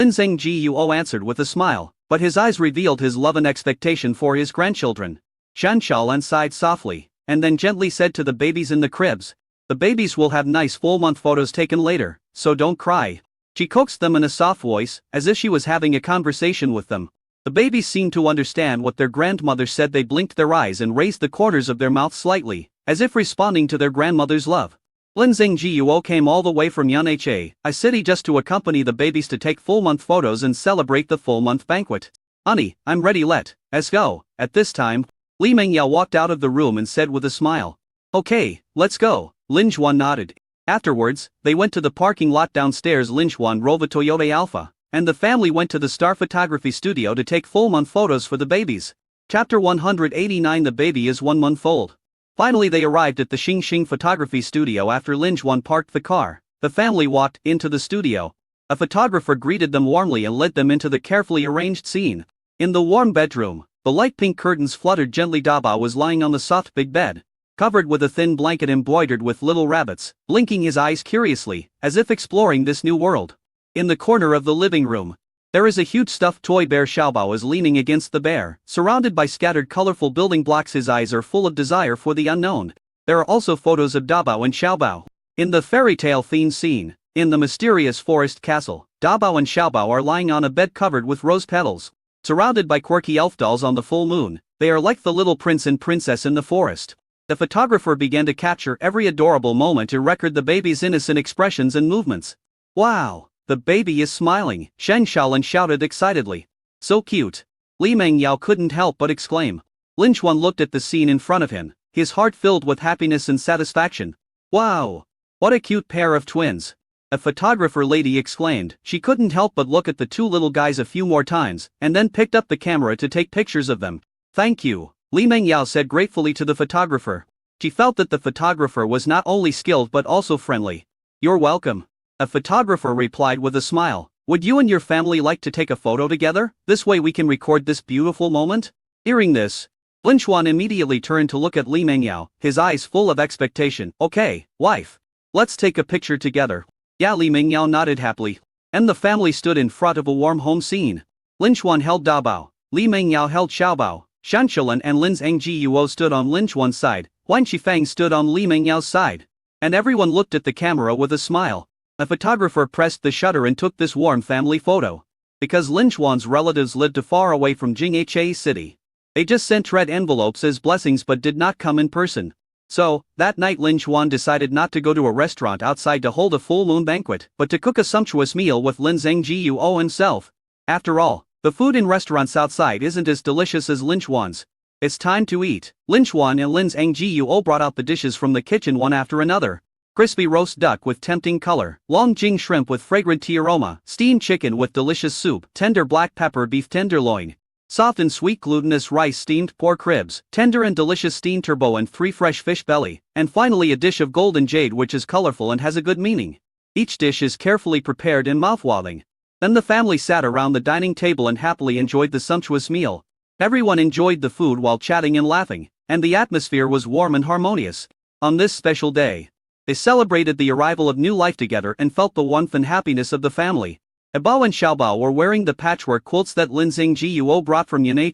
Lin Zhengjiuo answered with a smile, but his eyes revealed his love and expectation for his grandchildren. Shan Xiaolan sighed softly, and then gently said to the babies in the cribs, "The babies will have nice full-month photos taken later, so don't cry." She coaxed them in a soft voice, as if she was having a conversation with them. The babies seemed to understand what their grandmother said. They blinked their eyes and raised the corners of their mouths slightly, as if responding to their grandmother's love. Lin Zhengjiuo came all the way from Yunha, a city, just to accompany the babies to take full-month photos and celebrate the full-month banquet. "Honey, I'm ready, let's go." At this time, Li Mengyao walked out of the room and said with a smile, "Okay, let's go." Lin Xuan nodded. Afterwards, they went to the parking lot downstairs. Lin Xuan drove a Toyota Alpha, and the family went to the Star Photography Studio to take full-month photos for the babies. Chapter 189. The baby is 1 month old. Finally they arrived at the Xing Photography Studio after Lin Xuan parked the car. The family walked into the studio. A photographer greeted them warmly and led them into the carefully arranged scene. In the warm bedroom, the light pink curtains fluttered gently. Daba was lying on the soft big bed, covered with a thin blanket embroidered with little rabbits, blinking his eyes curiously, as if exploring this new world. In the corner of the living room, there is a huge stuffed toy bear. Xiaobao is leaning against the bear, surrounded by scattered colorful building blocks. His eyes are full of desire for the unknown. There are also photos of Dabao and Xiaobao. In the fairy tale themed scene, in the mysterious forest castle, Dabao and Xiaobao are lying on a bed covered with rose petals. Surrounded by quirky elf dolls on the full moon, they are like the little prince and princess in the forest. The photographer began to capture every adorable moment to record the baby's innocent expressions and movements. "Wow, the baby is smiling," Shan Xiaolan shouted excitedly. "So cute." Li Mengyao couldn't help but exclaim. Lin Xuan looked at the scene in front of him, his heart filled with happiness and satisfaction. "Wow! What a cute pair of twins!" a photographer lady exclaimed. She couldn't help but look at the two little guys a few more times, and then picked up the camera to take pictures of them. "Thank you," Li Mengyao said gratefully to the photographer. She felt that the photographer was not only skilled but also friendly. "You're welcome," a photographer replied with a smile. "Would you and your family like to take a photo together? This way we can record this beautiful moment?" Hearing this, Lin Xuan immediately turned to look at Li Mengyao, his eyes full of expectation. "Okay, wife. Let's take a picture together." "Yeah," Li Mengyao nodded happily. And the family stood in front of a warm home scene. Lin Xuan held Dabao, Li Mengyao held Xiaobao, Shan Xiaolan and Lin Zhengjiuo stood on Lin Xuan's side, Huan Qifang stood on Li Mengyao's side. And everyone looked at the camera with a smile. A photographer pressed the shutter and took this warm family photo. Because Lin Xuan's relatives lived far away from Jinghe City, they just sent red envelopes as blessings but did not come in person. So, that night Lin Xuan decided not to go to a restaurant outside to hold a full moon banquet, but to cook a sumptuous meal with Lin Zhengjiuo himself. After all, the food in restaurants outside isn't as delicious as Lin Xuan's. It's time to eat. Lin Xuan and Lin Zhengjiuo brought out the dishes from the kitchen one after another. Crispy roast duck with tempting color, long jing shrimp with fragrant tea aroma, steamed chicken with delicious soup, tender black pepper beef tenderloin, soft and sweet glutinous rice, steamed pork ribs, tender and delicious steamed turbot, and 3 fresh fish belly, and finally a dish of golden jade which is colorful and has a good meaning. Each dish is carefully prepared and mouthwatering. Then the family sat around the dining table and happily enjoyed the sumptuous meal. Everyone enjoyed the food while chatting and laughing, and the atmosphere was warm and harmonious. On this special day, they celebrated the arrival of new life together and felt the warmth and happiness of the family. Abao and Xiaobao were wearing the patchwork quilts that Lin Zhengjiuo brought from Yunha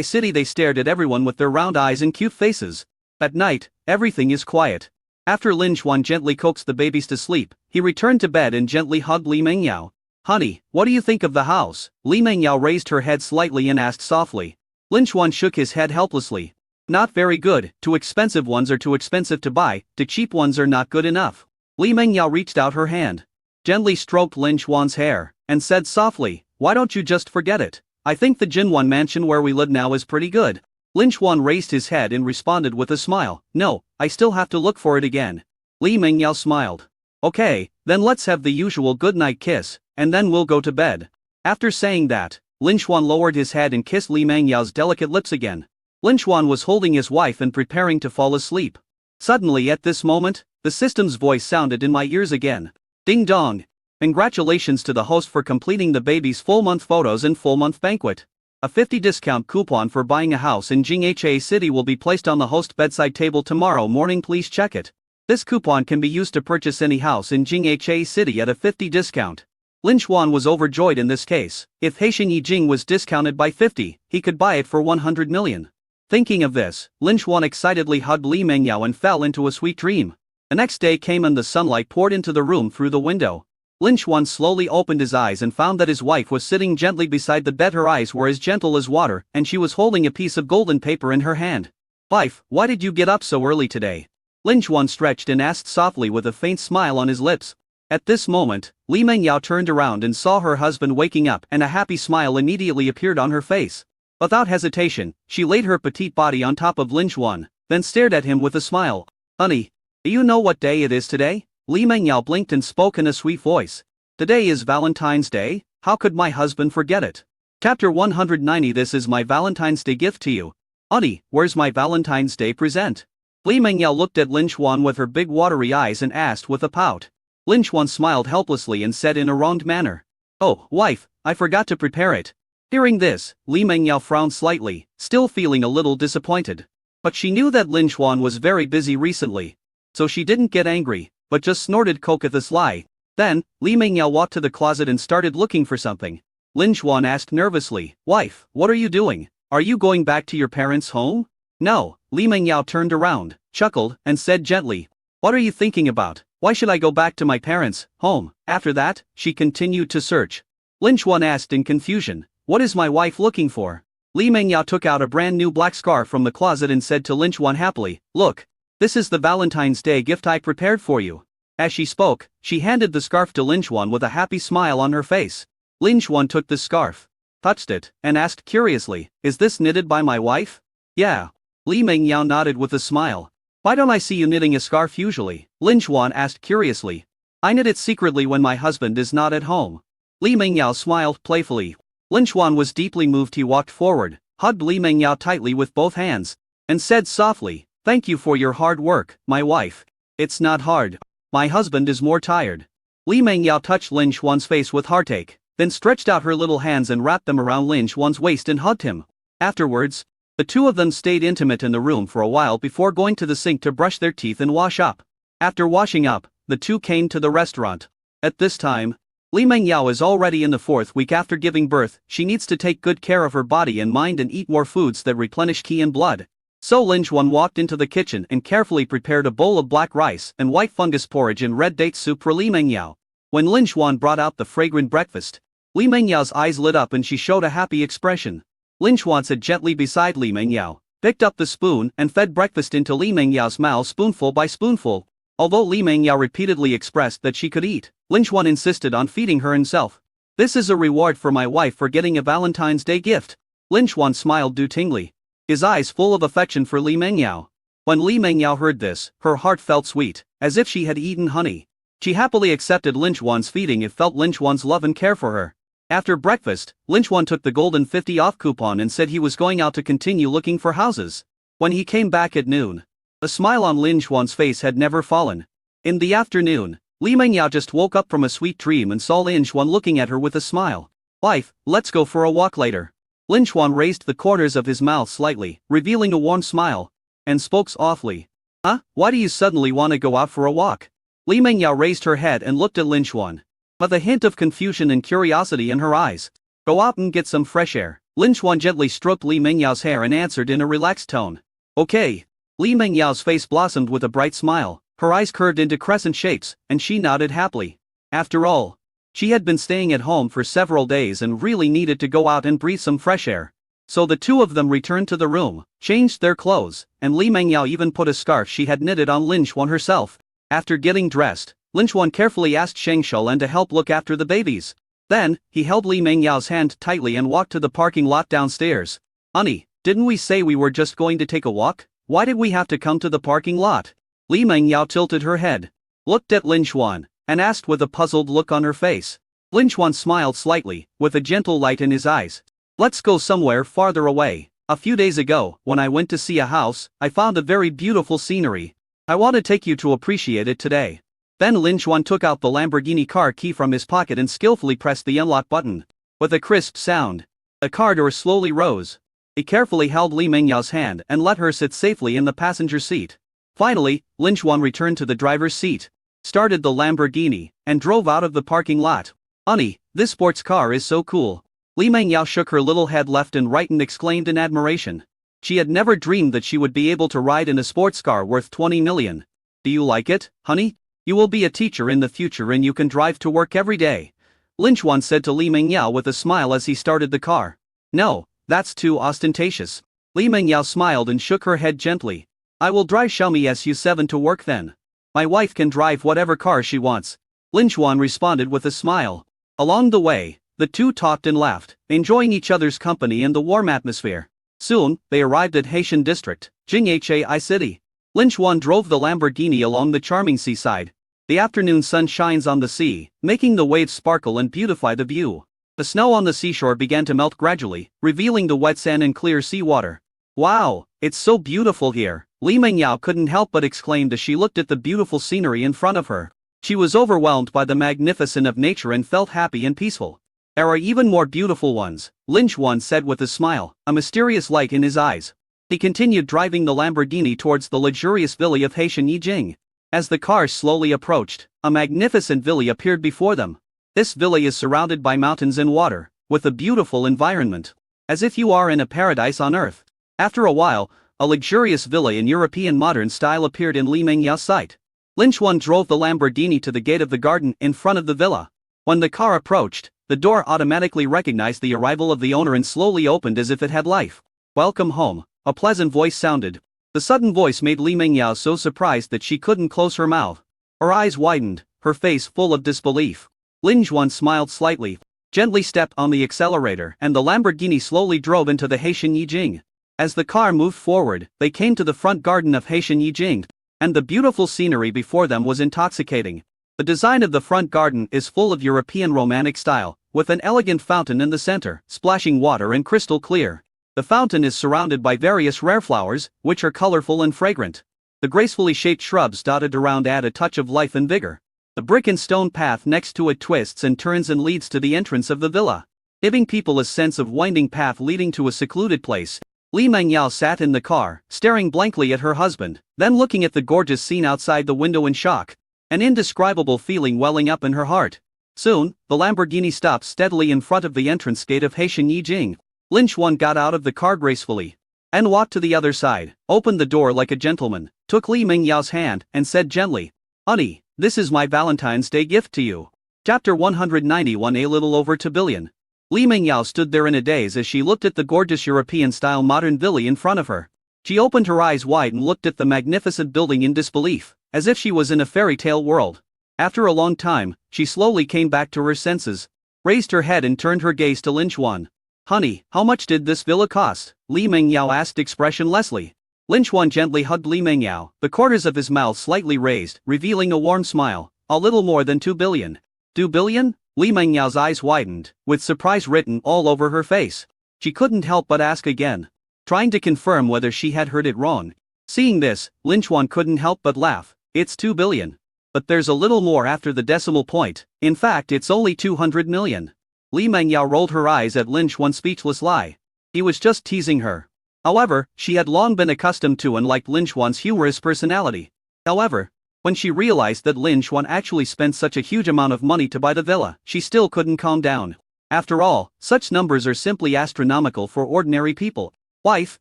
City. They stared at everyone with their round eyes and cute faces. At night, everything is quiet. After Lin Xuan gently coaxed the babies to sleep, he returned to bed and gently hugged Li Mengyao. "Honey, what do you think of the house?" Li Mengyao raised her head slightly and asked softly. Lin Xuan shook his head helplessly. "Not very good. Too expensive ones are too expensive to buy, too cheap ones are not good enough." Li Mengyao reached out her hand, gently stroked Lin Xuan's hair, and said softly, "Why don't you just forget it? I think the Jinwan mansion where we live now is pretty good." Lin Xuan raised his head and responded with a smile. "No, I still have to look for it again." Li Mengyao smiled. "Okay, then let's have the usual goodnight kiss, and then we'll go to bed." After saying that, Lin Xuan lowered his head and kissed Li Mengyao's delicate lips again. Lin Xuan was holding his wife and preparing to fall asleep. Suddenly at this moment, the system's voice sounded in my ears again. "Ding dong! Congratulations to the host for completing the baby's full-month photos and full-month banquet. A 50 discount coupon for buying a house in Jinghe City will be placed on the host bedside table tomorrow morning. Please check it. This coupon can be used to purchase any house in Jinghe City at a 50 discount." Lin Xuan was overjoyed in this case. If Haisheng Yijing was discounted by 50, he could buy it for 100 million. Thinking of this, Lin Xuan excitedly hugged Li Mengyao and fell into a sweet dream. The next day came and the sunlight poured into the room through the window. Lin Xuan slowly opened his eyes and found that his wife was sitting gently beside the bed. Her eyes were as gentle as water, and she was holding a piece of golden paper in her hand. "Wife, why did you get up so early today?" Lin Xuan stretched and asked softly with a faint smile on his lips. At this moment, Li Mengyao turned around and saw her husband waking up, and a happy smile immediately appeared on her face. Without hesitation, she laid her petite body on top of Lin Xuan, then stared at him with a smile. "Honey, do you know what day it is today?" Li Mengyao blinked and spoke in a sweet voice. "Today is Valentine's Day. How could my husband forget it?" Chapter 190. This is my Valentine's Day gift to you. "Honey, where's my Valentine's Day present?" Li Mengyao looked at Lin Xuan with her big watery eyes and asked with a pout. Lin Xuan smiled helplessly and said in a wronged manner, "Oh, wife, I forgot to prepare it." Hearing this, Li Mengyao frowned slightly, still feeling a little disappointed. But she knew that Lin Xuan was very busy recently. So she didn't get angry, but just snorted coquettously. Then, Li Mengyao walked to the closet and started looking for something. Lin Xuan asked nervously, "Wife, what are you doing? Are you going back to your parents' home?" "No." Li Mengyao turned around, chuckled, and said gently, "What are you thinking about? Why should I go back to my parents' home?" After that, she continued to search. Lin Xuan asked in confusion, "What is my wife looking for?" Li Mengyao took out a brand new black scarf from the closet and said to Lin Xuan happily, "Look. This is the Valentine's Day gift I prepared for you." As she spoke, she handed the scarf to Lin Xuan with a happy smile on her face. Lin Xuan took the scarf, touched it, and asked curiously, "Is this knitted by my wife?" "Yeah." Li Mengyao nodded with a smile. "Why don't I see you knitting a scarf usually?" Lin Xuan asked curiously. "I knit it secretly when my husband is not at home." Li Mengyao smiled playfully. Lin Xuan was deeply moved. He walked forward, hugged Li Mengyao tightly with both hands, and said softly, "Thank you for your hard work, my wife." "It's not hard. My husband is more tired." Li Mengyao touched Lin Xuan's face with heartache, then stretched out her little hands and wrapped them around Lin Xuan's waist and hugged him. Afterwards, the two of them stayed intimate in the room for a while before going to the sink to brush their teeth and wash up. After washing up, the two came to the restaurant. At this time, Li Mengyao is already in the 4th week after giving birth. She needs to take good care of her body and mind and eat more foods that replenish qi and blood. So Lin Xuan walked into the kitchen and carefully prepared a bowl of black rice and white fungus porridge and red date soup for Li Mengyao. When Lin Xuan brought out the fragrant breakfast, Li Mengyao's eyes lit up and she showed a happy expression. Lin Xuan sat gently beside Li Mengyao, picked up the spoon and fed breakfast into Li Mengyao's mouth spoonful by spoonful. Although Li Mengyao repeatedly expressed that she could eat, Lin Xuan insisted on feeding her himself. "This is a reward for my wife for getting a Valentine's Day gift." Lin Xuan smiled dotingly, his eyes full of affection for Li Mengyao. When Li Mengyao heard this, her heart felt sweet, as if she had eaten honey. She happily accepted Lin Xuan's feeding. It felt Lin Xuan's love and care for her. After breakfast, Lin Xuan took the golden 50 off coupon and said he was going out to continue looking for houses. When he came back at noon, a smile on Lin Xuan's face had never fallen. In the afternoon, Li Mengyao just woke up from a sweet dream and saw Lin Xuan looking at her with a smile. "Wife, let's go for a walk later." Lin Xuan raised the corners of his mouth slightly, revealing a warm smile, and spoke softly. "Huh? Why do you suddenly want to go out for a walk?" Li Mengyao raised her head and looked at Lin Xuan, with a hint of confusion and curiosity in her eyes. "Go out and get some fresh air." Lin Xuan gently stroked Li Mengyao's hair and answered in a relaxed tone. "Okay." Li Mengyao's face blossomed with a bright smile, her eyes curved into crescent shapes, and she nodded happily. After all, she had been staying at home for several days and really needed to go out and breathe some fresh air. So the two of them returned to the room, changed their clothes, and Li Mengyao even put a scarf she had knitted on Lin Xuan herself. After getting dressed, Lin Xuan carefully asked Sheng Shulan to help look after the babies. Then, he held Li Mengyao's hand tightly and walked to the parking lot downstairs. "Honey, didn't we say we were just going to take a walk? Why did we have to come to the parking lot?" Li Mengyao tilted her head, looked at Lin Xuan, and asked with a puzzled look on her face. Lin Xuan smiled slightly, with a gentle light in his eyes. "Let's go somewhere farther away. A few days ago, when I went to see a house, I found a very beautiful scenery. I want to take you to appreciate it today." Then Lin Xuan took out the Lamborghini car key from his pocket and skillfully pressed the unlock button. With a crisp sound, the car door slowly rose. He carefully held Li Mengyao's hand and let her sit safely in the passenger seat. Finally, Lin Xuan returned to the driver's seat, started the Lamborghini, and drove out of the parking lot. Honey, this sports car is so cool. Li Mengyao shook her little head left and right and exclaimed in admiration. She had never dreamed that she would be able to ride in a sports car worth 20 million. Do you like it, honey? You will be a teacher in the future and you can drive to work every day. Lin Xuan said to Li Mengyao with a smile as he started the car. No, that's too ostentatious. Li Mengyao smiled and shook her head gently. I will drive Xiaomi SU7 to work then. My wife can drive whatever car she wants. Lin Xuan responded with a smile. Along the way, the two talked and laughed, enjoying each other's company and the warm atmosphere. Soon, they arrived at Haitian district, Jinghai City. Lin Xuan drove the Lamborghini along the charming seaside. The afternoon sun shines on the sea, making the waves sparkle and beautify the view. The snow on the seashore began to melt gradually, revealing the wet sand and clear seawater. Wow, it's so beautiful here, Li Mengyao couldn't help but exclaim as she looked at the beautiful scenery in front of her. She was overwhelmed by the magnificence of nature and felt happy and peaceful. There are even more beautiful ones, Lin Xuan said with a smile, a mysterious light in his eyes. He continued driving the Lamborghini towards the luxurious villa of Haitian Yijing. As the car slowly approached, a magnificent villa appeared before them. This villa is surrounded by mountains and water, with a beautiful environment. As if you are in a paradise on earth. After a while, a luxurious villa in European modern style appeared in Li Mengyao's sight. Lin Xuan drove the Lamborghini to the gate of the garden in front of the villa. When the car approached, the door automatically recognized the arrival of the owner and slowly opened as if it had life. Welcome home, a pleasant voice sounded. The sudden voice made Li Mengyao so surprised that she couldn't close her mouth. Her eyes widened, her face full of disbelief. Lin Xuan smiled slightly, gently stepped on the accelerator, and the Lamborghini slowly drove into the Haitian Yijing. As the car moved forward, they came to the front garden of Haitian Yijing, and the beautiful scenery before them was intoxicating. The design of the front garden is full of European romantic style, with an elegant fountain in the center, splashing water and crystal clear. The fountain is surrounded by various rare flowers, which are colorful and fragrant. The gracefully shaped shrubs dotted around add a touch of life and vigor. The brick and stone path next to it twists and turns and leads to the entrance of the villa, giving people a sense of winding path leading to a secluded place. Li Mengyao sat in the car, staring blankly at her husband, then looking at the gorgeous scene outside the window in shock, an indescribable feeling welling up in her heart. Soon, the Lamborghini stopped steadily in front of the entrance gate of Haitian Yijing. Lin Xuan got out of the car gracefully and walked to the other side, opened the door like a gentleman, took Li Mengyao's hand, and said gently, "Honey, this is my Valentine's Day gift to you." Chapter 191. A little over 2 billion. Li Mengyao stood there in a daze as she looked at the gorgeous European-style modern villa in front of her. She opened her eyes wide and looked at the magnificent building in disbelief, as if she was in a fairy tale world. After a long time, she slowly came back to her senses, raised her head and turned her gaze to Lin Xuan. "Honey, how much did this villa cost?" Li Mengyao asked expressionlessly. Lin Xuan gently hugged Li Mengyao, the corners of his mouth slightly raised, revealing a warm smile. "A little more than 2 billion. 2 billion? Li Mengyao's eyes widened, with surprise written all over her face. She couldn't help but ask again, trying to confirm whether she had heard it wrong. Seeing this, Lin Xuan couldn't help but laugh. "It's 2 billion. But there's a little more after the decimal point. In fact, it's only 200 million. Li Mengyao rolled her eyes at Lin Xuan's speechless lie. He was just teasing her. However, she had long been accustomed to and liked Lin Xuan's humorous personality. However, when she realized that Lin Xuan actually spent such a huge amount of money to buy the villa, she still couldn't calm down. After all, such numbers are simply astronomical for ordinary people. "Wife,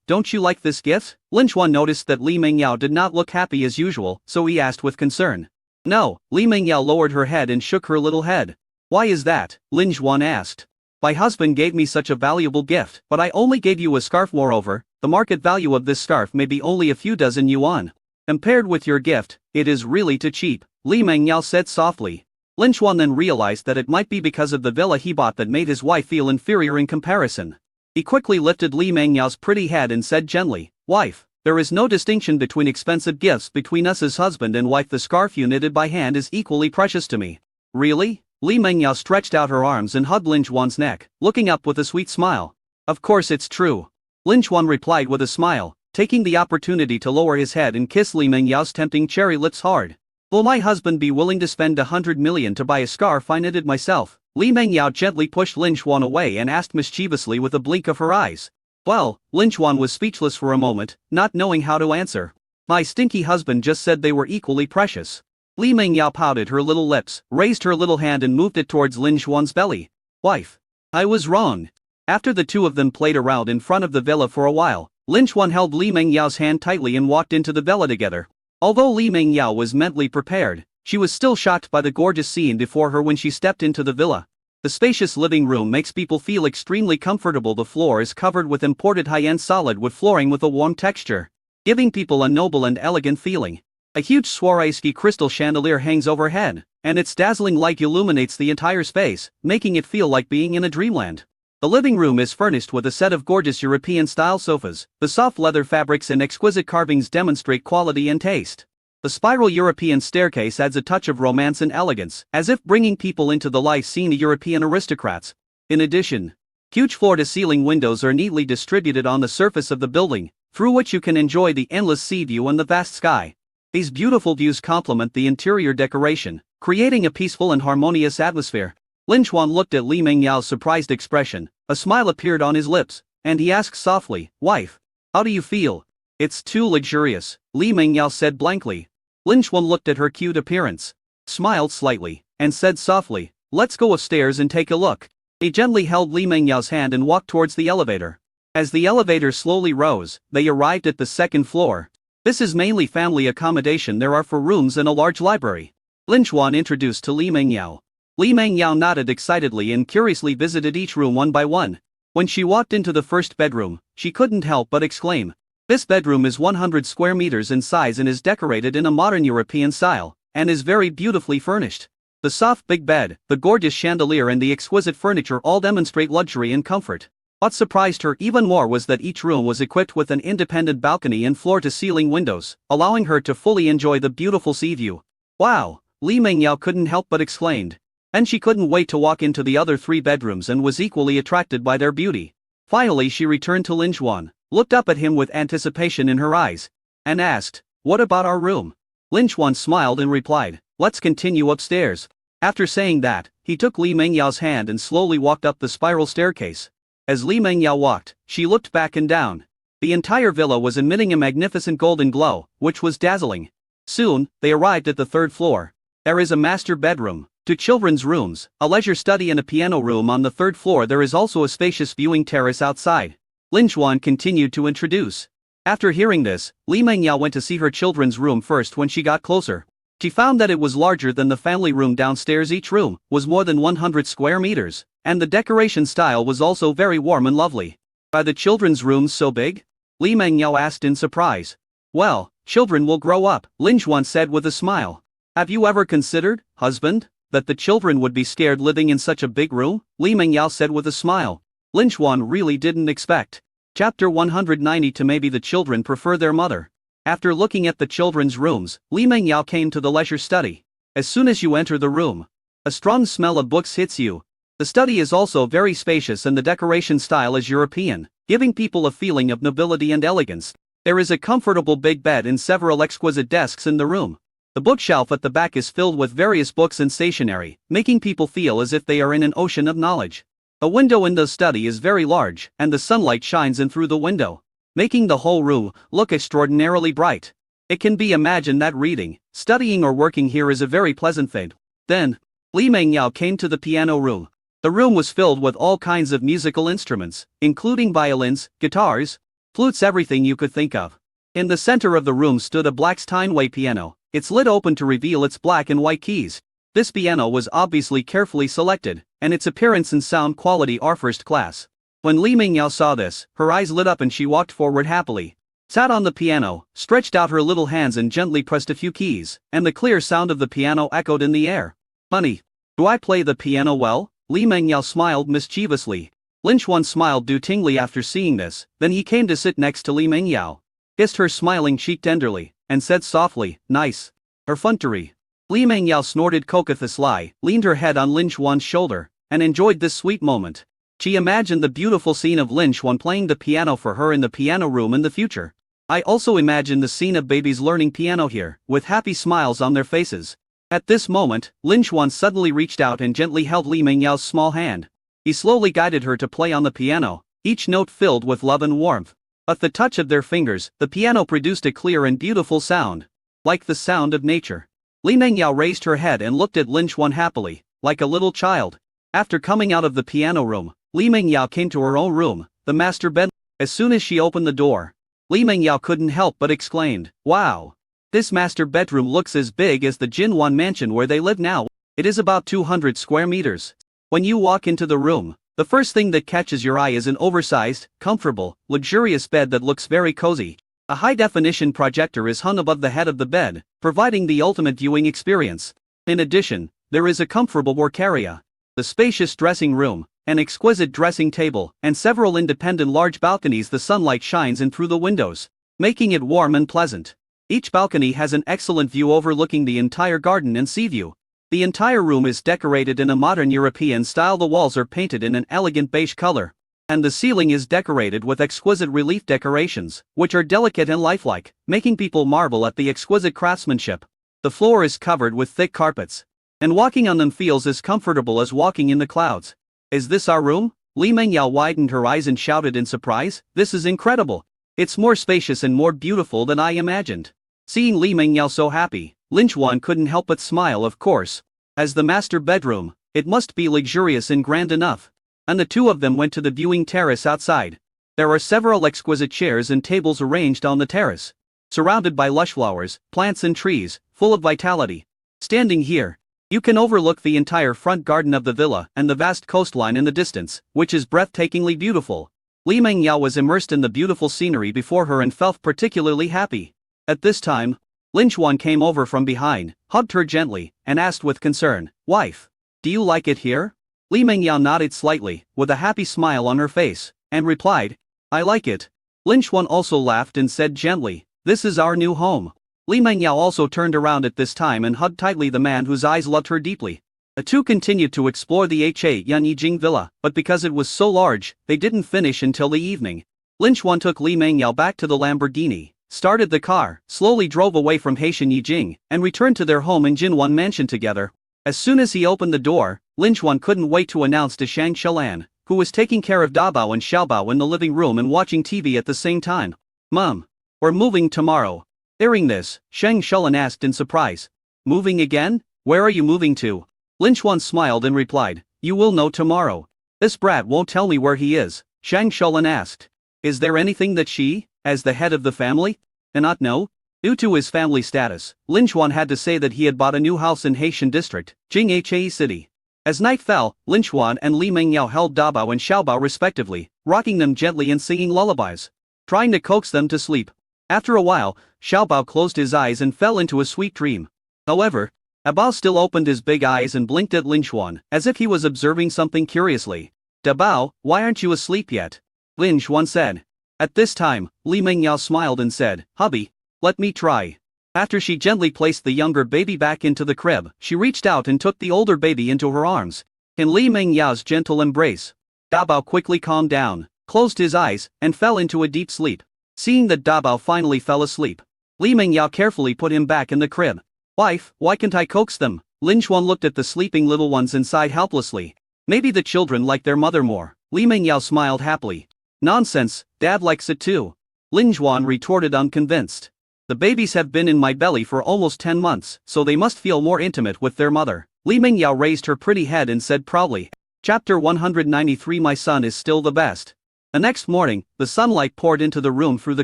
don't you like this gift?" Lin Xuan noticed that Li Mengyao did not look happy as usual, so he asked with concern. "No," Li Mengyao lowered her head and shook her little head. "Why is that?" Lin Xuan asked. "My husband gave me such a valuable gift, but I only gave you a scarf. Moreover, the market value of this scarf may be only a few dozen yuan. Compared with your gift, it is really too cheap," Li Mengyao said softly. Lin Xuan then realized that it might be because of the villa he bought that made his wife feel inferior in comparison. He quickly lifted Li Mengyao's pretty head and said gently, "Wife, there is no distinction between expensive gifts between us as husband and wife. The scarf you knitted by hand is equally precious to me." "Really?" Li Mengyao stretched out her arms and hugged Lin Xuan's neck, looking up with a sweet smile. "Of course it's true," Lin Xuan replied with a smile, taking the opportunity to lower his head and kiss Li Mengyao's tempting cherry lips hard. "Will my husband be willing to spend 100 million to buy a scarf I knitted myself?" Li Mengyao gently pushed Lin Xuan away and asked mischievously with a blink of her eyes. Well, Lin Xuan was speechless for a moment, not knowing how to answer. "My stinky husband just said they were equally precious." Li Mingyao pouted her little lips, raised her little hand and moved it towards Lin Xuan's belly. Wife. I was wrong. After the two of them played around in front of the villa for a while, Lin Xuan held Li Mingyao's hand tightly and walked into the villa together. Although Li Mingyao was mentally prepared, she was still shocked by the gorgeous scene before her when she stepped into the villa. The spacious living room makes people feel extremely comfortable. The floor is covered with imported high-end solid wood flooring with a warm texture, giving people a noble and elegant feeling. A huge Swarovski crystal chandelier hangs overhead, and its dazzling light illuminates the entire space, making it feel like being in a dreamland. The living room is furnished with a set of gorgeous European-style sofas. The soft leather fabrics and exquisite carvings demonstrate quality and taste. The spiral European staircase adds a touch of romance and elegance, as if bringing people into the life scene of European aristocrats. In addition, huge floor-to-ceiling windows are neatly distributed on the surface of the building, through which you can enjoy the endless sea view and the vast sky. These beautiful views complement the interior decoration, creating a peaceful and harmonious atmosphere. Lin Xuan looked at Li Mingyao's surprised expression, a smile appeared on his lips, and he asked softly, "Wife, how do you feel?" "It's too luxurious," Li Mingyao said blankly. Lin Xuan looked at her cute appearance, smiled slightly, and said softly, "Let's go upstairs and take a look." He gently held Li Mingyao's hand and walked towards the elevator. As the elevator slowly rose, they arrived at the second floor. This is mainly family accommodation. There are 4 rooms and a large library. Lin Xuan introduced to Li Mingyao. Li Mingyao nodded excitedly and curiously visited each room one by one. When she walked into the first bedroom, she couldn't help but exclaim, "This bedroom is 100 square meters in size and is decorated in a modern European style, and is very beautifully furnished. The soft big bed, the gorgeous chandelier and the exquisite furniture all demonstrate luxury and comfort." What surprised her even more was that each room was equipped with an independent balcony and floor-to-ceiling windows, allowing her to fully enjoy the beautiful sea view. "Wow!" Li Mingyao couldn't help but exclaim. And she couldn't wait to walk into the other 3 bedrooms and was equally attracted by their beauty. Finally she returned to Lin Xuan, looked up at him with anticipation in her eyes, and asked, "What about our room?" Lin Xuan smiled and replied, "Let's continue upstairs." After saying that, he took Li Mingyao's hand and slowly walked up the spiral staircase. As Li Mingyao walked, she looked back and down. The entire villa was emitting a magnificent golden glow, which was dazzling. Soon, they arrived at the 3rd floor. There is a master bedroom, 2 children's rooms, a leisure study and a piano room on the 3rd floor. There is also a spacious viewing terrace outside. Lin Xuan continued to introduce. After hearing this, Li Mingyao went to see her children's room first. When she got closer, she found that it was larger than the family room downstairs. Each room was more than 100 square meters, and the decoration style was also very warm and lovely. "Are the children's rooms so big?" Li Mingyao asked in surprise. "Well, children will grow up," Lin Xuan said with a smile. "Have you ever considered, husband, that the children would be scared living in such a big room?" Li Mingyao said with a smile. Lin Xuan really didn't expect. Chapter 190 To maybe the children prefer their mother. After looking at the children's rooms, Li Mingyao came to the leisure study. As soon as you enter the room, a strong smell of books hits you. The study is also very spacious and the decoration style is European, giving people a feeling of nobility and elegance. There is a comfortable big bed and several exquisite desks in the room. The bookshelf at the back is filled with various books and stationery, making people feel as if they are in an ocean of knowledge. A window in the study is very large, and the sunlight shines in through the window, making the whole room look extraordinarily bright. It can be imagined that reading, studying or working here is a very pleasant thing. Then, Li Mingyao came to the piano room. The room was filled with all kinds of musical instruments, including violins, guitars, flutes, everything you could think of. In the center of the room stood a black Steinway piano, its lid open to reveal its black and white keys. This piano was obviously carefully selected, and its appearance and sound quality are first class. When Li Mingyao saw this, her eyes lit up and she walked forward happily, sat on the piano, stretched out her little hands and gently pressed a few keys, and the clear sound of the piano echoed in the air. "Honey, do I play the piano well?" Li Mingyao smiled mischievously. Lin Xuan smiled doubtingly after seeing this, then he came to sit next to Li Mingyao, kissed her smiling cheek tenderly, and said softly, "Nice. Effrontery." Li Mingyao snorted cockathiously, leaned her head on Lin Xuan's shoulder, and enjoyed this sweet moment. She imagined the beautiful scene of Lin Xuan playing the piano for her in the piano room in the future. "I also imagine the scene of babies learning piano here, with happy smiles on their faces." At this moment, Lin Xuan suddenly reached out and gently held Li Mingyao's small hand. He slowly guided her to play on the piano, each note filled with love and warmth. At the touch of their fingers, the piano produced a clear and beautiful sound, like the sound of nature. Li Mengyao raised her head and looked at Lin Xuan happily, like a little child. After coming out of the piano room, Li Mengyao came to her own room, the master bedroom. As soon as she opened the door, Li Mengyao couldn't help but exclaimed, "Wow! This master bedroom looks as big as the Jinwan mansion where they live now. It is about 200 square meters. When you walk into the room, the first thing that catches your eye is an oversized, comfortable, luxurious bed that looks very cozy. A high-definition projector is hung above the head of the bed, providing the ultimate viewing experience. In addition, there is a comfortable work area, the spacious dressing room, an exquisite dressing table, and several independent large balconies. The sunlight shines in through the windows, making it warm and pleasant. Each balcony has an excellent view overlooking the entire garden and sea view. The entire room is decorated in a modern European style. The walls are painted in an elegant beige color, and the ceiling is decorated with exquisite relief decorations, which are delicate and lifelike, making people marvel at the exquisite craftsmanship. The floor is covered with thick carpets, and walking on them feels as comfortable as walking in the clouds. Is this our room? Li Mengyao widened her eyes and shouted in surprise, "This is incredible! It's more spacious and more beautiful than I imagined." Seeing Li Mengyao so happy, Lin Xuan couldn't help but smile. Of course, as the master bedroom, it must be luxurious and grand enough. And the two of them went to the viewing terrace outside. There are several exquisite chairs and tables arranged on the terrace, surrounded by lush flowers, plants and trees, full of vitality. Standing here, you can overlook the entire front garden of the villa and the vast coastline in the distance, which is breathtakingly beautiful. Li Mengyao was immersed in the beautiful scenery before her and felt particularly happy. At this time, Lin Xuan came over from behind, hugged her gently, and asked with concern, "Wife, do you like it here?" Li Mengyao nodded slightly, with a happy smile on her face, and replied, "I like it." Lin Xuan also laughed and said gently, "This is our new home." Li Mengyao also turned around at this time and hugged tightly the man whose eyes loved her deeply. The two continued to explore the Yanyijing villa, but because it was so large, they didn't finish until the evening. Lin Xuan took Li Mengyao back to the Lamborghini, started the car, slowly drove away from Yanyijing, and returned to their home in Jinwan Mansion together. As soon as he opened the door, Lin Xuan couldn't wait to announce to Shang Xiaolan, who was taking care of Dabao and Xiaobao in the living room and watching TV at the same time. "Mom, we're moving tomorrow." Hearing this, Shang Xiaolan asked in surprise, "Moving again? Where are you moving to?" Lin Xuan smiled and replied, "You will know tomorrow." "This brat won't tell me where he is," Shang Xiaolan asked. "Is there anything that she, as the head of the family, cannot know?" Due to his family status, Lin Xuan had to say that he had bought a new house in Haitian district, Jinghe City. As night fell, Lin Xuan and Li Mengyao held Dabao and Xiaobao respectively, rocking them gently and singing lullabies, trying to coax them to sleep. After a while, Xiaobao closed his eyes and fell into a sweet dream. However, Dabao still opened his big eyes and blinked at Lin Xuan, as if he was observing something curiously. "Dabao, why aren't you asleep yet?" Lin Xuan said. At this time, Li Mengyao smiled and said, "Hubby, let me try." After she gently placed the younger baby back into the crib, she reached out and took the older baby into her arms. In Li Mengyao's gentle embrace, Dabao quickly calmed down, closed his eyes, and fell into a deep sleep. Seeing that Dabao finally fell asleep, Li Mengyao carefully put him back in the crib. "Wife, why can't I coax them?" Lin Xuan looked at the sleeping little ones and sighed helplessly. "Maybe the children like their mother more." Li Mengyao smiled happily. "Nonsense, Dad likes it too," Lin Xuan retorted unconvinced. "The babies have been in my belly for almost 10 months, so they must feel more intimate with their mother." Li Mengyao raised her pretty head and said proudly. Chapter 193 My son is still the best. The next morning, the sunlight poured into the room through the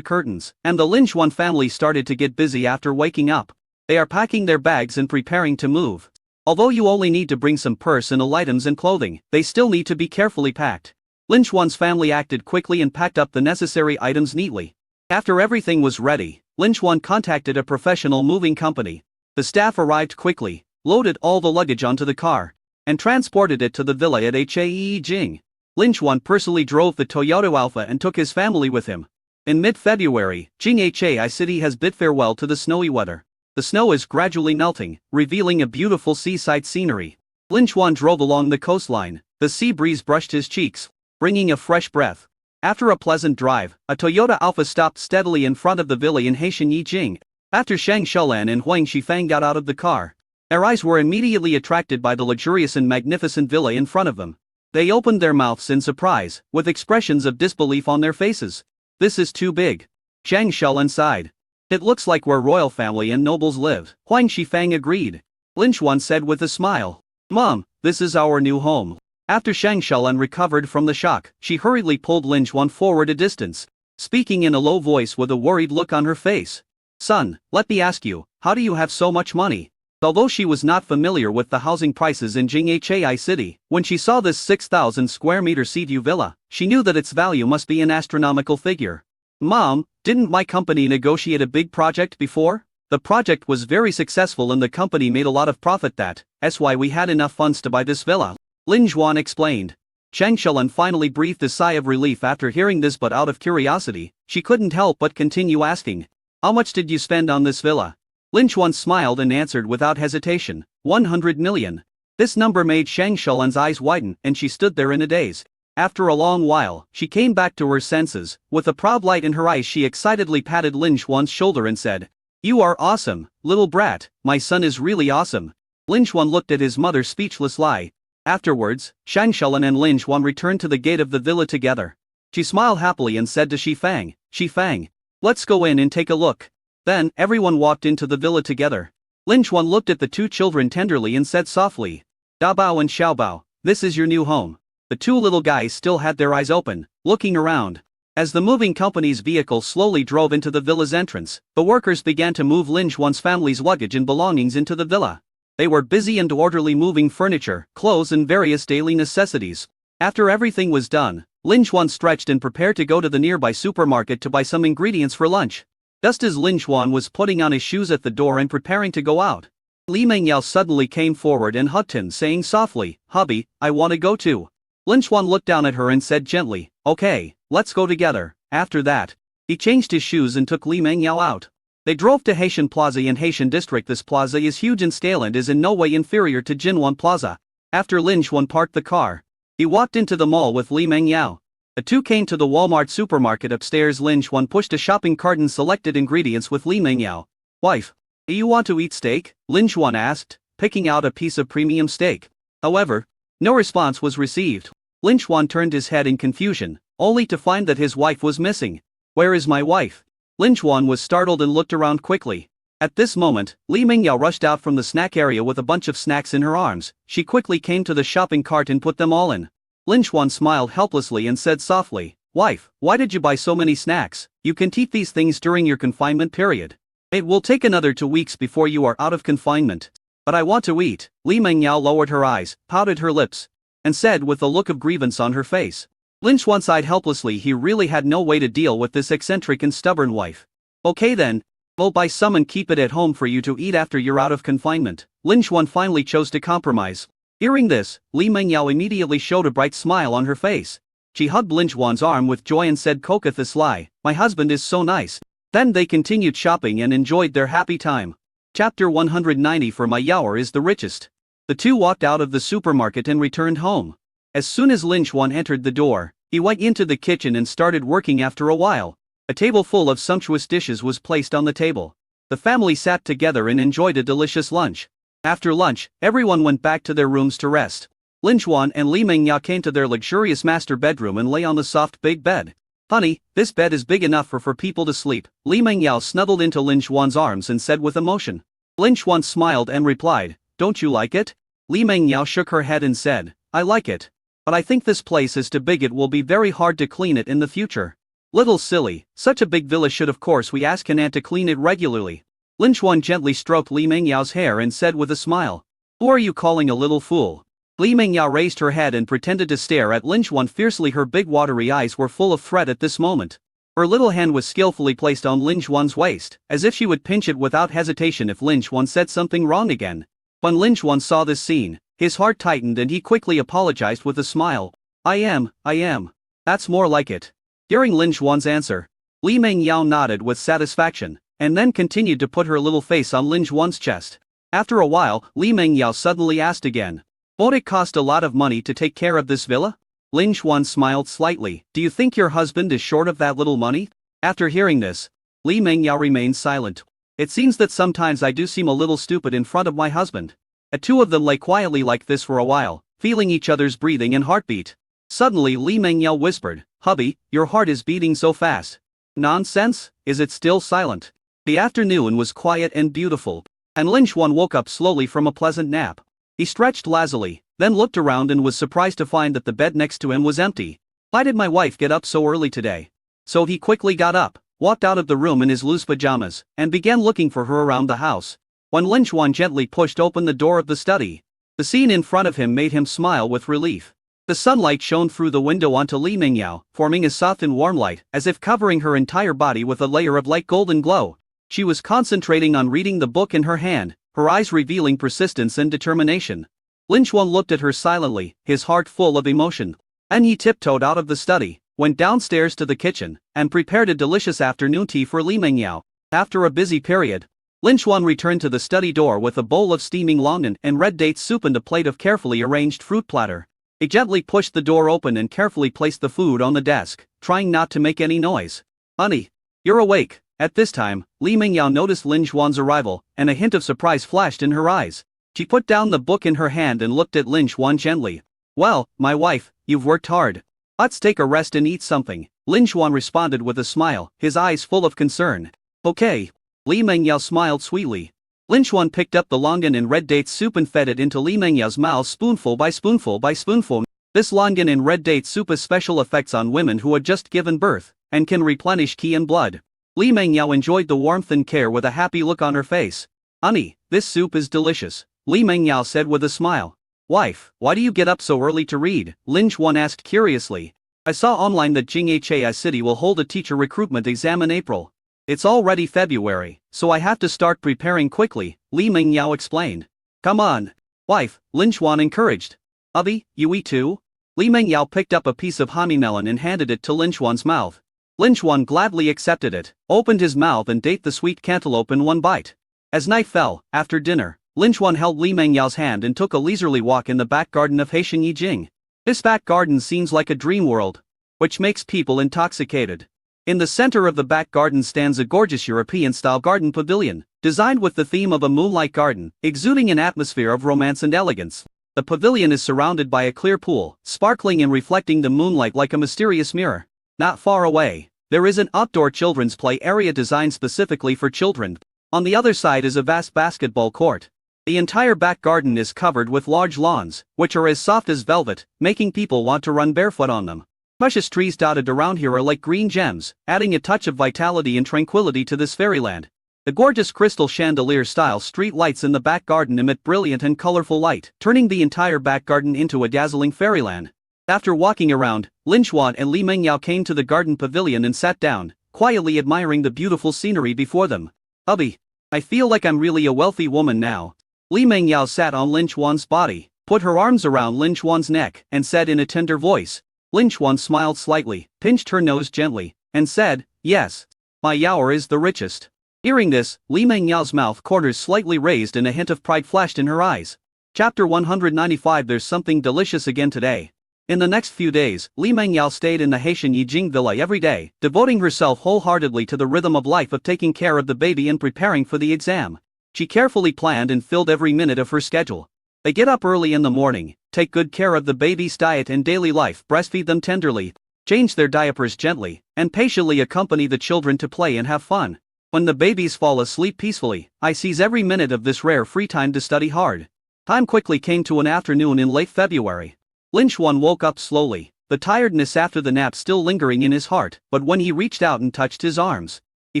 curtains, and the Lin Xuan family started to get busy after waking up. They are packing their bags and preparing to move. Although you only need to bring some personal items and clothing, they still need to be carefully packed. Lin Xuan's family acted quickly and packed up the necessary items neatly. After everything was ready, Lin Xuan contacted a professional moving company. The staff arrived quickly, loaded all the luggage onto the car, and transported it to the villa at Haejing. Lin Xuan personally drove the Toyota Alpha and took his family with him. In mid-February, Jinghai City has bid farewell to the snowy weather. The snow is gradually melting, revealing a beautiful seaside scenery. Lin Xuan drove along the coastline. The sea breeze brushed his cheeks, bringing a fresh breath. After a pleasant drive, a Toyota Alpha stopped steadily in front of the villa in Haejing. After Shang Xiaolan and Huang Shifang got out of the car, their eyes were immediately attracted by the luxurious and magnificent villa in front of them. They opened their mouths in surprise, with expressions of disbelief on their faces. "This is too big." Shang Xiaolan sighed. It looks like where royal family and nobles live. Huang Shifang agreed. Lin Xuan said with a smile. Mom, this is our new home. After Shang Xiaolan recovered from the shock, she hurriedly pulled Lin Xuan forward a distance, speaking in a low voice with a worried look on her face. Son, let me ask you, how do you have so much money? Although she was not familiar with the housing prices in Jinghai City, when she saw this 6,000 square meter Seaview villa, she knew that its value must be an astronomical figure. Mom, didn't my company negotiate a big project before? The project was very successful and the company made a lot of profit, that's why we had enough funds to buy this villa. Lin Xuan explained. Shang Xiaolan finally breathed a sigh of relief after hearing this, but out of curiosity, she couldn't help but continue asking. How much did you spend on this villa? Lin Xuan smiled and answered without hesitation, 100 million. This number made Shang Xiaolan's eyes widen and she stood there in a daze. After a long while, she came back to her senses. With a proud light in her eyes, she excitedly patted Lin Xuan's shoulder and said, You are awesome, little brat, my son is really awesome. Lin Xuan looked at his mother speechless lie. Afterwards, Shang Xiaolan and Lin Xuan returned to the gate of the villa together. She smiled happily and said to Shifang, let's go in and take a look. Then, everyone walked into the villa together. Lin Xuan looked at the two children tenderly and said softly, Da Bao and Xiao Bao, this is your new home. The two little guys still had their eyes open, looking around. As the moving company's vehicle slowly drove into the villa's entrance, the workers began to move Lin Xuan's family's luggage and belongings into the villa. They were busy and orderly moving furniture, clothes and various daily necessities. After everything was done, Lin Xuan stretched and prepared to go to the nearby supermarket to buy some ingredients for lunch. Just as Lin Xuan was putting on his shoes at the door and preparing to go out, Li Mengyao suddenly came forward and hugged him, saying softly, Hubby, I want to go too. Lin Xuan looked down at her and said gently, Okay, let's go together. After that, he changed his shoes and took Li Mengyao out. They drove to Haitian Plaza in Haitian District. This plaza is huge and scale and is in no way inferior to Jinwan Plaza. After Lin Xuan parked the car, he walked into the mall with Li Mengyao. The two came to the Walmart supermarket. Upstairs, Lin Xuan pushed a shopping cart and selected ingredients with Li Mengyao. Wife, do you want to eat steak? Lin Xuan asked, picking out a piece of premium steak. However, no response was received. Lin Xuan turned his head in confusion, only to find that his wife was missing. Where is my wife? Lin Xuan was startled and looked around quickly. At this moment, Li Mengyao rushed out from the snack area with a bunch of snacks in her arms. She quickly came to the shopping cart and put them all in. Lin Xuan smiled helplessly and said softly, Wife, why did you buy so many snacks? You can eat these things during your confinement period. It will take another 2 weeks before you are out of confinement. But I want to eat. Li Mengyao lowered her eyes, pouted her lips, and said with a look of grievance on her face. Lin Xuan sighed helplessly. He really had no way to deal with this eccentric and stubborn wife. Okay then, we'll buy some and keep it at home for you to eat after you're out of confinement. Lin Xuan finally chose to compromise. Hearing this, Li Mengyao immediately showed a bright smile on her face. She hugged Lin Xuan's arm with joy and said, Kokethis Lai, my husband is so nice. Then they continued shopping and enjoyed their happy time. Chapter 190. For my Yaoer is the richest. The two walked out of the supermarket and returned home. As soon as Lin Xuan entered the door, he went into the kitchen and started working. After a while, a table full of sumptuous dishes was placed on the table. The family sat together and enjoyed a delicious lunch. After lunch, everyone went back to their rooms to rest. Lin Xuan and Li Mengyao came to their luxurious master bedroom and lay on the soft big bed. Honey, this bed is big enough for people to sleep. Li Mengyao snuggled into Lin Xuan's arms and said with emotion. Lin Xuan smiled and replied, Don't you like it? Li Mengyao shook her head and said, I like it. But I think this place is too big. It will be very hard to clean it in the future. Little silly, such a big villa should of course we ask Hanan to clean it regularly. Lin Xuan gently stroked Li Mengyao's hair and said with a smile, Who are you calling a little fool? Li Mengyao raised her head and pretended to stare at Lin Xuan fiercely. Her big watery eyes were full of threat at this moment. Her little hand was skillfully placed on Lin Xuan's waist, as if she would pinch it without hesitation if Lin Xuan said something wrong again. When Lin Xuan saw this scene, his heart tightened and he quickly apologized with a smile. I am. That's more like it. Hearing Lin Xuan's answer, Li Mengyao nodded with satisfaction, and then continued to put her little face on Lin Xuan's chest. After a while, Li Mengyao suddenly asked again, Won't it cost a lot of money to take care of this villa? Lin Xuan smiled slightly. Do you think your husband is short of that little money? After hearing this, Li Mengyao remained silent. It seems that sometimes I do seem a little stupid in front of my husband. The two of them lay quietly like this for a while, feeling each other's breathing and heartbeat. Suddenly Li Mengyao whispered, Hubby, your heart is beating so fast. Nonsense, is it still silent? The afternoon was quiet and beautiful, and Lin Xuan woke up slowly from a pleasant nap. He stretched lazily, then looked around and was surprised to find that the bed next to him was empty. Why did my wife get up so early today? So he quickly got up, walked out of the room in his loose pajamas, and began looking for her around the house. When Lin Xuan gently pushed open the door of the study, the scene in front of him made him smile with relief. The sunlight shone through the window onto Li Mingyao, forming a soft and warm light, as if covering her entire body with a layer of light golden glow. She was concentrating on reading the book in her hand, her eyes revealing persistence and determination. Lin Xuan looked at her silently, his heart full of emotion. And he tiptoed out of the study, went downstairs to the kitchen, and prepared a delicious afternoon tea for Li Mingyao. After a busy period, Lin Xuan returned to the study door with a bowl of steaming longan and red date soup and a plate of carefully arranged fruit platter. He gently pushed the door open and carefully placed the food on the desk, trying not to make any noise. "Honey, you're awake." At this time, Li Mingyao noticed Lin Xuan's arrival, and a hint of surprise flashed in her eyes. She put down the book in her hand and looked at Lin Xuan gently. "Well, my wife, you've worked hard. Let's take a rest and eat something," Lin Xuan responded with a smile, his eyes full of concern. "Okay." Li Mingyao smiled sweetly. Lin Xuan picked up the longan and red date soup and fed it into Li Mengyao's mouth spoonful by spoonful by spoonful. This longan and red date soup has special effects on women who had just given birth, and can replenish qi and blood. Li Mengyao enjoyed the warmth and care with a happy look on her face. "Honey, this soup is delicious," Li Mengyao said with a smile. "Wife, why do you get up so early to read?" Lin Xuan asked curiously. "I saw online that Jinghai City will hold a teacher recruitment exam in April. It's already February, so I have to start preparing quickly," Li Mengyao explained. "Come on, wife," Lin Xuan encouraged. "Hubby, you eat too?" Li Mengyao picked up a piece of honey melon and handed it to Lin Xuan's mouth. Lin Xuan gladly accepted it, opened his mouth and ate the sweet cantaloupe in one bite. As night fell, after dinner, Lin Xuan held Li Mengyao's hand and took a leisurely walk in the back garden of Heishan Yijing. This back garden seems like a dream world, which makes people intoxicated. In the center of the back garden stands a gorgeous European-style garden pavilion, designed with the theme of a moonlight garden, exuding an atmosphere of romance and elegance. The pavilion is surrounded by a clear pool, sparkling and reflecting the moonlight like a mysterious mirror. Not far away, there is an outdoor children's play area designed specifically for children. On the other side is a vast basketball court. The entire back garden is covered with large lawns, which are as soft as velvet, making people want to run barefoot on them. Precious trees dotted around here are like green gems, adding a touch of vitality and tranquility to this fairyland. The gorgeous crystal chandelier-style street lights in the back garden emit brilliant and colorful light, turning the entire back garden into a dazzling fairyland. After walking around, Lin Xuan and Li Mengyao came to the garden pavilion and sat down, quietly admiring the beautiful scenery before them. "Hubby, I feel like I'm really a wealthy woman now." Li Mengyao sat on Lin Xuan's body, put her arms around Lin Xuan's neck, and said in a tender voice. Lin Xuan smiled slightly, pinched her nose gently, and said, "Yes, my Yaoer is the richest." Hearing this, Li Mengyao's mouth corners slightly raised and a hint of pride flashed in her eyes. Chapter 195 There's something delicious again today. In the next few days, Li Mengyao stayed in the Heishan Yijing villa every day, devoting herself wholeheartedly to the rhythm of life of taking care of the baby and preparing for the exam. She carefully planned and filled every minute of her schedule. They get up early in the morning, take good care of the baby's diet and daily life, breastfeed them tenderly, change their diapers gently, and patiently accompany the children to play and have fun. When the babies fall asleep peacefully, I seize every minute of this rare free time to study hard. Time quickly came to an afternoon in late February. Lin Xuan woke up slowly, the tiredness after the nap still lingering in his heart, but when he reached out and touched his arms, he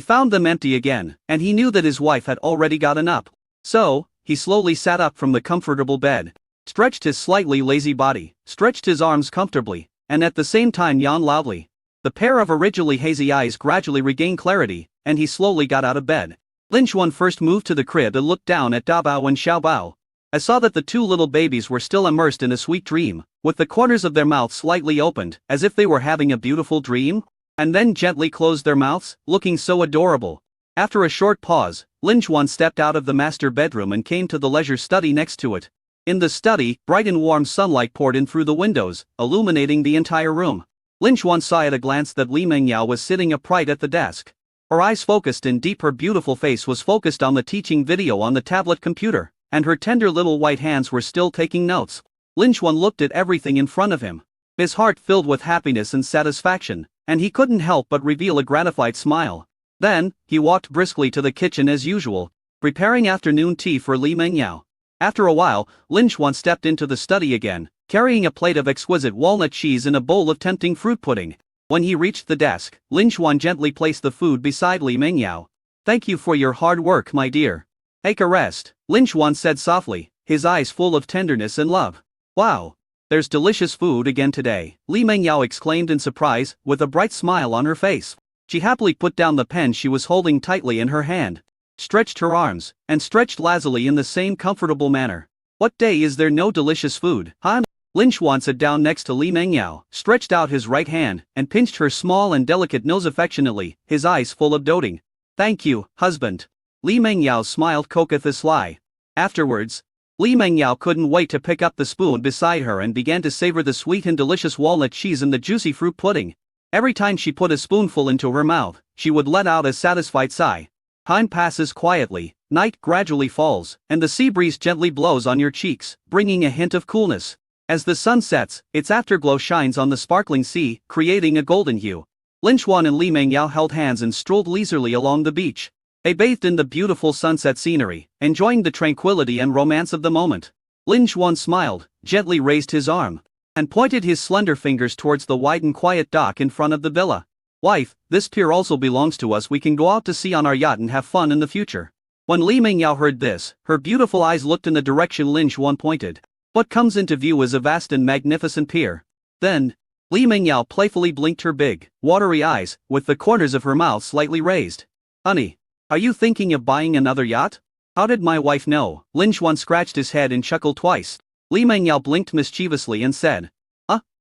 found them empty again, and he knew that his wife had already gotten up. So, he slowly sat up from the comfortable bed, stretched his slightly lazy body, stretched his arms comfortably, and at the same time yawned loudly. The pair of originally hazy eyes gradually regained clarity, and he slowly got out of bed. Lin Xuan first moved to the crib and looked down at Da Bao and Xiao Bao. I saw that the two little babies were still immersed in a sweet dream, with the corners of their mouths slightly opened, as if they were having a beautiful dream, and then gently closed their mouths, looking so adorable. After a short pause, Lin Xuan stepped out of the master bedroom and came to the leisure study next to it. In the study, bright and warm sunlight poured in through the windows, illuminating the entire room. Lin Xuan saw at a glance that Li Mengyao was sitting upright at the desk. Her eyes focused and deep, her beautiful face was focused on the teaching video on the tablet computer, and her tender little white hands were still taking notes. Lin Xuan looked at everything in front of him. His heart filled with happiness and satisfaction, and he couldn't help but reveal a gratified smile. Then, he walked briskly to the kitchen as usual, preparing afternoon tea for Li Mengyao. After a while, Lin Xuan stepped into the study again, carrying a plate of exquisite walnut cheese and a bowl of tempting fruit pudding. When he reached the desk, Lin Xuan gently placed the food beside Li Mengyao. "Thank you for your hard work, my dear. Take a rest," Lin Xuan said softly, his eyes full of tenderness and love. "Wow! There's delicious food again today," Li Mengyao exclaimed in surprise, with a bright smile on her face. She happily put down the pen she was holding tightly in her hand, stretched her arms, and stretched lazily in the same comfortable manner. "What day is there no delicious food, huh?" Lin Xuan sat down next to Li Mengyao, stretched out his right hand, and pinched her small and delicate nose affectionately, his eyes full of doting. "Thank you, husband." Li Mengyao smiled cockathiously. Afterwards, Li Mengyao couldn't wait to pick up the spoon beside her and began to savor the sweet and delicious walnut cheese and the juicy fruit pudding. Every time she put a spoonful into her mouth, she would let out a satisfied sigh. Time passes quietly, night gradually falls, and the sea breeze gently blows on your cheeks, bringing a hint of coolness. As the sun sets, its afterglow shines on the sparkling sea, creating a golden hue. Lin Xuan and Li Mengyao held hands and strolled leisurely along the beach. They bathed in the beautiful sunset scenery, enjoying the tranquility and romance of the moment. Lin Xuan smiled, gently raised his arm, and pointed his slender fingers towards the wide and quiet dock in front of the villa. "Wife, this pier also belongs to us. We can go out to sea on our yacht and have fun in the future." When Li Mengyao heard this, her beautiful eyes looked in the direction Lin Xuan pointed. What comes into view is a vast and magnificent pier. Then, Li Mengyao playfully blinked her big, watery eyes, with the corners of her mouth slightly raised. "Honey, are you thinking of buying another yacht?" "How did my wife know?" Lin Xuan scratched his head and chuckled twice. Li Mengyao blinked mischievously and said,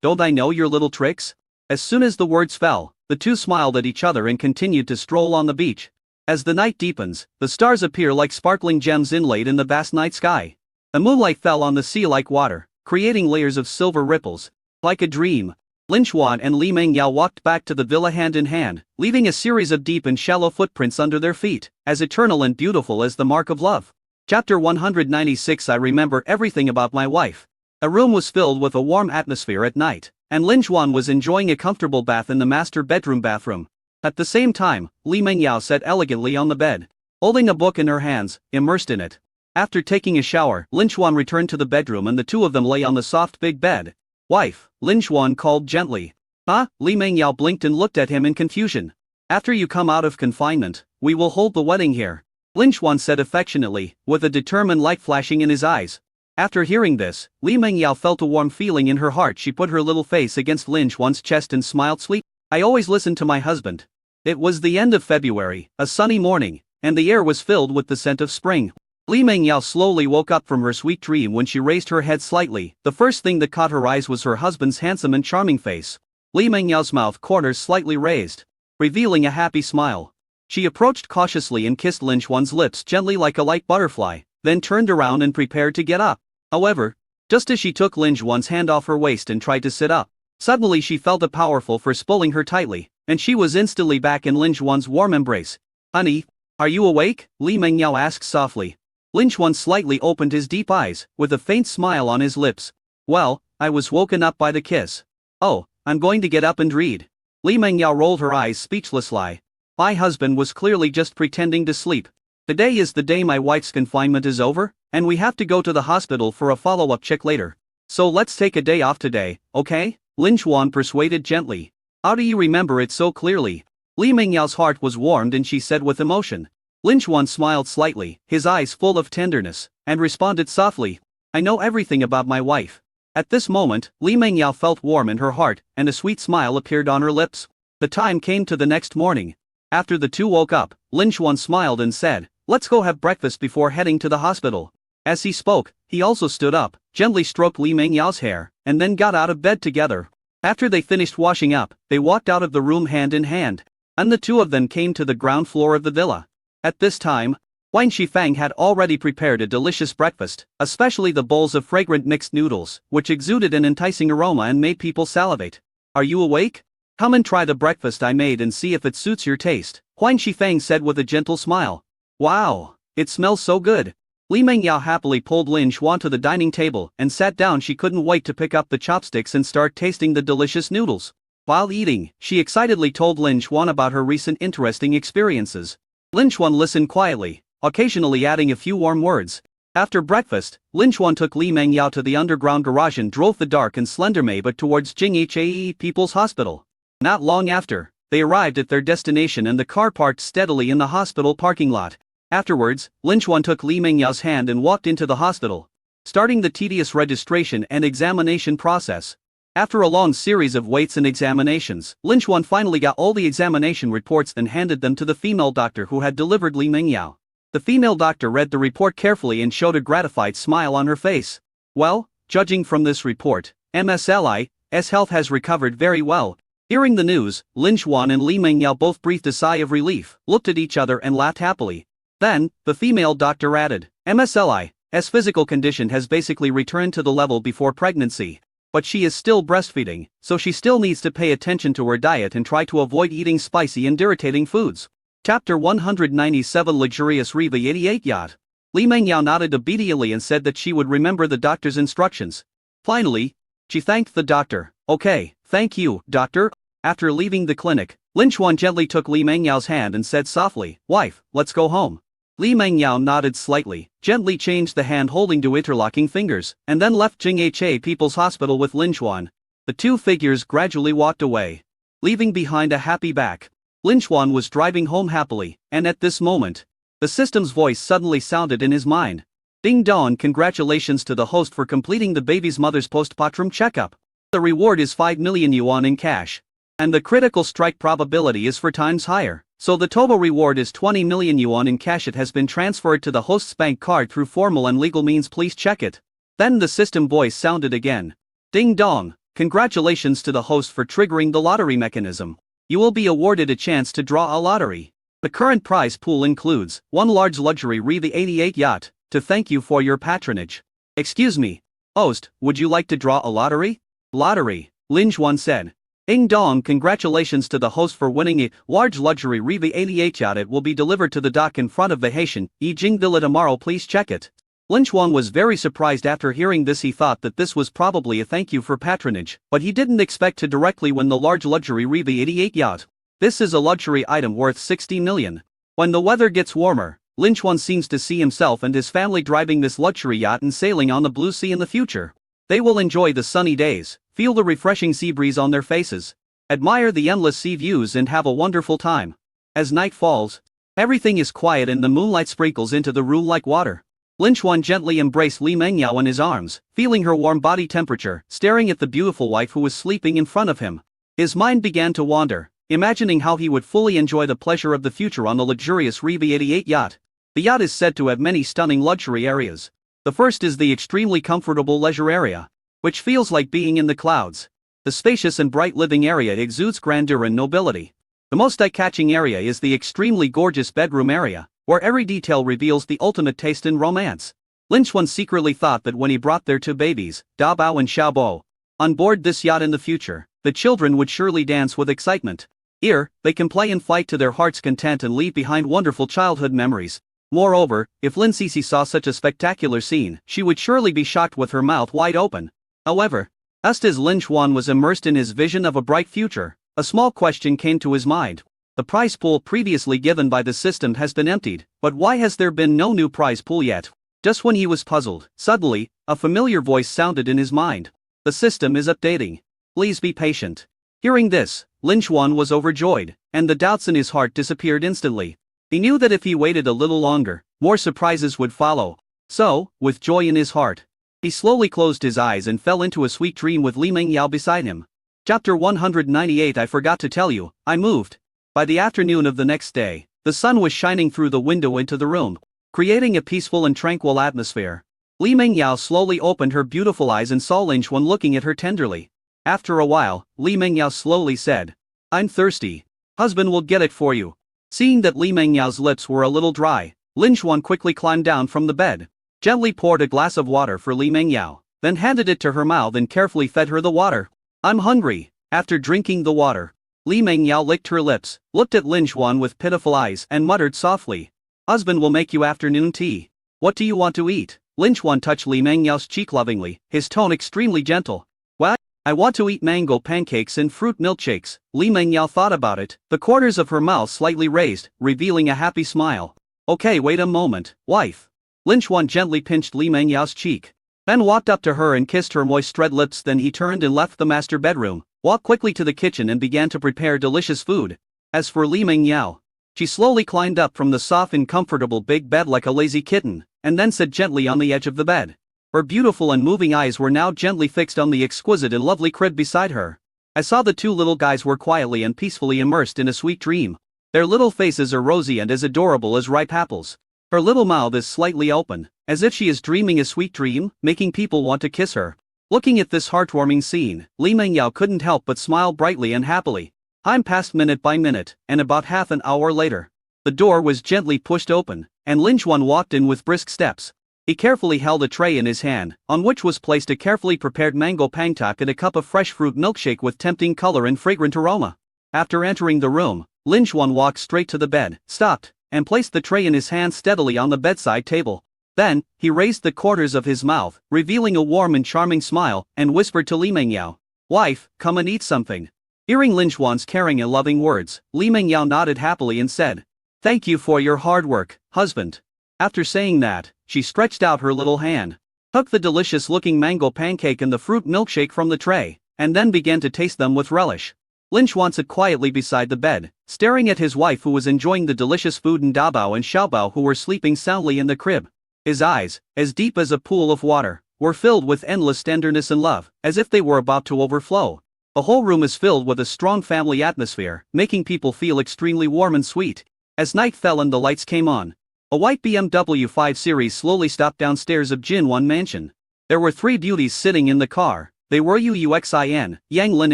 Don't I know your little tricks?" As soon as the words fell, the two smiled at each other and continued to stroll on the beach. As the night deepens, the stars appear like sparkling gems inlaid in the vast night sky. The moonlight fell on the sea like water, creating layers of silver ripples. Like a dream, Lin Xuan and Li Mengyao walked back to the villa hand in hand, leaving a series of deep and shallow footprints under their feet, as eternal and beautiful as the mark of love. Chapter 196. I remember everything about my wife. A room was filled with a warm atmosphere at night, and Lin Xuan was enjoying a comfortable bath in the master bedroom bathroom. At the same time, Li Mengyao sat elegantly on the bed, holding a book in her hands, immersed in it. After taking a shower, Lin Xuan returned to the bedroom and the two of them lay on the soft big bed. "Wife," Lin Xuan called gently. "Huh?" Li Mengyao blinked and looked at him in confusion. "After you come out of confinement, we will hold the wedding here," Lin Xuan said affectionately, with a determined light flashing in his eyes. After hearing this, Li Mengyao felt a warm feeling in her heart. She put her little face against Lin Xuan's chest and smiled sweetly. "I always listen to my husband." It was the end of February, a sunny morning, and the air was filled with the scent of spring. Li Mengyao slowly woke up from her sweet dream. When she raised her head slightly, the first thing that caught her eyes was her husband's handsome and charming face. Li Mengyao's mouth corners slightly raised, revealing a happy smile. She approached cautiously and kissed Lin Xuan's lips gently like a light butterfly, then turned around and prepared to get up. However, just as she took Lin Xuan's hand off her waist and tried to sit up, suddenly she felt a powerful force pulling her tightly, and she was instantly back in Lin Xuan's warm embrace. "Honey, are you awake?" Li Mengyao asked softly. Lin Xuan slightly opened his deep eyes, with a faint smile on his lips. "Well, I was woken up by the kiss. Oh, I'm going to get up and read." Li Mengyao rolled her eyes speechlessly. My husband was clearly just pretending to sleep. Today is the day my wife's confinement is over, and we have to go to the hospital for a follow-up check later. So let's take a day off today, okay? Lin Xuan persuaded gently. How do you remember it so clearly? Li Mengyao's heart was warmed and she said with emotion. Lin Xuan smiled slightly, his eyes full of tenderness, and responded softly. I know everything about my wife. At this moment, Li Mengyao felt warm in her heart, and a sweet smile appeared on her lips. The time came to the next morning. After the two woke up, Lin Xuan smiled and said, let's go have breakfast before heading to the hospital. As he spoke, he also stood up, gently stroked Li Mengyao's hair, and then got out of bed together. After they finished washing up, they walked out of the room hand in hand, and the two of them came to the ground floor of the villa. At this time, Huang Shifang had already prepared a delicious breakfast, especially the bowls of fragrant mixed noodles, which exuded an enticing aroma and made people salivate. Are you awake? Come and try the breakfast I made and see if it suits your taste, Huang Shifang said with a gentle smile. Wow, it smells so good. Li Mengyao happily pulled Lin Xuan to the dining table and sat down. She couldn't wait to pick up the chopsticks and start tasting the delicious noodles. While eating, she excitedly told Lin Xuan about her recent interesting experiences. Lin Xuan listened quietly, occasionally adding a few warm words. After breakfast, Lin Xuan took Li Mengyao to the underground garage and drove the dark and slender Maybach towards Jinghe People's Hospital. Not long after, they arrived at their destination and the car parked steadily in the hospital parking lot. Afterwards, Lin Xuan took Li Mengyao's hand and walked into the hospital, starting the tedious registration and examination process. After a long series of waits and examinations, Lin Xuan finally got all the examination reports and handed them to the female doctor who had delivered Li Mengyao. The female doctor read the report carefully and showed a gratified smile on her face. Well, judging from this report, MSLI's health has recovered very well. Hearing the news, Lin Xuan and Li Mengyao both breathed a sigh of relief, looked at each other and laughed happily. Then, the female doctor added, MSLI's physical condition has basically returned to the level before pregnancy. But she is still breastfeeding, so she still needs to pay attention to her diet and try to avoid eating spicy and irritating foods. Chapter 197 Luxurious Riva 88 Yacht. Li Mengyao nodded obediently and said that she would remember the doctor's instructions. Finally, she thanked the doctor. Okay, thank you, doctor. After leaving the clinic, Lin Xuan gently took Li Mengyao's hand and said softly, Wife, let's go home. Li Mengyao nodded slightly, gently changed the hand holding to interlocking fingers, and then left Jinghe People's Hospital with Lin Xuan. The two figures gradually walked away, leaving behind a happy back. Lin Xuan was driving home happily, and at this moment, the system's voice suddenly sounded in his mind. Ding dong, congratulations to the host for completing the baby's mother's postpartum checkup. The reward is 5 million yuan in cash. And the critical strike probability is 4 times higher, so the total reward is 20 million yuan in cash. It has been transferred to the host's bank card through formal and legal means, please check it. Then the system voice sounded again. Ding dong, congratulations to the host for triggering the lottery mechanism. You will be awarded a chance to draw a lottery. The current prize pool includes 1 large luxury Riva 88 yacht, to thank you for your patronage. Excuse me, host, would you like to draw a lottery? Lottery, Lin Xuan said. Ding dong, congratulations to the host for winning a large luxury Riva 88 yacht. It will be delivered to the dock in front of the Haitian Yijing Villa tomorrow, please check it. Lin Xuan was very surprised after hearing this. He thought that this was probably a thank you for patronage, but he didn't expect to directly win the large luxury Riva 88 yacht. This is a luxury item worth 60 million. When the weather gets warmer, Lin Xuan seems to see himself and his family driving this luxury yacht and sailing on the blue sea in the future. They will enjoy the sunny days, feel the refreshing sea breeze on their faces, admire the endless sea views and have a wonderful time. As night falls, everything is quiet and the moonlight sprinkles into the room like water. Lin Xuan gently embraced Li Mengyao in his arms, feeling her warm body temperature, staring at the beautiful wife who was sleeping in front of him. His mind began to wander, imagining how he would fully enjoy the pleasure of the future on the luxurious Riva 88 yacht. The yacht is said to have many stunning luxury areas. The first is the extremely comfortable leisure area, which feels like being in the clouds. The spacious and bright living area exudes grandeur and nobility. The most eye-catching area is the extremely gorgeous bedroom area, where every detail reveals the ultimate taste in romance. Lin Xuan secretly thought that when he brought their 2 babies, Da Bao and Xiao Bo, on board this yacht in the future, the children would surely dance with excitement. Here, they can play and fight to their heart's content and leave behind wonderful childhood memories. Moreover, if Lin Sisi saw such a spectacular scene, she would surely be shocked with her mouth wide open. However, just as Lin Xuan was immersed in his vision of a bright future, a small question came to his mind. The prize pool previously given by the system has been emptied, but why has there been no new prize pool yet? Just when he was puzzled, suddenly, a familiar voice sounded in his mind. The system is updating. Please be patient. Hearing this, Lin Xuan was overjoyed, and the doubts in his heart disappeared instantly. He knew that if he waited a little longer, more surprises would follow. So, with joy in his heart, he slowly closed his eyes and fell into a sweet dream with Li Mengyao beside him. Chapter 198 I forgot to tell you, I moved. By the afternoon of the next day, the sun was shining through the window into the room, creating a peaceful and tranquil atmosphere. Li Mengyao slowly opened her beautiful eyes and saw Lin Xuan looking at her tenderly. After a while, Li Mengyao slowly said, I'm thirsty. Husband will get it for you. Seeing that Li Mengyao's lips were a little dry, Lin Xuan quickly climbed down from the bed, gently poured a glass of water for Li Mengyao, then handed it to her mouth and carefully fed her the water. I'm hungry. After drinking the water, Li Mengyao licked her lips, looked at Lin Xuan with pitiful eyes and muttered softly, Husband will make you afternoon tea. What do you want to eat? Lin Xuan touched Li Mengyao's cheek lovingly, his tone extremely gentle. What? I want to eat mango pancakes and fruit milkshakes. Li Mengyao thought about it, the corners of her mouth slightly raised, revealing a happy smile. Okay, wait a moment, wife. Lin Xuan gently pinched Li Mengyao's cheek. Ben walked up to her and kissed her moist red lips, then he turned and left the master bedroom, walked quickly to the kitchen and began to prepare delicious food. As for Li Mengyao, she slowly climbed up from the soft and comfortable big bed like a lazy kitten, and then sat gently on the edge of the bed. Her beautiful and moving eyes were now gently fixed on the exquisite and lovely crib beside her. I saw the two little guys were quietly and peacefully immersed in a sweet dream. Their little faces are rosy and as adorable as ripe apples. Her little mouth is slightly open, as if she is dreaming a sweet dream, making people want to kiss her. Looking at this heartwarming scene, Li Mengyao couldn't help but smile brightly and happily. Time passed minute by minute, and about half an hour later, the door was gently pushed open, and Lin Xuan walked in with brisk steps. He carefully held a tray in his hand, on which was placed a carefully prepared mango pancake and a cup of fresh fruit milkshake with tempting color and fragrant aroma. After entering the room, Lin Xuan walked straight to the bed, stopped, and placed the tray in his hand steadily on the bedside table. Then, he raised the corners of his mouth, revealing a warm and charming smile, and whispered to Li Mengyao, "Wife, come and eat something." Hearing Lin Xuan's caring and loving words, Li Mengyao nodded happily and said, "Thank you for your hard work, husband." After saying that, she stretched out her little hand, took the delicious-looking mango pancake and the fruit milkshake from the tray, and then began to taste them with relish. Lin Xuan sat quietly beside the bed, staring at his wife who was enjoying the delicious food, and Dabao and Xiaobao who were sleeping soundly in the crib. His eyes, as deep as a pool of water, were filled with endless tenderness and love, as if they were about to overflow. The whole room is filled with a strong family atmosphere, making people feel extremely warm and sweet. As night fell and the lights came on, a white BMW 5 Series slowly stopped downstairs of Jinwan Mansion. There were three beauties sitting in the car. They were Yuuxin, Yanglin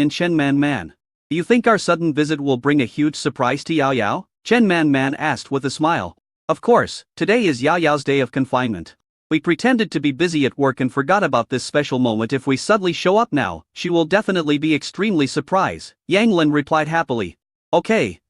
and Chen Man Man. "Do you think our sudden visit will bring a huge surprise to Yao Yao?" Chen Man Man asked with a smile. "Of course, today is Yao Yao's day of confinement. We pretended to be busy at work and forgot about this special moment. If we suddenly show up now, she will definitely be extremely surprised," Yanglin replied happily. Okay,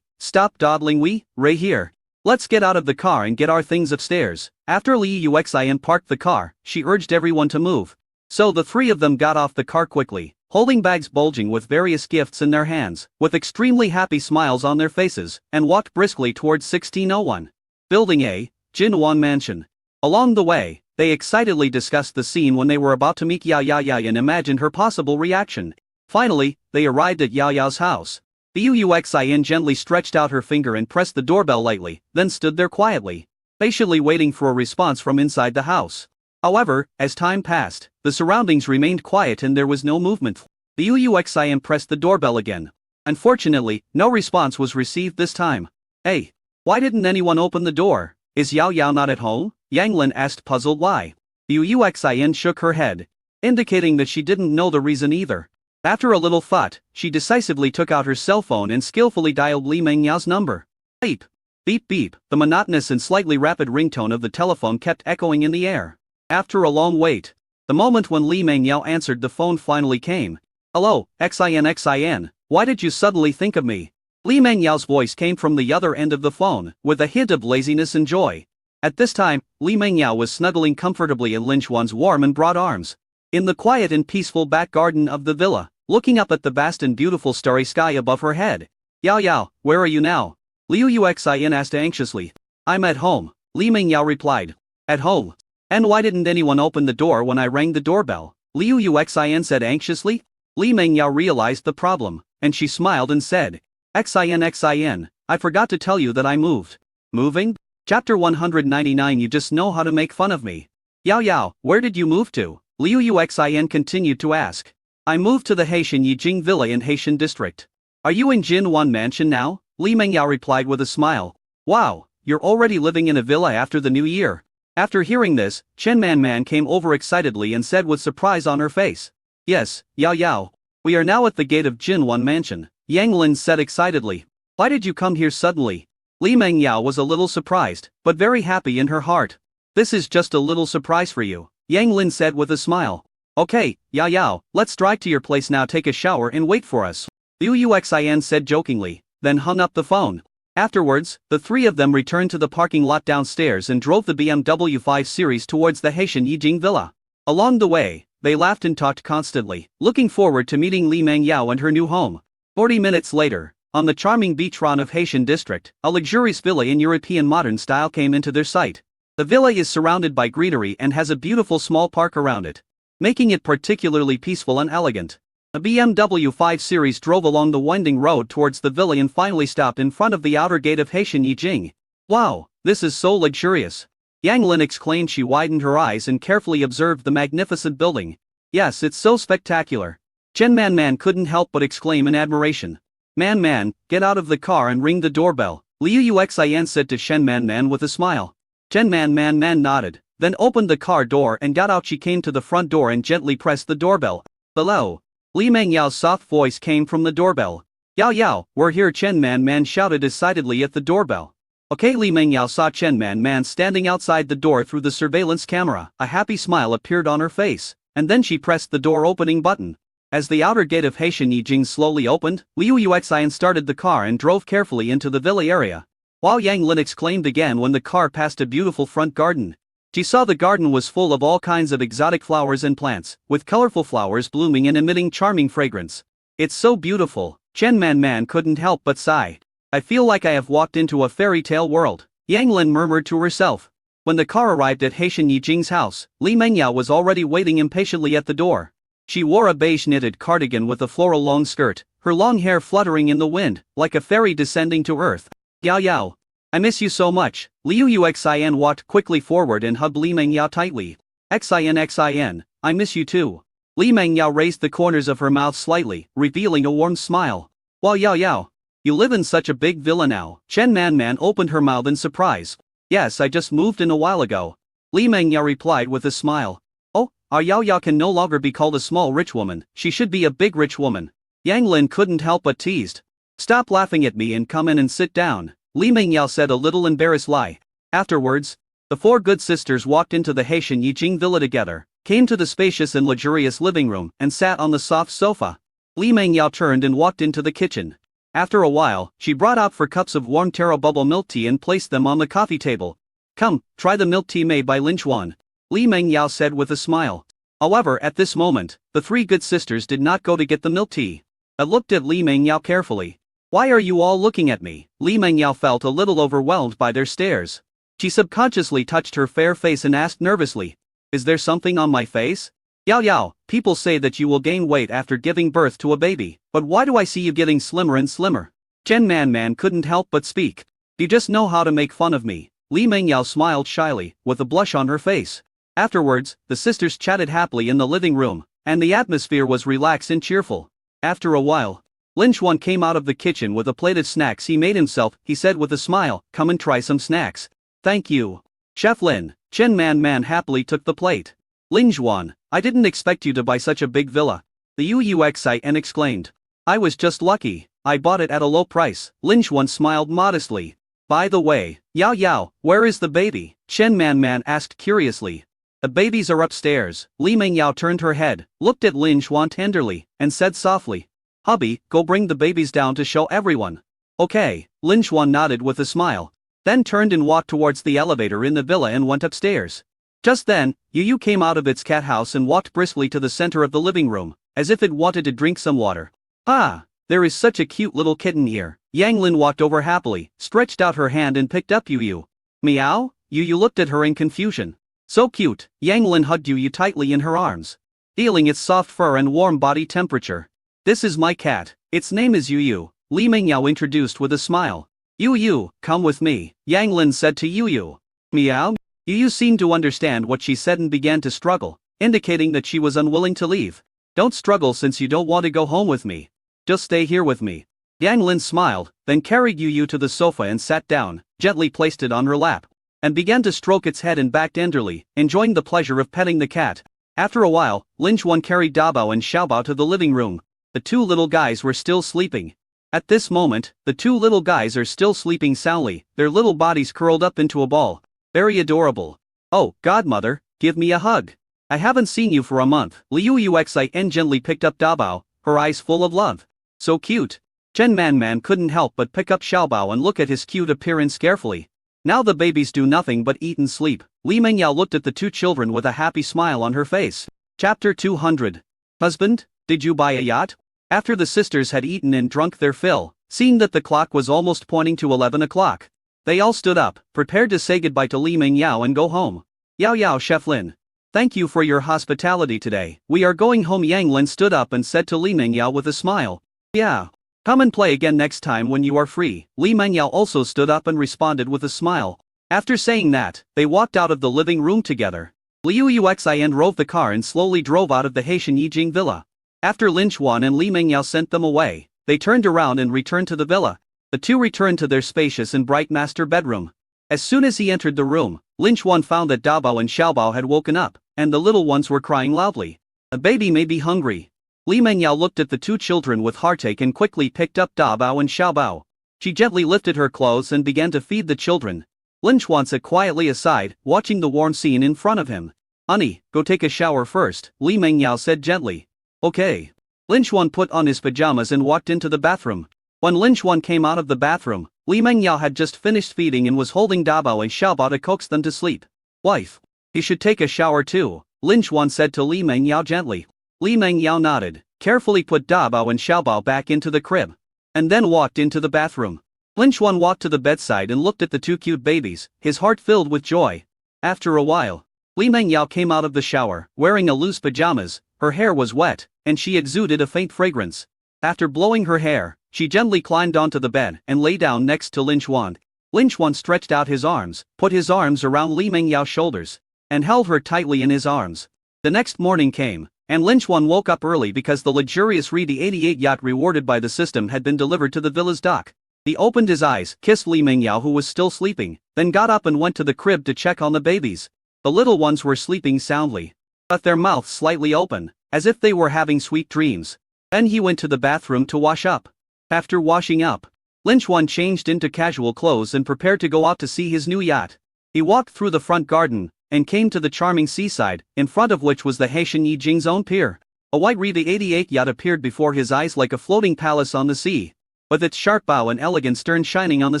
stop dawdling, we, Ray here. Let's get out of the car and get our things upstairs." After Li Yuxian parked the car, she urged everyone to move. So the three of them got off the car quickly, holding bags bulging with various gifts in their hands, with extremely happy smiles on their faces, and walked briskly towards 1601. Building A, Jinwan Mansion. Along the way, they excitedly discussed the scene when they were about to meet Yao Yao and imagined her possible reaction. Finally, they arrived at Yao Yao's house. The Yuuxin gently stretched out her finger and pressed the doorbell lightly, then stood there quietly, patiently waiting for a response from inside the house. However, as time passed, the surroundings remained quiet and there was no movement. The Yuuxin pressed the doorbell again. Unfortunately, no response was received this time. "Hey, why didn't anyone open the door? Is Yao Yao not at home?" Yanglin asked, puzzled why. The Yuuxin shook her head, indicating that she didn't know the reason either. After a little thought, she decisively took out her cell phone and skillfully dialed Li Mengyao's number. Beep, beep beep, the monotonous and slightly rapid ringtone of the telephone kept echoing in the air. After a long wait, the moment when Li Mengyao answered the phone finally came. "Hello, Xin, why did you suddenly think of me?" Li Mengyao's voice came from the other end of the phone, with a hint of laziness and joy. At this time, Li Mengyao was snuggling comfortably in Lin Xuan's warm and broad arms. In the quiet and peaceful back garden of the villa, looking up at the vast and beautiful starry sky above her head. "Yao Yao, where are you now?" Liu Yuxian asked anxiously. "I'm at home," Li Mengyao replied. "At home? And why didn't anyone open the door when I rang the doorbell?" Liu Yuxian said anxiously. Li Mengyao realized the problem, and she smiled and said, Xin, I forgot to tell you that I moved." "Moving?" Chapter 199. You just know how to make fun of me. "Yao Yao, where did you move to?" Liu Yuxian continued to ask. "I moved to the Haitian Yijing Villa in Haitian District." "Are you in Jinwan Mansion now?" Li Mengyao replied with a smile. "Wow, you're already living in a villa after the new year." After hearing this, Chen Man Man came over excitedly and said with surprise on her face. "Yes, Yao Yao. We are now at the gate of Jinwan Mansion," Yanglin said excitedly. "Why did you come here suddenly?" Li Mengyao was a little surprised, but very happy in her heart. "This is just a little surprise for you," Yanglin said with a smile. "Okay, Yao Yao, let's drive to your place now, take a shower and wait for us," Liu Yuxian said jokingly, then hung up the phone. Afterwards, the three of them returned to the parking lot downstairs and drove the BMW 5 Series towards the Haitian Yijing Villa. Along the way, they laughed and talked constantly, looking forward to meeting Li Mengyao and her new home. 40 minutes later, on the charming beachfront of Haitian district, a luxurious villa in European modern style came into their sight. The villa is surrounded by greenery and has a beautiful small park around it, making it particularly peaceful and elegant. A BMW 5 Series drove along the winding road towards the villa and finally stopped in front of the outer gate of Haitian Yijing. Wow, this is so luxurious! Yang Lin exclaimed. She widened her eyes and carefully observed the magnificent building. Yes, it's so spectacular. Chen Man couldn't help but exclaim in admiration. Man, get out of the car and ring the doorbell, Liu Yuxian said to Shen Man with a smile. Chen Man nodded, then opened the car door and got out. She came to the front door and gently pressed the doorbell. Hello. Li Mengyao's soft voice came from the doorbell. Yao, we're here, Chen Man shouted excitedly at the doorbell. Okay. Li Mengyao saw Chen Man standing outside the door through the surveillance camera. A happy smile appeared on her face, and then she pressed the door opening button. As the outer gate of Haitian Yijing slowly opened, Liu Yuxian started the car and drove carefully into the villa area. Wow, Yang Lin exclaimed again when the car passed a beautiful front garden. She saw the garden was full of all kinds of exotic flowers and plants, with colorful flowers blooming and emitting charming fragrance. It's so beautiful, Chen Man couldn't help but sigh. I feel like I have walked into a fairy tale world, Yang Lin murmured to herself. When the car arrived at Haitian Yijing's house, Li Mengyao was already waiting impatiently at the door. She wore a beige knitted cardigan with a floral long skirt, her long hair fluttering in the wind, like a fairy descending to earth. Yao, I miss you so much. Liu Yuxian walked quickly forward and hugged Li Mengyao tightly. Xin, I miss you too. Li Mengyao raised the corners of her mouth slightly, revealing a warm smile. Wow, Yao, you live in such a big villa now. Chen Man opened her mouth in surprise. Yes, I just moved in a while ago. Li Mengyao replied with a smile. Oh, our Yao can no longer be called a small rich woman, she should be a big rich woman. Yang Lin couldn't help but teased. Stop laughing at me and come in and sit down, Li Mengyao said, a little embarrassed lie. Afterwards, the four good sisters walked into the Haitian Yijing villa together, came to the spacious and luxurious living room, and sat on the soft sofa. Li Mengyao turned and walked into the kitchen. After a while, she brought out 4 cups of warm taro bubble milk tea and placed them on the coffee table. Come, try the milk tea made by Lin Xuan, Li Mengyao said with a smile. However, at this moment, the 3 good sisters did not go to get the milk tea. I looked at Li Mengyao carefully. Why are you all looking at me? Li Mengyao felt a little overwhelmed by their stares. She subconsciously touched her fair face and asked nervously, is there something on my face? Yao, people say that you will gain weight after giving birth to a baby, but why do I see you getting slimmer and slimmer? Chen Man couldn't help but speak. You just know how to make fun of me. Li Mengyao smiled shyly, with a blush on her face. Afterwards, the sisters chatted happily in the living room, and the atmosphere was relaxed and cheerful. After a while, Lin Xuan came out of the kitchen with a plate of snacks he made himself. He said with a smile, come and try some snacks. Thank you, Chef Lin. Chen Man happily took the plate. Lin Xuan, I didn't expect you to buy such a big villa, the Yuxian exclaimed. I was just lucky, I bought it at a low price. Lin Xuan smiled modestly. By the way, Yao, where is the baby? Chen Man asked curiously. The babies are upstairs. Li Mengyao turned her head, looked at Lin Xuan tenderly, and said softly, hubby, go bring the babies down to show everyone. Okay, Lin Xuan nodded with a smile, then turned and walked towards the elevator in the villa and went upstairs. Just then, Yu came out of its cat house and walked briskly to the center of the living room, as if it wanted to drink some water. Ah, there is such a cute little kitten here. Yang Lin walked over happily, stretched out her hand and picked up Yu. Meow? Yu looked at her in confusion. So cute. Yang Lin hugged Yu tightly in her arms, feeling its soft fur and warm body temperature. This is my cat, its name is Yu, Li Mengyao introduced with a smile. Yu, come with me, Yang Lin said to Yu. Meow? Yu seemed to understand what she said and began to struggle, indicating that she was unwilling to leave. Don't struggle since you don't want to go home with me. Just stay here with me. Yang Lin smiled, then carried Yu to the sofa and sat down, gently placed it on her lap, and began to stroke its head and back tenderly, enjoying the pleasure of petting the cat. After a while, Lin Xuan carried Dabao and Xiaobao to the living room. The 2 little guys were still sleeping. At this moment, the 2 little guys are still sleeping soundly, their little bodies curled up into a ball. Very adorable. Oh, godmother, give me a hug. I haven't seen you for a month. Liu Yuxian gently picked up Dabao, her eyes full of love. So cute. Chen Man couldn't help but pick up Xiaobao and look at his cute appearance carefully. Now the babies do nothing but eat and sleep. Li Mengyao looked at the 2 children with a happy smile on her face. Chapter 200. Husband, did you buy a yacht? After the sisters had eaten and drunk their fill, seeing that the clock was almost pointing to 11 o'clock, they all stood up, prepared to say goodbye to Li Mengyao and go home. Yao Yao, Chef Lin. Thank you for your hospitality today. We are going home. Yang Lin stood up and said to Li Mengyao with a smile. Yeah. Come and play again next time when you are free. Li Mengyao also stood up and responded with a smile. After saying that, they walked out of the living room together. Liu Yuxian drove the car and slowly drove out of the Haitian Yijing villa. After Lin Chuan and Li Mengyao sent them away, they turned around and returned to the villa. The two returned to their spacious and bright master bedroom. As soon as he entered the room, Lin Chuan found that Dabao and Xiaobao had woken up, and the little ones were crying loudly. A baby may be hungry. Li Mengyao looked at the two children with heartache and quickly picked up Dabao and Xiaobao. She gently lifted her clothes and began to feed the children. Lin Chuan sat quietly aside, watching the warm scene in front of him. Honey, go take a shower first, Li Mengyao said gently. Okay. Lin Chuan put on his pajamas and walked into the bathroom. When Lin Chuan came out of the bathroom, Li Mengyao had just finished feeding and was holding Dabao and Xiaobao to coax them to sleep. Wife, he should take a shower too, Lin Chuan said to Li Mengyao gently. Li Mengyao nodded, carefully put Dabao and Xiaobao back into the crib, and then walked into the bathroom. Lin Chuan walked to the bedside and looked at the two cute babies, his heart filled with joy. After a while, Li Mengyao came out of the shower, wearing a loose pajamas. Her hair was wet, and she exuded a faint fragrance. After blowing her hair, she gently climbed onto the bed and lay down next to Lin Chuan. Lin Chuan stretched out his arms, put his arms around Li Mengyao's shoulders, and held her tightly in his arms. The next morning came, and Lin Chuan woke up early because the luxurious Reedy 88 yacht rewarded by the system had been delivered to the villa's dock. He opened his eyes, kissed Li Mengyao who was still sleeping, then got up and went to the crib to check on the babies. The little ones were sleeping soundly, but their mouths slightly open, as if they were having sweet dreams. Then he went to the bathroom to wash up. After washing up, Lin Chuan changed into casual clothes and prepared to go out to see his new yacht. He walked through the front garden, and came to the charming seaside, in front of which was the Haitian Yijing's own pier. A white Reedy 88 yacht appeared before his eyes like a floating palace on the sea, with its sharp bow and elegant stern shining on the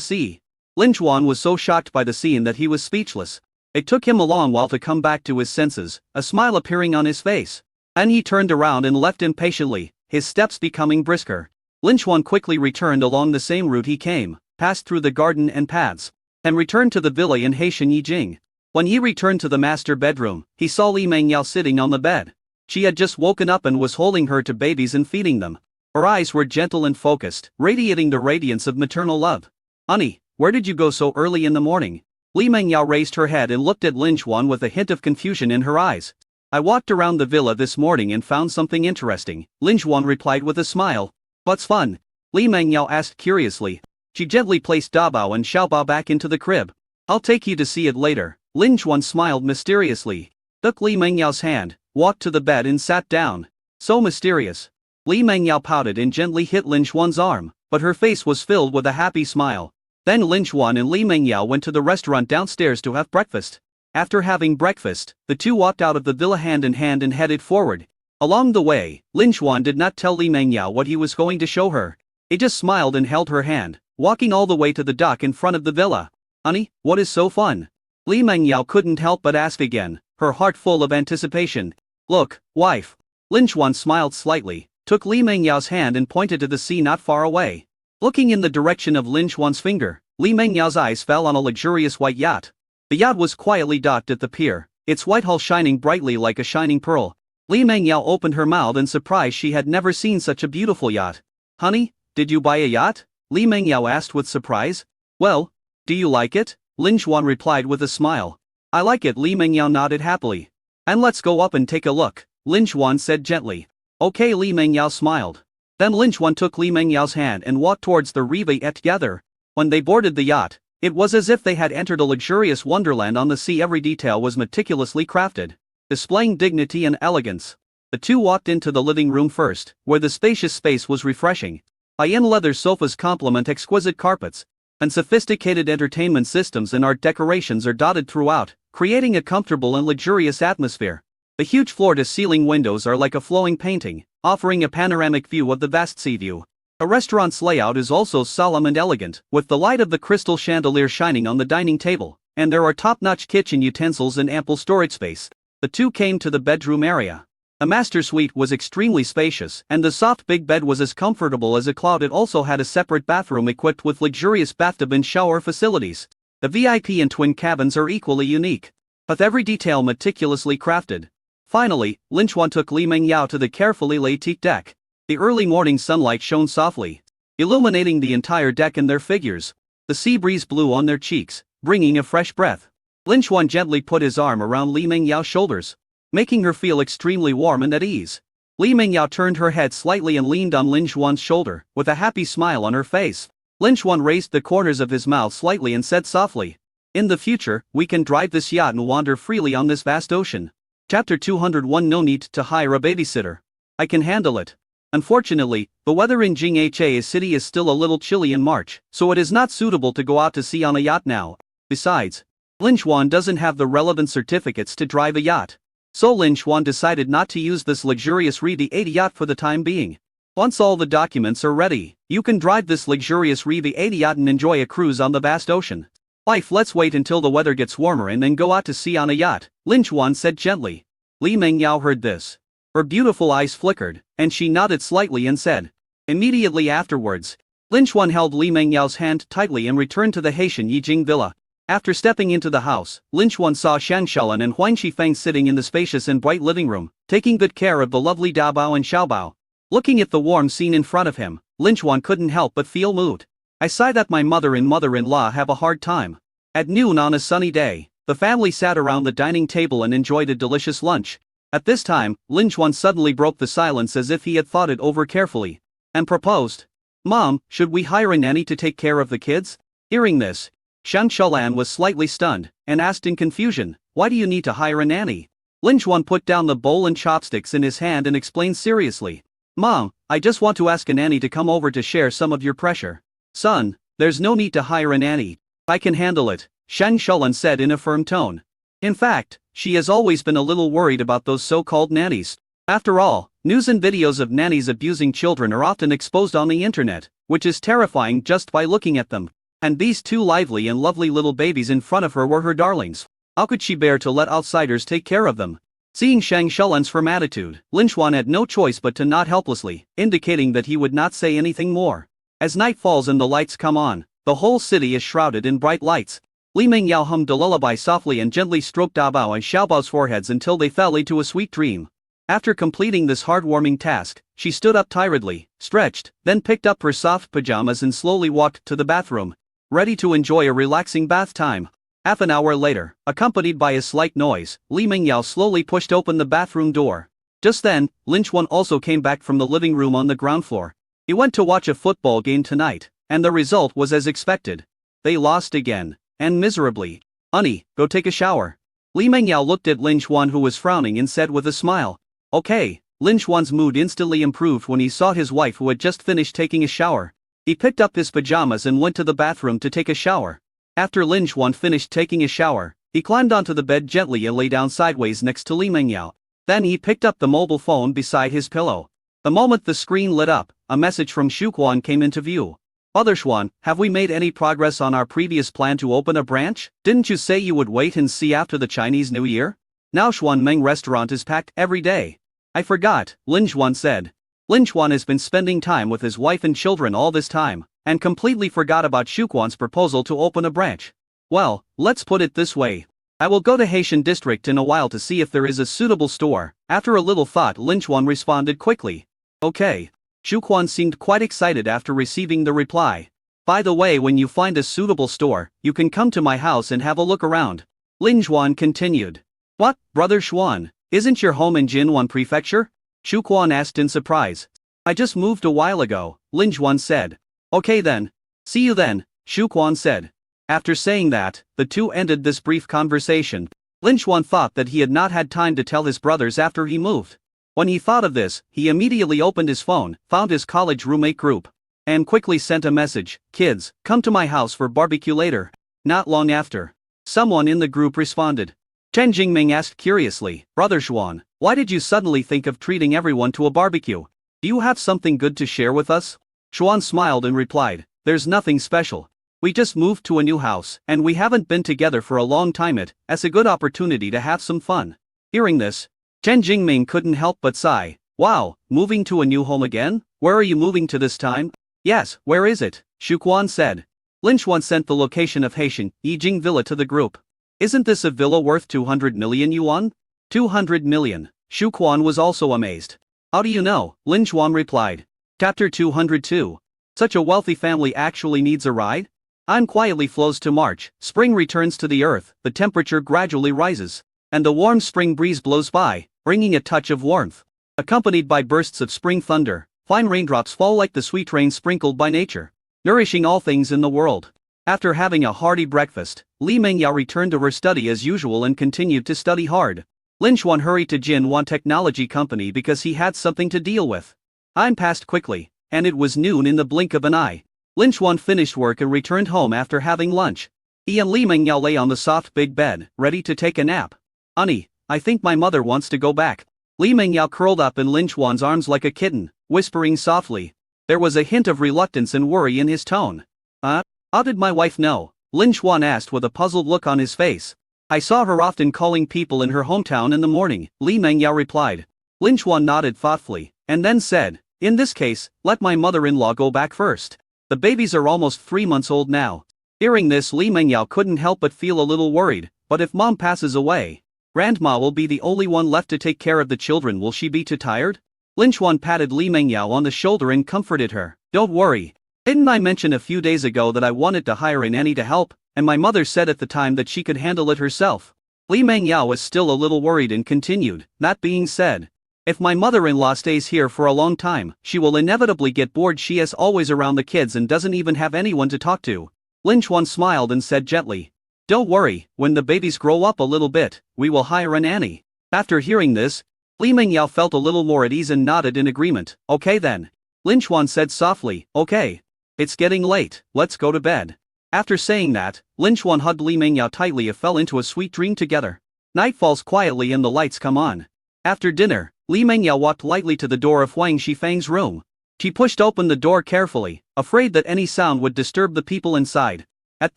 sea. Lin Chuan was so shocked by the scene that he was speechless. It took him a long while to come back to his senses, a smile appearing on his face. Then he turned around and left impatiently, his steps becoming brisker. Lin Chuan quickly returned along the same route he came, passed through the garden and paths, and returned to the villa in Haitian Yijing. When he returned to the master bedroom, he saw Li Mengyao sitting on the bed. She had just woken up and was holding her to babies and feeding them. Her eyes were gentle and focused, radiating the radiance of maternal love. Honey, where did you go so early in the morning? Li Mengyao raised her head and looked at Lin Chuan with a hint of confusion in her eyes. I walked around the villa this morning and found something interesting, Lin Chuan replied with a smile. What's fun? Li Mengyao asked curiously. She gently placed Dabao and Xiaobao back into the crib. I'll take you to see it later. Lin Chuan smiled mysteriously, took Li Mengyao's hand, walked to the bed and sat down. So mysterious. Li Mengyao pouted and gently hit Lin Chuan's arm, but her face was filled with a happy smile. Then Lin Chuan and Li Mengyao went to the restaurant downstairs to have breakfast. After having breakfast, the two walked out of the villa hand in hand and headed forward. Along the way, Lin Chuan did not tell Li Mengyao what he was going to show her. He just smiled and held her hand, walking all the way to the dock in front of the villa. Honey, what is so fun? Li Mengyao couldn't help but ask again, her heart full of anticipation. Look, wife. Lin Chuan smiled slightly, took Li Mengyao's hand and pointed to the sea not far away. Looking in the direction of Lin Chuan's finger, Li Mengyao's eyes fell on a luxurious white yacht. The yacht was quietly docked at the pier, its white hull shining brightly like a shining pearl. Li Mengyao opened her mouth in surprise. She had never seen such a beautiful yacht. Honey, did you buy a yacht? Li Mengyao asked with surprise. Well, do you like it? Lin Chuan replied with a smile. I like it. Li Mengyao nodded happily. And let's go up and take a look, Lin Chuan said gently. Okay, Li Mengyao smiled. Then Lin Chuan took Li Mengyao's hand and walked towards the rivière together. When they boarded the yacht, it was as if they had entered a luxurious wonderland on the sea. Every detail was meticulously crafted, displaying dignity and elegance. The two walked into the living room first, where the spacious space was refreshing. High-end leather sofas complement exquisite carpets, and sophisticated entertainment systems and art decorations are dotted throughout, creating a comfortable and luxurious atmosphere. The huge floor-to-ceiling windows are like a flowing painting, offering a panoramic view of the vast sea view. The restaurant's layout is also solemn and elegant, with the light of the crystal chandelier shining on the dining table, and there are top-notch kitchen utensils and ample storage space. The two came to the bedroom area. The master suite was extremely spacious, and the soft big bed was as comfortable as a cloud. It also had a separate bathroom equipped with luxurious bathtub and shower facilities. The VIP and twin cabins are equally unique, with every detail meticulously crafted. Finally, Lin Xuan took Li Mengyao to the carefully laid teak deck. The early morning sunlight shone softly, illuminating the entire deck and their figures. The sea breeze blew on their cheeks, bringing a fresh breath. Lin Xuan gently put his arm around Li Mengyao's shoulders, making her feel extremely warm and at ease. Li Mengyao turned her head slightly and leaned on Lin Xuan's shoulder, with a happy smile on her face. Lin Xuan raised the corners of his mouth slightly and said softly, "In the future, we can drive this yacht and wander freely on this vast ocean." Chapter 201. No need to hire a babysitter. I can handle it. Unfortunately, the weather in Jingha City is still a little chilly in March, so it is not suitable to go out to sea on a yacht now. Besides, Lin Xuan doesn't have the relevant certificates to drive a yacht. So Lin Xuan decided not to use this luxurious RV-80 yacht for the time being. Once all the documents are ready, you can drive this luxurious RV-80 yacht and enjoy a cruise on the vast ocean. Let's wait until the weather gets warmer and then go out to sea on a yacht, Lin Xuan said gently. Li Mengyao heard this. Her beautiful eyes flickered, and she nodded slightly and said. Immediately afterwards, Lin Xuan held Li Mengyao's hand tightly and returned to the Haitian Yijing villa. After stepping into the house, Lin Xuan saw Shan Shulan and Huang Shifeng sitting in the spacious and bright living room, taking good care of the lovely Daobao and Xiaobao. Looking at the warm scene in front of him, Lin Xuan couldn't help but feel moved. I sigh that my mother and mother-in-law have a hard time. At noon on a sunny day, the family sat around the dining table and enjoyed a delicious lunch. At this time, Lin Xuan suddenly broke the silence as if he had thought it over carefully, and proposed. Mom, should we hire a nanny to take care of the kids? Hearing this, Shan Shulan was slightly stunned, and asked in confusion, why do you need to hire a nanny? Lin Xuan put down the bowl and chopsticks in his hand and explained seriously. Mom, I just want to ask a nanny to come over to share some of your pressure. Son, there's no need to hire a nanny. I can handle it, Shan Shulan said in a firm tone. In fact, she has always been a little worried about those so-called nannies. After all, news and videos of nannies abusing children are often exposed on the internet, which is terrifying just by looking at them. And these two lively and lovely little babies in front of her were her darlings. How could she bear to let outsiders take care of them? Seeing Shan Shulan's firm attitude, Lin Xuan had no choice but to nod helplessly, indicating that he would not say anything more. As night falls and the lights come on, the whole city is shrouded in bright lights. Li Mengyao hummed a lullaby softly and gently stroked Daobao and Xiaobao's foreheads until they fell into a sweet dream. After completing this heartwarming task, she stood up tiredly, stretched, then picked up her soft pajamas and slowly walked to the bathroom, ready to enjoy a relaxing bath time. Half an hour later, accompanied by a slight noise, Li Mengyao slowly pushed open the bathroom door. Just then, Lin Xuan also came back from the living room on the ground floor. He went to watch a football game tonight, and the result was as expected. They lost again, and miserably. Honey, go take a shower. Li Mengyao looked at Lin Xuan, who was frowning, and said with a smile. Okay. Lin Xuan's mood instantly improved when he saw his wife, who had just finished taking a shower. He picked up his pajamas and went to the bathroom to take a shower. After Lin Xuan finished taking a shower, he climbed onto the bed gently and lay down sideways next to Li Mengyao. Then he picked up the mobile phone beside his pillow. The moment the screen lit up, a message from Xu Quan came into view. Father Xuan, have we made any progress on our previous plan to open a branch? Didn't you say you would wait and see after the Chinese New Year? Now Xuan Meng restaurant is packed every day. I forgot, Lin Xuan said. Lin Xuan has been spending time with his wife and children all this time, and completely forgot about Xu Quan's proposal to open a branch. Well, let's put it this way. I will go to Haitian district in a while to see if there is a suitable store. After a little thought, Lin Xuan responded quickly. Okay. Xu Quan seemed quite excited after receiving the reply. By the way, when you find a suitable store, you can come to my house and have a look around. Lin Xuan continued. What, Brother Xuan, isn't your home in Jinwan Prefecture? Xu Quan asked in surprise. I just moved a while ago, Lin Xuan said. Okay then. See you then, Xu Quan said. After saying that, the two ended this brief conversation. Lin Xuan thought that he had not had time to tell his brothers after he moved. When he thought of this, he immediately opened his phone, found his college roommate group, and quickly sent a message. Kids, come to my house for barbecue later. Not long after, someone in the group responded. Chen Jingming asked curiously, Brother Xuan, why did you suddenly think of treating everyone to a barbecue? Do you have something good to share with us? Xuan smiled and replied, there's nothing special. We just moved to a new house, and we haven't been together for a long time. It's a good opportunity to have some fun. Hearing this, Chen Jingming couldn't help but sigh. Wow, moving to a new home again? Where are you moving to this time? Yes, where is it? Xu Quan said. Lin Xuan sent the location of Haitian Yijing Villa to the group. Isn't this a villa worth 200 million yuan? 200 million. Xu Quan was also amazed. How do you know? Lin Xuan replied. Chapter 202. Such a wealthy family actually needs a ride? Time quietly flows to March, spring returns to the earth, the temperature gradually rises, and the warm spring breeze blows by, bringing a touch of warmth. Accompanied by bursts of spring thunder, fine raindrops fall like the sweet rain sprinkled by nature, nourishing all things in the world. After having a hearty breakfast, Li Mengyao returned to her study as usual and continued to study hard. Lin Xuan hurried to Jinwan Technology Company because he had something to deal with. Time passed quickly, and it was noon in the blink of an eye. Lin Xuan finished work and returned home after having lunch. He and Li Mengyao lay on the soft big bed, ready to take a nap. Honey, I think my mother wants to go back. Li Mengyao curled up in Lin Xuan's arms like a kitten, whispering softly. There was a hint of reluctance and worry in his tone. How did my wife know? Lin Xuan asked with a puzzled look on his face. I saw her often calling people in her hometown in the morning, Li Mengyao replied. Lin Xuan nodded thoughtfully, and then said, in this case, let my mother-in-law go back first. The babies are almost 3 months old now. Hearing this, Li Mengyao couldn't help but feel a little worried, but if mom passes away, grandma will be the only one left to take care of the children. Will she be too tired? Lin Xuan patted Li Mengyao on the shoulder and comforted her. Don't worry. Didn't I mention a few days ago that I wanted to hire a nanny to help, and my mother said at the time that she could handle it herself? Li Mengyao was still a little worried and continued, that being said, if my mother-in-law stays here for a long time, she will inevitably get bored. She is always around the kids and doesn't even have anyone to talk to. Lin Xuan smiled and said gently, don't worry, when the babies grow up a little bit, we will hire a nanny. After hearing this, Li Mengyao felt a little more at ease and nodded in agreement. Okay then. Lin Xuan said softly, okay. It's getting late, let's go to bed. After saying that, Lin Xuan hugged Li Mengyao tightly and fell into a sweet dream together. Night falls quietly and the lights come on. After dinner, Li Mengyao walked lightly to the door of Huang Shifang's room. She pushed open the door carefully, afraid that any sound would disturb the people inside. At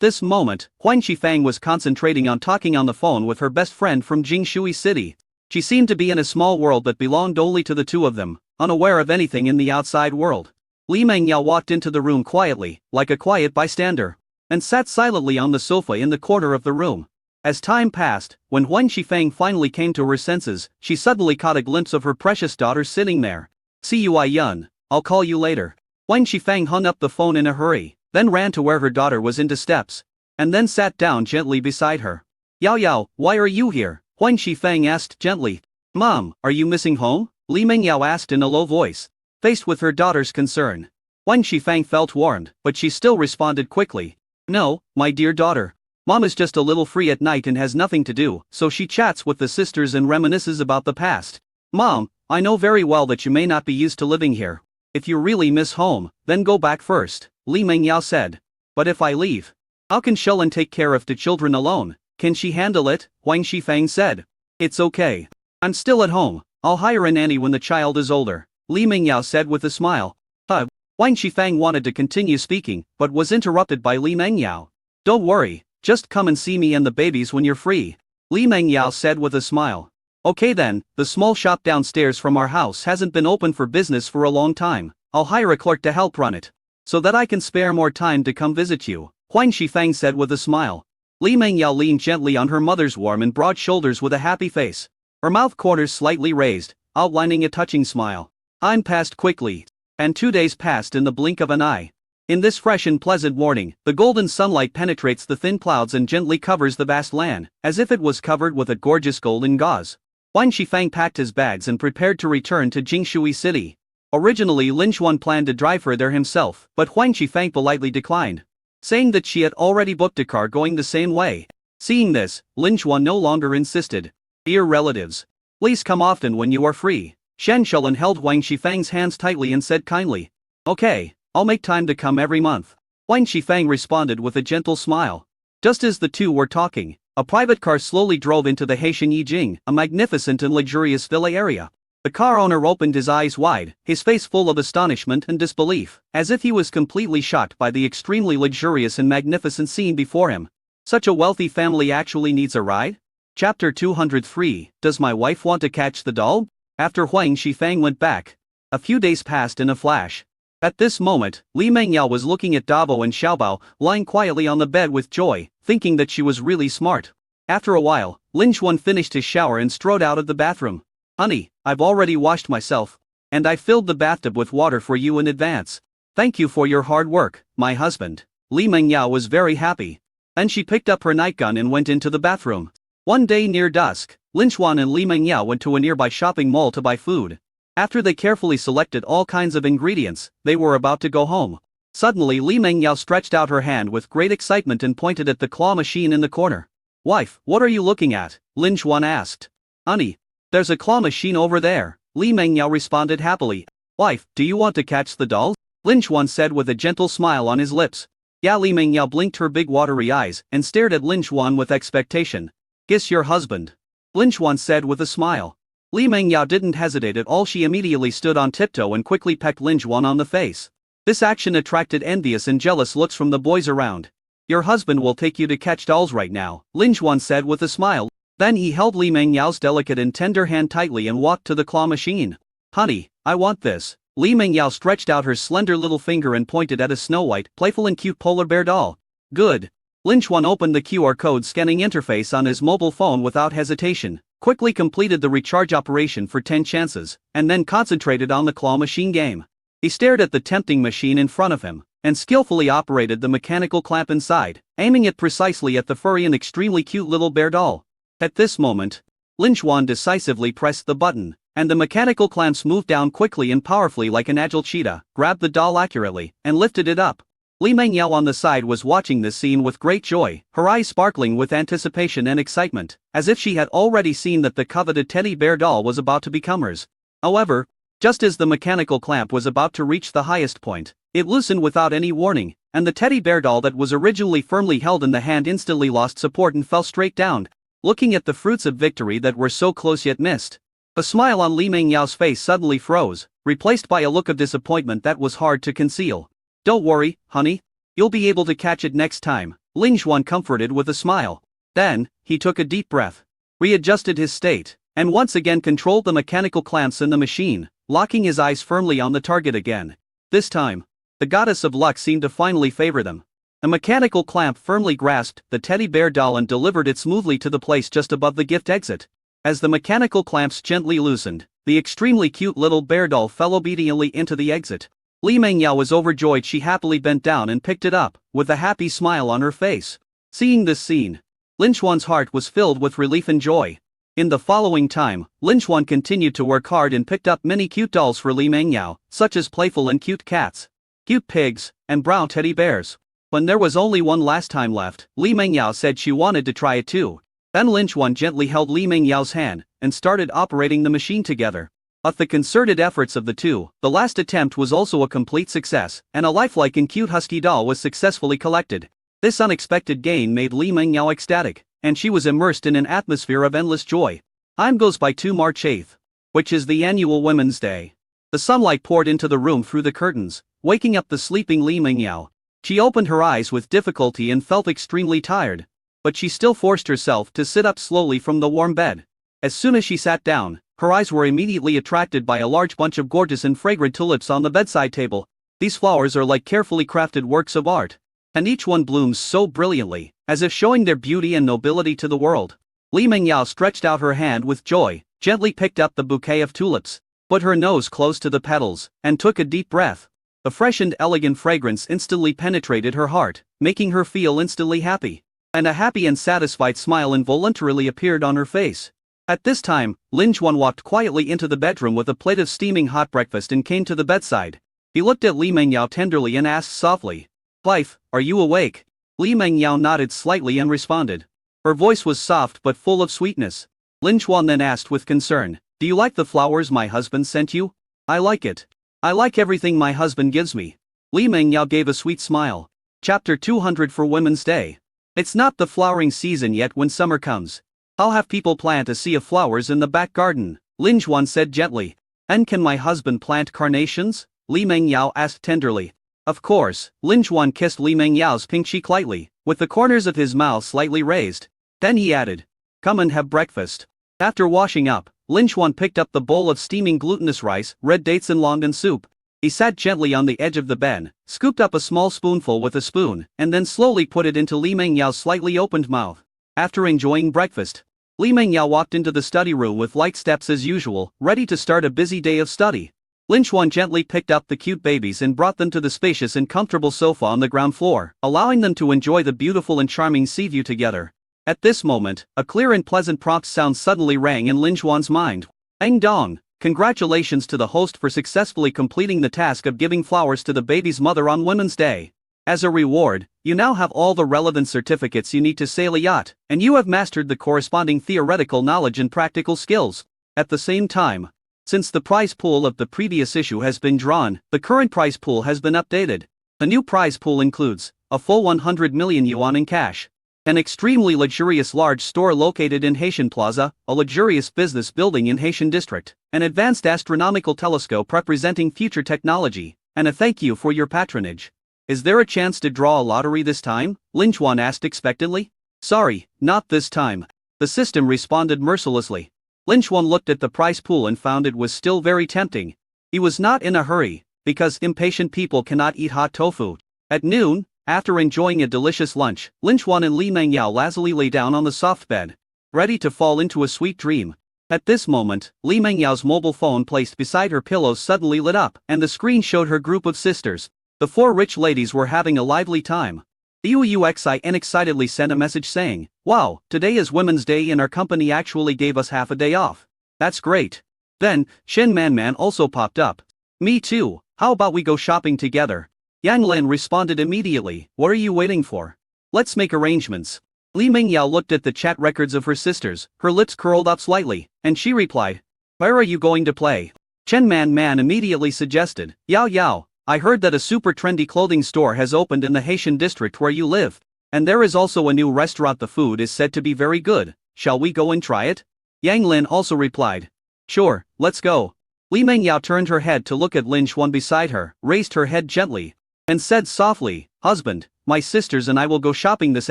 this moment, Huang Shifang was concentrating on talking on the phone with her best friend from Jingshui City. She seemed to be in a small world that belonged only to the two of them, unaware of anything in the outside world. Li Mengyao walked into the room quietly, like a quiet bystander, and sat silently on the sofa in the corner of the room. As time passed, when Huang Shifang finally came to her senses, she suddenly caught a glimpse of her precious daughter sitting there. See you, Yun, I'll call you later. Huang Shifang hung up the phone in a hurry, then ran to where her daughter was into steps, and then sat down gently beside her. Yao, why are you here? Huang Shifang asked gently. Mom, are you missing home? Li Mengyao asked in a low voice. Faced with her daughter's concern, Huang Shifang felt warmed, but she still responded quickly. No, my dear daughter. Mom is just a little free at night and has nothing to do, so she chats with the sisters and reminisces about the past. Mom, I know very well that you may not be used to living here. If you really miss home, then go back first, Li Mengyao said. But if I leave, how can Shelin take care of the children alone? Can she handle it? Huang Shifang said. It's okay. I'm still at home. I'll hire a nanny when the child is older, Li Mengyao said with a smile. Huang Shifang wanted to continue speaking, but was interrupted by Li Mengyao. Don't worry, just come and see me and the babies when you're free, Li Mengyao said with a smile. Okay then, the small shop downstairs from our house hasn't been open for business for a long time. I'll hire a clerk to help run it, so that I can spare more time to come visit you, Huang Shifang said with a smile. Li Mengyao leaned gently on her mother's warm and broad shoulders with a happy face, her mouth corners slightly raised, outlining a touching smile. Time passed quickly, and 2 days passed in the blink of an eye. In this fresh and pleasant morning, the golden sunlight penetrates the thin clouds and gently covers the vast land, as if it was covered with a gorgeous golden gauze. Huang Shifang packed his bags and prepared to return to Jingshui City. Originally Lin Xuan planned to drive her there himself, but Huang Shifang politely declined, saying that she had already booked a car going the same way. Seeing this, Lin Xuan no longer insisted. Dear relatives, please come often when you are free. Shen Shelin held Huang Shifang's hands tightly and said kindly. Okay, I'll make time to come every month. Huang Shifang responded with a gentle smile. Just as the two were talking, a private car slowly drove into the Haitian Yijing, a magnificent and luxurious villa area. The car owner opened his eyes wide, his face full of astonishment and disbelief, as if he was completely shocked by the extremely luxurious and magnificent scene before him. Such a wealthy family actually needs a ride? Chapter 203, Does my wife want to catch the doll? After Huang Shifang went back, a few days passed in a flash. At this moment, Li Mengyao was looking at Davo and Xiaobao, lying quietly on the bed with joy, thinking that she was really smart. After a while, Lin Xuan finished his shower and strode out of the bathroom. Honey, I've already washed myself. And I filled the bathtub with water for you in advance. Thank you for your hard work, my husband. Li Mengyao was very happy. Then she picked up her nightgown and went into the bathroom. One day near dusk, Lin Xuan and Li Mengyao went to a nearby shopping mall to buy food. After they carefully selected all kinds of ingredients, they were about to go home. Suddenly Li Mengyao stretched out her hand with great excitement and pointed at the claw machine in the corner. Wife, what are you looking at? Lin Xuan asked. Honey, there's a claw machine over there, Li Mengyao responded happily. Wife, do you want to catch the doll? Lin Xuan said with a gentle smile on his lips. Yeah, Li Mengyao blinked her big watery eyes and stared at Lin Xuan with expectation. Kiss your husband, Lin Xuan said with a smile. Li Mengyao didn't hesitate at all. She immediately stood on tiptoe and quickly pecked Lin Xuan on the face. This action attracted envious and jealous looks from the boys around. Your husband will take you to catch dolls right now, Lin Xuan said with a smile. Then he held Li Mengyao's delicate and tender hand tightly and walked to the claw machine. Honey, I want this. Li Mengyao stretched out her slender little finger and pointed at a snow-white, playful and cute polar bear doll. Good. Lin Xuan opened the QR code scanning interface on his mobile phone without hesitation, quickly completed the recharge operation for 10 chances, and then concentrated on the claw machine game. He stared at the tempting machine in front of him, and skillfully operated the mechanical clamp inside, aiming it precisely at the furry and extremely cute little bear doll. At this moment, Lin Xuan decisively pressed the button, and the mechanical clamps moved down quickly and powerfully like an agile cheetah, grabbed the doll accurately, and lifted it up. Li Mengyao on the side was watching this scene with great joy, her eyes sparkling with anticipation and excitement, as if she had already seen that the coveted teddy bear doll was about to become hers. However, just as the mechanical clamp was about to reach the highest point, it loosened without any warning, and the teddy bear doll that was originally firmly held in the hand instantly lost support and fell straight down. Looking at the fruits of victory that were so close yet missed, a smile on Li Mengyao's face suddenly froze, replaced by a look of disappointment that was hard to conceal. Don't worry, honey. You'll be able to catch it next time, Lin Xuan comforted with a smile. Then, he took a deep breath, readjusted his state, and once again controlled the mechanical clamps in the machine, locking his eyes firmly on the target again. This time, the goddess of luck seemed to finally favor them. A mechanical clamp firmly grasped the teddy bear doll and delivered it smoothly to the place just above the gift exit. As the mechanical clamps gently loosened, the extremely cute little bear doll fell obediently into the exit. Li Mengyao was overjoyed. She happily bent down and picked it up, with a happy smile on her face. Seeing this scene, Lin Xuan's heart was filled with relief and joy. In the following time, Lin Xuan continued to work hard and picked up many cute dolls for Li Mengyao, such as playful and cute cats, cute pigs, and brown teddy bears. When there was only one last time left, Li Mengyao said she wanted to try it too. Then Lin Xuan gently held Li Mengyao's hand, and started operating the machine together. With the concerted efforts of the two, the last attempt was also a complete success, and a lifelike and cute husky doll was successfully collected. This unexpected gain made Li Mengyao ecstatic, and she was immersed in an atmosphere of endless joy. Time goes by to March 8th, which is the annual Women's Day. The sunlight poured into the room through the curtains, waking up the sleeping Li Mengyao. She opened her eyes with difficulty and felt extremely tired, but she still forced herself to sit up slowly from the warm bed. As soon as she sat down, her eyes were immediately attracted by a large bunch of gorgeous and fragrant tulips on the bedside table. These flowers are like carefully crafted works of art, and each one blooms so brilliantly, as if showing their beauty and nobility to the world. Li Mengyao stretched out her hand with joy, gently picked up the bouquet of tulips, put her nose close to the petals, and took a deep breath. The fresh and elegant fragrance instantly penetrated her heart, making her feel instantly happy. And a happy and satisfied smile involuntarily appeared on her face. At this time, Lin Xuan walked quietly into the bedroom with a plate of steaming hot breakfast and came to the bedside. He looked at Li Mengyao tenderly and asked softly, "Wife, are you awake?" Li Mengyao nodded slightly and responded. Her voice was soft but full of sweetness. Lin Xuan then asked with concern, "Do you like the flowers my husband sent you?" "I like it. I like everything my husband gives me." Li Mengyao gave a sweet smile. Chapter 200 for Women's Day. It's not the flowering season yet. When summer comes, I'll have people plant a sea of flowers in the back garden, Lin Xuan said gently. "And can my husband plant carnations?" Li Mengyao asked tenderly. Of course, Lin Xuan kissed Li Mengyao's pink cheek lightly, with the corners of his mouth slightly raised. Then he added, come and have breakfast. After washing up, Lin Xuan picked up the bowl of steaming glutinous rice, red dates and longan soup. He sat gently on the edge of the bed, scooped up a small spoonful with a spoon, and then slowly put it into Li Mengyao's slightly opened mouth. After enjoying breakfast, Li Mengyao walked into the study room with light steps as usual, ready to start a busy day of study. Lin Xuan gently picked up the cute babies and brought them to the spacious and comfortable sofa on the ground floor, allowing them to enjoy the beautiful and charming sea view together. At this moment, a clear and pleasant prompt sound suddenly rang in Lin Xuan's mind. Eng Dong, congratulations to the host for successfully completing the task of giving flowers to the baby's mother on Women's Day. As a reward, you now have all the relevant certificates you need to sail a yacht, and you have mastered the corresponding theoretical knowledge and practical skills. At the same time, since the prize pool of the previous issue has been drawn, the current prize pool has been updated. The new prize pool includes a full 100 million yuan in cash, an extremely luxurious large store located in Haitian Plaza, a luxurious business building in Haitian District, an advanced astronomical telescope representing future technology, and a thank you for your patronage. Is there a chance to draw a lottery this time? Lin Xuan asked expectantly. Sorry, not this time. The system responded mercilessly. Lin Xuan looked at the prize pool and found it was still very tempting. He was not in a hurry, because impatient people cannot eat hot tofu. At noon, after enjoying a delicious lunch, Lin Xuan and Li Mengyao lazily lay down on the soft bed, ready to fall into a sweet dream. At this moment, Li Mengyao's mobile phone placed beside her pillows suddenly lit up, and the screen showed her group of sisters. The four rich ladies were having a lively time. Liu Yuxin excitedly sent a message saying, "Wow, today is Women's Day and our company actually gave us half a day off. That's great." Then, Shen Manman also popped up. "Me too, how about we go shopping together?" Yang Lin responded immediately, "What are you waiting for? Let's make arrangements." Li Mengyao looked at the chat records of her sisters, her lips curled up slightly, and she replied, "Where are you going to play?" Chen Man immediately suggested, "Yao Yao, I heard that a super trendy clothing store has opened in the Haitian district where you live. And there is also a new restaurant. The food is said to be very good. Shall we go and try it?" Yang Lin also replied, "Sure, let's go." Li Mengyao turned her head to look at Lin Xuan beside her, raised her head gently, and said softly, "Husband, my sisters and I will go shopping this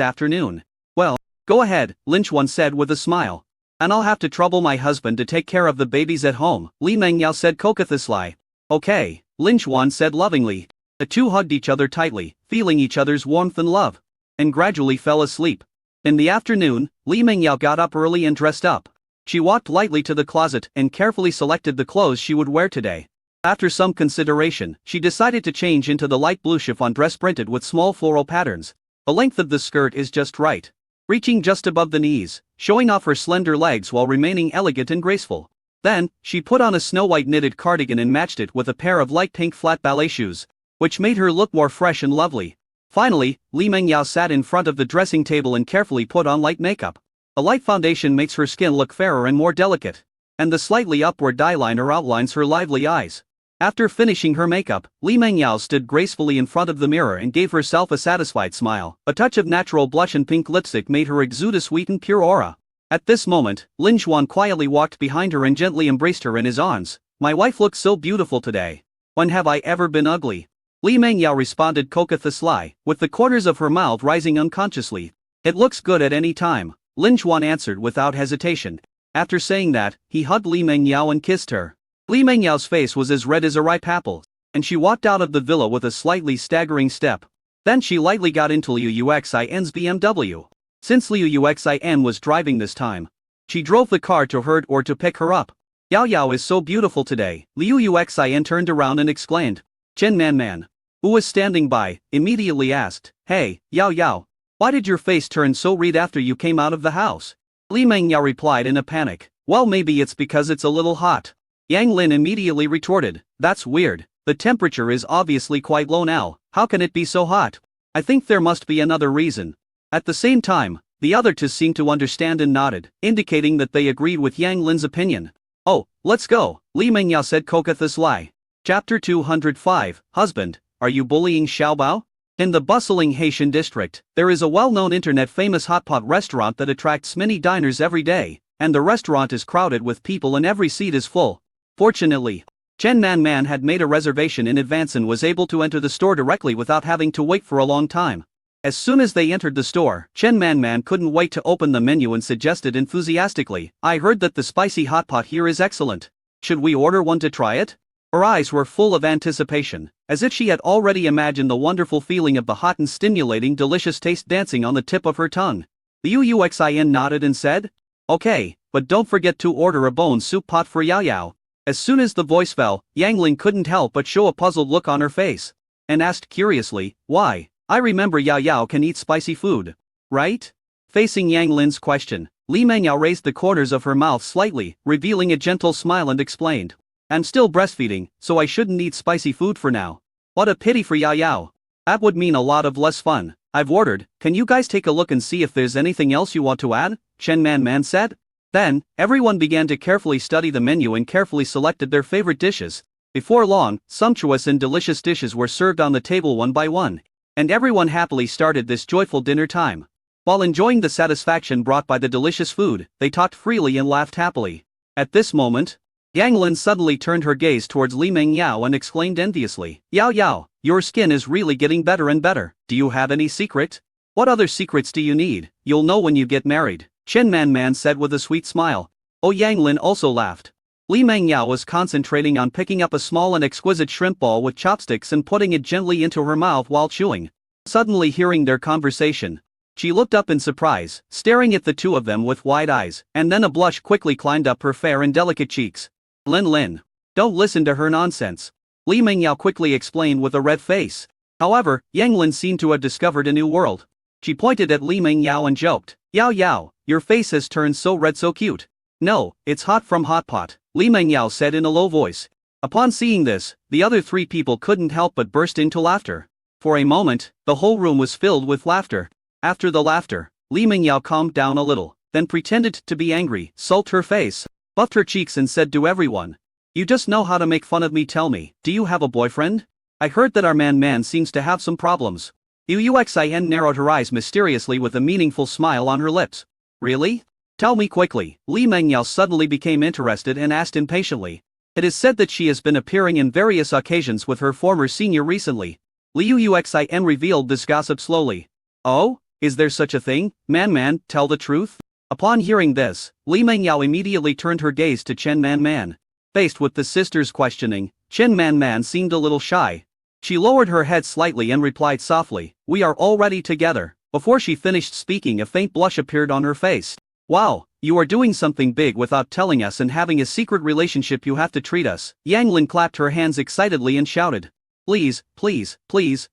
afternoon." "Well, go ahead," Lin Xuan said with a smile. "And I'll have to trouble my husband to take care of the babies at home," Li Mengyao said cockathiously. "Okay," Lin Xuan said lovingly. The two hugged each other tightly, feeling each other's warmth and love, and gradually fell asleep. In the afternoon, Li Mengyao got up early and dressed up. She walked lightly to the closet and carefully selected the clothes she would wear today. After some consideration, she decided to change into the light blue chiffon dress printed with small floral patterns. The length of the skirt is just right, reaching just above the knees, showing off her slender legs while remaining elegant and graceful. Then, she put on a snow-white knitted cardigan and matched it with a pair of light pink flat ballet shoes, which made her look more fresh and lovely. Finally, Li Mengyao sat in front of the dressing table and carefully put on light makeup. A light foundation makes her skin look fairer and more delicate, and the slightly upward eyeliner outlines her lively eyes. After finishing her makeup, Li Mengyao stood gracefully in front of the mirror and gave herself a satisfied smile. A touch of natural blush and pink lipstick made her exude a sweet and pure aura. At this moment, Lin Xuan quietly walked behind her and gently embraced her in his arms. "My wife looks so beautiful today. When have I ever been ugly?" Li Mengyao responded coquettishly, with the corners of her mouth rising unconsciously. "It looks good at any time," Lin Xuan answered without hesitation. After saying that, he hugged Li Mengyao and kissed her. Li Mengyao's face was as red as a ripe apple, and she walked out of the villa with a slightly staggering step. Then she lightly got into Liu Yuxin's BMW. Since Liu Yuxin was driving this time, she drove the car to her or to pick her up. "Yao Yao is so beautiful today," Liu Yuxin turned around and exclaimed. Chen Man, who was standing by, immediately asked, "Hey, Yao Yao, why did your face turn so red after you came out of the house?" Li Mengyao replied in a panic, "Well, maybe it's because it's a little hot." Yang Lin immediately retorted, "That's weird, the temperature is obviously quite low now, how can it be so hot? I think there must be another reason." At the same time, the other two seemed to understand and nodded, indicating that they agreed with Yang Lin's opinion. "Oh, let's go," Li Mengyao said coquettishly. Chapter 205, Husband, are you bullying Xiaobao? In the bustling Haitian district, there is a well-known internet-famous hotpot restaurant that attracts many diners every day, and the restaurant is crowded with people and every seat is full. Fortunately, Chen Man had made a reservation in advance and was able to enter the store directly without having to wait for a long time. As soon as they entered the store, Chen Man couldn't wait to open the menu and suggested enthusiastically, "I heard that the spicy hot pot here is excellent. Should we order one to try it?" Her eyes were full of anticipation, as if she had already imagined the wonderful feeling of the hot and stimulating delicious taste dancing on the tip of her tongue. Liu Yuxin nodded and said, "Okay, but don't forget to order a bone soup pot for Yao Yao." As soon as the voice fell, Yang Lin couldn't help but show a puzzled look on her face, and asked curiously, "Why? I remember Yao Yao can eat spicy food, right?" Facing Yang Lin's question, Li Mengyao raised the corners of her mouth slightly, revealing a gentle smile and explained, "I'm still breastfeeding, so I shouldn't eat spicy food for now." What a pity for Yao Yao. That would mean a lot of less fun. "I've ordered, can you guys take a look and see if there's anything else you want to add?" Chen Man said. Then, everyone began to carefully study the menu and carefully selected their favorite dishes. Before long, sumptuous and delicious dishes were served on the table one by one, and everyone happily started this joyful dinner time. While enjoying the satisfaction brought by the delicious food, they talked freely and laughed happily. At this moment, Yang Lin suddenly turned her gaze towards Li Mengyao and exclaimed enviously, "Yao Yao, your skin is really getting better and better. Do you have any secret? What other secrets do you need? You'll know when you get married," Chen Man said with a sweet smile. Oh, Yang Lin also laughed. Li Mengyao was concentrating on picking up a small and exquisite shrimp ball with chopsticks and putting it gently into her mouth while chewing. Suddenly hearing their conversation, she looked up in surprise, staring at the two of them with wide eyes, and then a blush quickly climbed up her fair and delicate cheeks. Lin, don't listen to her nonsense," Li Mengyao quickly explained with a red face. However, Yang Lin seemed to have discovered a new world. She pointed at Li Mengyao and joked, "Yao Yao, your face has turned so red, so cute." "No, it's hot from hot pot," Li Mengyao said in a low voice. Upon seeing this, the other three people couldn't help but burst into laughter. For a moment, the whole room was filled with laughter. After the laughter, Li Mengyao calmed down a little, then pretended to be angry, sulked her face, buffed her cheeks and said to everyone, "You just know how to make fun of me. Tell me, do you have a boyfriend? I heard that our man seems to have some problems." Liu Yuxin narrowed her eyes mysteriously with a meaningful smile on her lips. "Really? Tell me quickly." Li Mengyao suddenly became interested and asked impatiently. "It is said that she has been appearing in various occasions with her former senior recently." Liu Yuxin revealed this gossip slowly. "Oh? Is there such a thing? Man, tell the truth?" Upon hearing this, Li Mengyao immediately turned her gaze to Chen Man. Faced with the sister's questioning, Chen Man seemed a little shy. She lowered her head slightly and replied softly, "We are already together." Before she finished speaking, a faint blush appeared on her face. "Wow, you are doing something big without telling us and having a secret relationship. You have to treat us." Yang Lin clapped her hands excitedly and shouted, Please,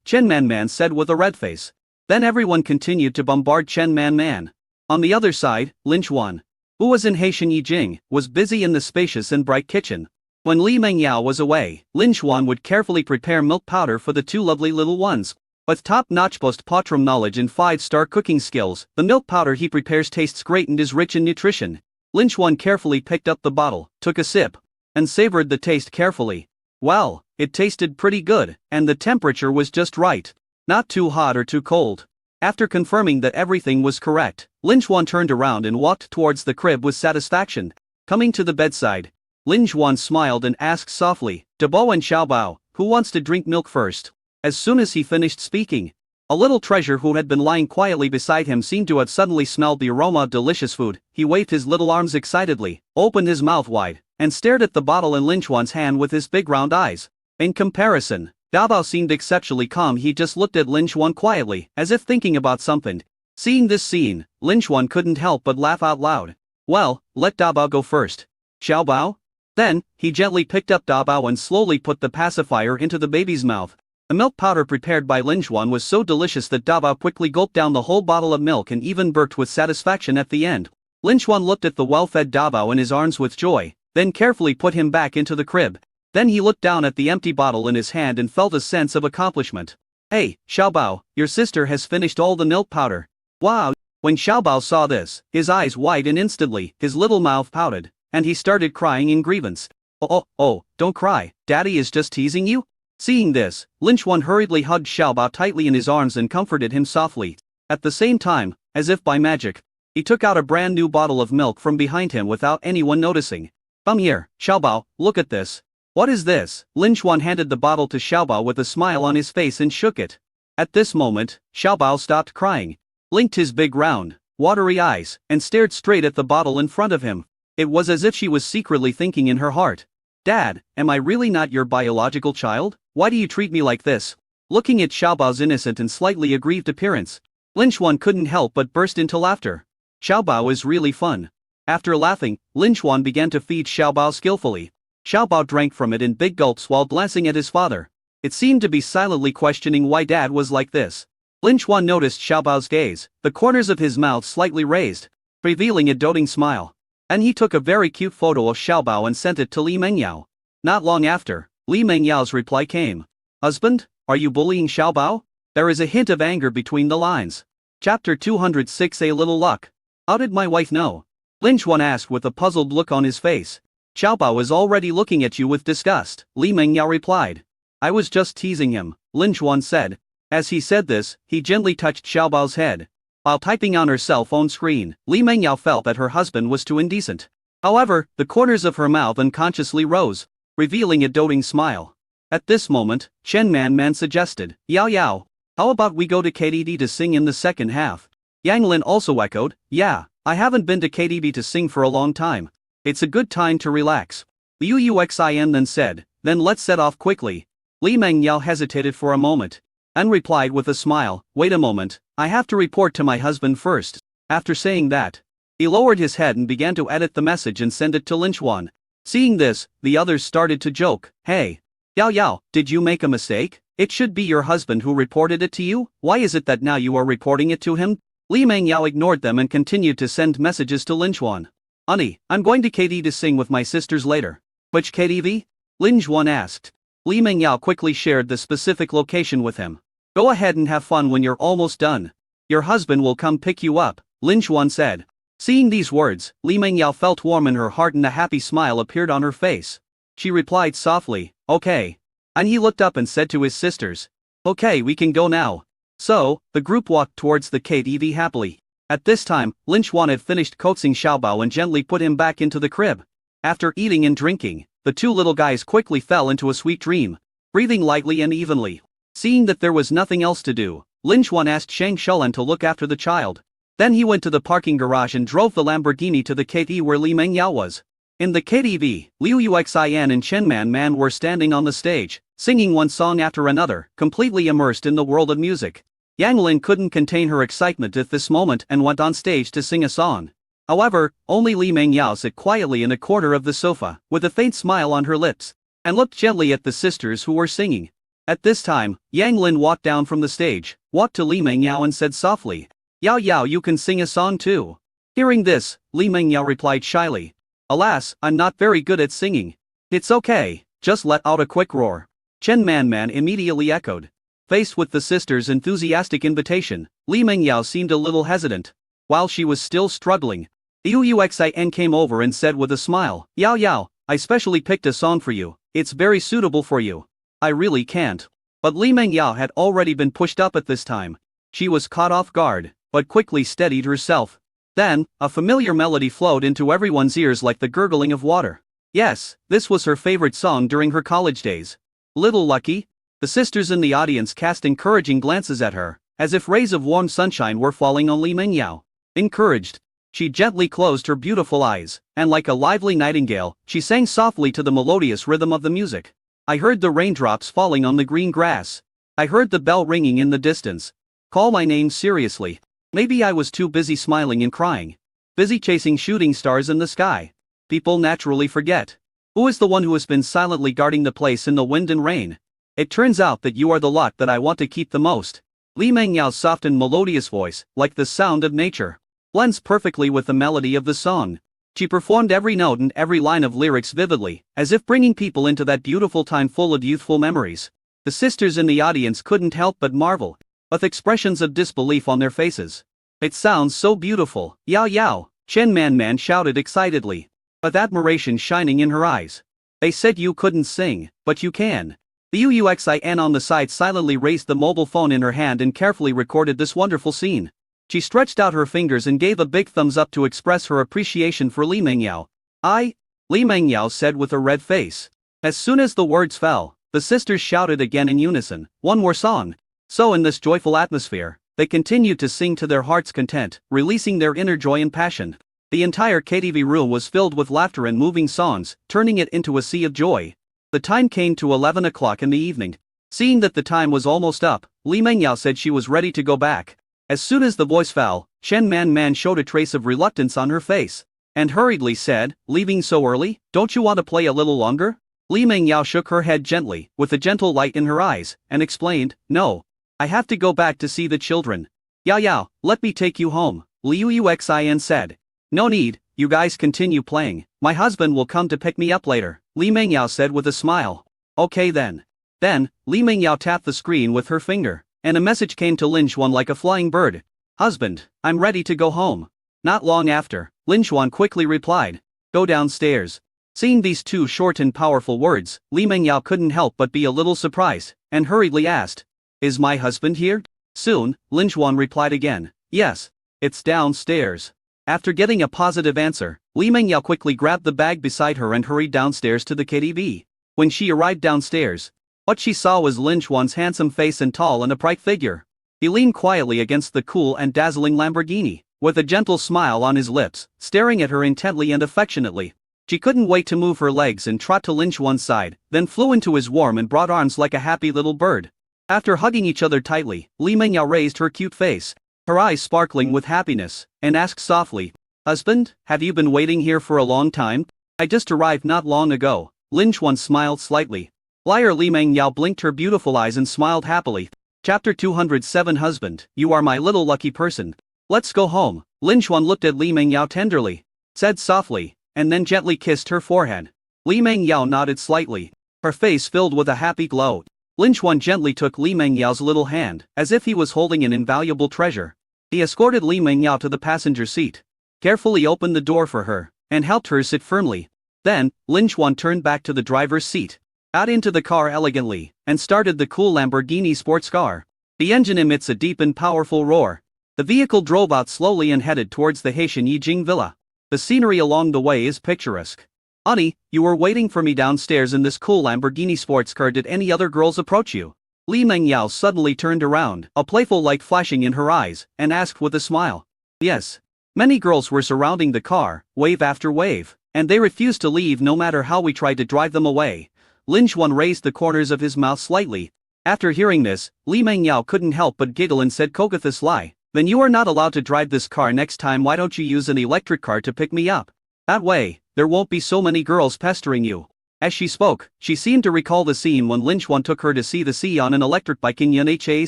Chen Man said with a red face. Then everyone continued to bombard Chen Man. On the other side, Lin Chuan, who was in Haitian Yijing, was busy in the spacious and bright kitchen. When Li Mengyao was away, Lin Chuan would carefully prepare milk powder for the two lovely little ones. With top-notch post-patrum knowledge and 5-star cooking skills, the milk powder he prepares tastes great and is rich in nutrition. Lin Chuan carefully picked up the bottle, took a sip, and savored the taste carefully. Well, it tasted pretty good, and the temperature was just right. Not too hot or too cold. After confirming that everything was correct, Lin Chuan turned around and walked towards the crib with satisfaction. Coming to the bedside, Lin Chuan smiled and asked softly, "Dabo and Xiaobao, who wants to drink milk first?" As soon as he finished speaking, a little treasure who had been lying quietly beside him seemed to have suddenly smelled the aroma of delicious food. He waved his little arms excitedly, opened his mouth wide, and stared at the bottle in Lin Chuan's hand with his big round eyes. In comparison, Dabao seemed exceptionally calm. He just looked at Lin Chuan quietly, as if thinking about something. Seeing this scene, Lin Chuan couldn't help but laugh out loud. "Well, let Dabao go first. Xiaobao?" Then, he gently picked up Dabao and slowly put the pacifier into the baby's mouth. The milk powder prepared by Lin Chuan was so delicious that Dabao quickly gulped down the whole bottle of milk and even burped with satisfaction at the end. Lin Chuan looked at the well-fed Dabao in his arms with joy, then carefully put him back into the crib. Then he looked down at the empty bottle in his hand and felt a sense of accomplishment. "Hey, Xiaobao, your sister has finished all the milk powder." "Wow!" When Xiaobao saw this, his eyes widened instantly, his little mouth pouted, and he started crying in grievance. Oh, don't cry, Daddy is just teasing you." Seeing this, Lin Chuan hurriedly hugged Xiaobao tightly in his arms and comforted him softly. At the same time, as if by magic, he took out a brand new bottle of milk from behind him without anyone noticing. "Come here, Xiaobao, look at this." "What is this?" Lin Chuan handed the bottle to Xiaobao with a smile on his face and shook it. At this moment, Xiaobao stopped crying, blinked his big round, watery eyes, and stared straight at the bottle in front of him. It was as if she was secretly thinking in her heart, "Dad, am I really not your biological child? Why do you treat me like this?" Looking at Xiaobao's innocent and slightly aggrieved appearance, Lin Xuan couldn't help but burst into laughter. Xiaobao is really fun. After laughing, Lin Xuan began to feed Xiaobao skillfully. Xiaobao drank from it in big gulps while glancing at his father. It seemed to be silently questioning why Dad was like this. Lin Xuan noticed Xiaobao's gaze, the corners of his mouth slightly raised, revealing a doting smile. And he took a very cute photo of Xiaobao and sent it to Li Mengyao. Not long after, Li Mengyao's reply came. "Husband, are you bullying Xiaobao?" There is a hint of anger between the lines. Chapter 206. A little luck. How did my wife know? Lin Xuan asked with a puzzled look on his face. "Xiaobao is already looking at you with disgust," Li Mengyao replied. "I was just teasing him," Lin Xuan said. As he said this, he gently touched Xiaobao's head. While typing on her cell phone screen, Li Mengyao felt that her husband was too indecent. However, the corners of her mouth unconsciously rose, revealing a doting smile. At this moment, Chen Man suggested, "Yao Yao, how about we go to KTV to sing in the second half?" Yang Lin also echoed, "Yeah, I haven't been to KTV to sing for a long time. It's a good time to relax." Liu Yuxin then said, "Then let's set off quickly." Li Mengyao hesitated for a moment, and replied with a smile, "Wait a moment, I have to report to my husband first." After saying that, he lowered his head and began to edit the message and send it to Lin Xuan. Seeing this, the others started to joke, "Hey, Yao Yao, did you make a mistake? It should be your husband who reported it to you. Why is it that now you are reporting it to him?" Li Mengyao ignored them and continued to send messages to Lin Xuan. "Honey, I'm going to KTV to sing with my sisters later." "Which KTV?" Lin Xuan asked. Li Mengyao quickly shared the specific location with him. "Go ahead and have fun when you're almost done. Your husband will come pick you up," Lin Xuan said. Seeing these words, Li Mengyao felt warm in her heart and a happy smile appeared on her face. She replied softly, "Okay." And he looked up and said to his sisters, "Okay, we can go now." So, the group walked towards the KTV happily. At this time, Lin Xuan had finished coaxing Xiaobao and gently put him back into the crib. After eating and drinking, the two little guys quickly fell into a sweet dream, breathing lightly and evenly. Seeing that there was nothing else to do, Lin Xuan asked Shang Shulan to look after the child. Then he went to the parking garage and drove the Lamborghini to the KTV where Li Mengyao was. In the KTV, Liu Yuxin and Chen Man were standing on the stage, singing one song after another, completely immersed in the world of music. Yang Lin couldn't contain her excitement at this moment and went on stage to sing a song. However, only Li Mengyao sat quietly in a corner of the sofa, with a faint smile on her lips, and looked gently at the sisters who were singing. At this time, Yang Lin walked down from the stage, walked to Li Mengyao and said softly, "Yao Yao, you can sing a song too." Hearing this, Li Mengyao replied shyly, "Alas, I'm not very good at singing." "It's okay, just let out a quick roar." Chen Man immediately echoed. Faced with the sisters' enthusiastic invitation, Li Mengyao seemed a little hesitant. While she was still struggling, Liu Yuxin came over and said with a smile, "Yao Yao, I specially picked a song for you, it's very suitable for you." "I really can't." But Li Mengyao had already been pushed up at this time. She was caught off guard, but quickly steadied herself. Then, a familiar melody flowed into everyone's ears like the gurgling of water. Yes, this was her favorite song during her college days. "Little Lucky?" The sisters in the audience cast encouraging glances at her, as if rays of warm sunshine were falling on Li Mengyao. Encouraged, she gently closed her beautiful eyes, and like a lively nightingale, she sang softly to the melodious rhythm of the music. "I heard the raindrops falling on the green grass. I heard the bell ringing in the distance. Call my name seriously. Maybe I was too busy smiling and crying. Busy chasing shooting stars in the sky. People naturally forget. Who is the one who has been silently guarding the place in the wind and rain? It turns out that you are the lot that I want to keep the most." Li Mengyao's soft and melodious voice, like the sound of nature, blends perfectly with the melody of the song. She performed every note and every line of lyrics vividly, as if bringing people into that beautiful time full of youthful memories. The sisters in the audience couldn't help but marvel, with expressions of disbelief on their faces. "It sounds so beautiful, Yao Yao," Chen Man shouted excitedly, with admiration shining in her eyes. "They said you couldn't sing, but you can." Liu Yuxin on the side silently raised the mobile phone in her hand and carefully recorded this wonderful scene. She stretched out her fingers and gave a big thumbs up to express her appreciation for Li Mengyao. Li Mengyao said with a red face. As soon as the words fell, the sisters shouted again in unison, "One more song." So in this joyful atmosphere, they continued to sing to their heart's content, releasing their inner joy and passion. The entire KTV room was filled with laughter and moving songs, turning it into a sea of joy. The time came to 11 o'clock in the evening. Seeing that the time was almost up, Li Mengyao said she was ready to go back. As soon as the voice fell, Chen Man showed a trace of reluctance on her face, and hurriedly said, "Leaving so early? Don't you want to play a little longer?" Li Mengyao shook her head gently, with a gentle light in her eyes, and explained, "No. I have to go back to see the children." "Yao Yao, let me take you home," Liu Yuxin said. "No need, you guys continue playing, my husband will come to pick me up later," Li Mengyao said with a smile. "Okay then." Then, Li Mengyao tapped the screen with her finger, and a message came to Lin Xuan like a flying bird. "Husband, I'm ready to go home." Not long after, Lin Xuan quickly replied, "Go downstairs." Seeing these two short and powerful words, Li Mengyao couldn't help but be a little surprised, and hurriedly asked, "Is my husband here?" Soon, Lin Xuan replied again, "Yes. It's downstairs." After getting a positive answer, Li Mengyao quickly grabbed the bag beside her and hurried downstairs to the KTV. When she arrived downstairs, what she saw was Lin Xuan's handsome face and tall and upright figure. He leaned quietly against the cool and dazzling Lamborghini, with a gentle smile on his lips, staring at her intently and affectionately. She couldn't wait to move her legs and trot to Lin Xuan's side, then flew into his warm and broad arms like a happy little bird. After hugging each other tightly, Li Mengyao raised her cute face, her eyes sparkling with happiness, and asked softly, "Husband, have you been waiting here for a long time?" "I just arrived not long ago." Lin Xuan smiled slightly. Liar Li Mengyao blinked her beautiful eyes and smiled happily. Chapter 207 Husband, you are my little lucky person. Let's go home. Lin Xuan looked at Li Mengyao tenderly, said softly, and then gently kissed her forehead. Li Mengyao nodded slightly, her face filled with a happy glow. Lin Xuan gently took Li Mengyao's little hand, as if he was holding an invaluable treasure. He escorted Li Mengyao to the passenger seat, carefully opened the door for her, and helped her sit firmly. Then, Lin Xuan turned back to the driver's seat, got into the car elegantly, and started the cool Lamborghini sports car. The engine emits a deep and powerful roar. The vehicle drove out slowly and headed towards the Haitian Yijing villa. The scenery along the way is picturesque. "Honey, you were waiting for me downstairs in this cool Lamborghini sports car. Did any other girls approach you?" Li Mengyao suddenly turned around, a playful light flashing in her eyes, and asked with a smile. "Yes. Many girls were surrounding the car, wave after wave, and they refused to leave no matter how we tried to drive them away." Lin Xuan raised the corners of his mouth slightly. After hearing this, Li Mengyao couldn't help but giggle and said, "Cocathus lie. Then you are not allowed to drive this car next time. Why don't you use an electric car to pick me up? That way, there won't be so many girls pestering you." As she spoke, she seemed to recall the scene when Lin Xuan took her to see the sea on an electric bike in Yunha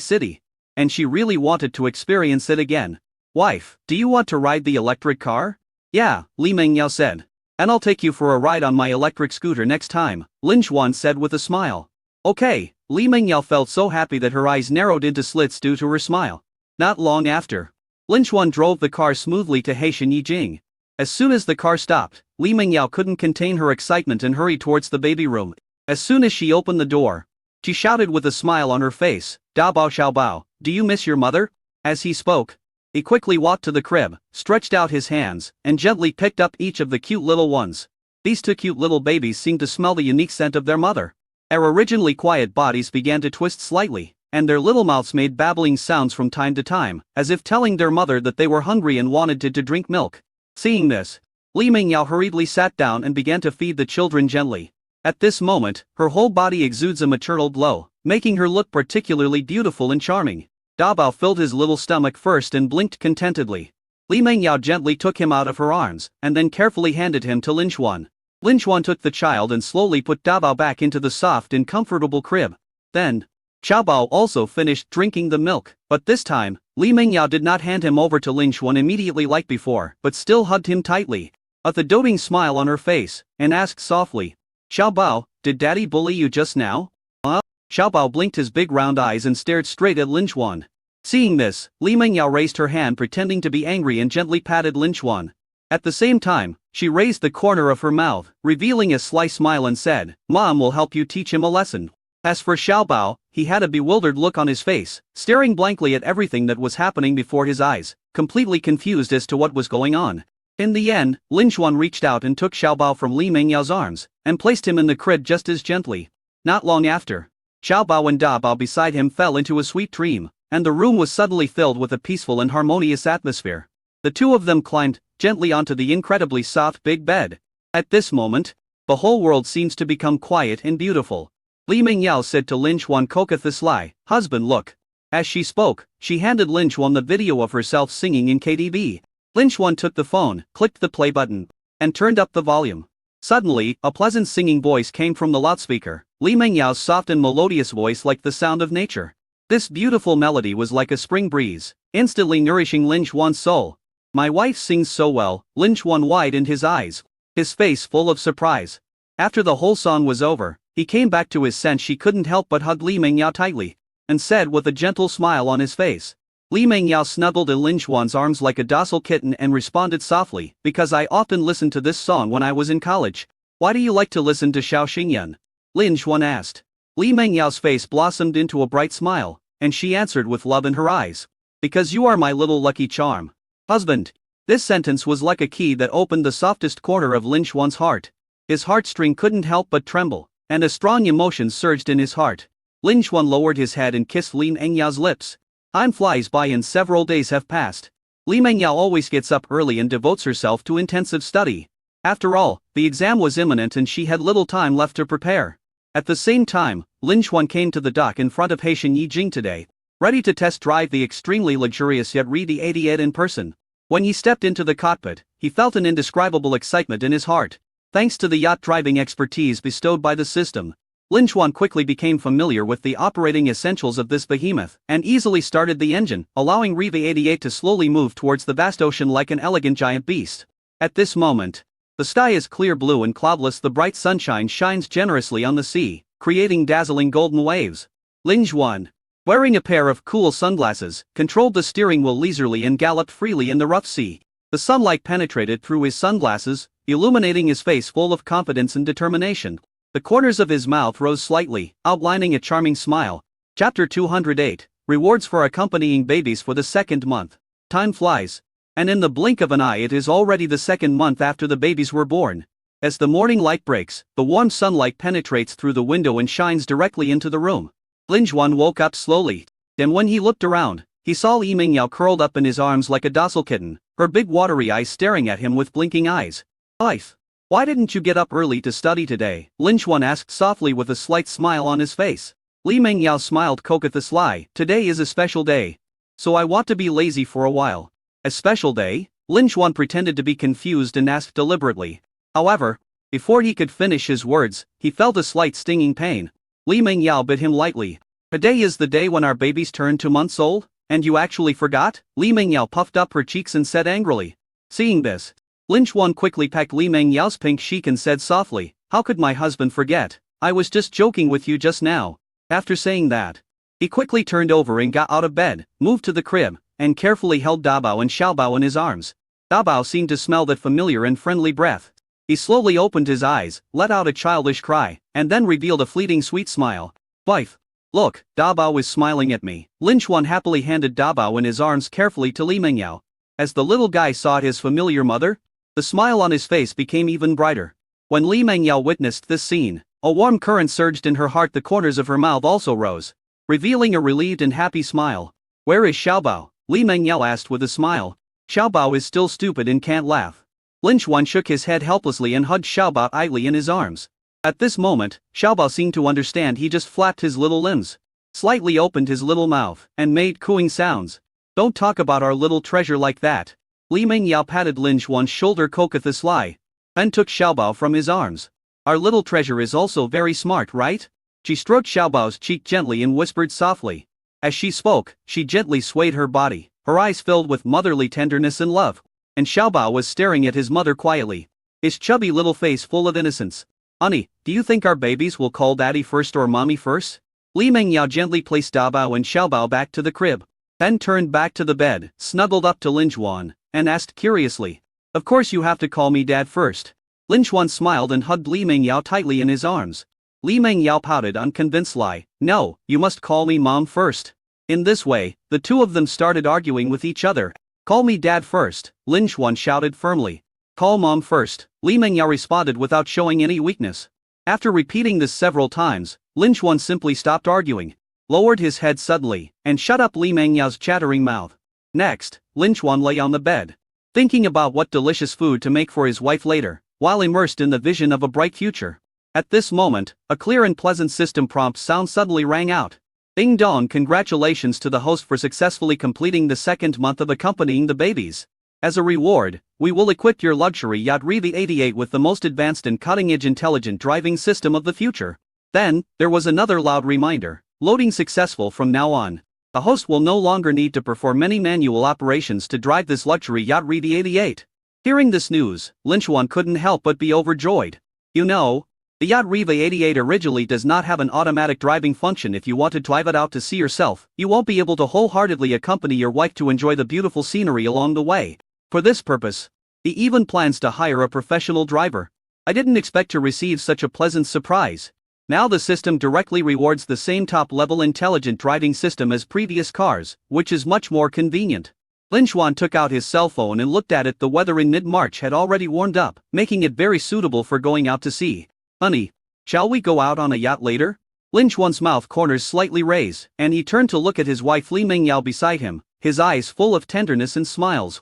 City. And she really wanted to experience it again. "Wife, do you want to ride the electric car?" "Yeah," Li Mengyao said. "And I'll take you for a ride on my electric scooter next time," Lin Xuan said with a smile. "Okay." Li Mengyao felt so happy that her eyes narrowed into slits due to her smile. Not long after, Lin Xuan drove the car smoothly to Haitian Yijing. As soon as the car stopped, Li Mengyao couldn't contain her excitement and hurried towards the baby room. As soon as she opened the door, she shouted with a smile on her face, "Da Bao Xiao Bao, do you miss your mother?" As he spoke, he quickly walked to the crib, stretched out his hands, and gently picked up each of the cute little ones. These two cute little babies seemed to smell the unique scent of their mother. Their originally quiet bodies began to twist slightly, and their little mouths made babbling sounds from time to time, as if telling their mother that they were hungry and wanted to drink milk. Seeing this, Li Mengyao hurriedly sat down and began to feed the children gently. At this moment, her whole body exudes a maternal glow, making her look particularly beautiful and charming. Da Bao filled his little stomach first and blinked contentedly. Li Mengyao gently took him out of her arms, and then carefully handed him to Lin Xuan. Lin Xuan took the child and slowly put Da Bao back into the soft and comfortable crib. Then, Xiao Bao also finished drinking the milk, but this time, Li Mengyao did not hand him over to Lin Xuan immediately like before, but still hugged him tightly, with a doting smile on her face, and asked softly, "Xiao Bao, did Daddy bully you just now?" Xiao Bao blinked his big round eyes and stared straight at Lin Xuan. Seeing this, Li Mengyao raised her hand pretending to be angry and gently patted Lin Xuan. At the same time, she raised the corner of her mouth, revealing a sly smile and said, "Mom will help you teach him a lesson." As for Xiao Bao, he had a bewildered look on his face, staring blankly at everything that was happening before his eyes, completely confused as to what was going on. In the end, Lin Xuan reached out and took Xiao Bao from Li Mengyao's arms, and placed him in the crib just as gently. Not long after, Xiaobao and Da Bao beside him fell into a sweet dream, and the room was suddenly filled with a peaceful and harmonious atmosphere. The two of them climbed gently onto the incredibly soft big bed. At this moment, the whole world seems to become quiet and beautiful. Li Mingyao said to Lin Xuan, "Coca the sly husband, look." As she spoke, she handed Lin Xuan the video of herself singing in KTV. Lin Xuan took the phone, clicked the play button, and turned up the volume. Suddenly, a pleasant singing voice came from the loudspeaker, Li Mingyao's soft and melodious voice like the sound of nature. This beautiful melody was like a spring breeze, instantly nourishing Lin Xuan's soul. "My wife sings so well," Lin Xuan widened his eyes, his face full of surprise. After the whole song was over, he came back to his sense. She couldn't help but hug Li Mingyao tightly, and said with a gentle smile on his face. Li Mingyao snuggled in Lin Xuan's arms like a docile kitten and responded softly, "Because I often listened to this song when I was in college." "Why do you like to listen to Xiao Xingyan?" Lin Xuan asked. Li Mingyao's face blossomed into a bright smile, and she answered with love in her eyes. "Because you are my little lucky charm, husband." This sentence was like a key that opened the softest corner of Lin Xuan's heart. His heartstring couldn't help but tremble, and a strong emotion surged in his heart. Lin Xuan lowered his head and kissed Li Mingyao's lips. Time flies by and several days have passed. Li Mingyao always gets up early and devotes herself to intensive study. After all, the exam was imminent and she had little time left to prepare. At the same time, Lin Xuan came to the dock in front of Haitian Yijing today, ready to test drive the extremely luxurious yet reedy 88 in person. When he stepped into the cockpit, he felt an indescribable excitement in his heart. Thanks to the yacht driving expertise bestowed by the system, Lin Xuan quickly became familiar with the operating essentials of this behemoth, and easily started the engine, allowing Riva 88 to slowly move towards the vast ocean like an elegant giant beast. At this moment, the sky is clear blue and cloudless. The bright sunshine shines generously on the sea, creating dazzling golden waves. Lin Xuan, wearing a pair of cool sunglasses, controlled the steering wheel leisurely and galloped freely in the rough sea. The sunlight penetrated through his sunglasses, illuminating his face full of confidence and determination. The corners of his mouth rose slightly, outlining a charming smile. Chapter 208, Rewards for Accompanying Babies for the Second Month. Time flies, and in the blink of an eye it is already the second month after the babies were born. As the morning light breaks, the warm sunlight penetrates through the window and shines directly into the room. Lin Xuan woke up slowly, and when he looked around, he saw Li Mingyao curled up in his arms like a docile kitten, her big watery eyes staring at him with blinking eyes. "Wife, why didn't you get up early to study today?" Lin Xuan asked softly with a slight smile on his face. Li Mingyao smiled. "Coca the sly, today is a special day, so I want to be lazy for a while." "A special day?" Lin Xuan pretended to be confused and asked deliberately. However, before he could finish his words, he felt a slight stinging pain. Li Mingyao bit him lightly. "Today is the day when our babies turn 2 months old, and you actually forgot?" Li Mingyao puffed up her cheeks and said angrily. Seeing this, Lin Xuan quickly pecked Li Mingyao's pink cheek and said softly, "How could my husband forget? I was just joking with you just now." After saying that, he quickly turned over and got out of bed, moved to the crib, and carefully held Dabao and Xiaobao in his arms. Dabao seemed to smell that familiar and friendly breath. He slowly opened his eyes, let out a childish cry, and then revealed a fleeting sweet smile. "Wife, look, Dabao is smiling at me." Lin Xuan happily handed Dabao in his arms carefully to Li Mingyao. As the little guy saw his familiar mother, the smile on his face became even brighter. When Li Mingyao witnessed this scene, a warm current surged in her heart. The corners of her mouth also rose, revealing a relieved and happy smile. "Where is Xiaobao?" Li Mingyao asked with a smile. "Xiaobao is still stupid and can't laugh." Lin Xuan shook his head helplessly and hugged Xiaobao idly in his arms. At this moment, Xiaobao seemed to understand. He just flapped his little limbs, slightly opened his little mouth, and made cooing sounds. "Don't talk about our little treasure like that." Li Mingyao patted Lin Xuan's shoulder. "Coca the sly," and took Xiaobao from his arms. "Our little treasure is also very smart, right?" She stroked Xiaobao's cheek gently and whispered softly. As she spoke, she gently swayed her body, her eyes filled with motherly tenderness and love. And Xiaobao was staring at his mother quietly, his chubby little face full of innocence. "Honey, do you think our babies will call daddy first or mommy first?" Li Mingyao gently placed Dabao and Xiaobao back to the crib, then turned back to the bed, snuggled up to Lin Xuan, and asked curiously, "Of course you have to call me dad first." Lin Xuan smiled and hugged Li Mingyao tightly in his arms. Li Mingyao pouted, unconvinced. "Lie, no, you must call me mom first." In this way, the two of them started arguing with each other. "Call me dad first," Lin Xuan shouted firmly. "Call mom first," Li Mingyao responded without showing any weakness. After repeating this several times, Lin Xuan simply stopped arguing, lowered his head suddenly, and shut up Li Mengyao's chattering mouth. Next, Lin Xuan lay on the bed, thinking about what delicious food to make for his wife later, while immersed in the vision of a bright future. At this moment, a clear and pleasant system prompt sound suddenly rang out. Ding dong, congratulations to the host for successfully completing the second month of accompanying the babies. As a reward, we will equip your luxury yacht Riva 88 with the most advanced and cutting-edge intelligent driving system of the future. Then, there was another loud reminder, loading successful from now on. The host will no longer need to perform many manual operations to drive this luxury yacht Riva 88. Hearing this news, Lin Xuan couldn't help but be overjoyed. You know, the yacht Riva 88 originally does not have an automatic driving function. If you want to drive it out to sea yourself, you won't be able to wholeheartedly accompany your wife to enjoy the beautiful scenery along the way. For this purpose, he even plans to hire a professional driver. I didn't expect to receive such a pleasant surprise. Now the system directly rewards the same top-level intelligent driving system as previous cars, which is much more convenient. Lin Xuan took out his cell phone and looked at it. The weather in mid-March had already warmed up, making it very suitable for going out to sea. Honey, shall we go out on a yacht later? Lin Xuan's mouth corners slightly raised, and he turned to look at his wife Li Mengyao beside him, his eyes full of tenderness and smiles.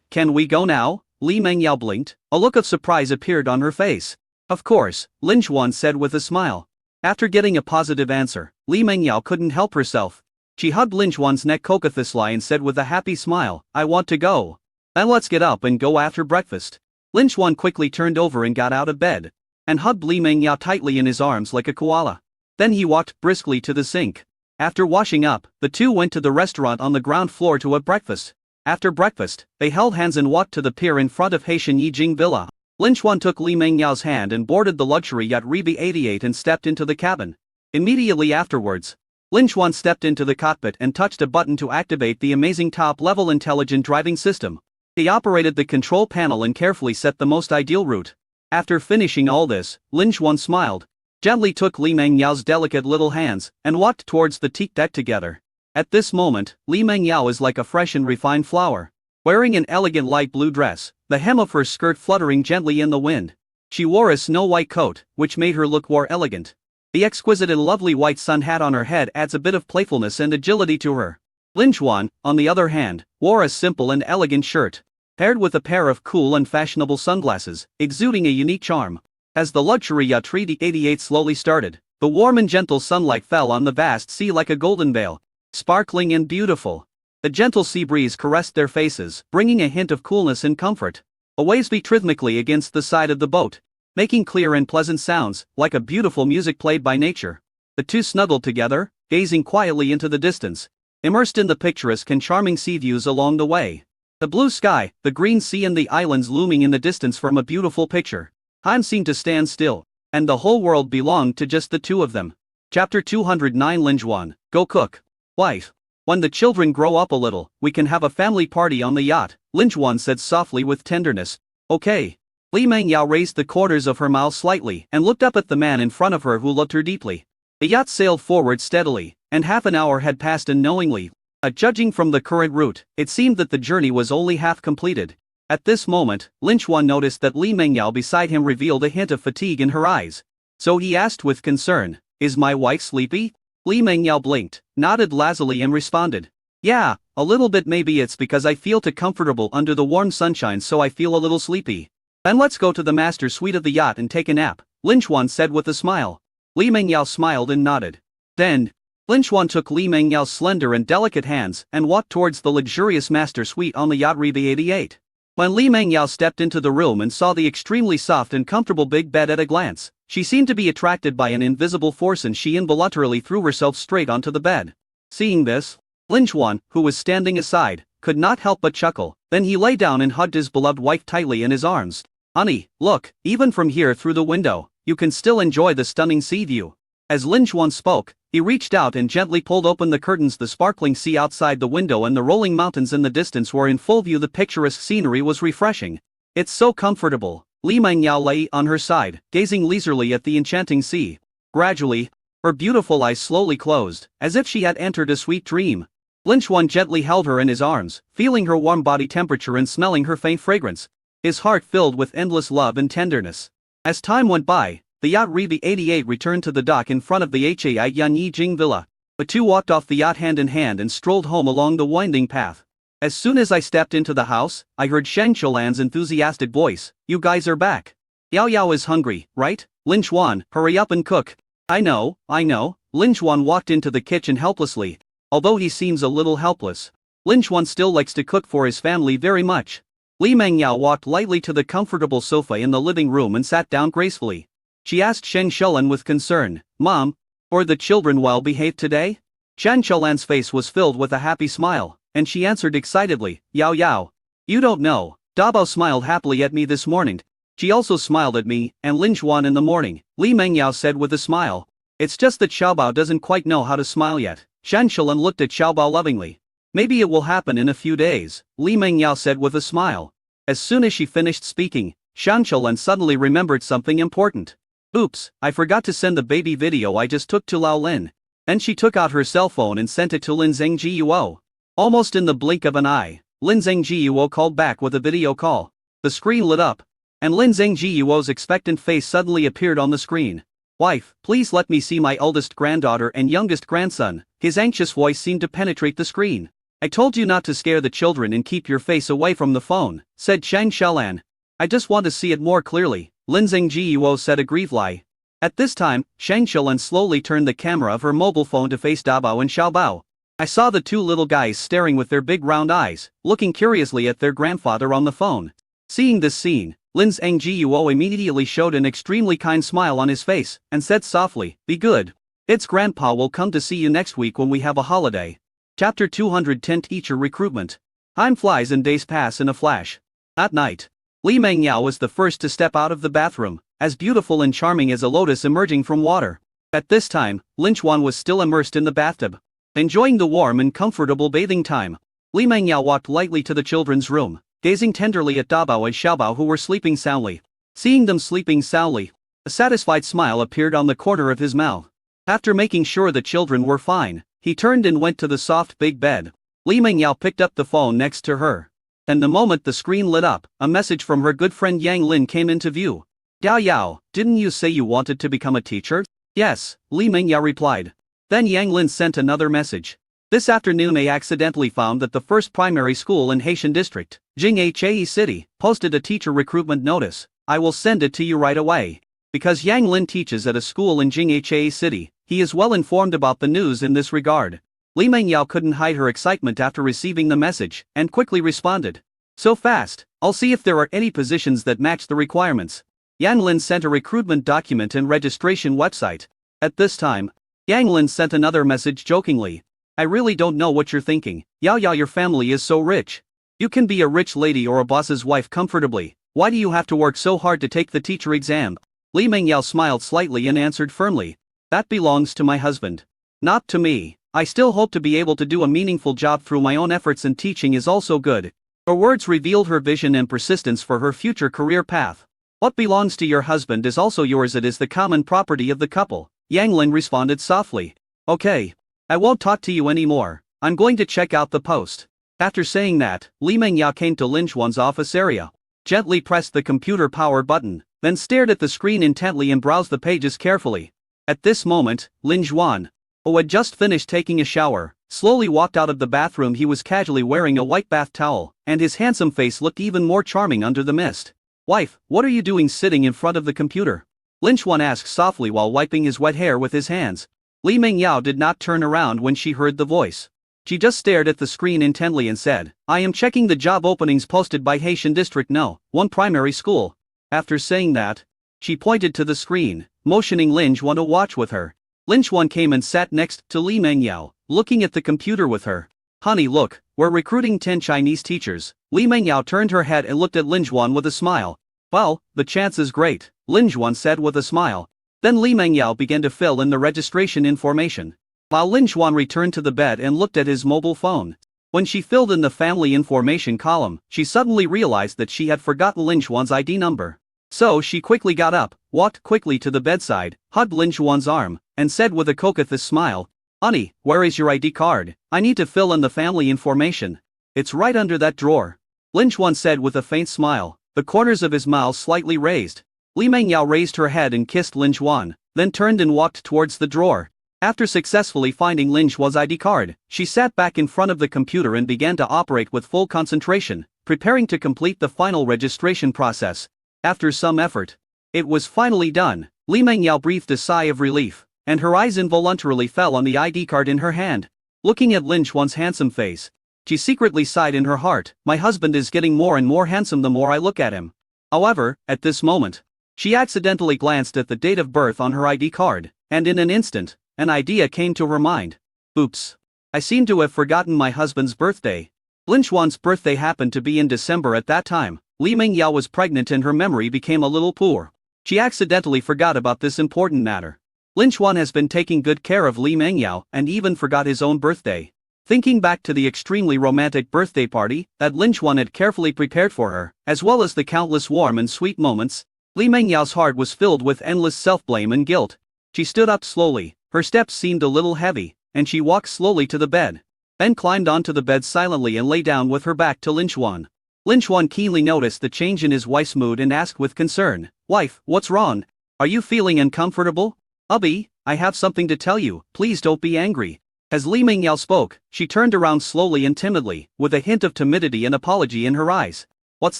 Can we go now? Li Mengyao blinked, a look of surprise appeared on her face. Of course, Lin Xuan said with a smile. After getting a positive answer, Li Mengyao couldn't help herself. She hugged Lin Xuan's neck cockathiously and said with a happy smile, I want to go. Then let's get up and go after breakfast. Lin Xuan quickly turned over and got out of bed, and hugged Li Mengyao tightly in his arms like a koala. Then he walked briskly to the sink. After washing up, the two went to the restaurant on the ground floor to have breakfast. After breakfast, they held hands and walked to the pier in front of Haitian Yijing Villa. Lin Xuan took Li Mengyao's hand and boarded the luxury yacht Riva 88 and stepped into the cabin. Immediately afterwards, Lin Xuan stepped into the cockpit and touched a button to activate the amazing top-level intelligent driving system. He operated the control panel and carefully set the most ideal route. After finishing all this, Lin Xuan smiled, gently took Li Mengyao's delicate little hands, and walked towards the teak deck together. At this moment, Li Mengyao is like a fresh and refined flower. Wearing an elegant light blue dress, the hem of her skirt fluttering gently in the wind. She wore a snow-white coat, which made her look more elegant. The exquisite and lovely white sun hat on her head adds a bit of playfulness and agility to her. Lin Xuan, on the other hand, wore a simple and elegant shirt, paired with a pair of cool and fashionable sunglasses, exuding a unique charm. As the luxury yacht Riva 88 slowly started, the warm and gentle sunlight fell on the vast sea like a golden veil, sparkling and beautiful. The gentle sea breeze caressed their faces, bringing a hint of coolness and comfort. A waves beat rhythmically against the side of the boat, making clear and pleasant sounds, like a beautiful music played by nature. The two snuggled together, gazing quietly into the distance, immersed in the picturesque and charming sea views along the way. The blue sky, the green sea and the islands looming in the distance form a beautiful picture. Time seemed to stand still, and the whole world belonged to just the two of them. Chapter 209 Lin Xuan, go cook. Wife. When the children grow up a little, we can have a family party on the yacht, Lin Xuan said softly with tenderness. Okay. Li Mengyao raised the corners of her mouth slightly and looked up at the man in front of her who loved her deeply. The yacht sailed forward steadily, and half an hour had passed unknowingly. Judging from the current route, it seemed that the journey was only half completed. At this moment, Lin Xuan noticed that Li Mengyao beside him revealed a hint of fatigue in her eyes. So he asked with concern, Is my wife sleepy? Li Mengyao blinked, nodded lazily and responded, Yeah, a little bit. Maybe it's because I feel too comfortable under the warm sunshine so I feel a little sleepy. Then let's go to the master suite of the yacht and take a nap, Lin Xuan said with a smile. Li Mengyao smiled and nodded. Then, Lin Xuan took Li Mengyao's slender and delicate hands and walked towards the luxurious master suite on the yacht Riva 88. When Li Mengyao stepped into the room and saw the extremely soft and comfortable big bed at a glance, she seemed to be attracted by an invisible force and she involuntarily threw herself straight onto the bed. Seeing this, Lin Xuan, who was standing aside, could not help but chuckle. Then he lay down and hugged his beloved wife tightly in his arms. Honey, look, even from here through the window, you can still enjoy the stunning sea view. As Lin Xuan spoke, he reached out and gently pulled open the curtains. The sparkling sea outside the window and the rolling mountains in the distance were in full view. The picturesque scenery was refreshing. It's so comfortable. Li Mengyao lay on her side, gazing leisurely at the enchanting sea. Gradually, her beautiful eyes slowly closed, as if she had entered a sweet dream. Lin Xuan gently held her in his arms, feeling her warm body temperature and smelling her faint fragrance. His heart filled with endless love and tenderness. As time went by, The yacht Revi 88 returned to the dock in front of the Hai Yan Yi Jing Villa. The two walked off the yacht hand in hand and strolled home along the winding path. As soon as I stepped into the house, I heard Shen Qiulan's enthusiastic voice, "You guys are back. Yao Yao is hungry, right? Lin Xuan, hurry up and cook." I know. Lin Xuan walked into the kitchen helplessly. Although he seems a little helpless, Lin Xuan still likes to cook for his family very much. Li Mengyao walked lightly to the comfortable sofa in the living room and sat down gracefully. She asked Shen Qiulan with concern, "Mom, are the children well behaved today?" Shen Qiulan's face was filled with a happy smile, and she answered excitedly, "Yao Yao. You don't know, Dabao smiled happily at me this morning. She also smiled at me and Lin Xuan in the morning," Li Mengyao said with a smile. "It's just that Xiaobao doesn't quite know how to smile yet." Shen Qiulan looked at Xiaobao lovingly. "Maybe it will happen in a few days," Li Mengyao said with a smile. As soon as she finished speaking, Shen Qiulan suddenly remembered something important. "Oops, I forgot to send the baby video I just took to Lao Lin." And she took out her cell phone and sent it to Lin Zhengjiuo. Almost in the blink of an eye, Lin Zhengjiuo called back with a video call. The screen lit up, and Lin Zhengjiuo's expectant face suddenly appeared on the screen. "Wife, please let me see my eldest granddaughter and youngest grandson." His anxious voice seemed to penetrate the screen. "I told you not to scare the children and keep your face away from the phone," said Shen Qiulan. "I just want to see it more clearly," Lin Zhengjiuo said aggrievedly. At this time, Shen Qiulan slowly turned the camera of her mobile phone to face Dabao and Xiaobao. I saw the two little guys staring with their big round eyes, looking curiously at their grandfather on the phone. Seeing this scene, Lin Zhengjiuo immediately showed an extremely kind smile on his face, and said softly, "Be good. Its grandpa will come to see you next week when we have a holiday." Chapter 210 Teacher Recruitment. Time flies and days pass in a flash. At night, Li Mengyao was the first to step out of the bathroom, as beautiful and charming as a lotus emerging from water. At this time, Lin Xuan was still immersed in the bathtub, enjoying the warm and comfortable bathing time. Li Mengyao walked lightly to the children's room, gazing tenderly at Dabao and Xiaobao who were sleeping soundly. Seeing them sleeping soundly, a satisfied smile appeared on the corner of his mouth. After making sure the children were fine, he turned and went to the soft big bed. Li Mengyao picked up the phone next to her. And the moment the screen lit up, a message from her good friend Yang Lin came into view. "Yao Yao, didn't you say you wanted to become a teacher?" "Yes," Li Mengyao replied. Then Yang Lin sent another message. "This afternoon I accidentally found that the first primary school in Haitian district, Jinghe City, posted a teacher recruitment notice. I will send it to you right away." Because Yang Lin teaches at a school in Jinghe City, he is well informed about the news in this regard. Li Mengyao couldn't hide her excitement after receiving the message, and quickly responded. "So fast, I'll see if there are any positions that match the requirements." Yang Lin sent a recruitment document and registration website. At this time, Yang Lin sent another message jokingly. "I really don't know what you're thinking, Yao Yao, your family is so rich. You can be a rich lady or a boss's wife comfortably. Why do you have to work so hard to take the teacher exam?" Li Mengyao smiled slightly and answered firmly. "That belongs to my husband. Not to me. I still hope to be able to do a meaningful job through my own efforts, and teaching is also good." Her words revealed her vision and persistence for her future career path. "What belongs to your husband is also yours. It is the common property of the couple," Yang Lin responded softly. "Okay. I won't talk to you anymore. I'm going to check out the post." After saying that, Li Mengyao came to Lin Xuan's office area, gently pressed the computer power button, then stared at the screen intently and browsed the pages carefully. At this moment, Lin Xuan, who had just finished taking a shower, slowly walked out of the bathroom. He was casually wearing a white bath towel, and his handsome face looked even more charming under the mist. "Wife, what are you doing sitting in front of the computer?" Lin Xuan asked softly while wiping his wet hair with his hands. Li Mengyao did not turn around when she heard the voice. She just stared at the screen intently and said, "I am checking the job openings posted by Haitian District No. 1 Primary School." After saying that, she pointed to the screen, motioning Lin Xuan to watch with her. Lin Xuan came and sat next to Li Mengyao, looking at the computer with her. "Honey, look, we're recruiting 10 Chinese teachers." Li Mengyao turned her head and looked at Lin Xuan with a smile. "Well, the chance is great," Lin Xuan said with a smile. Then Li Mengyao began to fill in the registration information, while Lin Xuan returned to the bed and looked at his mobile phone. When she filled in the family information column, she suddenly realized that she had forgotten Lin Xuan's ID number. So she quickly got up, walked quickly to the bedside, hugged Lin Xuan's arm, and said with a coquettish smile, "Honey, where is your ID card? I need to fill in the family information." "It's right under that drawer," Lin Xuan said with a faint smile, the corners of his mouth slightly raised. Li Mengyao raised her head and kissed Lin Xuan, then turned and walked towards the drawer. After successfully finding Lin Xuan's ID card, she sat back in front of the computer and began to operate with full concentration, preparing to complete the final registration process. After some effort, it was finally done. Li Mengyao breathed a sigh of relief, and her eyes involuntarily fell on the ID card in her hand. Looking at Lin Xuan's handsome face, she secretly sighed in her heart, "My husband is getting more and more handsome the more I look at him." However, at this moment, she accidentally glanced at the date of birth on her ID card, and in an instant, an idea came to her mind. Oops. I seem to have forgotten my husband's birthday. Lin Xuan's birthday happened to be in December at that time. Li Mengyao was pregnant and her memory became a little poor. She accidentally forgot about this important matter. Lin Xuan has been taking good care of Li Mengyao and even forgot his own birthday. Thinking back to the extremely romantic birthday party that Lin Xuan had carefully prepared for her, as well as the countless warm and sweet moments, Li Mengyao's heart was filled with endless self-blame and guilt. She stood up slowly, her steps seemed a little heavy, and she walked slowly to the bed. Then climbed onto the bed silently and lay down with her back to Lin Xuan. Lin Xuan keenly noticed the change in his wife's mood and asked with concern, "Wife, what's wrong? Are you feeling uncomfortable?" "Hubby, I have something to tell you, please don't be angry." As Li Mengyao spoke, she turned around slowly and timidly, with a hint of timidity and apology in her eyes. "What's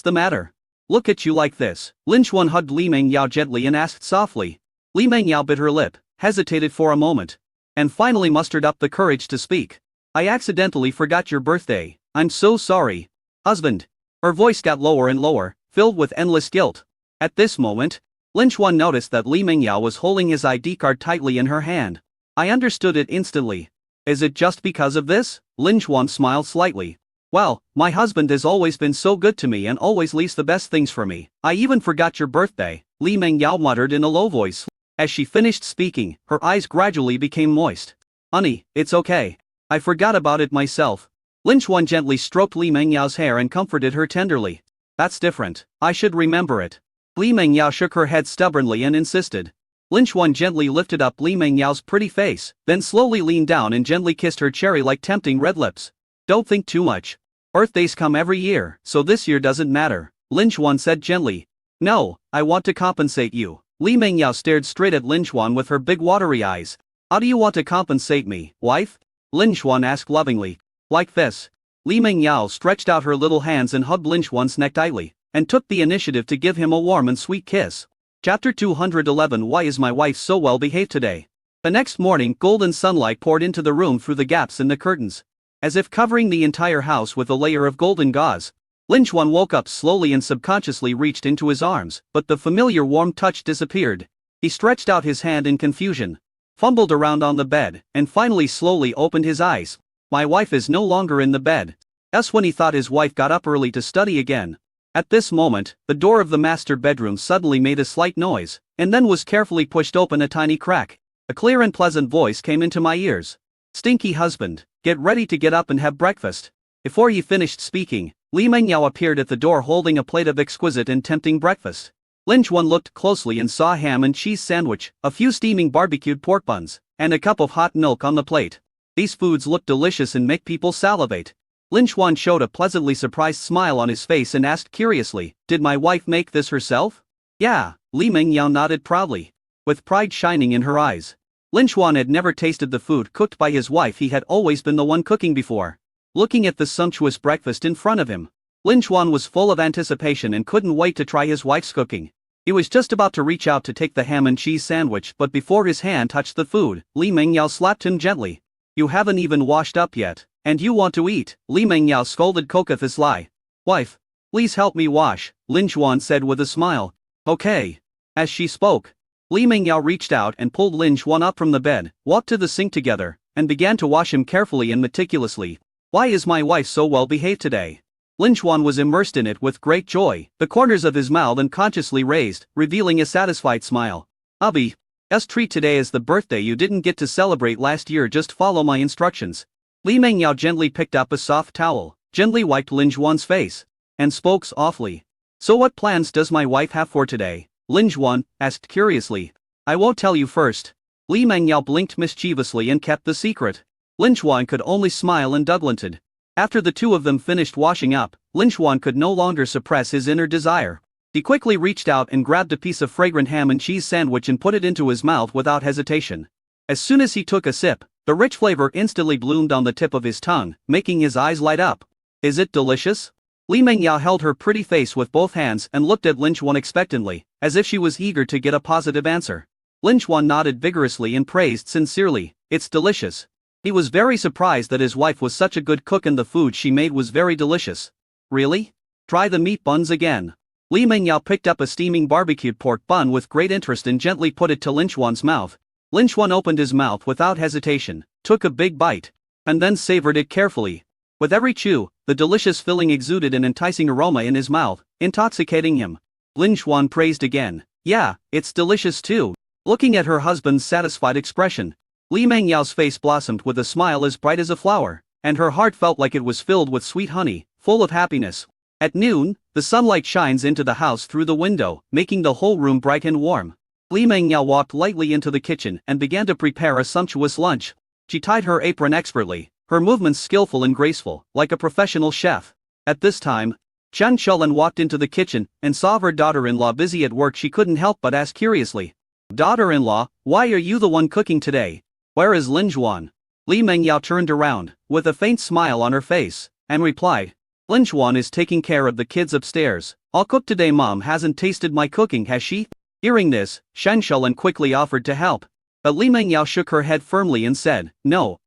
the matter? Look at you like this." Lin Xuan hugged Li Mengyao gently and asked softly. Li Mengyao bit her lip, hesitated for a moment, and finally mustered up the courage to speak. "I accidentally forgot your birthday. I'm so sorry. Husband." Her voice got lower and lower, filled with endless guilt. At this moment, Lin Xuan noticed that Li Mengyao was holding his ID card tightly in her hand. "I understood it instantly. Is it just because of this?" Lin Xuan smiled slightly. "Well, my husband has always been so good to me and always leaves the best things for me. I even forgot your birthday," Li Mengyao muttered in a low voice. As she finished speaking, her eyes gradually became moist. "Honey, it's okay. I forgot about it myself." Lin Xuan gently stroked Li Mengyao's hair and comforted her tenderly. "That's different. I should remember it." Li Mengyao shook her head stubbornly and insisted. Lin Xuan gently lifted up Li Mengyao's pretty face, then slowly leaned down and gently kissed her cherry-like tempting red lips. "Don't think too much. Birthdays come every year, so this year doesn't matter," Lin Xuan said gently. "No, I want to compensate you." Li Mengyao stared straight at Lin Xuan with her big watery eyes. "How do you want to compensate me, wife?" Lin Xuan asked lovingly. "Like this." Li Mengyao stretched out her little hands and hugged Lin Xuan's neck tightly, and took the initiative to give him a warm and sweet kiss. Chapter 211 Why is my wife so well behaved today? The next morning, golden sunlight poured into the room through the gaps in the curtains, as if covering the entire house with a layer of golden gauze. Lin Xuan woke up slowly and subconsciously reached into his arms, but the familiar warm touch disappeared. He stretched out his hand in confusion, fumbled around on the bed, and finally slowly opened his eyes. My wife is no longer in the bed. That's when he thought his wife got up early to study again. At this moment, the door of the master bedroom suddenly made a slight noise, and then was carefully pushed open a tiny crack. A clear and pleasant voice came into my ears. "Stinky husband, get ready to get up and have breakfast." Before he finished speaking, Li Mengyao appeared at the door holding a plate of exquisite and tempting breakfast. Lin Xuan looked closely and saw a ham and cheese sandwich, a few steaming barbecued pork buns, and a cup of hot milk on the plate. These foods look delicious and make people salivate. Lin Xuan showed a pleasantly surprised smile on his face and asked curiously, "Did my wife make this herself?" "Yeah," Li Mengyao nodded proudly, with pride shining in her eyes. Lin Xuan had never tasted the food cooked by his wife, he had always been the one cooking before. Looking at the sumptuous breakfast in front of him, Lin Xuan was full of anticipation and couldn't wait to try his wife's cooking. He was just about to reach out to take the ham and cheese sandwich, but before his hand touched the food, Li Mengyao slapped him gently. "You haven't even washed up yet, and you want to eat," Li Mengyao scolded Kokathis Lai. "Wife, please help me wash," Lin Xuan said with a smile. "Okay." As she spoke, Li Mengyao reached out and pulled Lin Xuan up from the bed, walked to the sink together, and began to wash him carefully and meticulously. "Why is my wife so well behaved today?" Lin Xuan was immersed in it with great joy, the corners of his mouth unconsciously raised, revealing a satisfied smile. "Hubby, us treat today as the birthday you didn't get to celebrate last year, just follow my instructions." Li Mengyao gently picked up a soft towel, gently wiped Lin Xuan's face, and spoke softly. "So what plans does my wife have for today?" Lin Xuan asked curiously. "I won't tell you first." Li Mengyao blinked mischievously and kept the secret. Lin Xuan could only smile and duglanted. After the two of them finished washing up, Lin Xuan could no longer suppress his inner desire. He quickly reached out and grabbed a piece of fragrant ham and cheese sandwich and put it into his mouth without hesitation. As soon as he took a sip, the rich flavor instantly bloomed on the tip of his tongue, making his eyes light up. Is it delicious? Li Mengyao held her pretty face with both hands and looked at Lin Xuan expectantly, as if she was eager to get a positive answer. Lin Xuan nodded vigorously and praised sincerely, "It's delicious." He was very surprised that his wife was such a good cook and the food she made was very delicious. Really? Try the meat buns again. Li Mengyao picked up a steaming barbecued pork bun with great interest and gently put it to Lin Xuan's mouth. Lin Xuan opened his mouth without hesitation, took a big bite, and then savored it carefully. With every chew, the delicious filling exuded an enticing aroma in his mouth, intoxicating him. Lin Xuan praised again, "Yeah, it's delicious too." Looking at her husband's satisfied expression, Li Mengyao's face blossomed with a smile as bright as a flower, and her heart felt like it was filled with sweet honey, full of happiness. At noon, the sunlight shines into the house through the window, making the whole room bright and warm. Li Mengyao walked lightly into the kitchen and began to prepare a sumptuous lunch. She tied her apron expertly, her movements skillful and graceful, like a professional chef. At this time, Chen Shulan walked into the kitchen and saw her daughter-in-law busy at work. She couldn't help but ask curiously, "Daughter-in-law, why are you the one cooking today? Where is Lin Xuan?" Li Mengyao turned around, with a faint smile on her face, and replied, "Lin Xuan is taking care of the kids upstairs. I'll cook today. Mom hasn't tasted my cooking, has she?" Hearing this, Shen Shulan quickly offered to help. But Li Mengyao shook her head firmly and said, No,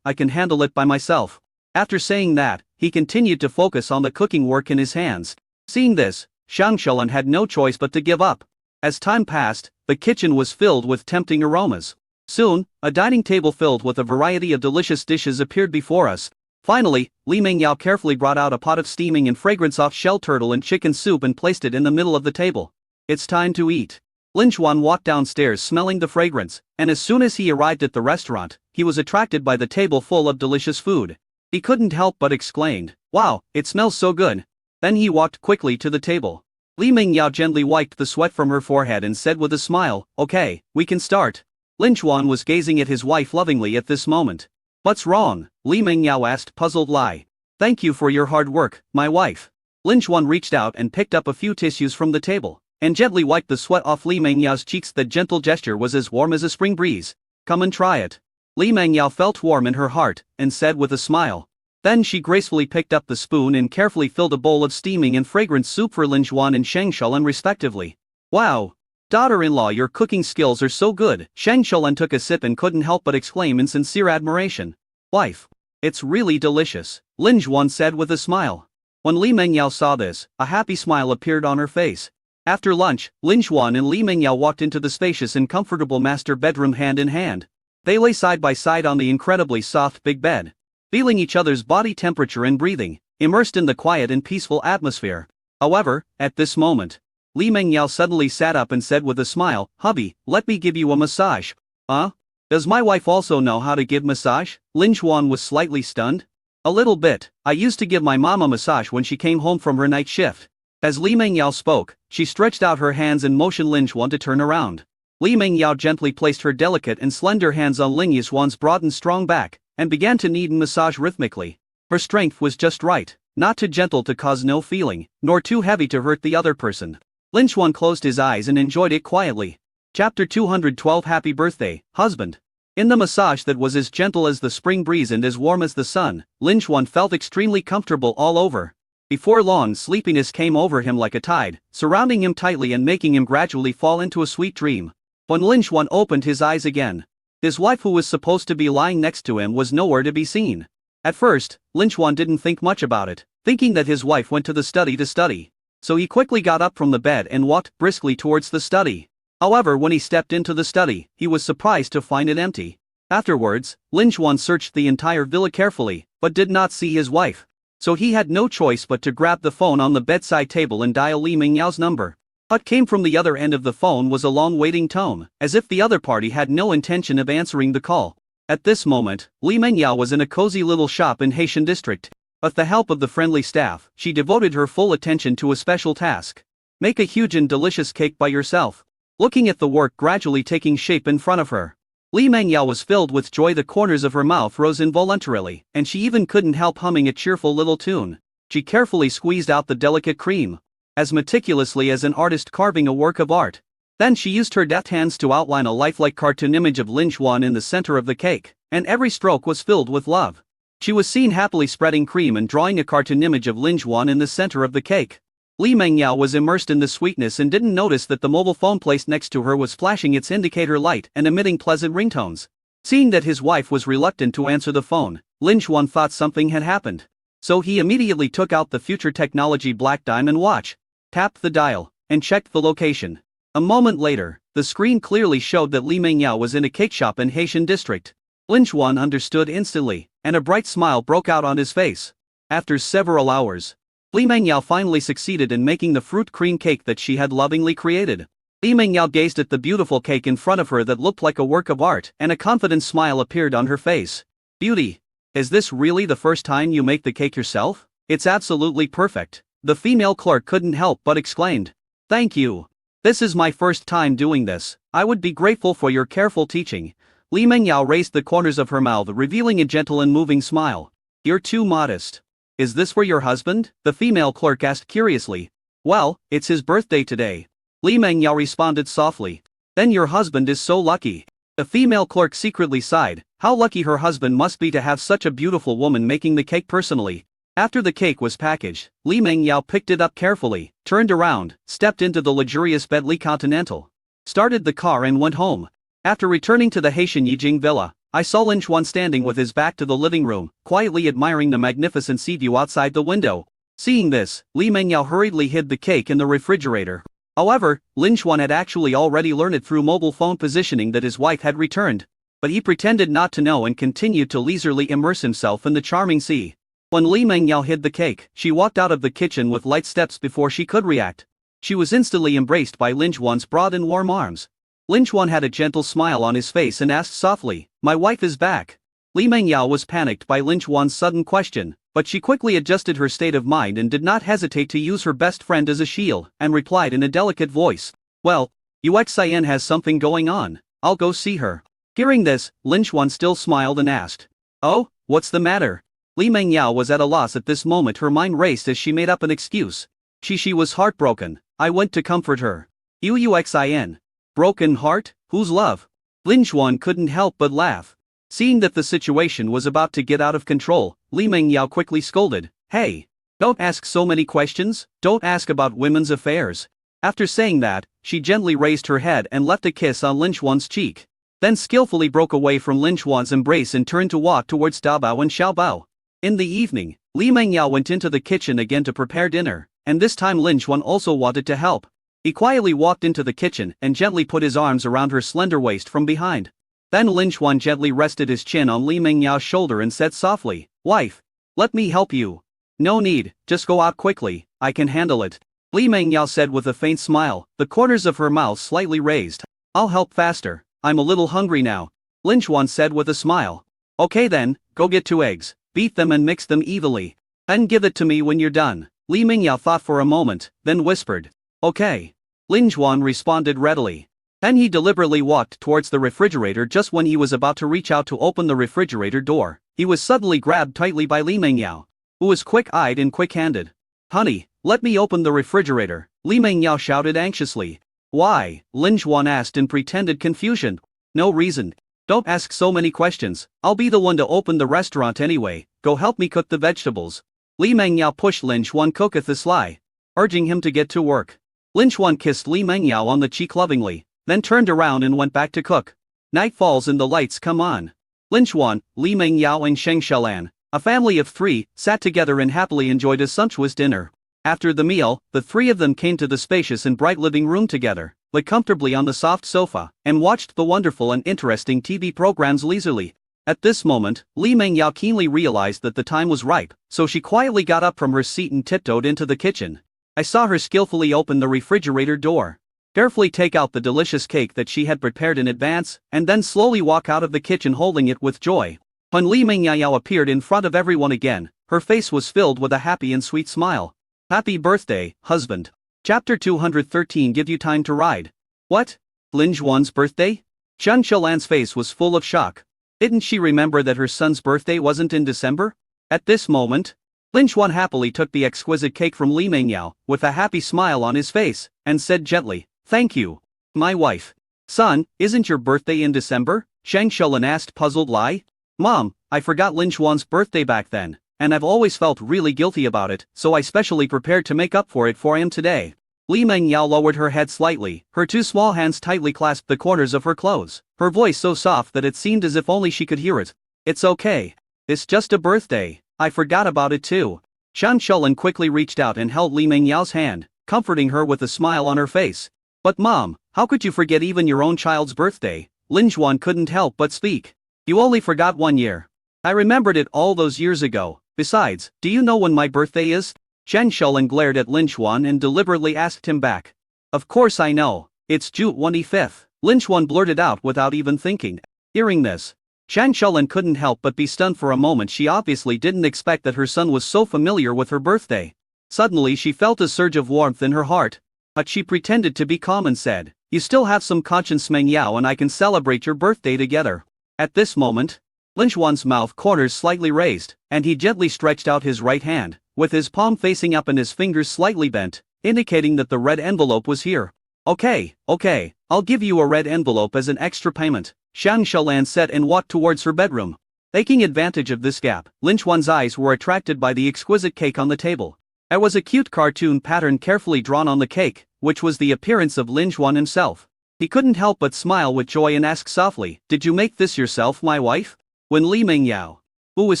I can handle it by myself." After saying that, he continued to focus on the cooking work in his hands. Seeing this, Shen Shulan had no choice but to give up. As time passed, the kitchen was filled with tempting aromas. Soon, a dining table filled with a variety of delicious dishes appeared before us. Finally, Li Mengyao carefully brought out a pot of steaming and fragrant soft-shell turtle and chicken soup and placed it in the middle of the table. "It's time to eat." Lin Xuan walked downstairs smelling the fragrance, and as soon as he arrived at the restaurant, he was attracted by the table full of delicious food. He couldn't help but exclaimed, "Wow, it smells so good." Then he walked quickly to the table. Li Mengyao gently wiped the sweat from her forehead and said with a smile, "Okay, we can start." Lin Xuan was gazing at his wife lovingly at this moment. "What's wrong?" Li Mengyao asked, puzzled. "Lie. Thank you for your hard work, my wife." Lin Xuan reached out and picked up a few tissues from the table, and gently wiped the sweat off Li Mengyao's cheeks. That gentle gesture was as warm as a spring breeze. "Come and try it." Li Mengyao felt warm in her heart, and said with a smile. Then she gracefully picked up the spoon and carefully filled a bowl of steaming and fragrant soup for Lin Xuan and Sheng Shulan respectively. "Wow! Daughter-in-law, your cooking skills are so good." Sheng Shulan took a sip and couldn't help but exclaim in sincere admiration. "Wife, it's really delicious," Lin Xuan said with a smile. When Li Mengyao saw this, a happy smile appeared on her face. After lunch, Lin Xuan and Li Mengyao walked into the spacious and comfortable master bedroom hand in hand. They lay side by side on the incredibly soft big bed, feeling each other's body temperature and breathing, immersed in the quiet and peaceful atmosphere. However, at this moment, Li Mengyao suddenly sat up and said with a smile, "Hubby, let me give you a massage." "Huh? Does my wife also know how to give massage?" Lin Xuan was slightly stunned. "A little bit. I used to give my mom a massage when she came home from her night shift." As Li Mengyao spoke, she stretched out her hands and motioned Lin Xuan to turn around. Li Mengyao gently placed her delicate and slender hands on Lin Xuan's broad and strong back, and began to knead and massage rhythmically. Her strength was just right, not too gentle to cause no feeling, nor too heavy to hurt the other person. Lin Xuan closed his eyes and enjoyed it quietly. Chapter 212 Happy Birthday, Husband. In the massage that was as gentle as the spring breeze and as warm as the sun, Lin Xuan felt extremely comfortable all over. Before long, sleepiness came over him like a tide, surrounding him tightly and making him gradually fall into a sweet dream. When Lin Xuan opened his eyes again, his wife, who was supposed to be lying next to him, was nowhere to be seen. At first, Lin Xuan didn't think much about it, thinking that his wife went to the study to study. So he quickly got up from the bed and walked briskly towards the study. However, when he stepped into the study, he was surprised to find it empty. Afterwards, Lin Xuan searched the entire villa carefully, but did not see his wife. So he had no choice but to grab the phone on the bedside table and dial Li Mengyao's number. What came from the other end of the phone was a long waiting tone, as if the other party had no intention of answering the call. At this moment, Li Mengyao was in a cozy little shop in Haitian district. With the help of the friendly staff, she devoted her full attention to a special task. Make a huge and delicious cake by yourself. Looking at the work gradually taking shape in front of her, Li Mengyao was filled with joy. The corners of her mouth rose involuntarily, and she even couldn't help humming a cheerful little tune. She carefully squeezed out the delicate cream. as meticulously as an artist carving a work of art. Then she used her deft hands to outline a lifelike cartoon image of Lin Xuan in the center of the cake, and every stroke was filled with love. She was seen happily spreading cream and drawing a cartoon image of Lin Xuan in the center of the cake. Li Mengyao was immersed in the sweetness and didn't notice that the mobile phone placed next to her was flashing its indicator light and emitting pleasant ringtones. Seeing that his wife was reluctant to answer the phone, Lin Xuan thought something had happened. So he immediately took out the future technology black diamond watch, tapped the dial, and checked the location. A moment later, the screen clearly showed that Li Mengyao was in a cake shop in Haitian district. Lin Xuan understood instantly, and a bright smile broke out on his face. After several hours, Li Mengyao finally succeeded in making the fruit cream cake that she had lovingly created. Li Mengyao gazed at the beautiful cake in front of her that looked like a work of art, and a confident smile appeared on her face. Beauty, is this really the first time you make the cake yourself? It's absolutely perfect. The female clerk couldn't help but exclaimed. Thank you. This is my first time doing this. I would be grateful for your careful teaching. Li Mengyao raised the corners of her mouth, revealing a gentle and moving smile. You're too modest. Is this for your husband? The female clerk asked curiously. Well, it's his birthday today. Li Mengyao responded softly. Then your husband is so lucky. The female clerk secretly sighed. How lucky her husband must be to have such a beautiful woman making the cake personally. After the cake was packaged, Li Mengyao picked it up carefully, turned around, stepped into the luxurious Bentley Continental, started the car and went home. After returning to the Haitian Yijing villa, I saw Lin Xuan standing with his back to the living room, quietly admiring the magnificent sea view outside the window. Seeing this, Li Mengyao hurriedly hid the cake in the refrigerator. However, Lin Xuan had actually already learned it through mobile phone positioning that his wife had returned. But he pretended not to know and continued to leisurely immerse himself in the charming sea. When Li Mengyao hid the cake, she walked out of the kitchen with light steps before she could react. She was instantly embraced by Lin Xuan's broad and warm arms. Lin Xuan had a gentle smile on his face and asked softly, "My wife is back." Li Mengyao was panicked by Lin Xuan's sudden question, but she quickly adjusted her state of mind and did not hesitate to use her best friend as a shield, and replied in a delicate voice, "Well, Yuxian has something going on. I'll go see her." Hearing this, Lin Xuan still smiled and asked, "Oh, what's the matter?" Li Mengyao was at a loss at this moment. Her mind raced as she made up an excuse. She was heartbroken. I went to comfort her. Yuxian. Broken heart? Whose love? Lin Xuan couldn't help but laugh. Seeing that the situation was about to get out of control, Li Mengyao quickly scolded, "Hey! Don't ask so many questions, don't ask about women's affairs." After saying that, she gently raised her head and left a kiss on Lin Xuan's cheek. Then skillfully broke away from Lin Xuan's embrace and turned to walk towards Daobao and Xiaobao. In the evening, Li Mengyao went into the kitchen again to prepare dinner, and this time Lin Xuan also wanted to help. He quietly walked into the kitchen and gently put his arms around her slender waist from behind. Then Lin Xuan gently rested his chin on Li Mengyao's shoulder and said softly, "Wife, let me help you." "No need, just go out quickly, I can handle it," Li Mengyao said with a faint smile, the corners of her mouth slightly raised. "I'll help faster, I'm a little hungry now," Lin Xuan said with a smile. "Okay then, go get 2 eggs, beat them and mix them evenly. Then give it to me when you're done." Li Mengyao thought for a moment, then whispered, "Okay." Lin Xuan responded readily. Then he deliberately walked towards the refrigerator. Just when he was about to reach out to open the refrigerator door, he was suddenly grabbed tightly by Li Mengyao, who was quick-eyed and quick-handed. "Honey, let me open the refrigerator," Li Mengyao shouted anxiously. "Why?" Lin Xuan asked in pretended confusion. "No reason. Don't ask so many questions, I'll be the one to open the restaurant anyway, go help me cook the vegetables." Li Mengyao pushed Lin Xuan cooketh the sly, urging him to get to work. Lin Xuan kissed Li Mengyao on the cheek lovingly, then turned around and went back to cook. Night falls and the lights come on. Lin Xuan, Li Mengyao and Sheng Shelan, a family of 3, sat together and happily enjoyed a sumptuous dinner. After the meal, the 3 of them came to the spacious and bright living room together, lay comfortably on the soft sofa, and watched the wonderful and interesting TV programs leisurely. At this moment, Li Mengyao keenly realized that the time was ripe, so she quietly got up from her seat and tiptoed into the kitchen. I saw her skillfully open the refrigerator door, carefully take out the delicious cake that she had prepared in advance, and then slowly walk out of the kitchen holding it with joy. When Li Mengyao appeared in front of everyone again, her face was filled with a happy and sweet smile. "Happy birthday, husband." Chapter 213. Give you time to ride. What? Lin Xuan's birthday? Sheng Shelan's face was full of shock. Didn't she remember that her son's birthday wasn't in December? At this moment, Lin Xuan happily took the exquisite cake from Li Mengyao, with a happy smile on his face, and said gently, "Thank you. My wife." "Son, isn't your birthday in December?" Shang Shulan asked, puzzled. "Lie? Mom, I forgot Lin Xuan's birthday back then, and I've always felt really guilty about it, so I specially prepared to make up for it for him today." Li Mengyao lowered her head slightly, her two small hands tightly clasped the corners of her clothes, her voice so soft that it seemed as if only she could hear it. "It's okay. It's just a birthday. I forgot about it too." Shan Shulan quickly reached out and held Li Mengyao's hand, comforting her with a smile on her face. "But Mom, how could you forget even your own child's birthday?" Lin Xuan couldn't help but speak. "You only forgot 1 year. I remembered it all those years ago. Besides, do you know when my birthday is?" Shan Shulan glared at Lin Xuan and deliberately asked him back. "Of course I know. It's June 25th. Lin Xuan blurted out without even thinking. Hearing this, Shan Shulan couldn't help but be stunned for a moment. She obviously didn't expect that her son was so familiar with her birthday. Suddenly she felt a surge of warmth in her heart. But she pretended to be calm and said, "You still have some conscience, Mengyao, and I can celebrate your birthday together." At this moment, Lin Xuan's mouth corners slightly raised, and he gently stretched out his right hand, with his palm facing up and his fingers slightly bent, indicating that the red envelope was here. Okay, I'll give you a red envelope as an extra payment," Shan Shulan said and walked towards her bedroom. Taking advantage of this gap, Lin Xuan's eyes were attracted by the exquisite cake on the table. There was a cute cartoon pattern carefully drawn on the cake, which was the appearance of Lin Xuan himself. He couldn't help but smile with joy and ask softly, "Did you make this yourself, my wife?" When Li Mengyao, who was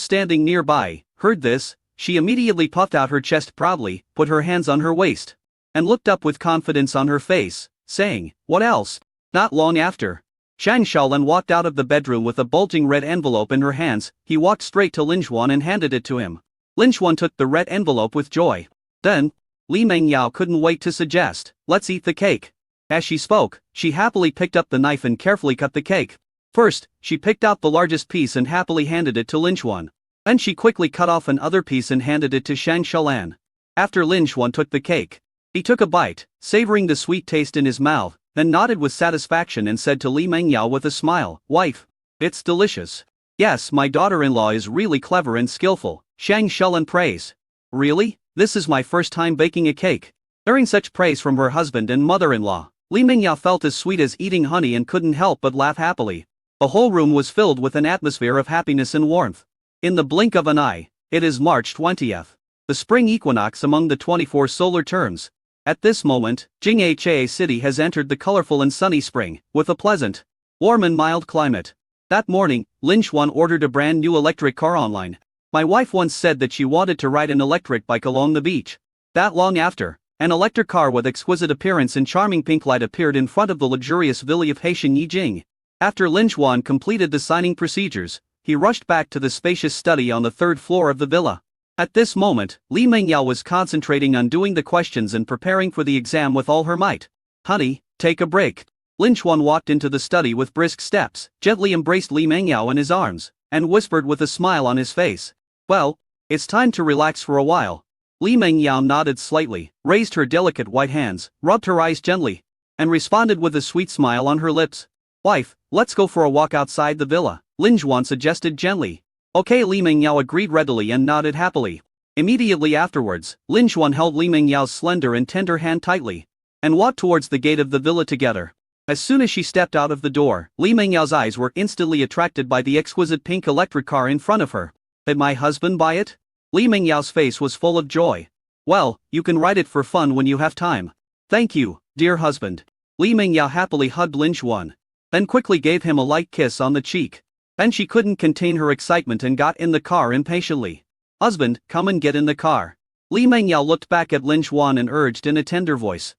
standing nearby, heard this, she immediately puffed out her chest proudly, put her hands on her waist, and looked up with confidence on her face, saying, "What else?" Not long after, Shan Shulan walked out of the bedroom with a bulging red envelope in her hands. He walked straight to Lin Xuan and handed it to him. Lin Xuan took the red envelope with joy. Then, Li Mengyao couldn't wait to suggest, "Let's eat the cake." As she spoke, she happily picked up the knife and carefully cut the cake. First, she picked out the largest piece and happily handed it to Lin Xuan. Then she quickly cut off another piece and handed it to Shan Shulan. After Lin Xuan took the cake, he took a bite, savoring the sweet taste in his mouth, then nodded with satisfaction and said to Li Mengyao with a smile, "Wife, it's delicious." "Yes, my daughter-in-law is really clever and skillful," Shang Shulan praised. "Really? This is my first time baking a cake." Hearing such praise from her husband and mother-in-law, Li Mengyao felt as sweet as eating honey and couldn't help but laugh happily. The whole room was filled with an atmosphere of happiness and warmth. In the blink of an eye, it is March 20th, the spring equinox among the 24 solar terms. At this moment, Jingha City has entered the colorful and sunny spring, with a pleasant, warm and mild climate. That morning, Lin Xuan ordered a brand new electric car online. My wife once said that she wanted to ride an electric bike along the beach. That long after, an electric car with exquisite appearance and charming pink light appeared in front of the luxurious villa of Haitian Yijing. After Lin Xuan completed the signing procedures, he rushed back to the spacious study on the third floor of the villa. At this moment, Li Mengyao was concentrating on doing the questions and preparing for the exam with all her might. "Honey, take a break." Lin Xuan walked into the study with brisk steps, gently embraced Li Mengyao in his arms, and whispered with a smile on his face, "Well, it's time to relax for a while." Li Mengyao nodded slightly, raised her delicate white hands, rubbed her eyes gently, and responded with a sweet smile on her lips. "Wife, let's go for a walk outside the villa," Lin Xuan suggested gently. "Okay." Li Mengyao agreed readily and nodded happily. Immediately afterwards, Lin Xuan held Li Mengyao's slender and tender hand tightly, and walked towards the gate of the villa together. As soon as she stepped out of the door, Li Mengyao's eyes were instantly attracted by the exquisite pink electric car in front of her. "Did my husband buy it?" Li Mengyao's face was full of joy. "Well, you can ride it for fun when you have time." "Thank you, dear husband." Li Mengyao happily hugged Lin Xuan, then quickly gave him a light kiss on the cheek. Then she couldn't contain her excitement and got in the car impatiently. "Husband, come and get in the car." Li Mengyao looked back at Lin Xuan and urged in a tender voice.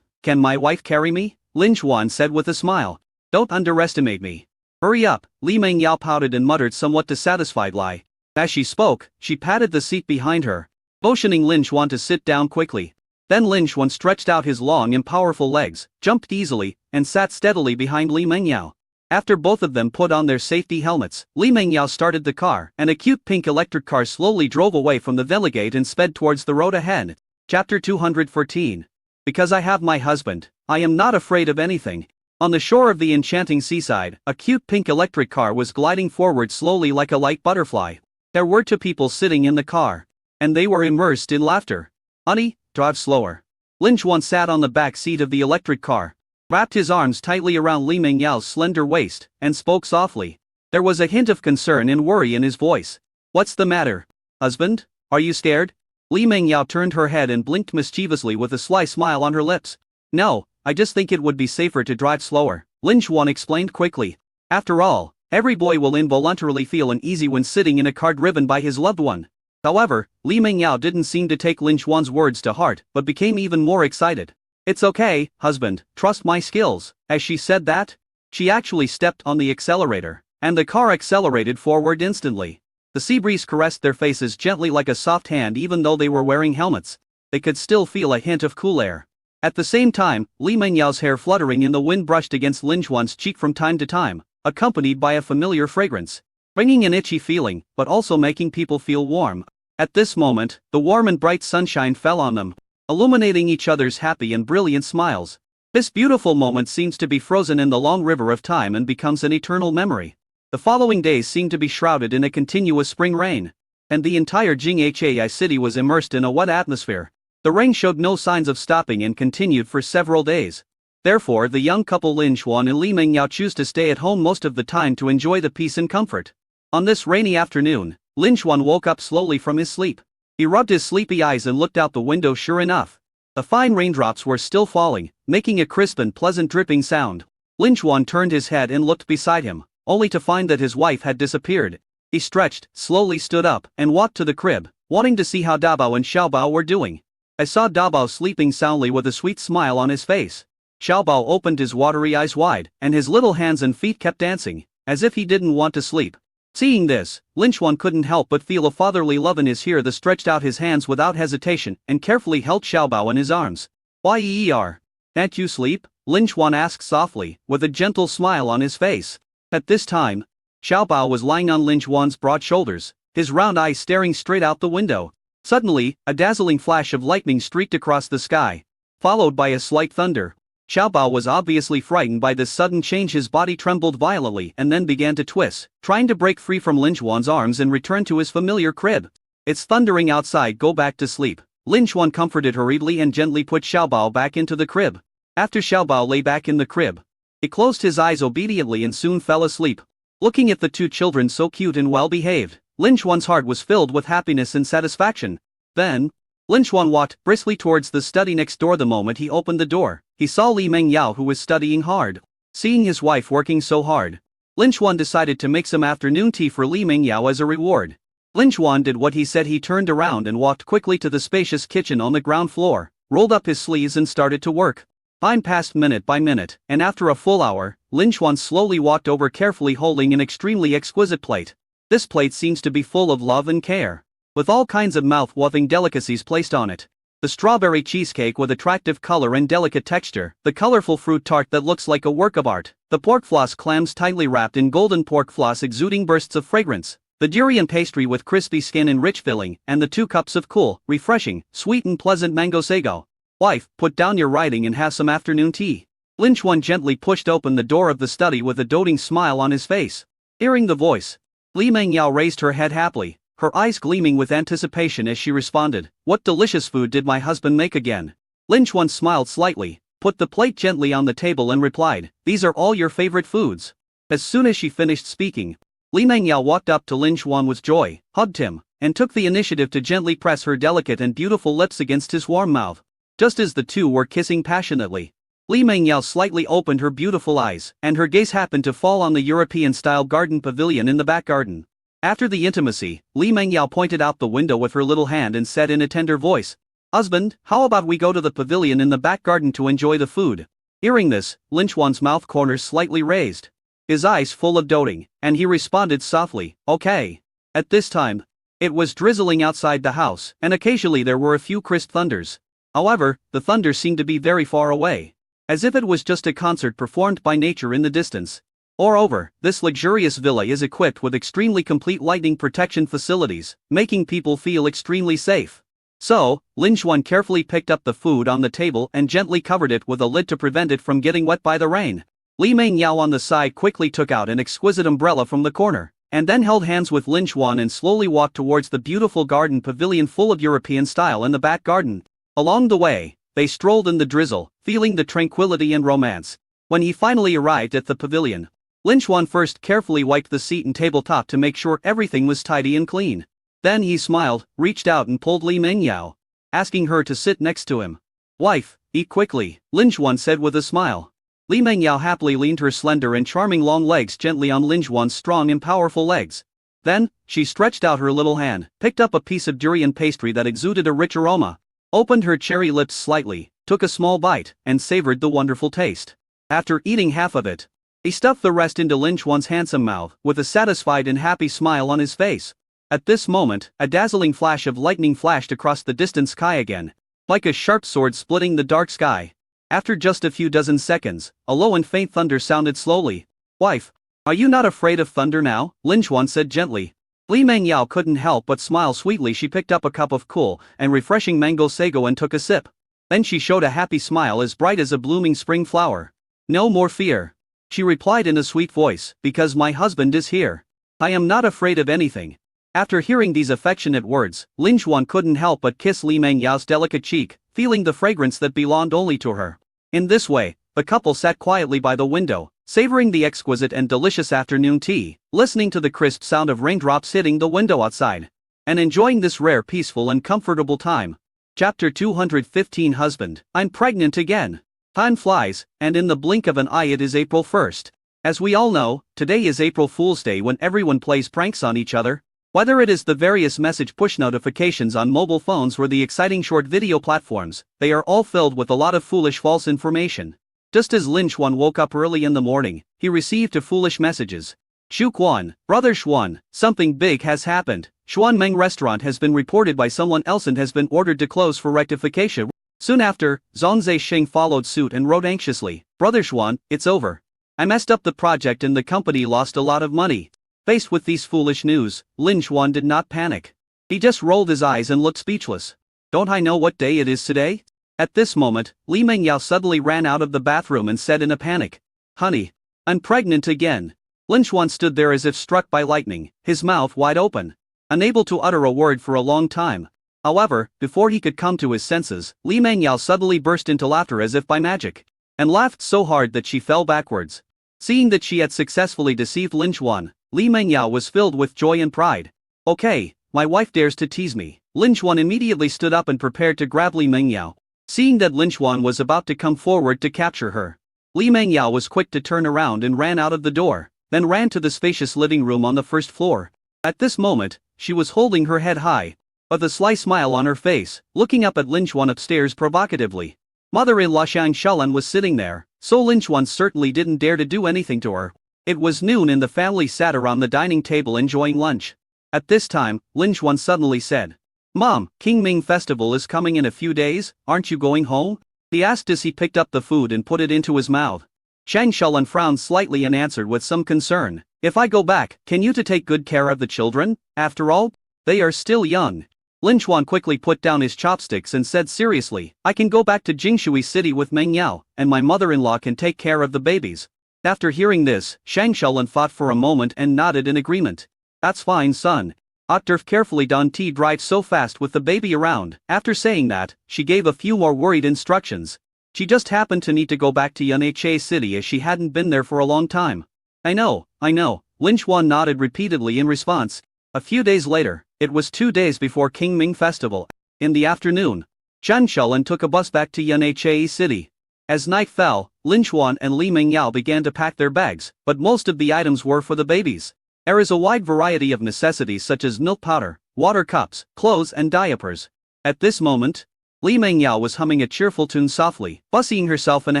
"Can my wife carry me?" Lin Xuan said with a smile. "Don't underestimate me." "Hurry up," Li Mengyao pouted and muttered somewhat dissatisfied lie. As she spoke, she patted the seat behind her, motioning Lin Xuan to sit down quickly. Then Lin Xuan stretched out his long and powerful legs, jumped easily, and sat steadily behind Li Mengyao. After both of them put on their safety helmets, Li Mengyao started the car, and a cute pink electric car slowly drove away from the villa gate and sped towards the road ahead. Chapter 214. Because I have my husband, I am not afraid of anything. On the shore of the enchanting seaside, a cute pink electric car was gliding forward slowly like a light butterfly. There were two people sitting in the car. and they were immersed in laughter. "Honey, drive slower." Lin Juan sat on the back seat of the electric car, wrapped his arms tightly around Li Mengyao's slender waist, and spoke softly. There was a hint of concern and worry in his voice. "What's the matter, husband? Are you scared?" Li Mengyao turned her head and blinked mischievously with a sly smile on her lips. "No, I just think it would be safer to drive slower," Lin Juan explained quickly. "After all, every boy will involuntarily feel uneasy when sitting in a car driven by his loved one." However, Li Mengyao didn't seem to take Lin Juan's words to heart but became even more excited. "It's okay, husband, trust my skills." As she said that, she actually stepped on the accelerator, and the car accelerated forward instantly. The sea breeze caressed their faces gently like a soft hand. Even though they were wearing helmets, they could still feel a hint of cool air. At the same time, Li Mengyao's hair fluttering in the wind brushed against Lin Juan's cheek from time to time, accompanied by a familiar fragrance, bringing an itchy feeling, but also making people feel warm. At this moment, the warm and bright sunshine fell on them, illuminating each other's happy and brilliant smiles. This beautiful moment seems to be frozen in the long river of time and becomes an eternal memory. The following days seemed to be shrouded in a continuous spring rain, and the entire Jinghai city was immersed in a wet atmosphere. The rain showed no signs of stopping and continued for several days. Therefore, the young couple Lin Juan and Li Mengyao chose to stay at home most of the time to enjoy the peace and comfort. On this rainy afternoon, Lin Juan woke up slowly from his sleep. He rubbed his sleepy eyes and looked out the window. Sure enough, the fine raindrops were still falling, making a crisp and pleasant dripping sound. Lin Juan turned his head and looked beside him, only to find that his wife had disappeared. He stretched, slowly stood up, and walked to the crib, wanting to see how Dabao and Xiaobao were doing. I saw Dabao sleeping soundly with a sweet smile on his face. Xiaobao opened his watery eyes wide, and his little hands and feet kept dancing, as if he didn't want to sleep. Seeing this, Lin Juan couldn't help but feel a fatherly love in his ear. He stretched out his hands without hesitation and carefully held Xiaobao in his arms. "Yer, can't you sleep?" Lin Juan asked softly, with a gentle smile on his face. At this time, Xiaobao was lying on Lin Juan's broad shoulders, his round eyes staring straight out the window. Suddenly, a dazzling flash of lightning streaked across the sky, followed by a slight thunder. Xiaobao was obviously frightened by this sudden change. His body trembled violently and then began to twist, trying to break free from Lin Juan's arms and return to his familiar crib. "It's thundering outside, go back to sleep." Lin Juan comforted hurriedly and gently put Xiaobao back into the crib. After Xiaobao lay back in the crib, he closed his eyes obediently and soon fell asleep. Looking at the two children so cute and well-behaved, Lin Juan's heart was filled with happiness and satisfaction. Then, Lin Juan walked briskly towards the study next door. The moment he opened the door, he saw Li Mengyao, who was studying hard. Seeing his wife working so hard, Lin Juan decided to make some afternoon tea for Li Mengyao as a reward. Lin Juan did what he said. He turned around and walked quickly to the spacious kitchen on the ground floor, rolled up his sleeves and started to work. Time passed minute by minute, and after a full hour, Lin Juan slowly walked over, carefully holding an extremely exquisite plate. This plate seems to be full of love and care, with all kinds of mouth-watering delicacies placed on it. The strawberry cheesecake with attractive color and delicate texture, the colorful fruit tart that looks like a work of art, the pork floss clams tightly wrapped in golden pork floss exuding bursts of fragrance, the durian pastry with crispy skin and rich filling, and the 2 cups of cool, refreshing, sweet and pleasant mango sago. "Wife, put down your writing and have some afternoon tea." Lin Juan gently pushed open the door of the study with a doting smile on his face. Hearing the voice, Li Mengyao raised her head happily, her eyes gleaming with anticipation as she responded, "What delicious food did my husband make again?" Lin Juan smiled slightly, put the plate gently on the table and replied, "These are all your favorite foods." As soon as she finished speaking, Li Mengyao walked up to Lin Juan with joy, hugged him, and took the initiative to gently press her delicate and beautiful lips against his warm mouth. Just as the two were kissing passionately, Li Mengyao slightly opened her beautiful eyes, and her gaze happened to fall on the European-style garden pavilion in the back garden. After the intimacy, Li Mengyao pointed out the window with her little hand and said in a tender voice, "Husband, how about we go to the pavilion in the back garden to enjoy the food?" Hearing this, Lin Juan's mouth corners slightly raised, his eyes full of doting, and he responded softly, "Okay." At this time, it was drizzling outside the house, and occasionally there were a few crisp thunders. However, the thunder seemed to be very far away, as if it was just a concert performed by nature in the distance. Moreover, this luxurious villa is equipped with extremely complete lightning protection facilities, making people feel extremely safe. So, Lin Juan carefully picked up the food on the table and gently covered it with a lid to prevent it from getting wet by the rain. Li Mengyao on the side quickly took out an exquisite umbrella from the corner, and then held hands with Lin Xuan and slowly walked towards the beautiful garden pavilion full of European style in the back garden. Along the way, they strolled in the drizzle, feeling the tranquility and romance. When he finally arrived at the pavilion, Lin Xuan first carefully wiped the seat and tabletop to make sure everything was tidy and clean. Then he smiled, reached out and pulled Li Mengyao, asking her to sit next to him. "Wife, eat quickly," Lin Xuan said with a smile. Li Mengyao happily leaned her slender and charming long legs gently on Lin Xuan's strong and powerful legs. Then, she stretched out her little hand, picked up a piece of durian pastry that exuded a rich aroma, opened her cherry lips slightly, took a small bite, and savored the wonderful taste. After eating half of it, he stuffed the rest into Lin Xuan's handsome mouth, with a satisfied and happy smile on his face. At this moment, a dazzling flash of lightning flashed across the distant sky again, like a sharp sword splitting the dark sky. After just a few dozen seconds, a low and faint thunder sounded slowly. "Wife, are you not afraid of thunder now?" Lin Xuan said gently. Li Mengyao couldn't help but smile sweetly. She picked up a cup of cool and refreshing mango sago and took a sip. Then she showed a happy smile as bright as a blooming spring flower. "No more fear," she replied in a sweet voice, "because my husband is here. I am not afraid of anything." After hearing these affectionate words, Lin Xuan couldn't help but kiss Li Mengyao's delicate cheek, feeling the fragrance that belonged only to her. In this way, the couple sat quietly by the window, savoring the exquisite and delicious afternoon tea, listening to the crisp sound of raindrops hitting the window outside, and enjoying this rare, peaceful and comfortable time. Chapter 215 Husband, I'm pregnant again. Time flies, and in the blink of an eye it is April 1st. As we all know, today is April Fool's Day when everyone plays pranks on each other. Whether it is the various message push notifications on mobile phones or the exciting short video platforms, they are all filled with a lot of foolish false information. Just as Lin Xuan woke up early in the morning, he received two foolish messages. "Xu Quan, Brother Xuan, something big has happened. Xuan Meng restaurant has been reported by someone else and has been ordered to close for rectification." Soon after, Zhang Sheng followed suit and wrote anxiously, "Brother Xuan, it's over. I messed up the project and the company lost a lot of money." Faced with these foolish news, Lin Xuan did not panic. He just rolled his eyes and looked speechless. "Don't I know what day it is today?" At this moment, Li Mengyao suddenly ran out of the bathroom and said in a panic, "Honey, I'm pregnant again." Lin Xuan stood there as if struck by lightning, his mouth wide open, unable to utter a word for a long time. However, before he could come to his senses, Li Mengyao suddenly burst into laughter as if by magic, and laughed so hard that she fell backwards. Seeing that she had successfully deceived Lin Xuan, Li Mengyao was filled with joy and pride. "Okay, my wife dares to tease me." Lin Xuan immediately stood up and prepared to grab Li Mengyao. Seeing that Lin Xuan was about to come forward to capture her, Li Mengyao was quick to turn around and ran out of the door, then ran to the spacious living room on the first floor. At this moment, she was holding her head high, with a sly smile on her face, looking up at Lin Xuan upstairs provocatively. Mother-in-law Shang Shalan was sitting there, so Lin Xuan certainly didn't dare to do anything to her. It was noon and the family sat around the dining table enjoying lunch. At this time, Lin Xuan suddenly said, "Mom, Qingming Festival is coming in a few days, aren't you going home?" he asked as he picked up the food and put it into his mouth. Shang Shalan frowned slightly and answered with some concern, "If I go back, can you to take good care of the children? After all, they are still young." Lin Xuan quickly put down his chopsticks and said seriously, "I can go back to Jingshui City with Meng Yao, and my mother-in-law can take care of the babies." After hearing this, Shang Shalan thought for a moment and nodded in agreement. "That's fine, son. Otterf carefully done tea drive so fast with the baby around." After saying that, she gave a few more worried instructions. She just happened to need to go back to Yanhe City as she hadn't been there for a long time. I know. Lin Xuan nodded repeatedly in response. A few days later, it was 2 days before Qingming Festival. In the afternoon, Shang Shalan took a bus back to Yanhe City. As night fell, Lin Xuan and Li Mengyao began to pack their bags, but most of the items were for the babies. There is a wide variety of necessities such as milk powder, water cups, clothes and diapers. At this moment, Li Mengyao was humming a cheerful tune softly, busying herself in a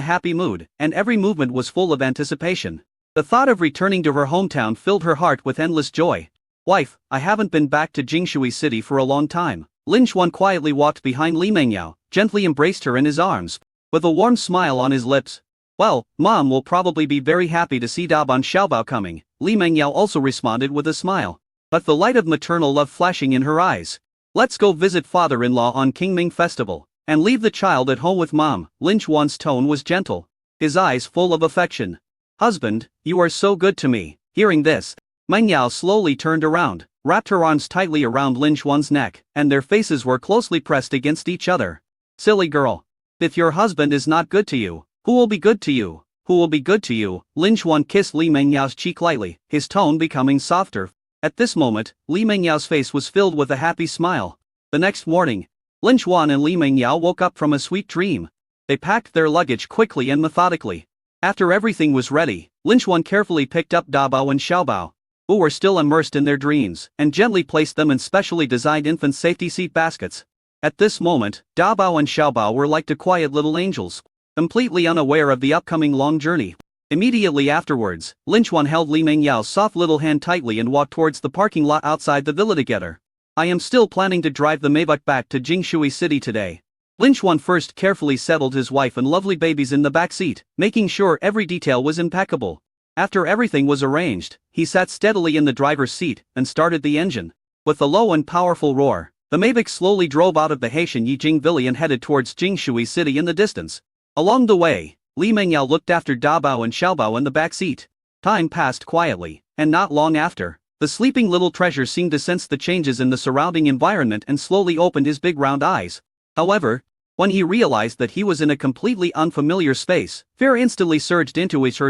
happy mood, and every movement was full of anticipation. The thought of returning to her hometown filled her heart with endless joy. "Wife, I haven't been back to Jingshui City for a long time." Lin Xuan quietly walked behind Li Mengyao, gently embraced her in his arms, with a warm smile on his lips. "Well, Mom will probably be very happy to see Daban Xiaobao coming," Li Mengyao also responded with a smile, but the light of maternal love flashing in her eyes. "Let's go visit father-in-law on Qingming Festival, and leave the child at home with Mom." Lin Xuan's tone was gentle, his eyes full of affection. "Husband, you are so good to me." Hearing this, Meng Yao slowly turned around, wrapped her arms tightly around Lin Xuan's neck, and their faces were closely pressed against each other. Silly girl. If your husband is not good to you, who will be good to you? Who will be good to you? Lin Xuan kissed Li Mengyao's cheek lightly, his tone becoming softer. At this moment, Li Mengyao's face was filled with a happy smile. The next morning, Lin Xuan and Li Mengyao woke up from a sweet dream. They packed their luggage quickly and methodically. After everything was ready, Lin Xuan carefully picked up Dabao and Xiaobao, who were still immersed in their dreams, and gently placed them in specially designed infant safety seat baskets. At this moment, Dabao and Xiaobao were like two quiet little angels, completely unaware of the upcoming long journey. Immediately afterwards, Lin Xuan held Li Mengyao's soft little hand tightly and walked towards the parking lot outside the villa together. I am still planning to drive the Maybach back to Jingshui City today. Lin Xuan first carefully settled his wife and lovely babies in the back seat, making sure every detail was impeccable. After everything was arranged, he sat steadily in the driver's seat and started the engine. With a low and powerful roar, the Maybach slowly drove out of the Haitian Yijing Village and headed towards Jingshui City in the distance. Along the way, Li Mengyao looked after Dabao and Xiaobao in the back seat. Time passed quietly, and not long after, the sleeping little treasure seemed to sense the changes in the surrounding environment and slowly opened his big round eyes. However, when he realized that he was in a completely unfamiliar space, fear instantly surged into his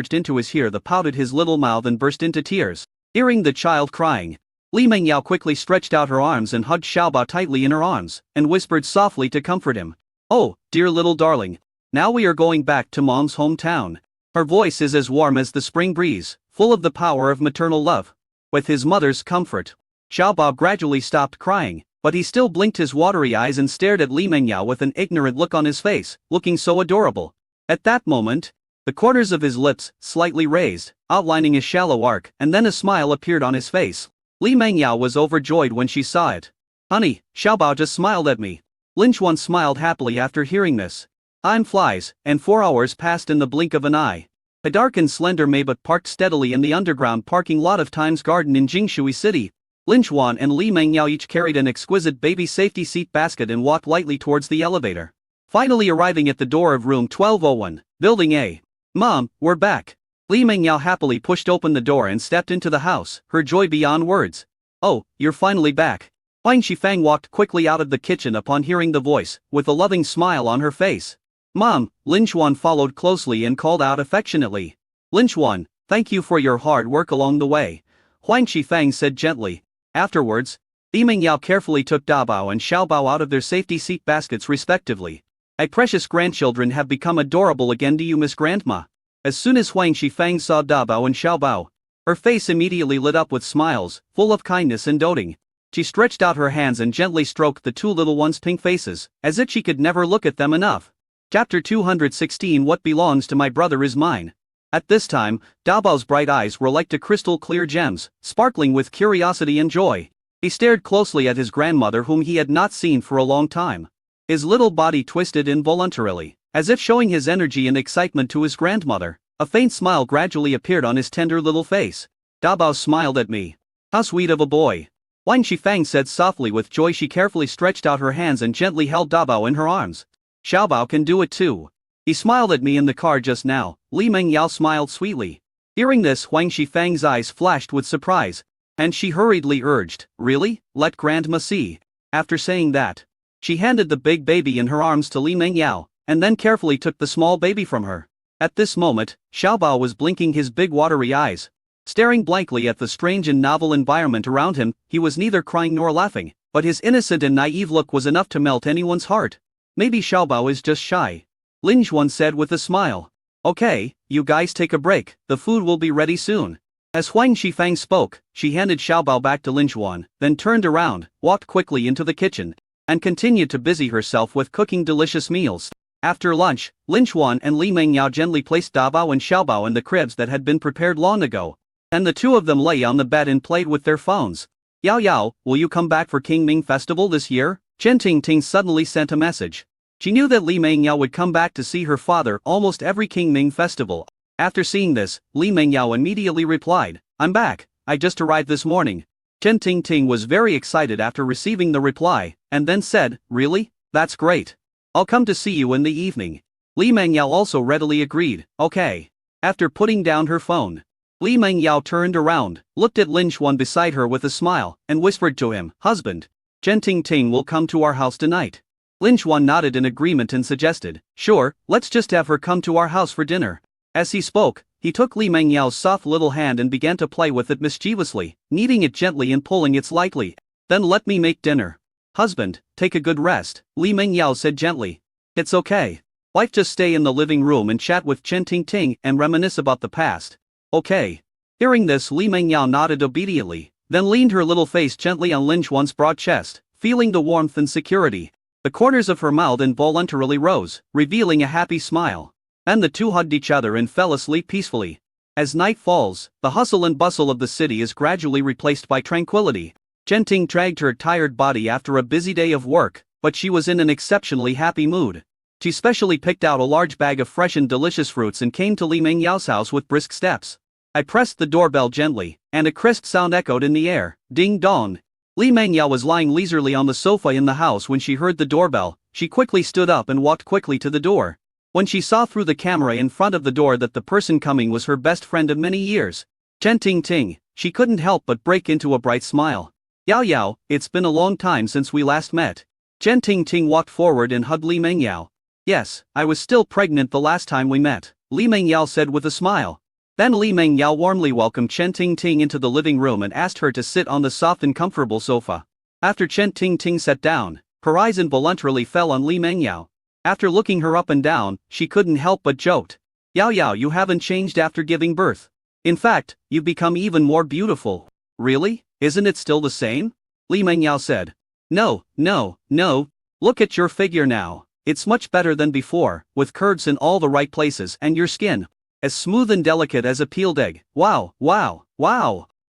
ear. The pouted his little mouth and burst into tears. Hearing the child crying, Li Mengyao quickly stretched out her arms and hugged Xiaobao tightly in her arms, and whispered softly to comfort him. Oh, dear little darling. Now we are going back to Mom's hometown. Her voice is as warm as the spring breeze, full of the power of maternal love. With his mother's comfort, Xiaobao gradually stopped crying, but he still blinked his watery eyes and stared at Li Mengyao with an ignorant look on his face, looking so adorable. At that moment, the corners of his lips slightly raised, outlining a shallow arc, and then a smile appeared on his face. Li Mengyao was overjoyed when she saw it. Honey, Xiaobao just smiled at me. Lin Xuan smiled happily after hearing this. Time flies, and 4 hours passed in the blink of an eye. A dark and slender Maybach parked steadily in the underground parking lot of Times Garden in Jingshui City. Lin Xuan and Li Mengyao each carried an exquisite baby safety seat basket and walked lightly towards the elevator. Finally arriving at the door of room 1201, Building A. Mom, we're back. Li Mengyao happily pushed open the door and stepped into the house, her joy beyond words. Oh, you're finally back. Huang Shifang walked quickly out of the kitchen upon hearing the voice, with a loving smile on her face. Mom, Lin Xuan followed closely and called out affectionately. Lin Xuan, thank you for your hard work along the way, Huang Shifang said gently. Afterwards, Li Mengyao carefully took Dabao and Xiaobao out of their safety seat baskets respectively. My precious grandchildren have become adorable again. Do you miss Grandma? As soon as Huang Shifang saw Dabao and Xiaobao, her face immediately lit up with smiles, full of kindness and doting. She stretched out her hands and gently stroked the two little ones' pink faces, as if she could never look at them enough. Chapter 216. What belongs to my brother is mine. At this time, Dabao's bright eyes were like two crystal-clear gems, sparkling with curiosity and joy. He stared closely at his grandmother whom he had not seen for a long time. His little body twisted involuntarily, as if showing his energy and excitement to his grandmother. A faint smile gradually appeared on his tender little face. Dabao smiled at me. How sweet of a boy. Huang Shifang said softly with joy. She carefully stretched out her hands and gently held Dabao in her arms. Xiaobao can do it too. He smiled at me in the car just now. Li Mengyao smiled sweetly. Hearing this, Huang Shifang's eyes flashed with surprise, and she hurriedly urged, Really? Let Grandma see. After saying that, she handed the big baby in her arms to Li Mengyao, and then carefully took the small baby from her. At this moment, Xiaobao was blinking his big watery eyes, staring blankly at the strange and novel environment around him. He was neither crying nor laughing, but his innocent and naive look was enough to melt anyone's heart. Maybe Xiaobao is just shy, Lin Xuan said with a smile. Okay, you guys take a break, the food will be ready soon. As Huang Shifang spoke, she handed Xiaobao back to Lin Xuan, then turned around, walked quickly into the kitchen, and continued to busy herself with cooking delicious meals. After lunch, Lin Xuan and Li Mengyao gently placed Dabao and Xiaobao in the cribs that had been prepared long ago, and the two of them lay on the bed and played with their phones. Yao Yao, will you come back for Qingming Festival this year? Chen Tingting suddenly sent a message. She knew that Li Mengyao would come back to see her father almost every Qingming festival. After seeing this, Li Mengyao immediately replied, I'm back, I just arrived this morning. Chen Tingting was very excited after receiving the reply, and then said, Really? That's great. I'll come to see you in the evening. Li Mengyao also readily agreed, okay. After putting down her phone, Li Mengyao turned around, looked at Lin Xuan beside her with a smile, and whispered to him, "Husband, Chen Ting will come to our house tonight." Lin Xuan nodded in agreement and suggested, "Sure, let's just have her come to our house for dinner." As he spoke, he took Li Mengyao's soft little hand and began to play with it mischievously, kneading it gently and pulling it slightly. "Then let me make dinner." "Husband, take a good rest," Li Mengyao said gently. "It's okay. Wife, just stay in the living room and chat with Chen Ting and reminisce about the past." "Okay." Hearing this, Li Mengyao nodded obediently, then leaned her little face gently on Lin Xuan's broad chest, feeling the warmth and security. The corners of her mouth involuntarily rose, revealing a happy smile. And the two hugged each other and fell asleep peacefully. As night falls, the hustle and bustle of the city is gradually replaced by tranquility. Chen Ting dragged her tired body after a busy day of work, but she was in an exceptionally happy mood. She specially picked out a large bag of fresh and delicious fruits and came to Li Mengyao's house with brisk steps. I pressed the doorbell gently, and a crisp sound echoed in the air, "Ding dong." Li Mengyao was lying leisurely on the sofa in the house when she heard the doorbell. She quickly stood up and walked quickly to the door. When she saw through the camera in front of the door that the person coming was her best friend of many years, Chen Ting, she couldn't help but break into a bright smile. "Yao Yao, it's been a long time since we last met." Chen Ting walked forward and hugged Li Mengyao. "Yes, I was still pregnant the last time we met," Li Mengyao said with a smile. Then Li Mengyao warmly welcomed Chen Ting into the living room and asked her to sit on the soft and comfortable sofa. After Chen Ting sat down, her eyes involuntarily fell on Li Mengyao. After looking her up and down, she couldn't help but joked. "Yao Yao, you haven't changed after giving birth. In fact, you've become even more beautiful." "Really? Isn't it still the same?" Li Mengyao said. No. Look at your figure now. It's much better than before, with curves in all the right places and your skin as smooth and delicate as a peeled egg. Wow.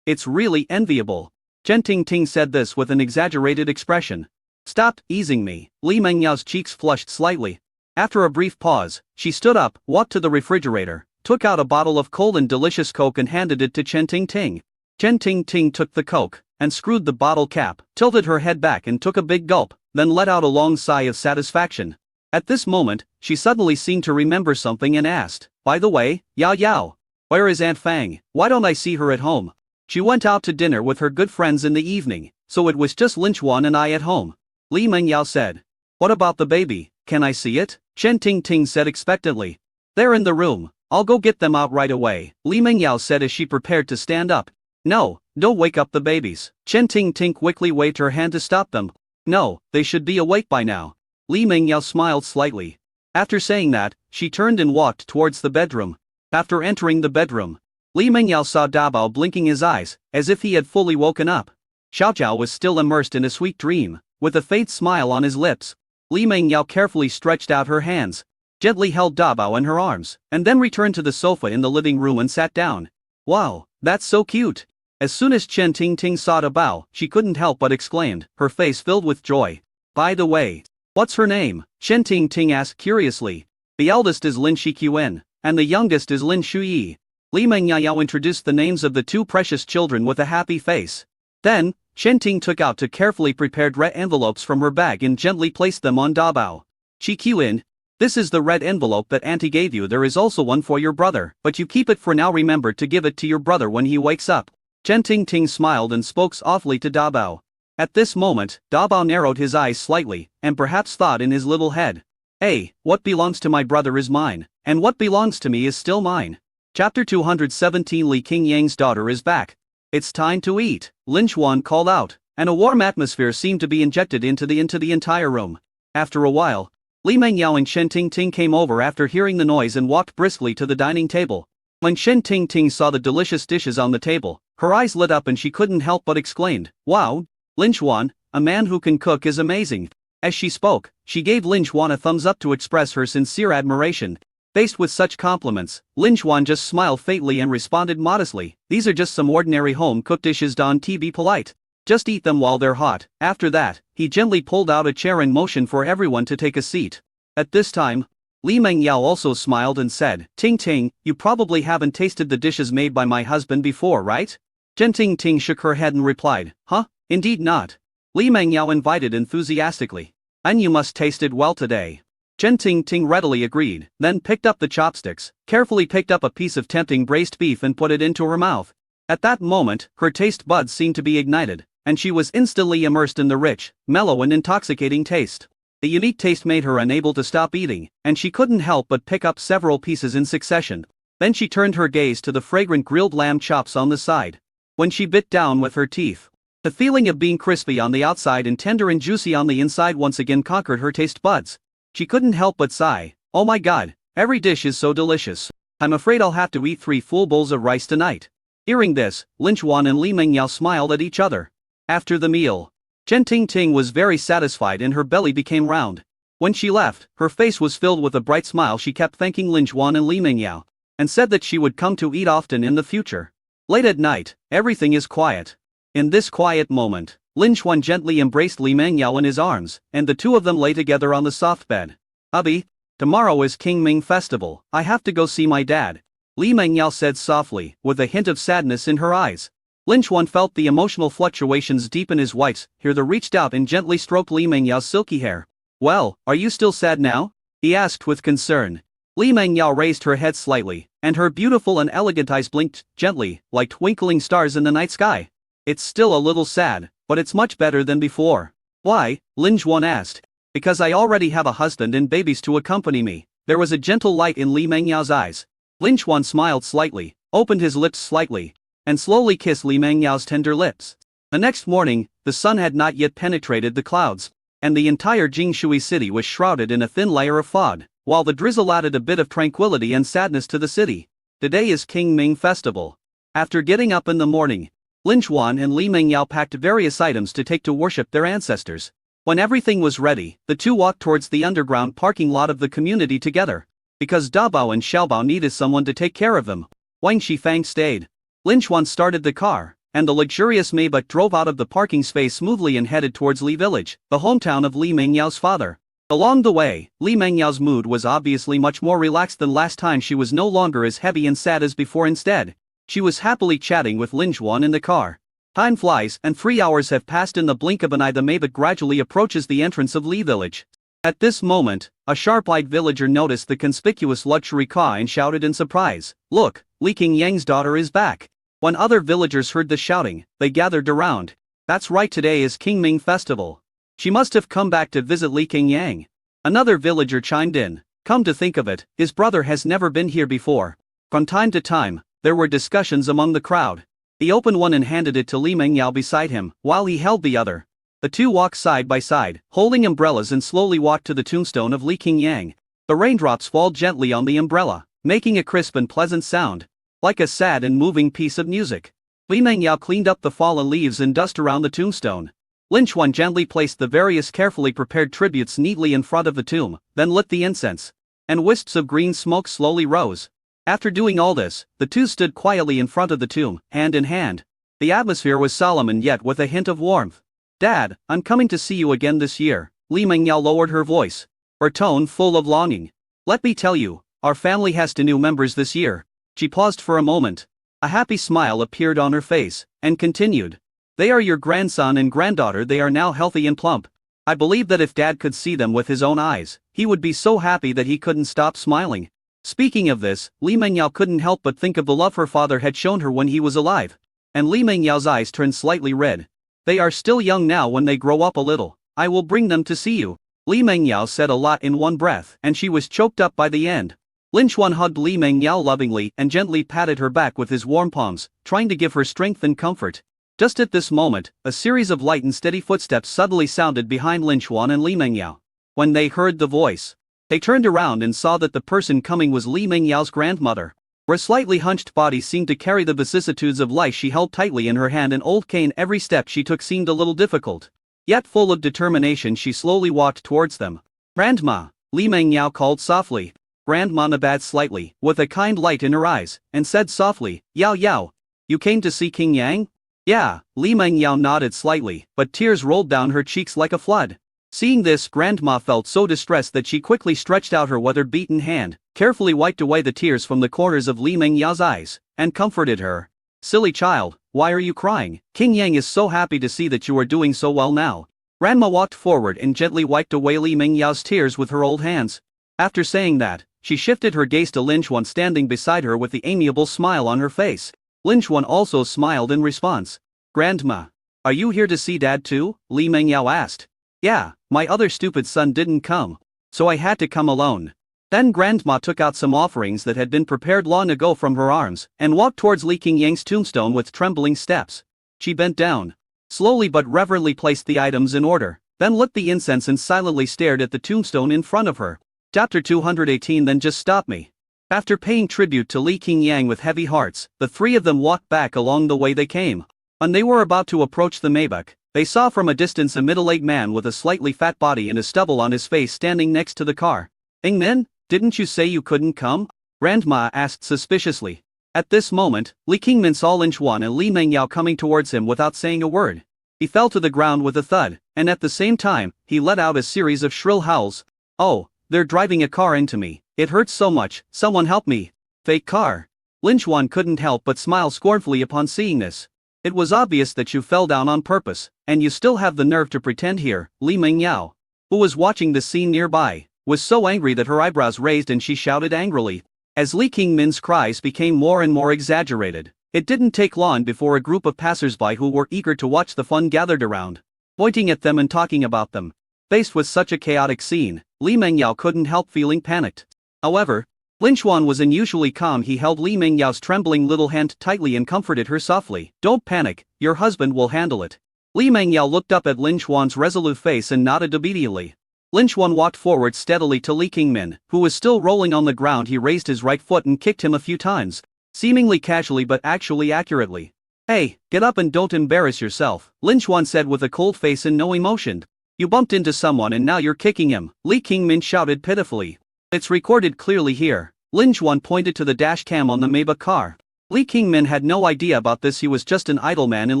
It's really enviable." Chen Ting said this with an exaggerated expression. "Stop easing me." Li Mengyao's cheeks flushed slightly. After a brief pause, she stood up, walked to the refrigerator, took out a bottle of cold and delicious Coke and handed it to Chen Ting. Chen Ting took the Coke, and screwed the bottle cap, tilted her head back and took a big gulp, then let out a long sigh of satisfaction. At this moment, she suddenly seemed to remember something and asked, "By the way, Yao Yao, where is Aunt Fang? Why don't I see her at home?" "She went out to dinner with her good friends in the evening, so it was just Lin Xuan and I at home," Li Mengyao said. "What about the baby? Can I see it?" Chen Ting said expectantly. "They're in the room. I'll go get them out right away," Li Mengyao said as she prepared to stand up. "No, don't wake up the babies." Chen Ting quickly waved her hand to stop them. "No, they should be awake by now." Li Mengyao smiled slightly. After saying that, she turned and walked towards the bedroom. After entering the bedroom, Li Mengyao saw Dabao blinking his eyes, as if he had fully woken up. Xiaojiao was still immersed in a sweet dream, with a faint smile on his lips. Li Mengyao carefully stretched out her hands, gently held Dabao in her arms, and then returned to the sofa in the living room and sat down. "Wow, that's so cute." As soon as Chen Ting saw Dabao, she couldn't help but exclaimed, her face filled with joy. "By the way, what's her name?" Chen Ting asked curiously. "The eldest is Lin Shiqun, and the youngest is Lin Shuyi." Li Mengyao introduced the names of the two precious children with a happy face. Then, Chen Ting took out two carefully prepared red envelopes from her bag and gently placed them on Dabao. "Shiqun, this is the red envelope that Auntie gave you. There is also one for your brother, but you keep it for now. Remember to give it to your brother when he wakes up." Chen Ting smiled and spoke softly to Dabao. At this moment, Dabao narrowed his eyes slightly, and perhaps thought in his little head, "Hey, what belongs to my brother is mine, and what belongs to me is still mine." Chapter 217 Li Qingyang's daughter is back. "It's time to eat," Lin Xuan called out, and a warm atmosphere seemed to be injected into the entire room. After a while, Li Mengyao and Chen Ting came over after hearing the noise and walked briskly to the dining table. When Chen Ting saw the delicious dishes on the table, her eyes lit up and she couldn't help but exclaimed, "Wow, Lin Xuan, a man who can cook is amazing." As she spoke, she gave Lin Xuan a thumbs up to express her sincere admiration. Faced with such compliments, Lin Xuan just smiled faintly and responded modestly, "These are just some ordinary home-cooked dishes, don't be polite. Just eat them while they're hot." After that, he gently pulled out a chair and motioned for everyone to take a seat. At this time, Li Mengyao also smiled and said, Ting, you probably haven't tasted the dishes made by my husband before, right?" Chen Ting shook her head and replied, "Huh, indeed not." Li Mengyao invited enthusiastically, "And you must taste it well today." Chen Ting readily agreed, then picked up the chopsticks, carefully picked up a piece of tempting braised beef and put it into her mouth. At that moment, her taste buds seemed to be ignited, and she was instantly immersed in the rich, mellow and intoxicating taste. The unique taste made her unable to stop eating, and she couldn't help but pick up several pieces in succession. Then she turned her gaze to the fragrant grilled lamb chops on the side. When she bit down with her teeth, the feeling of being crispy on the outside and tender and juicy on the inside once again conquered her taste buds. She couldn't help but sigh, "Oh my god, every dish is so delicious. I'm afraid I'll have to eat 3 full bowls of rice tonight." Hearing this, Lin Xuan and Li Mengyao smiled at each other. After the meal, Chen Ting was very satisfied and her belly became round. When she left, her face was filled with a bright smile. She kept thanking Lin Xuan and Li Mengyao, and said that she would come to eat often in the future. Late at night, everything is quiet. In this quiet moment, Lin Xuan gently embraced Li Mengyao in his arms, and the two of them lay together on the soft bed. "Hubby, tomorrow is King Ming Festival. I have to go see my dad," Li Mengyao said softly, with a hint of sadness in her eyes. Lin Xuan felt the emotional fluctuations deep in his wife's. He reached out and gently stroked Li Mengyao's silky hair. "Well, are you still sad now?" he asked with concern. Li Mengyao raised her head slightly, and her beautiful and elegant eyes blinked gently, like twinkling stars in the night sky. "It's still a little sad, but it's much better than before." "Why?" Lin Xuan asked. "Because I already have a husband and babies to accompany me." There was a gentle light in Li Mengyao's eyes. Lin Xuan smiled slightly, opened his lips slightly, and slowly kissed Li Mengyao's tender lips. The next morning, the sun had not yet penetrated the clouds, and the entire Jingshui city was shrouded in a thin layer of fog, while the drizzle added a bit of tranquility and sadness to the city. Today is King Ming Festival. After getting up in the morning, Lin Xuan and Li Mengyao packed various items to take to worship their ancestors. When everything was ready, the two walked towards the underground parking lot of the community together. Because Dabao and Xiaobao needed someone to take care of them, Wang Shifang stayed. Lin Xuan started the car, and the luxurious Maybach drove out of the parking space smoothly and headed towards Li Village, the hometown of Li Mengyao's father. Along the way, Li Mengyao's mood was obviously much more relaxed than last time. She was no longer as heavy and sad as before. Instead, she was happily chatting with Lin Xuan in the car. Time flies, and 3 hours have passed in the blink of an eye. The Maybach gradually approaches the entrance of Li Village. At this moment, a sharp-eyed villager noticed the conspicuous luxury car and shouted in surprise, "Look, Li Qingyang's daughter is back." When other villagers heard the shouting, they gathered around. "That's right, today is King Ming Festival. She must have come back to visit Li Qingyang." Another villager chimed in, "Come to think of it, his brother has never been here before." From time to time, there were discussions among the crowd. He opened one and handed it to Li Mengyao beside him, while he held the other. The two walked side by side, holding umbrellas, and slowly walked to the tombstone of Li Qingyang. The raindrops fall gently on the umbrella, making a crisp and pleasant sound, like a sad and moving piece of music. Li Mengyao cleaned up the fallen leaves and dust around the tombstone. Lin Xuan gently placed the various carefully prepared tributes neatly in front of the tomb, then lit the incense, and wisps of green smoke slowly rose. After doing all this, the two stood quietly in front of the tomb, hand in hand. The atmosphere was solemn and yet with a hint of warmth. "Dad, I'm coming to see you again this year." Li Mengyao lowered her voice, her tone full of longing. "Let me tell you, our family has 2 new members this year." She paused for a moment. A happy smile appeared on her face, and continued, "They are your grandson and granddaughter. They are now healthy and plump. I believe that if Dad could see them with his own eyes, he would be so happy that he couldn't stop smiling." Speaking of this, Li Mengyao couldn't help but think of the love her father had shown her when he was alive. And Li Mengyao's eyes turned slightly red. "They are still young now. When they grow up a little, I will bring them to see you." Li Mengyao said a lot in one breath, and she was choked up by the end. Lin Xuan hugged Li Mengyao lovingly and gently patted her back with his warm palms, trying to give her strength and comfort. Just at this moment, a series of light and steady footsteps suddenly sounded behind Lin Xuan and Li Mengyao. When they heard the voice, they turned around and saw that the person coming was Li Mengyao's grandmother. Her slightly hunched body seemed to carry the vicissitudes of life. She held tightly in her hand an old cane. Every step she took seemed a little difficult. Yet full of determination, she slowly walked towards them. "Grandma," Li Mengyao called softly. Grandma nodded slightly, with a kind light in her eyes, and said softly, "Yao Yao, you came to see King Yang?" "Yeah," Li Mengyao nodded slightly, but tears rolled down her cheeks like a flood. Seeing this, Grandma felt so distressed that she quickly stretched out her weather-beaten hand, carefully wiped away the tears from the corners of Li Mengyao's eyes, and comforted her. "Silly child, why are you crying? King Yang is so happy to see that you are doing so well now." Grandma walked forward and gently wiped away Li Mengyao's tears with her old hands. After saying that, she shifted her gaze to Lin Xuan standing beside her with the amiable smile on her face. Lin Xuan also smiled in response. Grandma, are you here to see Dad too? Li Mengyao asked. Yeah, my other stupid son didn't come, so I had to come alone. Then Grandma took out some offerings that had been prepared long ago from her arms, and walked towards Li Qingyang's tombstone with trembling steps. She bent down, slowly but reverently placed the items in order, then lit the incense and silently stared at the tombstone in front of her. Chapter 218. Then just stop me. After paying tribute to Li Qingyang with heavy hearts, the three of them walked back along the way they came. When they were about to approach the Maybach, they saw from a distance a middle-aged man with a slightly fat body and a stubble on his face standing next to the car. Ingmin, didn't you say you couldn't come? Grandma asked suspiciously. At this moment, Li Qingmin saw Lin Xuan and Li Mengyao coming towards him without saying a word. He fell to the ground with a thud, and at the same time, he let out a series of shrill howls. Oh, they're driving a car into me. It hurts so much, someone help me. Fake car. Lin Xuan couldn't help but smile scornfully upon seeing this. It was obvious that you fell down on purpose, and you still have the nerve to pretend here. Li Mengyao, who was watching the scene nearby, was so angry that her eyebrows raised and she shouted angrily. As Li Qingmin's cries became more and more exaggerated, it didn't take long before a group of passers-by who were eager to watch the fun gathered around, pointing at them and talking about them. Faced with such a chaotic scene, Li Mengyao couldn't help feeling panicked. However, Lin Xuan was unusually calm. He held Li Mengyao's trembling little hand tightly and comforted her softly. Don't panic, your husband will handle it. Li Mengyao looked up at Lin Xuan's resolute face and nodded obediently. Lin Xuan walked forward steadily to Li Qingmin, who was still rolling on the ground. He raised his right foot and kicked him a few times, seemingly casually but actually accurately. Hey, get up and don't embarrass yourself, Lin Xuan said with a cold face and no emotion. You bumped into someone and now you're kicking him, Li Qingmin shouted pitifully. It's recorded clearly here. Lin Xuan pointed to the dash cam on the Maybach car. Li Qingmin had no idea about this. He was just an idle man in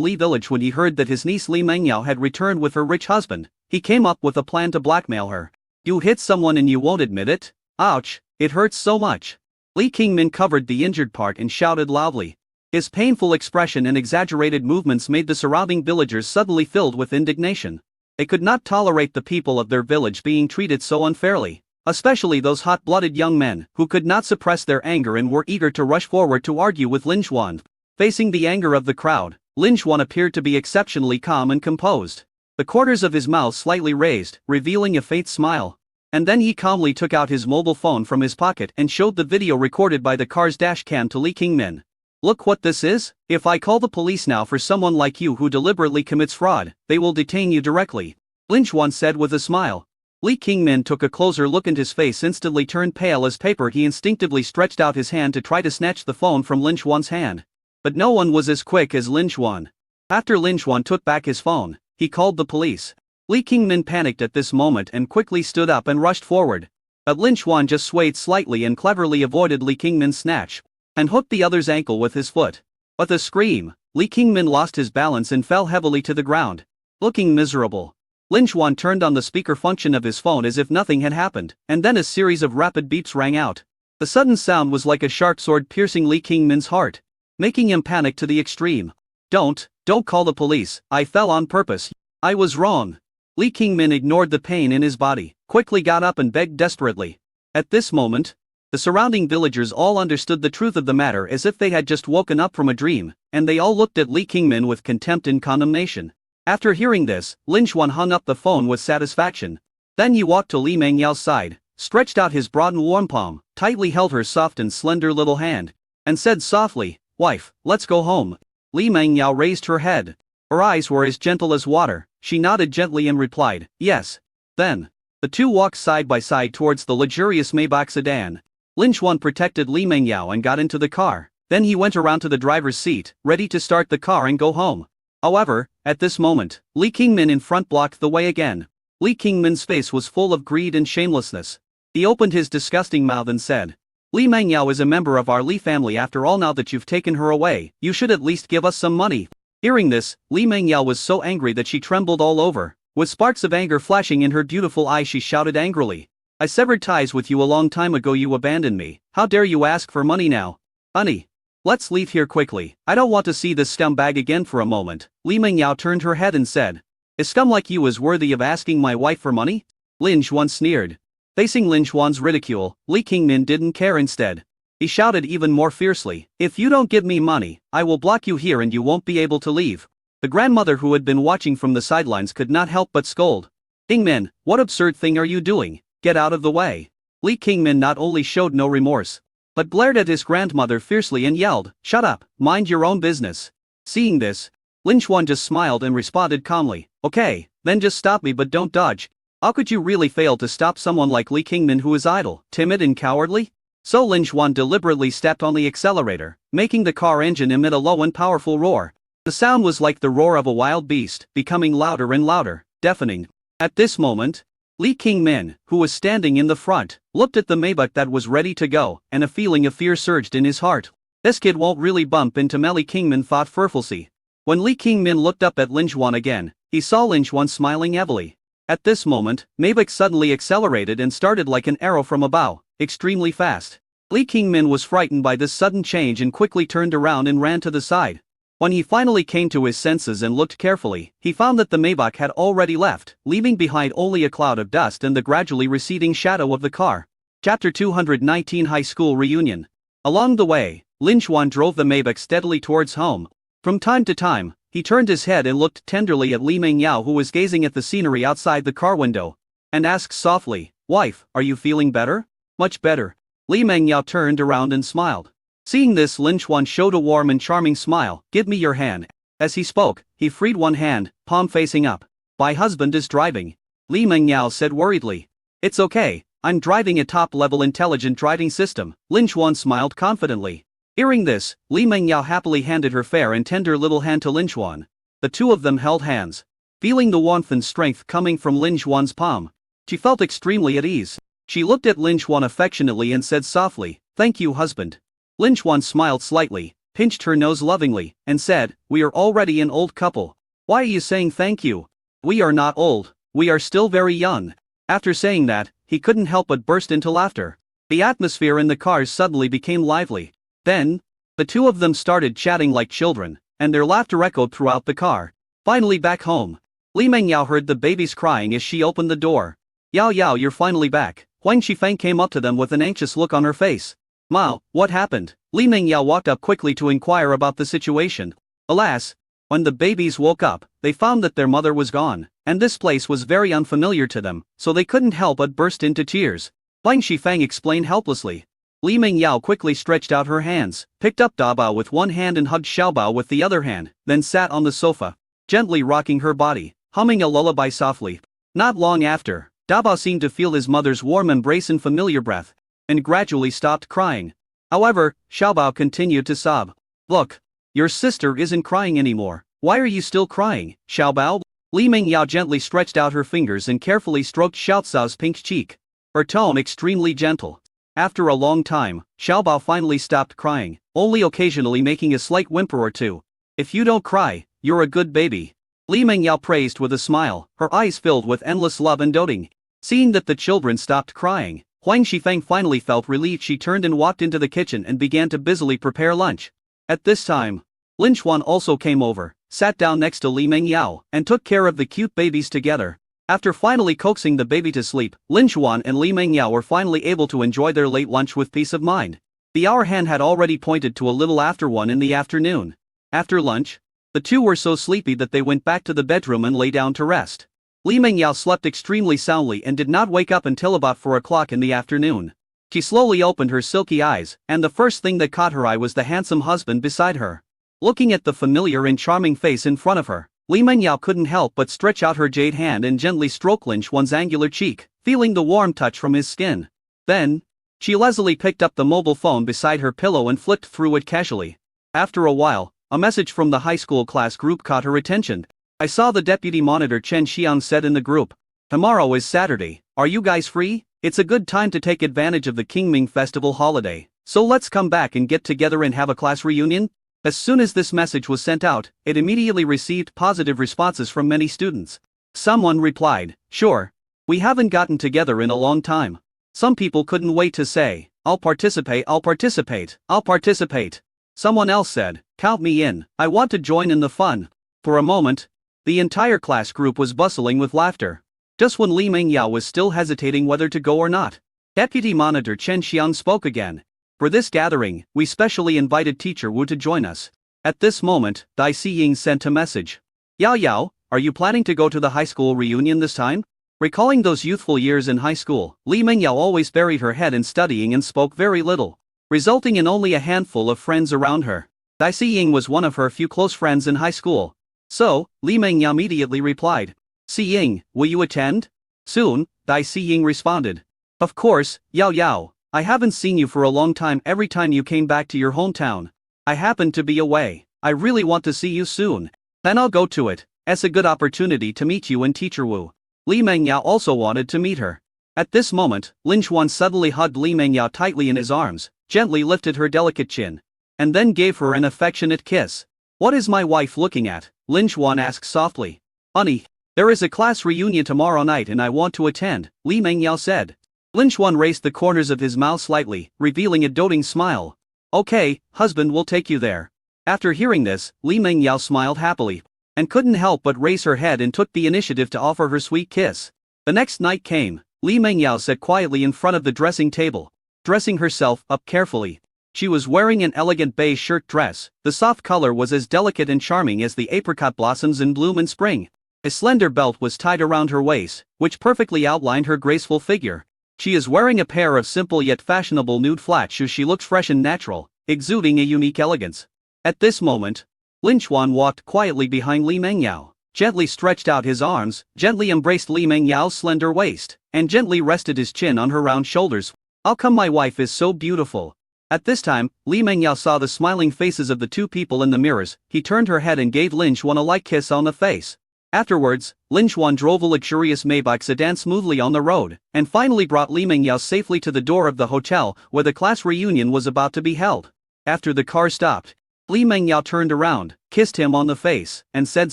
Li village. When he heard that his niece Li Mengyao had returned with her rich husband, he came up with a plan to blackmail her. You hit someone and you won't admit it? Ouch, it hurts so much. Li Qingmin covered the injured part and shouted loudly. His painful expression and exaggerated movements made the surrounding villagers suddenly filled with indignation. They could not tolerate the people of their village being treated so unfairly, especially those hot-blooded young men who could not suppress their anger and were eager to rush forward to argue with Lin Xuan. Facing the anger of the crowd, Lin Xuan appeared to be exceptionally calm and composed. The corners of his mouth slightly raised, revealing a faint smile. And then he calmly took out his mobile phone from his pocket and showed the video recorded by the car's dash cam to Li Qingmin. Look what this is. If I call the police now for someone like you who deliberately commits fraud, they will detain you directly, Lin Xuan said with a smile. Li Qingmin took a closer look and his face instantly turned pale as paper. He instinctively stretched out his hand to try to snatch the phone from Lin Xuan's hand. But no one was as quick as Lin Xuan. After Lin Xuan took back his phone, he called the police. Li Qingmin panicked at this moment and quickly stood up and rushed forward. But Lin Xuan just swayed slightly and cleverly avoided Li Qingmin's snatch, and hooked the other's ankle with his foot. With a scream, Li Qingmin lost his balance and fell heavily to the ground. Looking miserable, Lin Xuan turned on the speaker function of his phone as if nothing had happened, and then a series of rapid beeps rang out. The sudden sound was like a sharp sword piercing Li Qingmin's heart, making him panic to the extreme. Don't call the police, I fell on purpose. I was wrong. Li Qingmin ignored the pain in his body, quickly got up and begged desperately. At this moment, the surrounding villagers all understood the truth of the matter as if they had just woken up from a dream, and they all looked at Li Qingmin with contempt and condemnation. After hearing this, Lin Xuan hung up the phone with satisfaction. Then he walked to Li Mengyao's side, stretched out his broad and warm palm, tightly held her soft and slender little hand, and said softly, "Wife, let's go home." Li Mengyao raised her head. Her eyes were as gentle as water. She nodded gently and replied, "Yes." Then, the two walked side by side towards the luxurious Maybach sedan. Lin Xuan protected Li Mengyao and got into the car. Then he went around to the driver's seat, ready to start the car and go home. However, at this moment, Li Qingmin in front blocked the way again. Li Qingmin's face was full of greed and shamelessness. He opened his disgusting mouth and said, "Li Mengyao is a member of our Li family. After all, now that you've taken her away, you should at least give us some money." Hearing this, Li Mengyao was so angry that she trembled all over. With sparks of anger flashing in her beautiful eyes, she shouted angrily, "I severed ties with you a long time ago. You abandoned me. How dare you ask for money now? Honey, let's leave here quickly. I don't want to see this scumbag again for a moment." Li Mengyao turned her head and said, "A scum like you is worthy of asking my wife for money?" Lin Xuan sneered. Facing Lin Xuan's ridicule, Li Qingmin didn't care instead. He shouted even more fiercely, "If you don't give me money, I will block you here and you won't be able to leave." The grandmother who had been watching from the sidelines could not help but scold. "Qingmin, what absurd thing are you doing? Get out of the way." Li Qingmin not only showed no remorse, but glared at his grandmother fiercely and yelled, "Shut up, mind your own business." Seeing this, Lin Xuan just smiled and responded calmly, "Okay, then just stop me but don't dodge." How could you really fail to stop someone like Li Qingmin who is idle, timid and cowardly? So Lin Xuan deliberately stepped on the accelerator, making the car engine emit a low and powerful roar. The sound was like the roar of a wild beast, becoming louder and louder, deafening. At this moment, Li Qingmin, who was standing in the front, looked at the Maybach that was ready to go, and a feeling of fear surged in his heart. This kid won't really bump into me, Li Qingmin thought fearfully. When Li Qingmin looked up at Lin Xuan again, he saw Lin Xuan smiling heavily. At this moment, Maybach suddenly accelerated and started like an arrow from a bow, extremely fast. Li Qingmin was frightened by this sudden change and quickly turned around and ran to the side. When he finally came to his senses and looked carefully, he found that the Maybach had already left, leaving behind only a cloud of dust and the gradually receding shadow of the car. Chapter 219 High School Reunion. Along the way, Lin Xuan drove the Maybach steadily towards home. From time to time, he turned his head and looked tenderly at Li Mengyao, who was gazing at the scenery outside the car window, and asked softly, "Wife, are you feeling better?" "Much better." Li Mengyao turned around and smiled. Seeing this, Lin Xuan showed a warm and charming smile. "Give me your hand." As he spoke, he freed one hand, palm facing up. "My husband is driving," Li Mengyao said worriedly. "It's okay, I'm driving a top-level intelligent driving system," Lin Xuan smiled confidently. Hearing this, Li Mengyao happily handed her fair and tender little hand to Lin Xuan. The two of them held hands. Feeling the warmth and strength coming from Lin Xuan's palm, she felt extremely at ease. She looked at Lin Xuan affectionately and said softly, "Thank you, husband." Lin Xuan smiled slightly, pinched her nose lovingly, and said, "We are already an old couple. Why are you saying thank you? We are not old, we are still very young." After saying that, he couldn't help but burst into laughter. The atmosphere in the cars suddenly became lively. Then, the two of them started chatting like children, and their laughter echoed throughout the car. Finally back home, Li Mengyao heard the babies crying as she opened the door. "Yao Yao, you're finally back." Huang Shifeng came up to them with an anxious look on her face. "Mao, what happened?" Li Mengyao walked up quickly to inquire about the situation. Alas, when the babies woke up, they found that their mother was gone, and this place was very unfamiliar to them, so they couldn't help but burst into tears. Huang Shifeng explained helplessly. Li Mengyao quickly stretched out her hands, picked up Dabao with one hand and hugged Xiaobao with the other hand, then sat on the sofa, gently rocking her body, humming a lullaby softly. Not long after, Dabao seemed to feel his mother's warm embrace and familiar breath, and gradually stopped crying. However, Xiaobao continued to sob. "Look, your sister isn't crying anymore. Why are you still crying, Xiaobao?" Li Mengyao gently stretched out her fingers and carefully stroked Xiaobao's pink cheek, her tone extremely gentle. After a long time, Xiaobao finally stopped crying, only occasionally making a slight whimper or two. "If you don't cry, you're a good baby," Li Mengyao praised with a smile, her eyes filled with endless love and doting. Seeing that the children stopped crying, Huang Shifeng finally felt relieved. She turned and walked into the kitchen and began to busily prepare lunch. At this time, Lin Xuan also came over, sat down next to Li Mengyao, and took care of the cute babies together. After finally coaxing the baby to sleep, Lin Xuan and Li Mengyao were finally able to enjoy their late lunch with peace of mind. The hour hand had already pointed to a little after 1 in the afternoon. After lunch, the two were so sleepy that they went back to the bedroom and lay down to rest. Li Mengyao slept extremely soundly and did not wake up until about 4 o'clock in the afternoon. She slowly opened her silky eyes, and the first thing that caught her eye was the handsome husband beside her. Looking at the familiar and charming face in front of her, Li Mengyao couldn't help but stretch out her jade hand and gently stroke Lin Xuan's angular cheek, feeling the warm touch from his skin. Then, she lazily picked up the mobile phone beside her pillow and flicked through it casually. After a while, a message from the high school class group caught her attention. "I saw the deputy monitor Chen Xiang said in the group. Tomorrow is Saturday, are you guys free? It's a good time to take advantage of the Qingming festival holiday, so let's come back and get together and have a class reunion." As soon as this message was sent out, it immediately received positive responses from many students. Someone replied, "Sure. We haven't gotten together in a long time." Some people couldn't wait to say, I'll participate, I'll participate, I'll participate." Someone else said, "Count me in, I want to join in the fun." For a moment, the entire class group was bustling with laughter. Just when Li Mengyao was still hesitating whether to go or not, Deputy Monitor Chen Xiang spoke again. For this gathering, we specially invited Teacher Wu to join us. At this moment, Dai Xiying sent a message. Yao Yao, are you planning to go to the high school reunion this time? Recalling those youthful years in high school, Li Mengyao always buried her head in studying and spoke very little, resulting in only a handful of friends around her. Dai Xiying was one of her few close friends in high school. So, Li Mengyao immediately replied. Xiying, will you attend? Soon, Dai Xiying responded. Of course, Yao Yao, I haven't seen you for a long time. Every time you came back to your hometown, I happened to be away. I really want to see you soon. Then I'll go to it. It's a good opportunity to meet you and Teacher Wu. Li Mengyao also wanted to meet her. At this moment, Lin Xuan suddenly hugged Li Mengyao tightly in his arms, gently lifted her delicate chin, and then gave her an affectionate kiss. What is my wife looking at? Lin Xuan asked softly. Honey, there is a class reunion tomorrow night and I want to attend, Li Mengyao said. Lin Xuan raised the corners of his mouth slightly, revealing a doting smile. Okay, husband will take you there. After hearing this, Li Mengyao smiled happily, and couldn't help but raise her head and took the initiative to offer her sweet kiss. The next night came. Li Mengyao sat quietly in front of the dressing table, dressing herself up carefully. She was wearing an elegant beige shirt dress. The soft color was as delicate and charming as the apricot blossoms in bloom in spring. A slender belt was tied around her waist, which perfectly outlined her graceful figure. She is wearing a pair of simple yet fashionable nude flat shoes. She looks fresh and natural, exuding a unique elegance. At this moment, Lin Xuan walked quietly behind Li Mengyao, gently stretched out his arms, gently embraced Li Mengyao's slender waist, and gently rested his chin on her round shoulders. How come my wife is so beautiful? At this time, Li Mengyao saw the smiling faces of the two people in the mirrors. He turned her head and gave Lin Xuan a light kiss on the face. Afterwards, Lin Xuan drove a luxurious Maybach sedan smoothly on the road, and finally brought Li Mengyao safely to the door of the hotel where the class reunion was about to be held. After the car stopped, Li Mengyao turned around, kissed him on the face, and said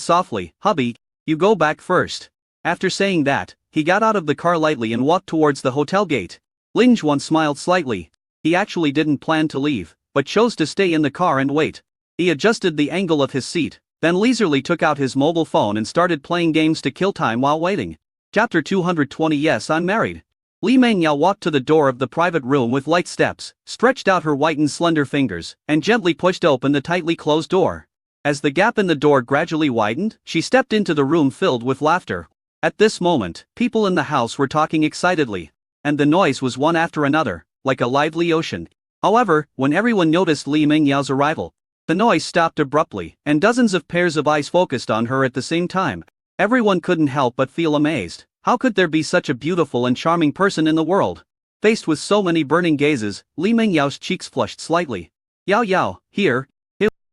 softly, "Hubby, you go back first." After saying that, he got out of the car lightly and walked towards the hotel gate. Lin Xuan smiled slightly. He actually didn't plan to leave, but chose to stay in the car and wait. He adjusted the angle of his seat, then leisurely took out his mobile phone and started playing games to kill time while waiting. Chapter 220. Yes, I'm married. Li Mengyao walked to the door of the private room with light steps, stretched out her white and slender fingers, and gently pushed open the tightly closed door. As the gap in the door gradually widened, she stepped into the room filled with laughter. At this moment, people in the house were talking excitedly, and the noise was one after another, like a lively ocean. However, when everyone noticed Li Mengyao's arrival, the noise stopped abruptly, and dozens of pairs of eyes focused on her at the same time. Everyone couldn't help but feel amazed. How could there be such a beautiful and charming person in the world? Faced with so many burning gazes, Li Mengyao's cheeks flushed slightly. Yao Yao, here.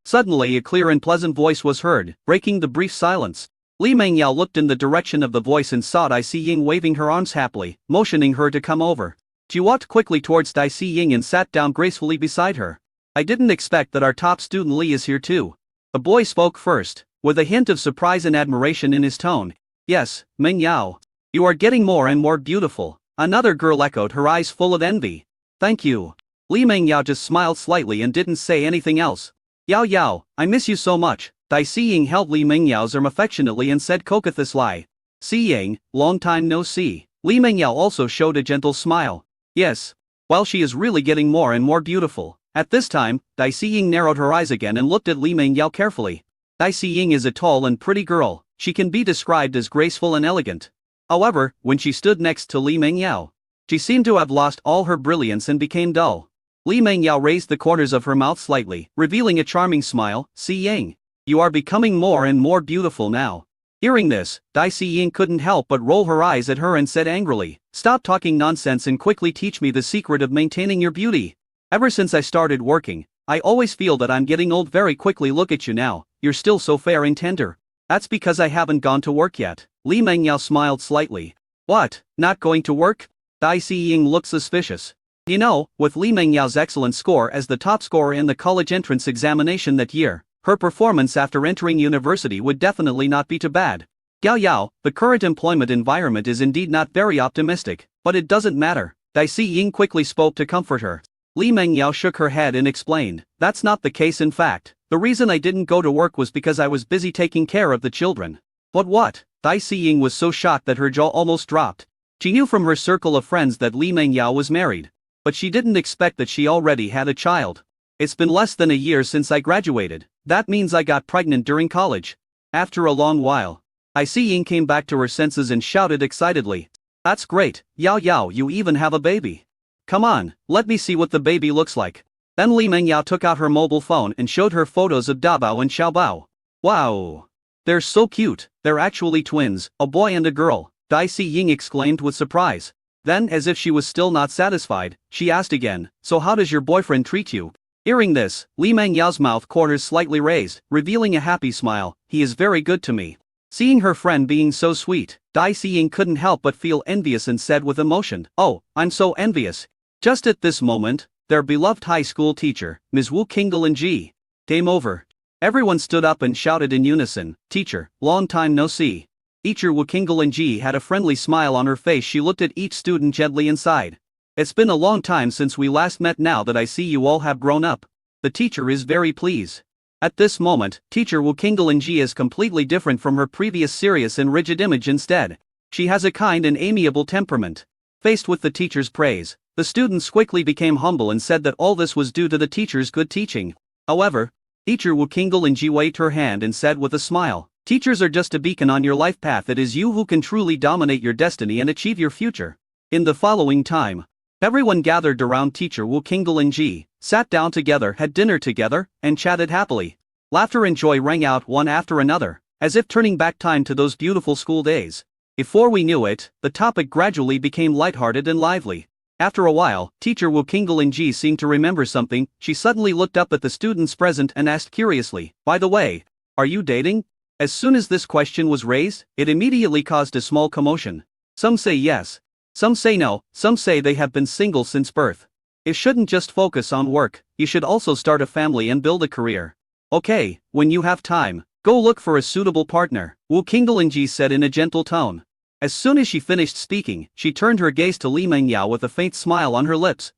Suddenly a clear and pleasant voice was heard, breaking the brief silence. Li Mengyao looked in the direction of the voice and saw Dai Xiying waving her arms happily, motioning her to come over. She walked quickly towards Dai Xiying and sat down gracefully beside her. I didn't expect that our top student Li is here too. The boy spoke first, with a hint of surprise and admiration in his tone. Yes, Mengyao. You are getting more and more beautiful. Another girl echoed, her eyes full of envy. Thank you. Li Mengyao just smiled slightly and didn't say anything else. Yao Yao, I miss you so much. Dai Xiying held Li Mengyao's arm affectionately and said cockathiously. Xiying, long time no see. Li Mengyao also showed a gentle smile. Yes. Well, she is really getting more and more beautiful. At this time, Dai Xiying narrowed her eyes again and looked at Li Mengyao carefully. Dai Xiying is a tall and pretty girl. She can be described as graceful and elegant. However, when she stood next to Li Mengyao, she seemed to have lost all her brilliance and became dull. Li Mengyao raised the corners of her mouth slightly, revealing a charming smile. Xiying, you are becoming more and more beautiful now. Hearing this, Dai Xiying couldn't help but roll her eyes at her and said angrily, "Stop talking nonsense and quickly teach me the secret of maintaining your beauty. Ever since I started working, I always feel that I'm getting old very quickly. Look at you now, you're still so fair and tender." That's because I haven't gone to work yet. Li Mengyao smiled slightly. What, not going to work? Dai Xiying looked suspicious. You know, with Li Mengyao's excellent score as the top scorer in the college entrance examination that year, her performance after entering university would definitely not be too bad. Yao Yao, the current employment environment is indeed not very optimistic, but it doesn't matter. Dai Xiying quickly spoke to comfort her. Li Mengyao shook her head and explained, that's not the case. In fact, the reason I didn't go to work was because I was busy taking care of the children. But what? Dai Siying was so shocked that her jaw almost dropped. She knew from her circle of friends that Li Mengyao was married, but she didn't expect that she already had a child. It's been less than a year since I graduated. That means I got pregnant during college. After a long while, Dai Siying came back to her senses and shouted excitedly. That's great, Yao Yao, you even have a baby. Come on, let me see what the baby looks like. Then Li Mengyao took out her mobile phone and showed her photos of Dabao and Xiaobao. Wow! They're so cute, they're actually twins, a boy and a girl, Dai Siying exclaimed with surprise. Then, as if she was still not satisfied, she asked again, so how does your boyfriend treat you? Hearing this, Li Mengyao's mouth corners slightly raised, revealing a happy smile. He is very good to me. Seeing her friend being so sweet, Dai Siying couldn't help but feel envious and said with emotion, oh, I'm so envious. Just at this moment, their beloved high school teacher, Ms. Wu Qinggelinji, came over. Everyone stood up and shouted in unison, Teacher, long time no see. Teacher Wu Qinggelinji had a friendly smile on her face. She looked at each student gently and sighed. It's been a long time since we last met. Now that I see you all have grown up, the teacher is very pleased. At this moment, Teacher Wu Qinggelinji is completely different from her previous serious and rigid image. Instead, she has a kind and amiable temperament. Faced with the teacher's praise, the students quickly became humble and said that all this was due to the teacher's good teaching. However, Teacher Wu Qinggelinji waved her hand and said with a smile, teachers are just a beacon on your life path. It is you who can truly dominate your destiny and achieve your future. In the following time, everyone gathered around Teacher Wu Qinggelinji, sat down together, had dinner together, and chatted happily. Laughter and joy rang out one after another, as if turning back time to those beautiful school days. Before we knew it, the topic gradually became lighthearted and lively. After a while, Teacher Wu Qinggelinji seemed to remember something. She suddenly looked up at the students present and asked curiously, by the way, are you dating? As soon as this question was raised, it immediately caused a small commotion. Some say yes. Some say no, some say they have been single since birth. You shouldn't just focus on work, you should also start a family and build a career. Okay, when you have time, go look for a suitable partner, Wu Qinggelinji said in a gentle tone. As soon as she finished speaking, she turned her gaze to Li Mengyao with a faint smile on her lips.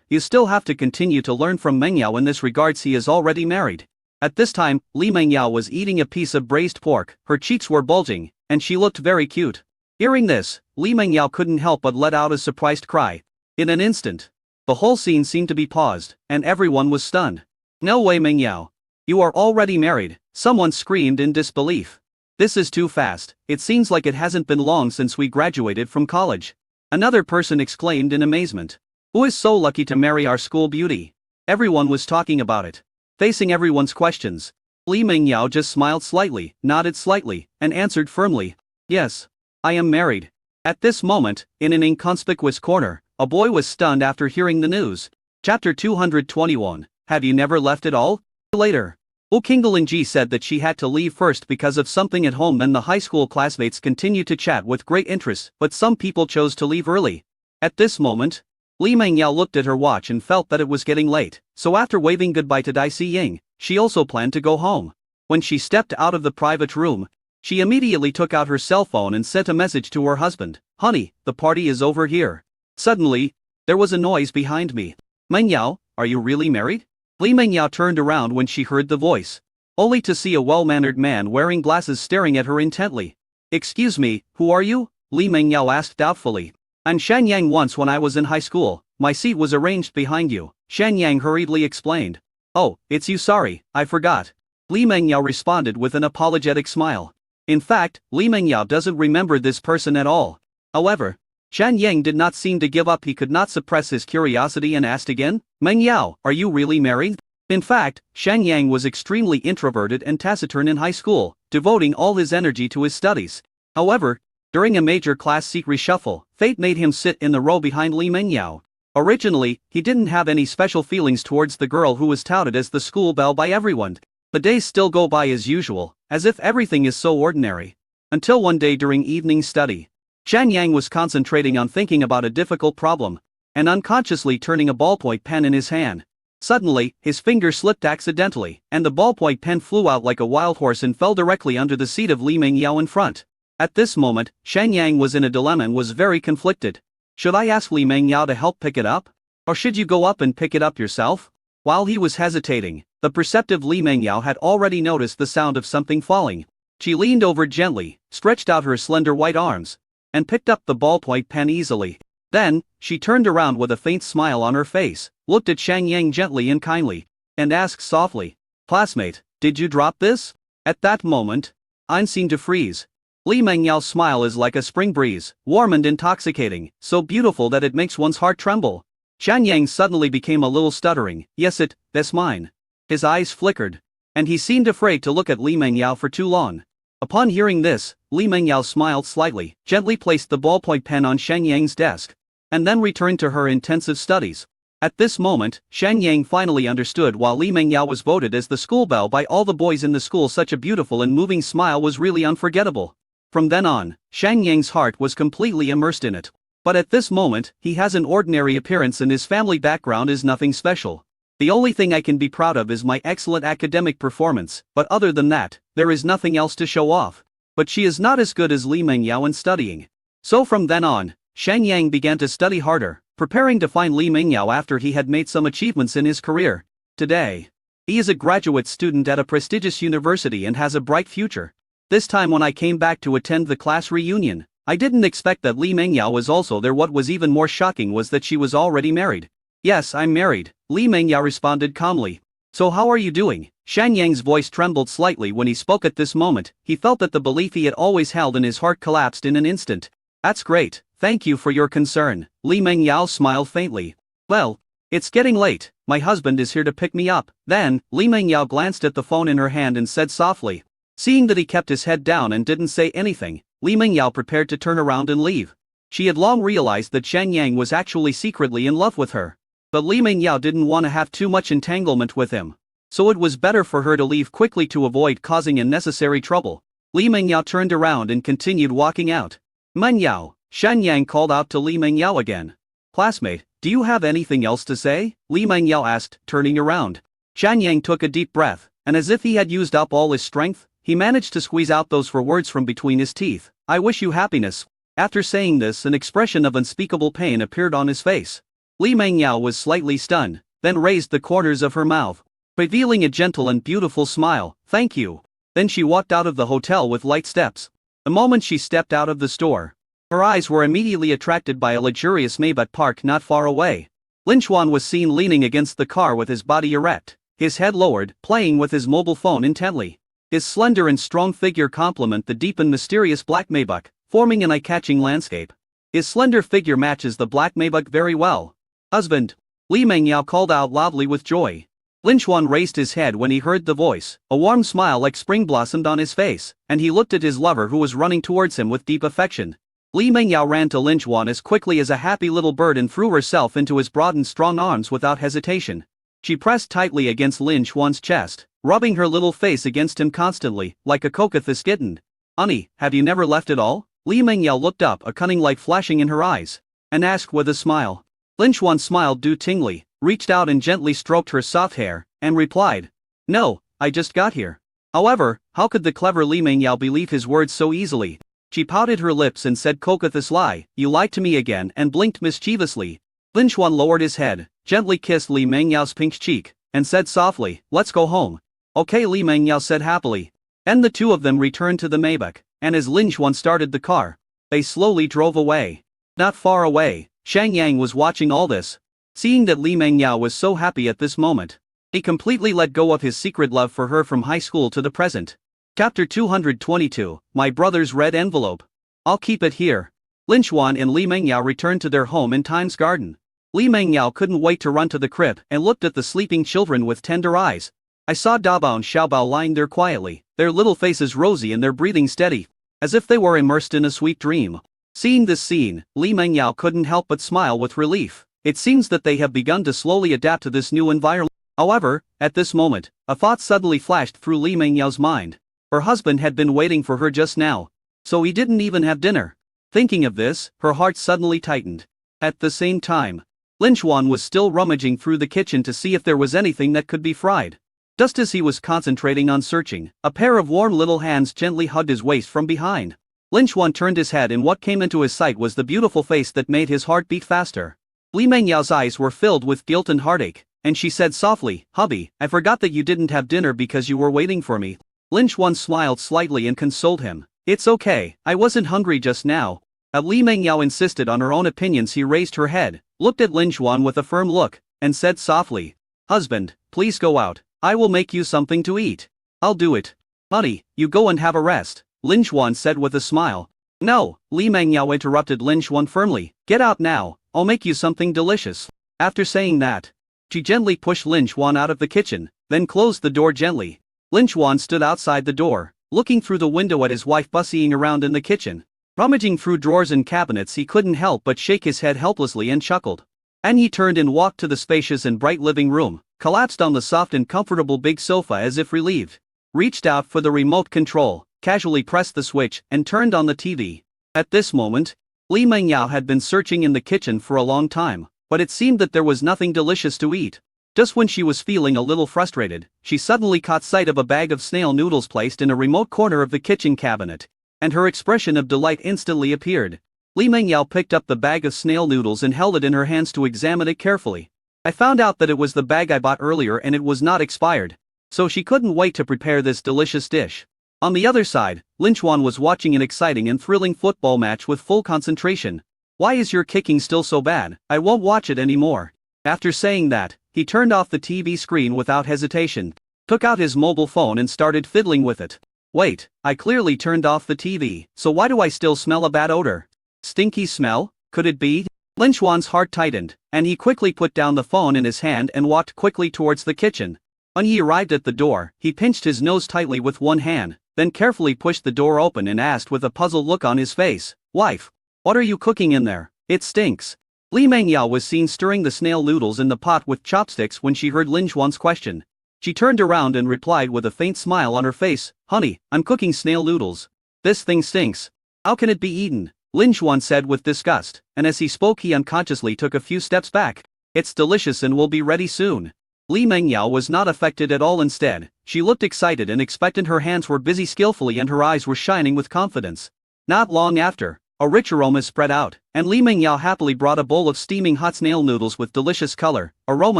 You still have to continue to learn from Mengyao in this regards. He is already married. At this time, Li Mengyao was eating a piece of braised pork, her cheeks were bulging, and she looked very cute. Hearing this, Li Mengyao couldn't help but let out a surprised cry. In an instant, the whole scene seemed to be paused, and everyone was stunned. No way, Mengyao. You are already married, someone screamed in disbelief. This is too fast, it seems like it hasn't been long since we graduated from college. Another person exclaimed in amazement. Who is so lucky to marry our school beauty? Everyone was talking about it. Facing everyone's questions, Li Mengyao just smiled slightly, nodded slightly, and answered firmly, yes, I am married. At this moment, in an inconspicuous corner, a boy was stunned after hearing the news. Chapter 221, Have you never left at all? Later, Wu Qinggelinji said that she had to leave first because of something at home. Then the high school classmates continued to chat with great interest, but some people chose to leave early. At this moment, Li Mengyao looked at her watch and felt that it was getting late, so after waving goodbye to Dai Siying, she also planned to go home. When she stepped out of the private room, she immediately took out her cell phone and sent a message to her husband. Honey, the party is over here. Suddenly, there was a noise behind me. Mengyao, are you really married? Li Mengyao turned around when she heard the voice, only to see a well-mannered man wearing glasses staring at her intently. Excuse me, who are you? Li Mengyao asked doubtfully. I'm Shan Yang. Once when I was in high school, my seat was arranged behind you, Shan Yang hurriedly explained. Oh, it's you, sorry, I forgot. Li Mengyao responded with an apologetic smile. In fact, Li Mengyao doesn't remember this person at all. However, Shan Yang did not seem to give up. He could not suppress his curiosity and asked again, Mengyao, are you really married? In fact, Shan Yang was extremely introverted and taciturn in high school, devoting all his energy to his studies. However, during a major class seat reshuffle, fate made him sit in the row behind Li Mengyao. Originally, he didn't have any special feelings towards the girl who was touted as the school belle by everyone. The days still go by as usual, as if everything is so ordinary. Until one day during evening study, Shan Yang was concentrating on thinking about a difficult problem, and unconsciously turning a ballpoint pen in his hand. Suddenly, his finger slipped accidentally, and the ballpoint pen flew out like a wild horse and fell directly under the seat of Li Mengyao in front. At this moment, Shan Yang was in a dilemma and was very conflicted. Should I ask Li Mengyao to help pick it up? Or should you go up and pick it up yourself? While he was hesitating, the perceptive Li Mengyao had already noticed the sound of something falling. She leaned over gently, stretched out her slender white arms, and picked up the ballpoint pen easily. Then, she turned around with a faint smile on her face, looked at Shan Yang gently and kindly, and asked softly, "Classmate, did you drop this?" At that moment, Ain seemed to freeze. Li Mengyao's smile is like a spring breeze, warm and intoxicating, so beautiful that it makes one's heart tremble. Shan Yang suddenly became a little stuttering. "Yes, that's mine." His eyes flickered, and he seemed afraid to look at Li Mengyao for too long. Upon hearing this, Li Mengyao smiled slightly, gently placed the ballpoint pen on Shan Yang's desk, and then returned to her intensive studies. At this moment, Shan Yang finally understood why Li Mengyao was voted as the school belle by all the boys in the school. Such a beautiful and moving smile was really unforgettable. From then on, Shan Yang's heart was completely immersed in it. But at this moment, he has an ordinary appearance and his family background is nothing special. The only thing I can be proud of is my excellent academic performance, but other than that, there is nothing else to show off. But she is not as good as Li Mengyao in studying. So from then on, Shan Yang began to study harder, preparing to find Li Mengyao after he had made some achievements in his career. Today, he is a graduate student at a prestigious university and has a bright future. This time when I came back to attend the class reunion, I didn't expect that Li Mengyao was also there. What was even more shocking was that she was already married. "Yes, I'm married," Li Mengyao responded calmly. "So how are you doing?" Shan Yang's voice trembled slightly when he spoke. At this moment, he felt that the belief he had always held in his heart collapsed in an instant. "That's great, thank you for your concern," Li Mengyao smiled faintly. "Well, it's getting late, my husband is here to pick me up." Then, Li Mengyao glanced at the phone in her hand and said softly. Seeing that he kept his head down and didn't say anything, Li Mengyao prepared to turn around and leave. She had long realized that Shan Yang was actually secretly in love with her. But Li Mengyao didn't want to have too much entanglement with him. So it was better for her to leave quickly to avoid causing unnecessary trouble. Li Mengyao turned around and continued walking out. "Mengyao," Shan Yang called out to Li Mengyao again. "Classmate, do you have anything else to say?" Li Mengyao asked, turning around. Shan Yang took a deep breath, and as if he had used up all his strength, he managed to squeeze out those 4 words from between his teeth. "I wish you happiness." After saying this, an expression of unspeakable pain appeared on his face. Li Mengyao was slightly stunned, then raised the corners of her mouth, revealing a gentle and beautiful smile. "Thank you." Then she walked out of the hotel with light steps. The moment she stepped out of the store, her eyes were immediately attracted by a luxurious Maybach park not far away. Lin Chuan was seen leaning against the car with his body erect, his head lowered, playing with his mobile phone intently. His slender and strong figure complement the deep and mysterious black Maybach, forming an eye-catching landscape. His slender figure matches the black Maybach very well. "Husband!" Li Mengyao called out loudly with joy. Lin Chuan raised his head when he heard the voice. A warm smile like spring blossomed on his face, and he looked at his lover who was running towards him with deep affection. Li Mengyao ran to Lin Chuan as quickly as a happy little bird and threw herself into his broad and strong arms without hesitation. She pressed tightly against Lin Chuan's chest, rubbing her little face against him constantly, like a coquettish kitten. "Honey, have you never left at all?" Li Mengyao looked up, a cunning light flashing in her eyes, and asked with a smile. Lin Chuan smiled tingly, reached out and gently stroked her soft hair, and replied, "No, I just got here." However, how could the clever Li Mengyao believe his words so easily? She pouted her lips and said, "Coquettish lie, you lied to me again," and blinked mischievously. Lin Chuan lowered his head, gently kissed Li Mengyao's pink cheek, and said softly, "Let's go home." "Okay," Li Mengyao said happily. And the two of them returned to the Maybach, and as Lin Chuan started the car, they slowly drove away. Not far away, Shan Yang was watching all this. Seeing that Li Mengyao was so happy at this moment, he completely let go of his secret love for her from high school to the present. Chapter 222, My Brother's Red Envelope. "I'll keep it here." Lin Chuan and Li Mengyao returned to their home in Times Garden. Li Mengyao couldn't wait to run to the crib and looked at the sleeping children with tender eyes. I saw Dabao and Xiaobao lying there quietly, their little faces rosy and their breathing steady, as if they were immersed in a sweet dream. Seeing this scene, Li Mengyao couldn't help but smile with relief. It seems that they have begun to slowly adapt to this new environment. However, at this moment, a thought suddenly flashed through Li Mengyao's mind. Her husband had been waiting for her just now, so he didn't even have dinner. Thinking of this, her heart suddenly tightened. At the same time, Lin Chuan was still rummaging through the kitchen to see if there was anything that could be fried. Just as he was concentrating on searching, a pair of warm little hands gently hugged his waist from behind. Lin Chuan turned his head and what came into his sight was the beautiful face that made his heart beat faster. Li Mengyao's eyes were filled with guilt and heartache, and she said softly, "Hubby, I forgot that you didn't have dinner because you were waiting for me." Lin Xuan smiled slightly and consoled him. It's okay, I wasn't hungry just now. As Li Mengyao insisted on her own opinions, he raised her head, looked at Lin Xuan with a firm look, and said softly, "Husband, please go out, I will make you something to eat." "I'll do it. Honey, you go and have a rest," Lin Xuan said with a smile. "No," Li Mengyao interrupted Lin Xuan firmly, "get out now, I'll make you something delicious." After saying that, she gently pushed Lin Xuan out of the kitchen, then closed the door gently. Lin Xuan stood outside the door, looking through the window at his wife bussying around in the kitchen. Rummaging through drawers and cabinets, he couldn't help but shake his head helplessly and chuckled. And he turned and walked to the spacious and bright living room, collapsed on the soft and comfortable big sofa as if relieved. Reached out for the remote control, casually pressed the switch, and turned on the TV. At this moment, Li Mengyao had been searching in the kitchen for a long time, but it seemed that there was nothing delicious to eat. Just when she was feeling a little frustrated, she suddenly caught sight of a bag of snail noodles placed in a remote corner of the kitchen cabinet, and her expression of delight instantly appeared. Li Mengyao picked up the bag of snail noodles and held it in her hands to examine it carefully. "I found out that it was the bag I bought earlier and it was not expired, so she couldn't wait to prepare this delicious dish." On the other side, Lin Xuan was watching an exciting and thrilling football match with full concentration. "Why is your kicking still so bad? I won't watch it anymore." After saying that, he turned off the TV screen without hesitation, took out his mobile phone and started fiddling with it. "Wait, I clearly turned off the TV, so why do I still smell a bad odor? Stinky smell, could it be?" Lin Xuan's heart tightened, and he quickly put down the phone in his hand and walked quickly towards the kitchen. When he arrived at the door, he pinched his nose tightly with one hand, then carefully pushed the door open and asked with a puzzled look on his face, "Wife, what are you cooking in there? It stinks." Li Mengyao was seen stirring the snail noodles in the pot with chopsticks when she heard Lin Xuan's question. She turned around and replied with a faint smile on her face, "Honey, I'm cooking snail noodles. This thing stinks. How can it be eaten?" Lin Xuan said with disgust, and as he spoke he unconsciously took a few steps back. "It's delicious and will be ready soon." Li Mengyao was not affected at all. Instead, she looked excited and expectant. Her hands were busy skillfully and her eyes were shining with confidence. Not long after, a rich aroma spread out, and Li Mengyao happily brought a bowl of steaming hot snail noodles with delicious color, aroma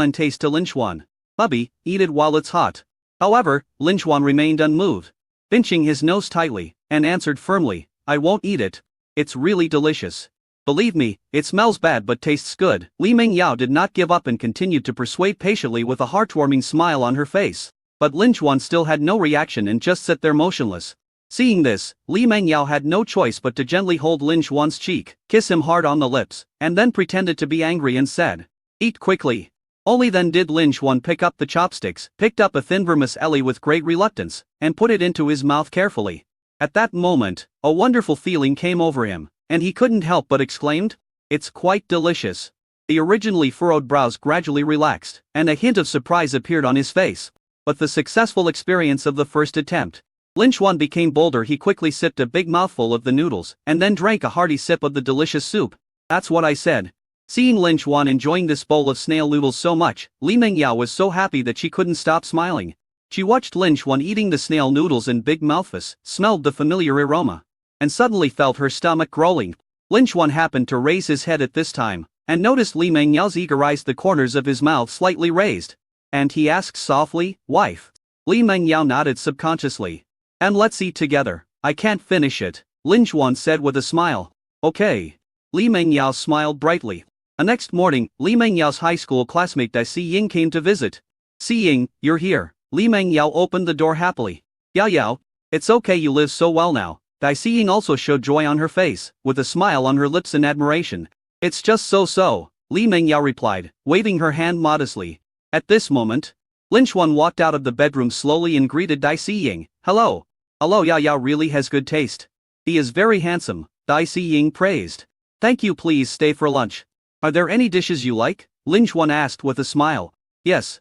and taste to Lin Xuan. "Hubby, eat it while it's hot." However, Lin Xuan remained unmoved, pinching his nose tightly, and answered firmly, "I won't eat it. It's really delicious. Believe me, it smells bad but tastes good." Li Mengyao did not give up and continued to persuade patiently with a heartwarming smile on her face. But Lin Xuan still had no reaction and just sat there motionless. Seeing this, Li Mengyao had no choice but to gently hold Lin Xuan's cheek, kiss him hard on the lips, and then pretended to be angry and said, "Eat quickly." Only then did Lin Xuan pick up the chopsticks, picked up a thin vermicelli with great reluctance, and put it into his mouth carefully. At that moment, a wonderful feeling came over him, and he couldn't help but exclaimed, "It's quite delicious." The originally furrowed brows gradually relaxed, and a hint of surprise appeared on his face. But the successful experience of the first attempt, Lin Xuan became bolder. He quickly sipped a big mouthful of the noodles, and then drank a hearty sip of the delicious soup. "That's what I said." Seeing Lin Xuan enjoying this bowl of snail noodles so much, Li Mengyao was so happy that she couldn't stop smiling. She watched Lin Xuan eating the snail noodles in big mouthfuls, smelled the familiar aroma, and suddenly felt her stomach growling. Lin Xuan happened to raise his head at this time, and noticed Li Mengyao's eager eyes, the corners of his mouth slightly raised. And he asked softly, "Wife?" Li Mengyao nodded subconsciously. "And let's eat together." "I can't finish it," Lin Xuan said with a smile. "Okay." Li Mengyao smiled brightly. The next morning, Li Mengyao's high school classmate Dai Siying came to visit. "Siying, you're here." Li Mengyao opened the door happily. "Yao Yao, it's okay, you live so well now." Dai Siying also showed joy on her face, with a smile on her lips in admiration. "It's just so," Li Mengyao replied, waving her hand modestly. At this moment, Lin Xuan walked out of the bedroom slowly and greeted Dai Siying. "Hello. Hello, Yao Yao really has good taste. He is very handsome," Dai Siying praised. "Thank you, please stay for lunch." "Are there any dishes you like?" Lin Xuan asked with a smile. Yes.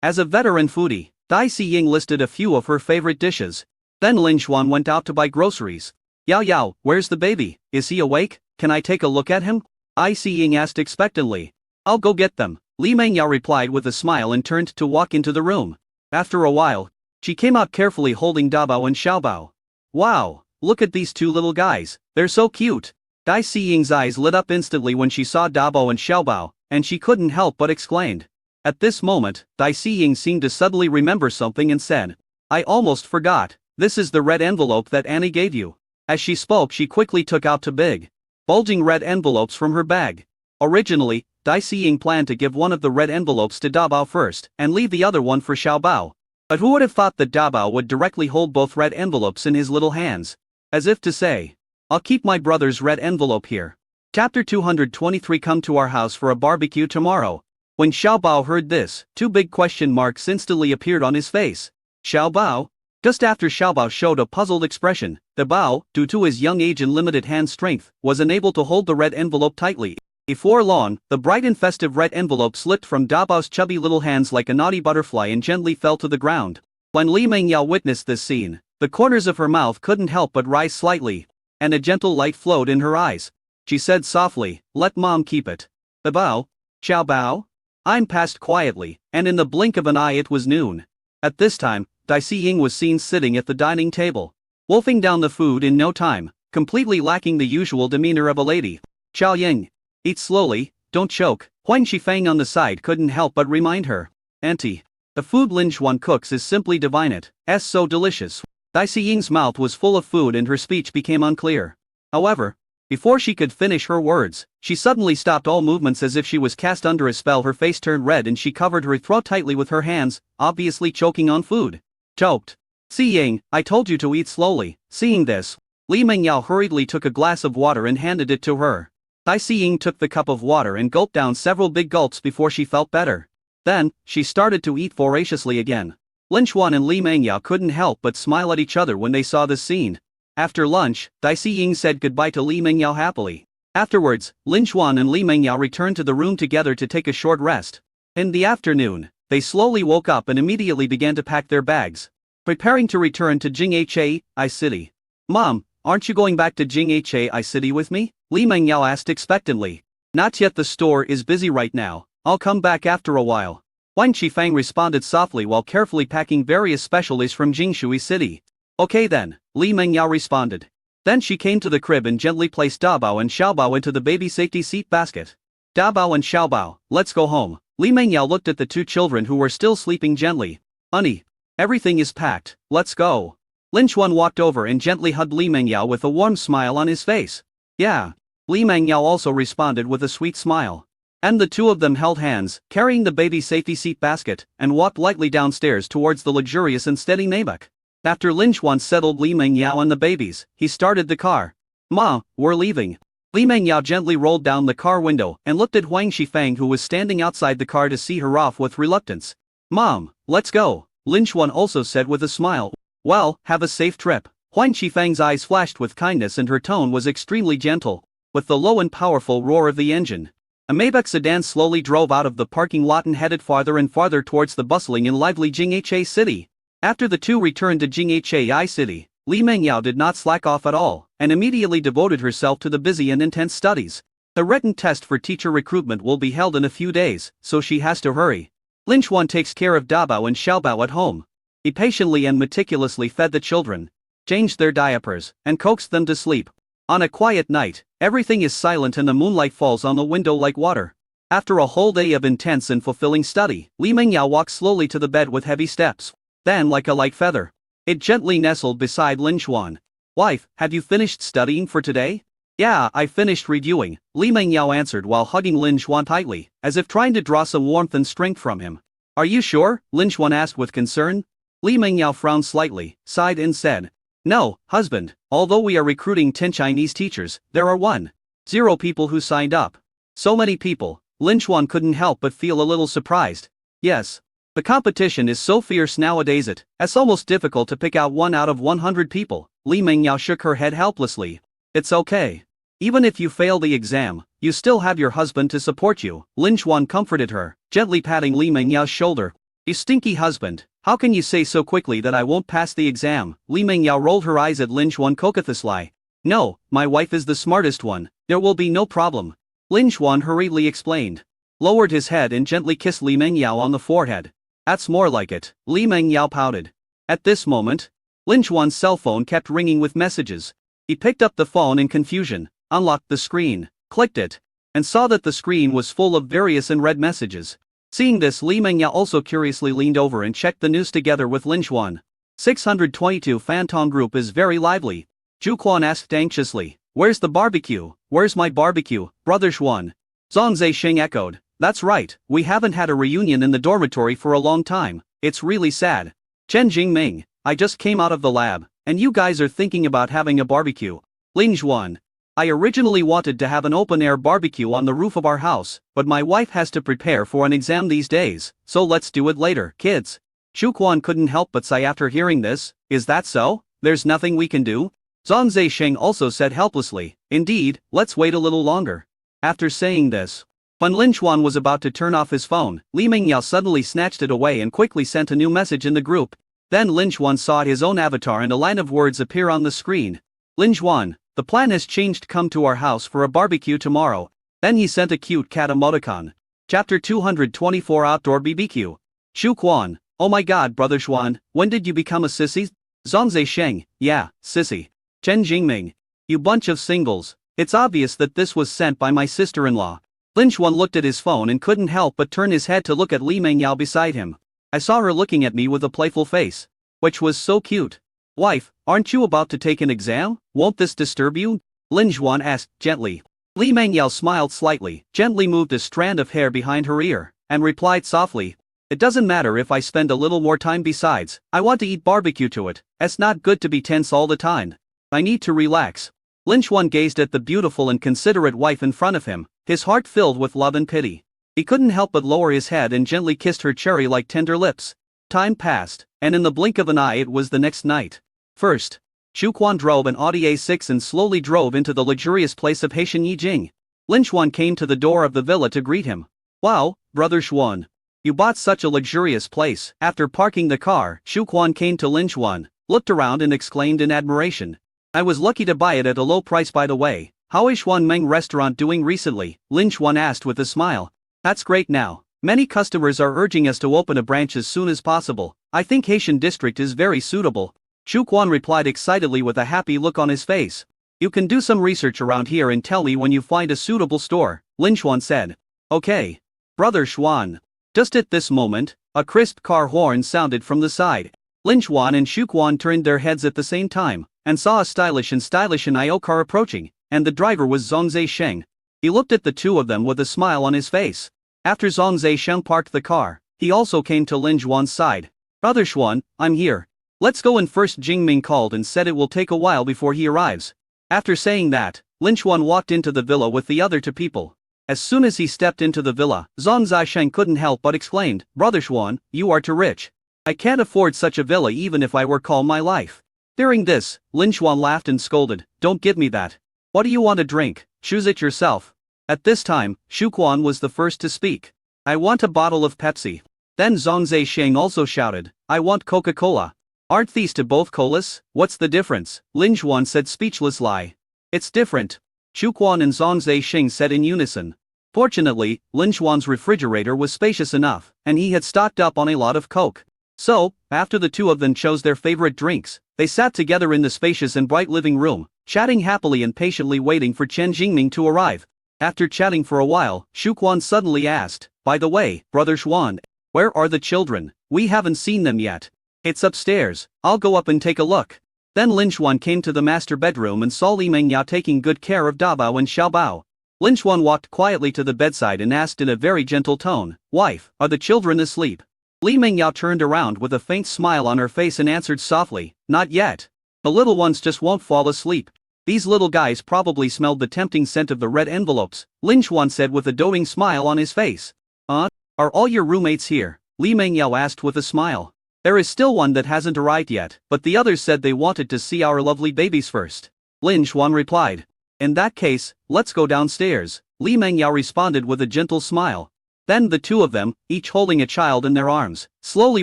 As a veteran foodie, Dai Siying listed a few of her favorite dishes. Then Lin Xuan went out to buy groceries. "Yao Yao, where's the baby? Is he awake? Can I take a look at him?" Dai Siying asked expectantly. "I'll go get them," Li Mengyao replied with a smile and turned to walk into the room. After a while, she came out carefully holding Dabao and Xiaobao. "Wow, look at these two little guys, they're so cute." Dai Siying's eyes lit up instantly when she saw Dabao and Xiaobao, and she couldn't help but exclaimed. At this moment, Dai Siying seemed to suddenly remember something and said, I almost forgot. This is the red envelope that Annie gave you. As she spoke, she quickly took out two big, bulging red envelopes from her bag. Originally, Dai Xiying planned to give one of the red envelopes to Da Bao first and leave the other one for Xiao Bao. But who would have thought that Da Bao would directly hold both red envelopes in his little hands? As if to say, I'll keep my brother's red envelope here. Chapter 223. Come to our house for a barbecue tomorrow. When Xiao Bao heard this, two big question marks instantly appeared on his face. Xiao Bao? Just after Xiao Bao showed a puzzled expression, Da Bao, due to his young age and limited hand strength, was unable to hold the red envelope tightly. Before long, the bright and festive red envelope slipped from Da Bao's chubby little hands like a naughty butterfly and gently fell to the ground. When Li Mengyao witnessed this scene, the corners of her mouth couldn't help but rise slightly, and a gentle light flowed in her eyes. She said softly, "Let Mom keep it." Da Bao? Xiao Bao? I'm passed quietly, and in the blink of an eye it was noon. At this time, Dai Xiying was seen sitting at the dining table, wolfing down the food in no time, completely lacking the usual demeanor of a lady. Xiao Ying, eat slowly, don't choke. Huang Shifang on the side couldn't help but remind her. Auntie, the food Lin Xuan cooks is simply divine. It's so delicious. Dai Xiying's mouth was full of food and her speech became unclear. However, before she could finish her words, she suddenly stopped all movements as if she was cast under a spell. Her face turned red and she covered her throat tightly with her hands, obviously choking on food. Choked. Xiying, I told you to eat slowly. Seeing this, Li Mengyao hurriedly took a glass of water and handed it to her. Dai Xiying took the cup of water and gulped down several big gulps before she felt better. Then, she started to eat voraciously again. Lin Xuan and Li Mengyao couldn't help but smile at each other when they saw this scene. After lunch, Dai Xiying said goodbye to Li Mengyao happily. Afterwards, Lin Xuan and Li Mengyao returned to the room together to take a short rest. In the afternoon, they slowly woke up and immediately began to pack their bags, preparing to return to Jinghai City. Mom, aren't you going back to Jinghai City with me? Li Mengyao asked expectantly. Not yet, the store is busy right now. I'll come back after a while. Huang Qifang responded softly while carefully packing various specialties from Jingshui City. Okay then, Li Mengyao responded. Then she came to the crib and gently placed Da Bao and Xiao Bao into the baby safety seat basket. Da Bao and Xiao Bao, let's go home. Li Mengyao looked at the two children who were still sleeping gently. Honey, everything is packed, let's go. Lin Xuan walked over and gently hugged Li Mengyao with a warm smile on his face. Yeah. Li Mengyao also responded with a sweet smile. And the two of them held hands, carrying the baby safety seat basket, and walked lightly downstairs towards the luxurious and steady Maybach. After Lin Xuan settled Li Mengyao and the babies, he started the car. Ma, we're leaving. Li Mengyao gently rolled down the car window and looked at Huang Shifang, who was standing outside the car, to see her off with reluctance. Mom, let's go, Lin Xuan also said with a smile. Well, have a safe trip. Huang Shifang's eyes flashed with kindness and her tone was extremely gentle. With the low and powerful roar of the engine, a Maybach sedan slowly drove out of the parking lot and headed farther and farther towards the bustling and lively Jinghai City. After the two returned to Jinghai City, Li Mengyao did not slack off at all, and immediately devoted herself to the busy and intense studies. The written test for teacher recruitment will be held in a few days, so she has to hurry. Lin Xuan takes care of Da Bao and Xiao Bao at home. He patiently and meticulously fed the children, changed their diapers, and coaxed them to sleep. On a quiet night, everything is silent and the moonlight falls on the window like water. After a whole day of intense and fulfilling study, Li Mengyao walked slowly to the bed with heavy steps. Then, like a light feather, it gently nestled beside Lin Xuan. Wife, have you finished studying for today? Yeah, I finished reviewing, Li Mengyao answered while hugging Lin Xuan tightly, as if trying to draw some warmth and strength from him. Are you sure? Lin Xuan asked with concern. Li Mengyao frowned slightly, sighed and said, No, husband, although we are recruiting 10 Chinese teachers, there are 1,000 people who signed up. So many people. Lin Xuan couldn't help but feel a little surprised. Yes. The competition is so fierce nowadays it's almost difficult to pick out 1 out of 100 people. Li Mengyao shook her head helplessly. It's okay. Even if you fail the exam, you still have your husband to support you. Lin Xuan comforted her, gently patting Li Mengyao's shoulder. You stinky husband, how can you say so quickly that I won't pass the exam? Li Mengyao rolled her eyes at Lin Xuan cockathiously. No, my wife is the smartest one, there will be no problem. Lin Xuan hurriedly explained. Lowered his head and gently kissed Li Mengyao on the forehead. That's more like it, Li Mengyao pouted. At this moment, Lin Xuan's cell phone kept ringing with messages. He picked up the phone in confusion, unlocked the screen, clicked it, and saw that the screen was full of various unread messages. Seeing this, Li Mengyao also curiously leaned over and checked the news together with Lin Xuan. 622 Fantong Group is very lively. Zhu Quan asked anxiously. Where's the barbecue? Where's my barbecue, Brother Xuan? Zhang Zixing echoed. That's right, we haven't had a reunion in the dormitory for a long time. It's really sad. Chen Jingming, I just came out of the lab, and you guys are thinking about having a barbecue. Lin Zhuan. I originally wanted to have an open-air barbecue on the roof of our house, but my wife has to prepare for an exam these days, so let's do it later, kids. Zhu Quan couldn't help but sigh after hearing this. Is that so? There's nothing we can do? Zhang Zixing also said helplessly. Indeed, let's wait a little longer. After saying this, when Lin Xuan was about to turn off his phone, Li Mingyao suddenly snatched it away and quickly sent a new message in the group. Then Lin Xuan saw his own avatar and a line of words appear on the screen. Lin Xuan, the plan has changed, come to our house for a barbecue tomorrow. Then he sent a cute cat emoticon. Chapter 224 Outdoor BBQ. Zhu Quan, oh my god Brother Xuan, when did you become a sissy? Zhang Zixing, yeah, sissy. Chen Jingming, you bunch of singles, it's obvious that this was sent by my sister-in-law. Lin Xuan looked at his phone and couldn't help but turn his head to look at Li Mingyao beside him. I saw her looking at me with a playful face, which was so cute. Wife, aren't you about to take an exam? Won't this disturb you? Lin Xuan asked gently. Li Mingyao smiled slightly, gently moved a strand of hair behind her ear, and replied softly. It doesn't matter if I spend a little more time, besides, I want to eat barbecue to it. It's not good to be tense all the time. I need to relax. Lin Xuan gazed at the beautiful and considerate wife in front of him, his heart filled with love and pity. He couldn't help but lower his head and gently kissed her cherry-like tender lips. Time passed, and in the blink of an eye it was the next night. First, Zhu Quan drove an Audi A6 and slowly drove into the luxurious place of Haitian Yijing. Lin Xuan came to the door of the villa to greet him. Wow, Brother Xuan. You bought such a luxurious place. After parking the car, Zhu Quan came to Lin Xuan, looked around and exclaimed in admiration. I was lucky to buy it at a low price, by the way. How is Xuan Meng restaurant doing recently? Lin Xuan asked with a smile. That's great now. Many customers are urging us to open a branch as soon as possible. I think Haitian district is very suitable. Zhu Quan replied excitedly with a happy look on his face. You can do some research around here and tell me when you find a suitable store, Lin Xuan said. Okay. Brother Xuan. Just at this moment, a crisp car horn sounded from the side. Lin Xuan and Zhu Quan turned their heads at the same time, and saw a stylish IO car approaching, and the driver was Zhang Zixing. He looked at the two of them with a smile on his face. After Zhang Zixing parked the car, he also came to Lin Xuan's side. Brother Xuan, I'm here. Let's go in first. Jingming called and said it will take a while before he arrives. After saying that, Lin Xuan walked into the villa with the other two people. As soon as he stepped into the villa, Zhang Zixing couldn't help but exclaimed, Brother Xuan, you are too rich. I can't afford such a villa even if I were call my life. Hearing this, Lin Xuan laughed and scolded, Don't give me that. What do you want to drink? Choose it yourself. At this time, Zhu Quan was the first to speak. I want a bottle of Pepsi. Then Zhang Zixing also shouted, I want Coca-Cola. Aren't these two both colas? What's the difference? Lin Xuan said speechless lie. It's different. Zhu Quan and Zhang Zixing said in unison. Fortunately, Lin Xuan's refrigerator was spacious enough, and he had stocked up on a lot of Coke. So, after the two of them chose their favorite drinks, they sat together in the spacious and bright living room, chatting happily and patiently waiting for Chen Jingming to arrive. After chatting for a while, Zhu Quan suddenly asked, By the way, Brother Xuan, where are the children? We haven't seen them yet. It's upstairs, I'll go up and take a look. Then Lin Xuan came to the master bedroom and saw Li Mingyao taking good care of Dabao and Xiaobao. Lin Xuan walked quietly to the bedside and asked in a very gentle tone, Wife, are the children asleep? Li Mingyao turned around with a faint smile on her face and answered softly, Not yet. The little ones just won't fall asleep. These little guys probably smelled the tempting scent of the red envelopes, Lin Xuan said with a doting smile on his face. Are all your roommates here? Li Mingyao asked with a smile. There is still one that hasn't arrived yet, but the others said they wanted to see our lovely babies first. Lin Xuan replied. In that case, let's go downstairs, Li Mingyao responded with a gentle smile. Then the two of them, each holding a child in their arms, slowly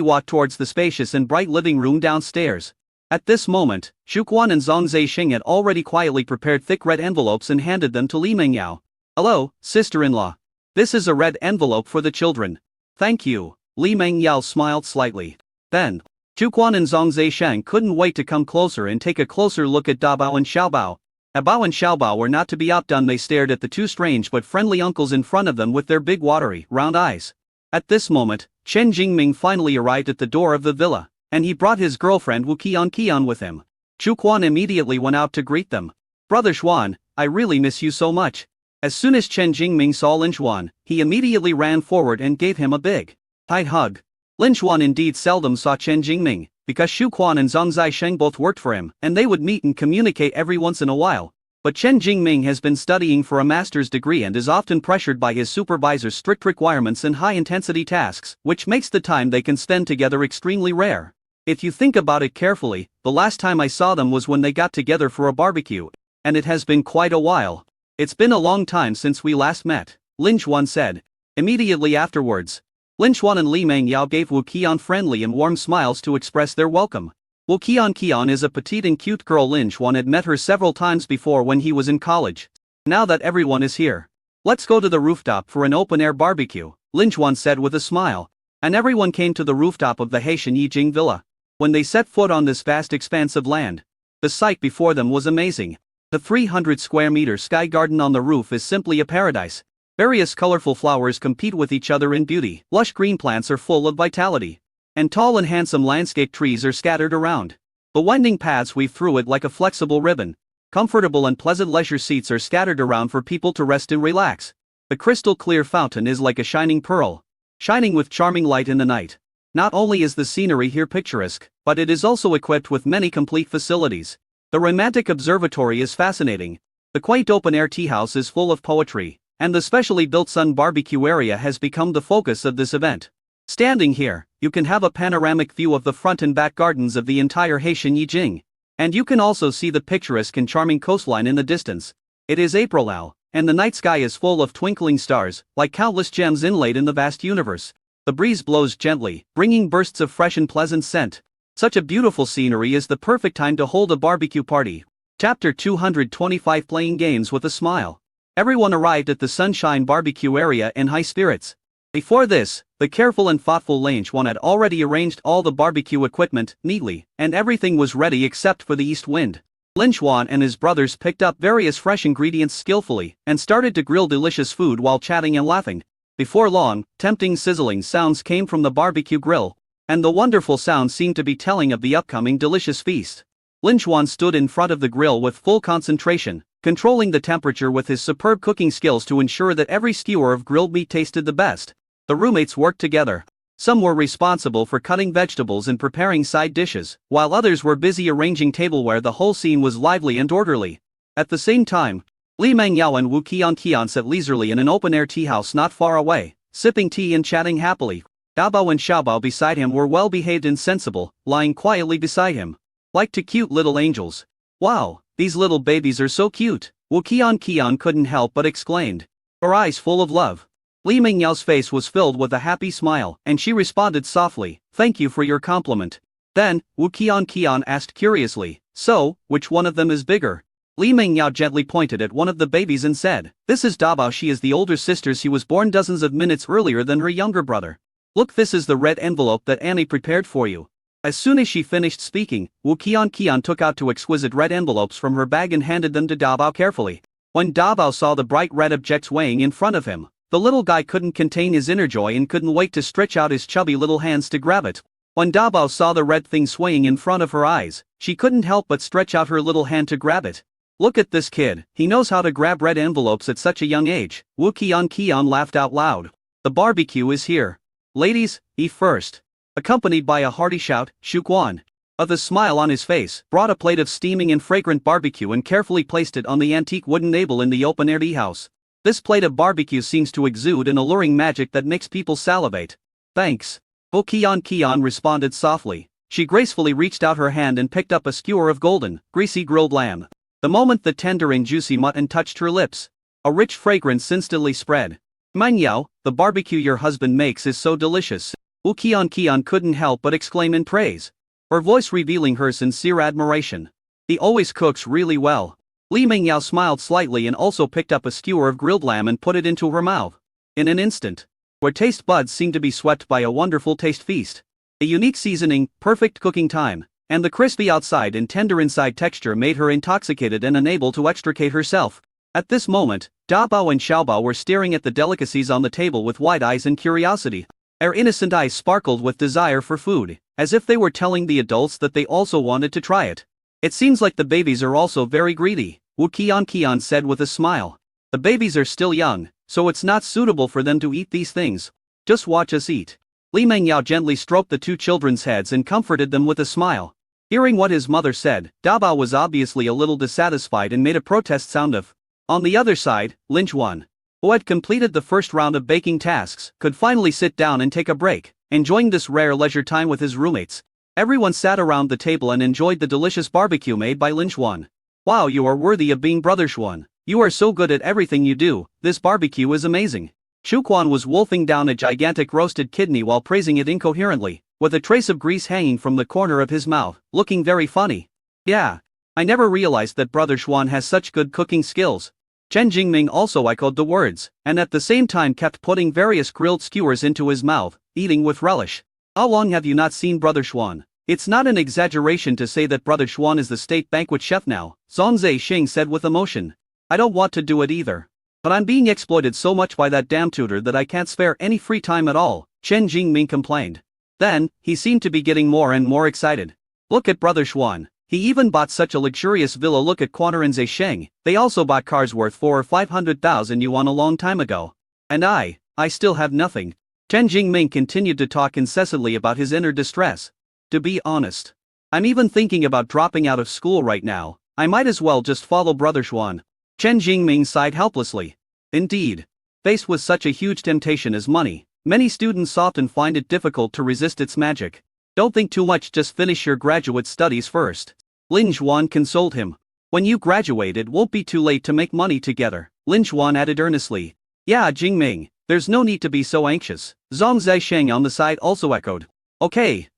walked towards the spacious and bright living room downstairs. At this moment, Zhu Quan and Zhang Zixing had already quietly prepared thick red envelopes and handed them to Li Mingyao. Hello, sister-in-law. This is a red envelope for the children. Thank you, Li Mingyao smiled slightly. Then, Zhu Quan and Zhang Zixing couldn't wait to come closer and take a closer look at Dabao and Xiaobao. Dabao and Xiaobao were not to be outdone. They stared at the two strange but friendly uncles in front of them with their big watery, round eyes. At this moment, Chen Jingming finally arrived at the door of the villa. and he brought his girlfriend Wu Qian with him. Chu Quan immediately went out to greet them. "Brother Xuan, I really miss you so much." As soon as Chen Jingming saw Lin Xuan, he immediately ran forward and gave him a big, tight hug. Lin Xuan indeed seldom saw Chen Jingming, because Xu Quan and Zhang Zisheng both worked for him, and they would meet and communicate every once in a while. But Chen Jingming has been studying for a master's degree and is often pressured by his supervisor's strict requirements and high-intensity tasks, which makes the time they can spend together extremely rare. If you think about it carefully, the last time I saw them was when they got together for a barbecue, and it has been quite a while. "It's been a long time since we last met," Lin Xuan said. Immediately afterwards, Lin Xuan and Li Mengyao gave Wu Qian friendly and warm smiles to express their welcome. Wu Qian is a petite and cute girl. Lin Xuan had met her several times before when he was in college. "Now that everyone is here, let's go to the rooftop for an open-air barbecue," Lin Xuan said with a smile. And everyone came to the rooftop of the Haitian Yijing Villa. When they set foot on this vast expanse of land, the sight before them was amazing. The 300 square meter sky garden on the roof is simply a paradise. Various colorful flowers compete with each other in beauty, lush green plants are full of vitality, and tall and handsome landscape trees are scattered around. The winding paths weave through it like a flexible ribbon. Comfortable and pleasant leisure seats are scattered around for people to rest and relax. The crystal clear fountain is like a shining pearl, shining with charming light in the night. Not only is the scenery here picturesque, but it is also equipped with many complete facilities. The romantic observatory is fascinating. The quaint open-air tea house is full of poetry, and the specially built sun barbecue area has become the focus of this event. Standing here, you can have a panoramic view of the front and back gardens of the entire Haitian Yijing. And you can also see the picturesque and charming coastline in the distance. It is April now, and the night sky is full of twinkling stars, like countless gems inlaid in the vast universe. The breeze blows gently, bringing bursts of fresh and pleasant scent. Such a beautiful scenery is the perfect time to hold a barbecue party. Chapter 225 Playing Games with a Smile. Everyone arrived at the Sunshine Barbecue area in high spirits. Before this, the careful and thoughtful Lin Xuan had already arranged all the barbecue equipment neatly, and everything was ready except for the east wind. Lin Xuan and his brothers picked up various fresh ingredients skillfully, and started to grill delicious food while chatting and laughing. Before long, tempting sizzling sounds came from the barbecue grill, and the wonderful sound seemed to be telling of the upcoming delicious feast. Lin Xuan stood in front of the grill with full concentration, controlling the temperature with his superb cooking skills to ensure that every skewer of grilled meat tasted the best. The roommates worked together. Some were responsible for cutting vegetables and preparing side dishes, while others were busy arranging tableware. The whole scene was lively and orderly. At the same time, Li Mengyao and Wu Qian sat leisurely in an open-air tea house not far away, sipping tea and chatting happily. Dabao and Xiaobao beside him were well-behaved and sensible, lying quietly beside him, like two cute little angels. "Wow, these little babies are so cute," Wu Qian couldn't help but exclaimed, her eyes full of love. Li Mingyao's face was filled with a happy smile, and she responded softly, "Thank you for your compliment." Then, Wu Qian asked curiously, "So, which one of them is bigger?" Li Mengyao gently pointed at one of the babies and said, "This is Dabao. She is the older sister. She was born dozens of minutes earlier than her younger brother. Look, this is the red envelope that Annie prepared for you." As soon as she finished speaking, Wu Qian took out two exquisite red envelopes from her bag and handed them to Dabao carefully. When Dabao saw the bright red objects weighing in front of him, the little guy couldn't contain his inner joy and couldn't wait to stretch out his chubby little hands to grab it. When Dabao saw the red thing swaying in front of her eyes, she couldn't help but stretch out her little hand to grab it. "Look at this kid, he knows how to grab red envelopes at such a young age," Wu Qian laughed out loud. "The barbecue is here. Ladies, eat first." Accompanied by a hearty shout, Xu Quan, with a smile on his face, brought a plate of steaming and fragrant barbecue and carefully placed it on the antique wooden table in the open-air tea house. This plate of barbecue seems to exude an alluring magic that makes people salivate. "Thanks," Wu Qian responded softly. She gracefully reached out her hand and picked up a skewer of golden, greasy grilled lamb. The moment the tender and juicy mutton touched her lips, a rich fragrance instantly spread. "Mengyao, the barbecue your husband makes is so delicious," Wu Qian couldn't help but exclaim in praise, her voice revealing her sincere admiration. "He always cooks really well." Li Mengyao smiled slightly and also picked up a skewer of grilled lamb and put it into her mouth. In an instant, her taste buds seemed to be swept by a wonderful taste feast. The unique seasoning, perfect cooking time, and the crispy outside and tender inside texture made her intoxicated and unable to extricate herself. At this moment, Dabao and Xiaobao were staring at the delicacies on the table with wide eyes and curiosity. Their innocent eyes sparkled with desire for food, as if they were telling the adults that they also wanted to try it. It seems like the babies are also very greedy, Wu Qian said with a smile. The babies are still young, so it's not suitable for them to eat these things. Just watch us eat. Li Mengyao gently stroked the two children's heads and comforted them with a smile. Hearing what his mother said, Dabao was obviously a little dissatisfied and made a protest sound of. On the other side, Lin Xuan, who had completed the first round of baking tasks, could finally sit down and take a break, enjoying this rare leisure time with his roommates. Everyone sat around the table and enjoyed the delicious barbecue made by Lin Xuan. Wow, you are worthy of being Brother Xuan. You are so good at everything you do, this barbecue is amazing. Shu Quan was wolfing down a gigantic roasted kidney while praising it incoherently, with a trace of grease hanging from the corner of his mouth, looking very funny. Yeah. I never realized that Brother Xuan has such good cooking skills. Chen Jingming also echoed the words, and at the same time kept putting various grilled skewers into his mouth, eating with relish. How long have you not seen Brother Xuan? It's not an exaggeration to say that Brother Xuan is the state banquet chef now, Zhang Zixing said with emotion. I don't want to do it either. But I'm being exploited so much by that damn tutor that I can't spare any free time at all, Chen Jingming complained. Then, he seemed to be getting more and more excited. Look at Brother Xuan. He even bought such a luxurious villa. Look at Quanner and Zesheng. They also bought cars worth 400,000 or 500,000 yuan a long time ago. And I still have nothing. Chen Jingming continued to talk incessantly about his inner distress. To be honest, I'm even thinking about dropping out of school right now. I might as well just follow Brother Xuan. Chen Jingming sighed helplessly. Indeed. Faced with such a huge temptation as money, many students often find it difficult to resist its magic. Don't think too much, just finish your graduate studies first. Lin Xuan consoled him. When you graduate it won't be too late to make money together, Lin Xuan added earnestly. Yeah, Jingming, there's no need to be so anxious, Zhang Zisheng on the side also echoed. Okay,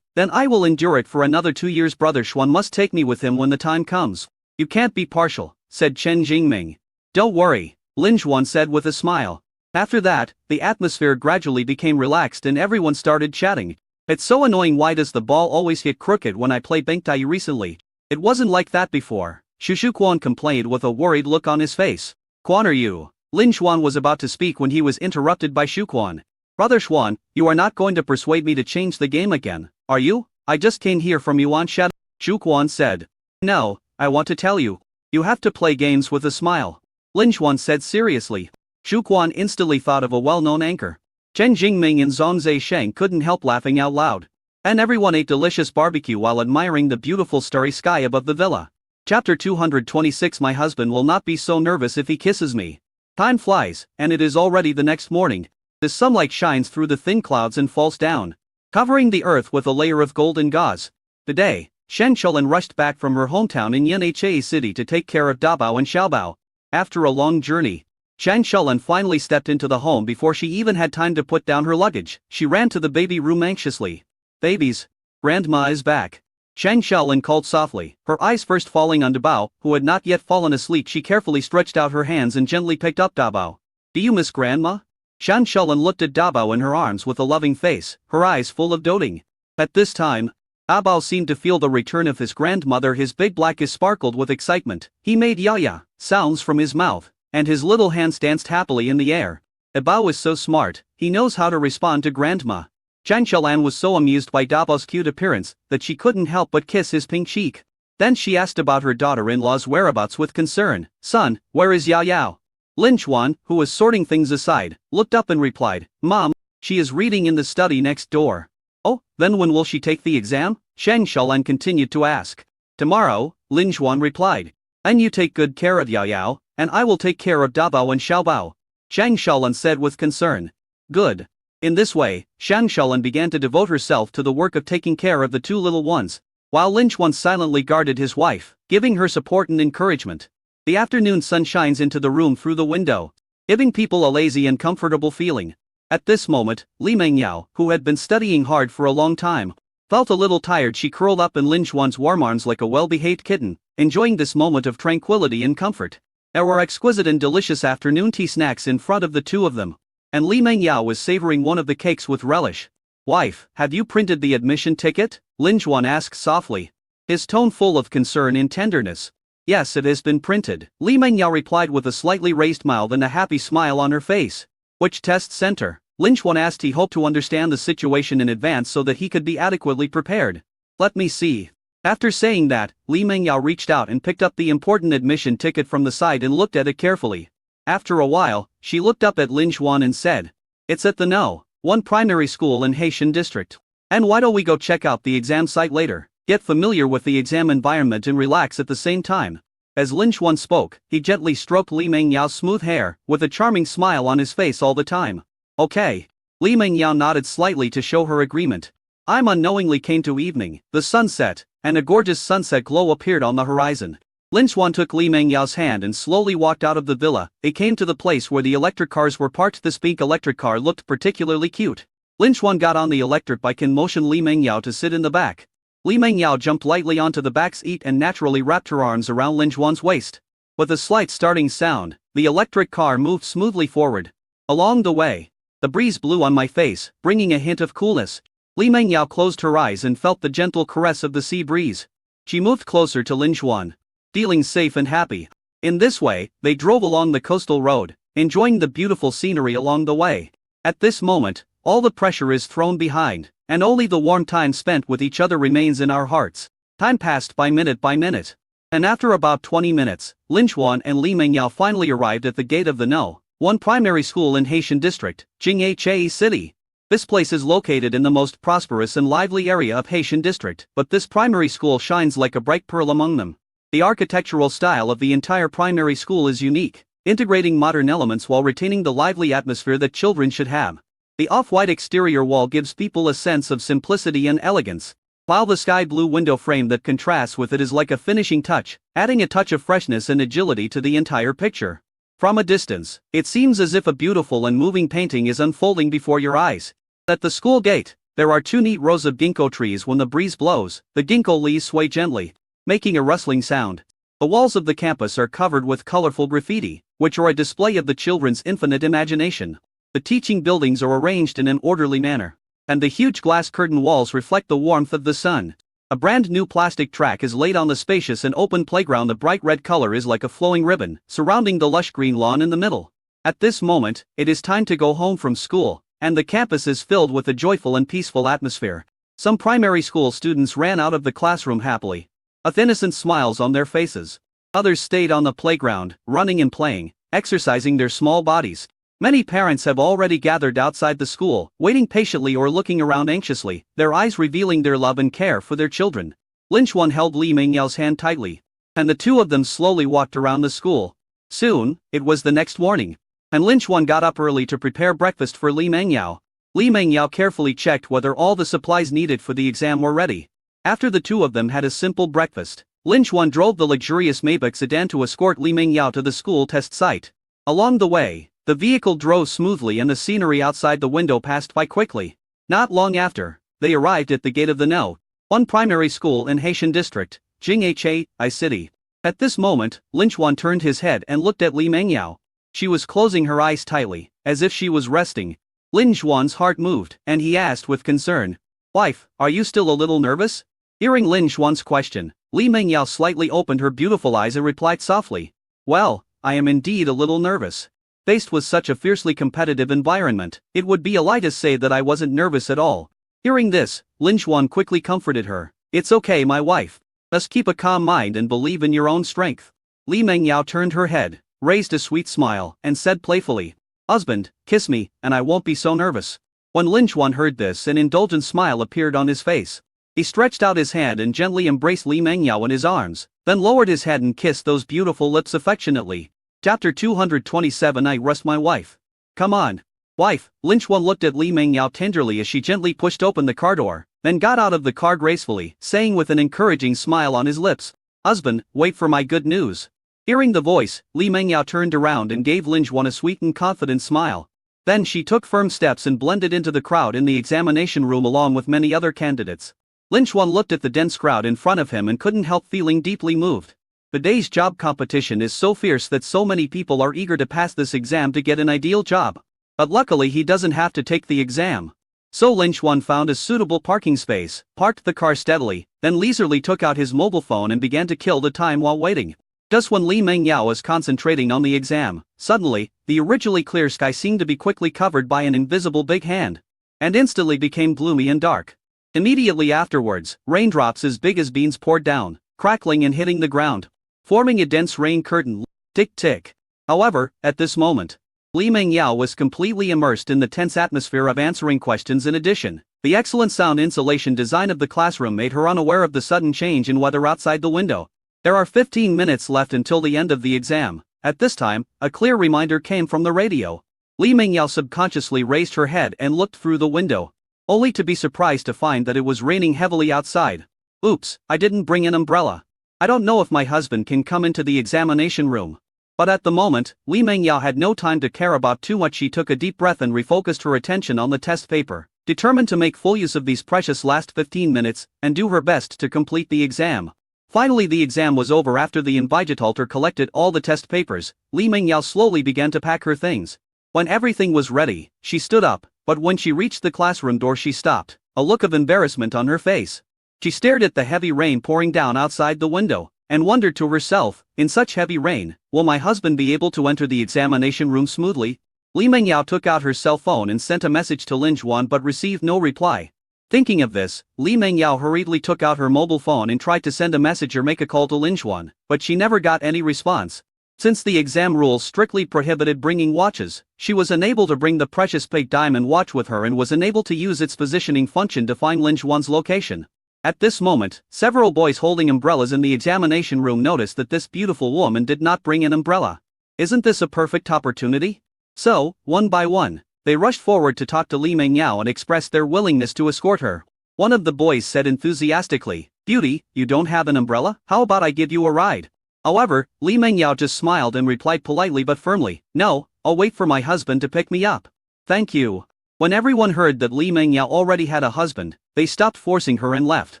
then I will endure it for another 2 years. Brother Xuan must take me with him when the time comes. You can't be partial, said Chen Jingming. Don't worry, Lin Xuan said with a smile. After that, the atmosphere gradually became relaxed and everyone started chatting. It's so annoying, why does the ball always hit crooked when I play Bengtai recently? It wasn't like that before, Shu Quan complained with a worried look on his face. Quan, are you? Lin Xuan was about to speak when he was interrupted by Shu Quan. Brother Xuan, you are not going to persuade me to change the game again, are you? I just came here from Yuan Shadow, Shu Quan said. No, I want to tell you. You have to play games with a smile, Lin Xuan said seriously. Shu Quan instantly thought of a well-known anchor. Chen Jingming and Zhang Zisheng couldn't help laughing out loud. And everyone ate delicious barbecue while admiring the beautiful starry sky above the villa. Chapter 226. My husband will not be so nervous if he kisses me. Time flies, and it is already the next morning. The sunlight shines through the thin clouds and falls down, covering the earth with a layer of golden gauze. Today, Shen Shulin rushed back from her hometown in Yanhe City to take care of Dabao and Xiaobao. After a long journey, Shen Shulin finally stepped into the home before she even had time to put down her luggage. She ran to the baby room anxiously. Babies, Grandma is back. Shen Shulin called softly, her eyes first falling on Dabao, who had not yet fallen asleep. She carefully stretched out her hands and gently picked up Dabao. Do you miss Grandma? Shen Shulin looked at Dabao in her arms with a loving face, her eyes full of doting. At this time, Dabao seemed to feel the return of his grandmother. His big black eyes sparkled with excitement. He made ya-ya sounds from his mouth, and his little hands danced happily in the air. Dabao is so smart, he knows how to respond to Grandma. Chen Shulin was so amused by Dabao's cute appearance that she couldn't help but kiss his pink cheek. Then she asked about her daughter-in-law's whereabouts with concern. Son, where is Ya Yao? Lin Xuan, who was sorting things aside, looked up and replied, Mom, she is reading in the study next door. Oh, then when will she take the exam? Shen Shulin continued to ask. Tomorrow, Lin Xuan replied. And you take good care of Ya Yao, and I will take care of Dabao and Xiaobao, Shang Shulin said with concern. Good. In this way, Shang Shulin began to devote herself to the work of taking care of the two little ones, while Lin Xuan silently guarded his wife, giving her support and encouragement. The afternoon sun shines into the room through the window, giving people a lazy and comfortable feeling. At this moment, Li Mengyao, who had been studying hard for a long time, felt a little tired. She curled up in Lin Xuan's warm arms like a well-behaved kitten, enjoying this moment of tranquility and comfort. There were exquisite and delicious afternoon tea snacks in front of the two of them, and Li Mengyao was savoring one of the cakes with relish. Wife, have you printed the admission ticket? Lin Xuan asked softly, his tone full of concern and tenderness. Yes, it has been printed, Li Mengyao replied with a slightly raised mouth and a happy smile on her face. Which test center? Lin Xuan asked. He hoped to understand the situation in advance so that he could be adequately prepared. Let me see. After saying that, Li Mengyao reached out and picked up the important admission ticket from the side and looked at it carefully. After a while, she looked up at Lin Xuan and said, "It's at the No. 1 primary school in Haitian district. And why don't we go check out the exam site later, get familiar with the exam environment and relax at the same time?" As Lin Xuan spoke, he gently stroked Li Mengyao's smooth hair, with a charming smile on his face all the time. Okay. Li Mengyao nodded slightly to show her agreement. Unknowingly came to evening, the sun set, and a gorgeous sunset glow appeared on the horizon. Lin Xuan took Li Mengyao's hand and slowly walked out of the villa. They came to the place where the electric cars were parked. This pink electric car looked particularly cute. Lin Xuan got on the electric bike and motioned Li Mengyao to sit in the back. Li Mengyao jumped lightly onto the back seat and naturally wrapped her arms around Lin Xuan's waist. With a slight starting sound, the electric car moved smoothly forward. Along the way, the breeze blew on my face, bringing a hint of coolness. Li Mengyao closed her eyes and felt the gentle caress of the sea breeze. She moved closer to Lin Xuan, feeling safe and happy. In this way, they drove along the coastal road, enjoying the beautiful scenery along the way. At this moment, all the pressure is thrown behind, and only the warm time spent with each other remains in our hearts. Time passed by minute, and after about 20 minutes, Lin Xuan and Li Mengyao finally arrived at the gate of the No. 1 primary school in Haitian district, Jinghe City. This place is located in the most prosperous and lively area of Haitian district, but this primary school shines like a bright pearl among them. The architectural style of the entire primary school is unique, integrating modern elements while retaining the lively atmosphere that children should have. The off-white exterior wall gives people a sense of simplicity and elegance, while the sky blue window frame that contrasts with it is like a finishing touch, adding a touch of freshness and agility to the entire picture. From a distance, it seems as if a beautiful and moving painting is unfolding before your eyes. At the school gate, there are 2 neat rows of ginkgo trees. When the breeze blows, the ginkgo leaves sway gently, making a rustling sound. The walls of the campus are covered with colorful graffiti, which are a display of the children's infinite imagination. The teaching buildings are arranged in an orderly manner, and the huge glass curtain walls reflect the warmth of the sun. A brand new plastic track is laid on the spacious and open playground. The bright red color is like a flowing ribbon, surrounding the lush green lawn in the middle. At this moment, it is time to go home from school, and the campus is filled with a joyful and peaceful atmosphere. Some primary school students ran out of the classroom happily, with innocent smiles on their faces. Others stayed on the playground, running and playing, exercising their small bodies. Many parents have already gathered outside the school, waiting patiently or looking around anxiously, their eyes revealing their love and care for their children. Lin Xuan held Li Mengyao's hand tightly, and the two of them slowly walked around the school. Soon, it was the next morning, and Lin Xuan got up early to prepare breakfast for Li Mengyao. Li Mengyao carefully checked whether all the supplies needed for the exam were ready. After the two of them had a simple breakfast, Lin Xuan drove the luxurious Maybach sedan to escort Li Mengyao to the school test site. Along the way, the vehicle drove smoothly and the scenery outside the window passed by quickly. Not long after, they arrived at the gate of the No. 1 primary school in Haitian district, Jinghe City. At this moment, Lin Xuan turned his head and looked at Li Mengyao. She was closing her eyes tightly, as if she was resting. Lin Xuan's heart moved, and he asked with concern, "Wife, are you still a little nervous?" Hearing Lin Xuan's question, Li Mengyao slightly opened her beautiful eyes and replied softly, "Well, I am indeed a little nervous. Faced with such a fiercely competitive environment, it would be a lie to say that I wasn't nervous at all." Hearing this, Lin Xuan quickly comforted her. "It's okay, my wife. Just keep a calm mind and believe in your own strength." Li Mengyao turned her head, raised a sweet smile, and said playfully, "Husband, kiss me, and I won't be so nervous." When Lin Xuan heard this, an indulgent smile appeared on his face. He stretched out his hand and gently embraced Li Mengyao in his arms, then lowered his head and kissed those beautiful lips affectionately. Chapter 227. I rest my wife. Come on. Wife. Lin Xuan looked at Li Mengyao tenderly as she gently pushed open the car door, then got out of the car gracefully, saying with an encouraging smile on his lips, "Husband, wait for my good news." Hearing the voice, Li Mengyao turned around and gave Lin Xuan a sweet and confident smile. Then she took firm steps and blended into the crowd in the examination room along with many other candidates. Lin Xuan looked at the dense crowd in front of him and couldn't help feeling deeply moved. Today's job competition is so fierce that so many people are eager to pass this exam to get an ideal job. But luckily he doesn't have to take the exam. So Lin Xuan found a suitable parking space, parked the car steadily, then leisurely took out his mobile phone and began to kill the time while waiting. Just when Li Mengyao was concentrating on the exam, suddenly, the originally clear sky seemed to be quickly covered by an invisible big hand. And instantly became gloomy and dark. Immediately afterwards, raindrops as big as beans poured down, crackling and hitting the ground, forming a dense rain curtain. Tick-tick. However, at this moment, Li Mengyao was completely immersed in the tense atmosphere of answering questions. In addition, the excellent sound insulation design of the classroom made her unaware of the sudden change in weather outside the window. There are 15 minutes left until the end of the exam. At this time, a clear reminder came from the radio. Li Mengyao subconsciously raised her head and looked through the window, only to be surprised to find that it was raining heavily outside. Oops, I didn't bring an umbrella. I don't know if my husband can come into the examination room. But at the moment, Li Mengyao had no time to care about too much. She took a deep breath and refocused her attention on the test paper, determined to make full use of these precious last 15 minutes, and do her best to complete the exam. Finally the exam was over. After the invigilator collected all the test papers, Li Mengyao slowly began to pack her things. When everything was ready, she stood up, but when she reached the classroom door she stopped, a look of embarrassment on her face. She stared at the heavy rain pouring down outside the window, and wondered to herself, in such heavy rain, will my husband be able to enter the examination room smoothly? Li Mengyao took out her cell phone and sent a message to Lin Juan but received no reply. Thinking of this, Li Mengyao hurriedly took out her mobile phone and tried to send a message or make a call to Lin Juan, but she never got any response. Since the exam rules strictly prohibited bringing watches, she was unable to bring the precious plate diamond watch with her and was unable to use its positioning function to find Lin Juan's location. At this moment, several boys holding umbrellas in the examination room noticed that this beautiful woman did not bring an umbrella. Isn't this a perfect opportunity? So, one by one, they rushed forward to talk to Li Mengyao and expressed their willingness to escort her. One of the boys said enthusiastically, "Beauty, you don't have an umbrella? How about I give you a ride?" However, Li Mengyao just smiled and replied politely but firmly, "No, I'll wait for my husband to pick me up. Thank you." When everyone heard that Li Mengyao already had a husband, they stopped forcing her and left.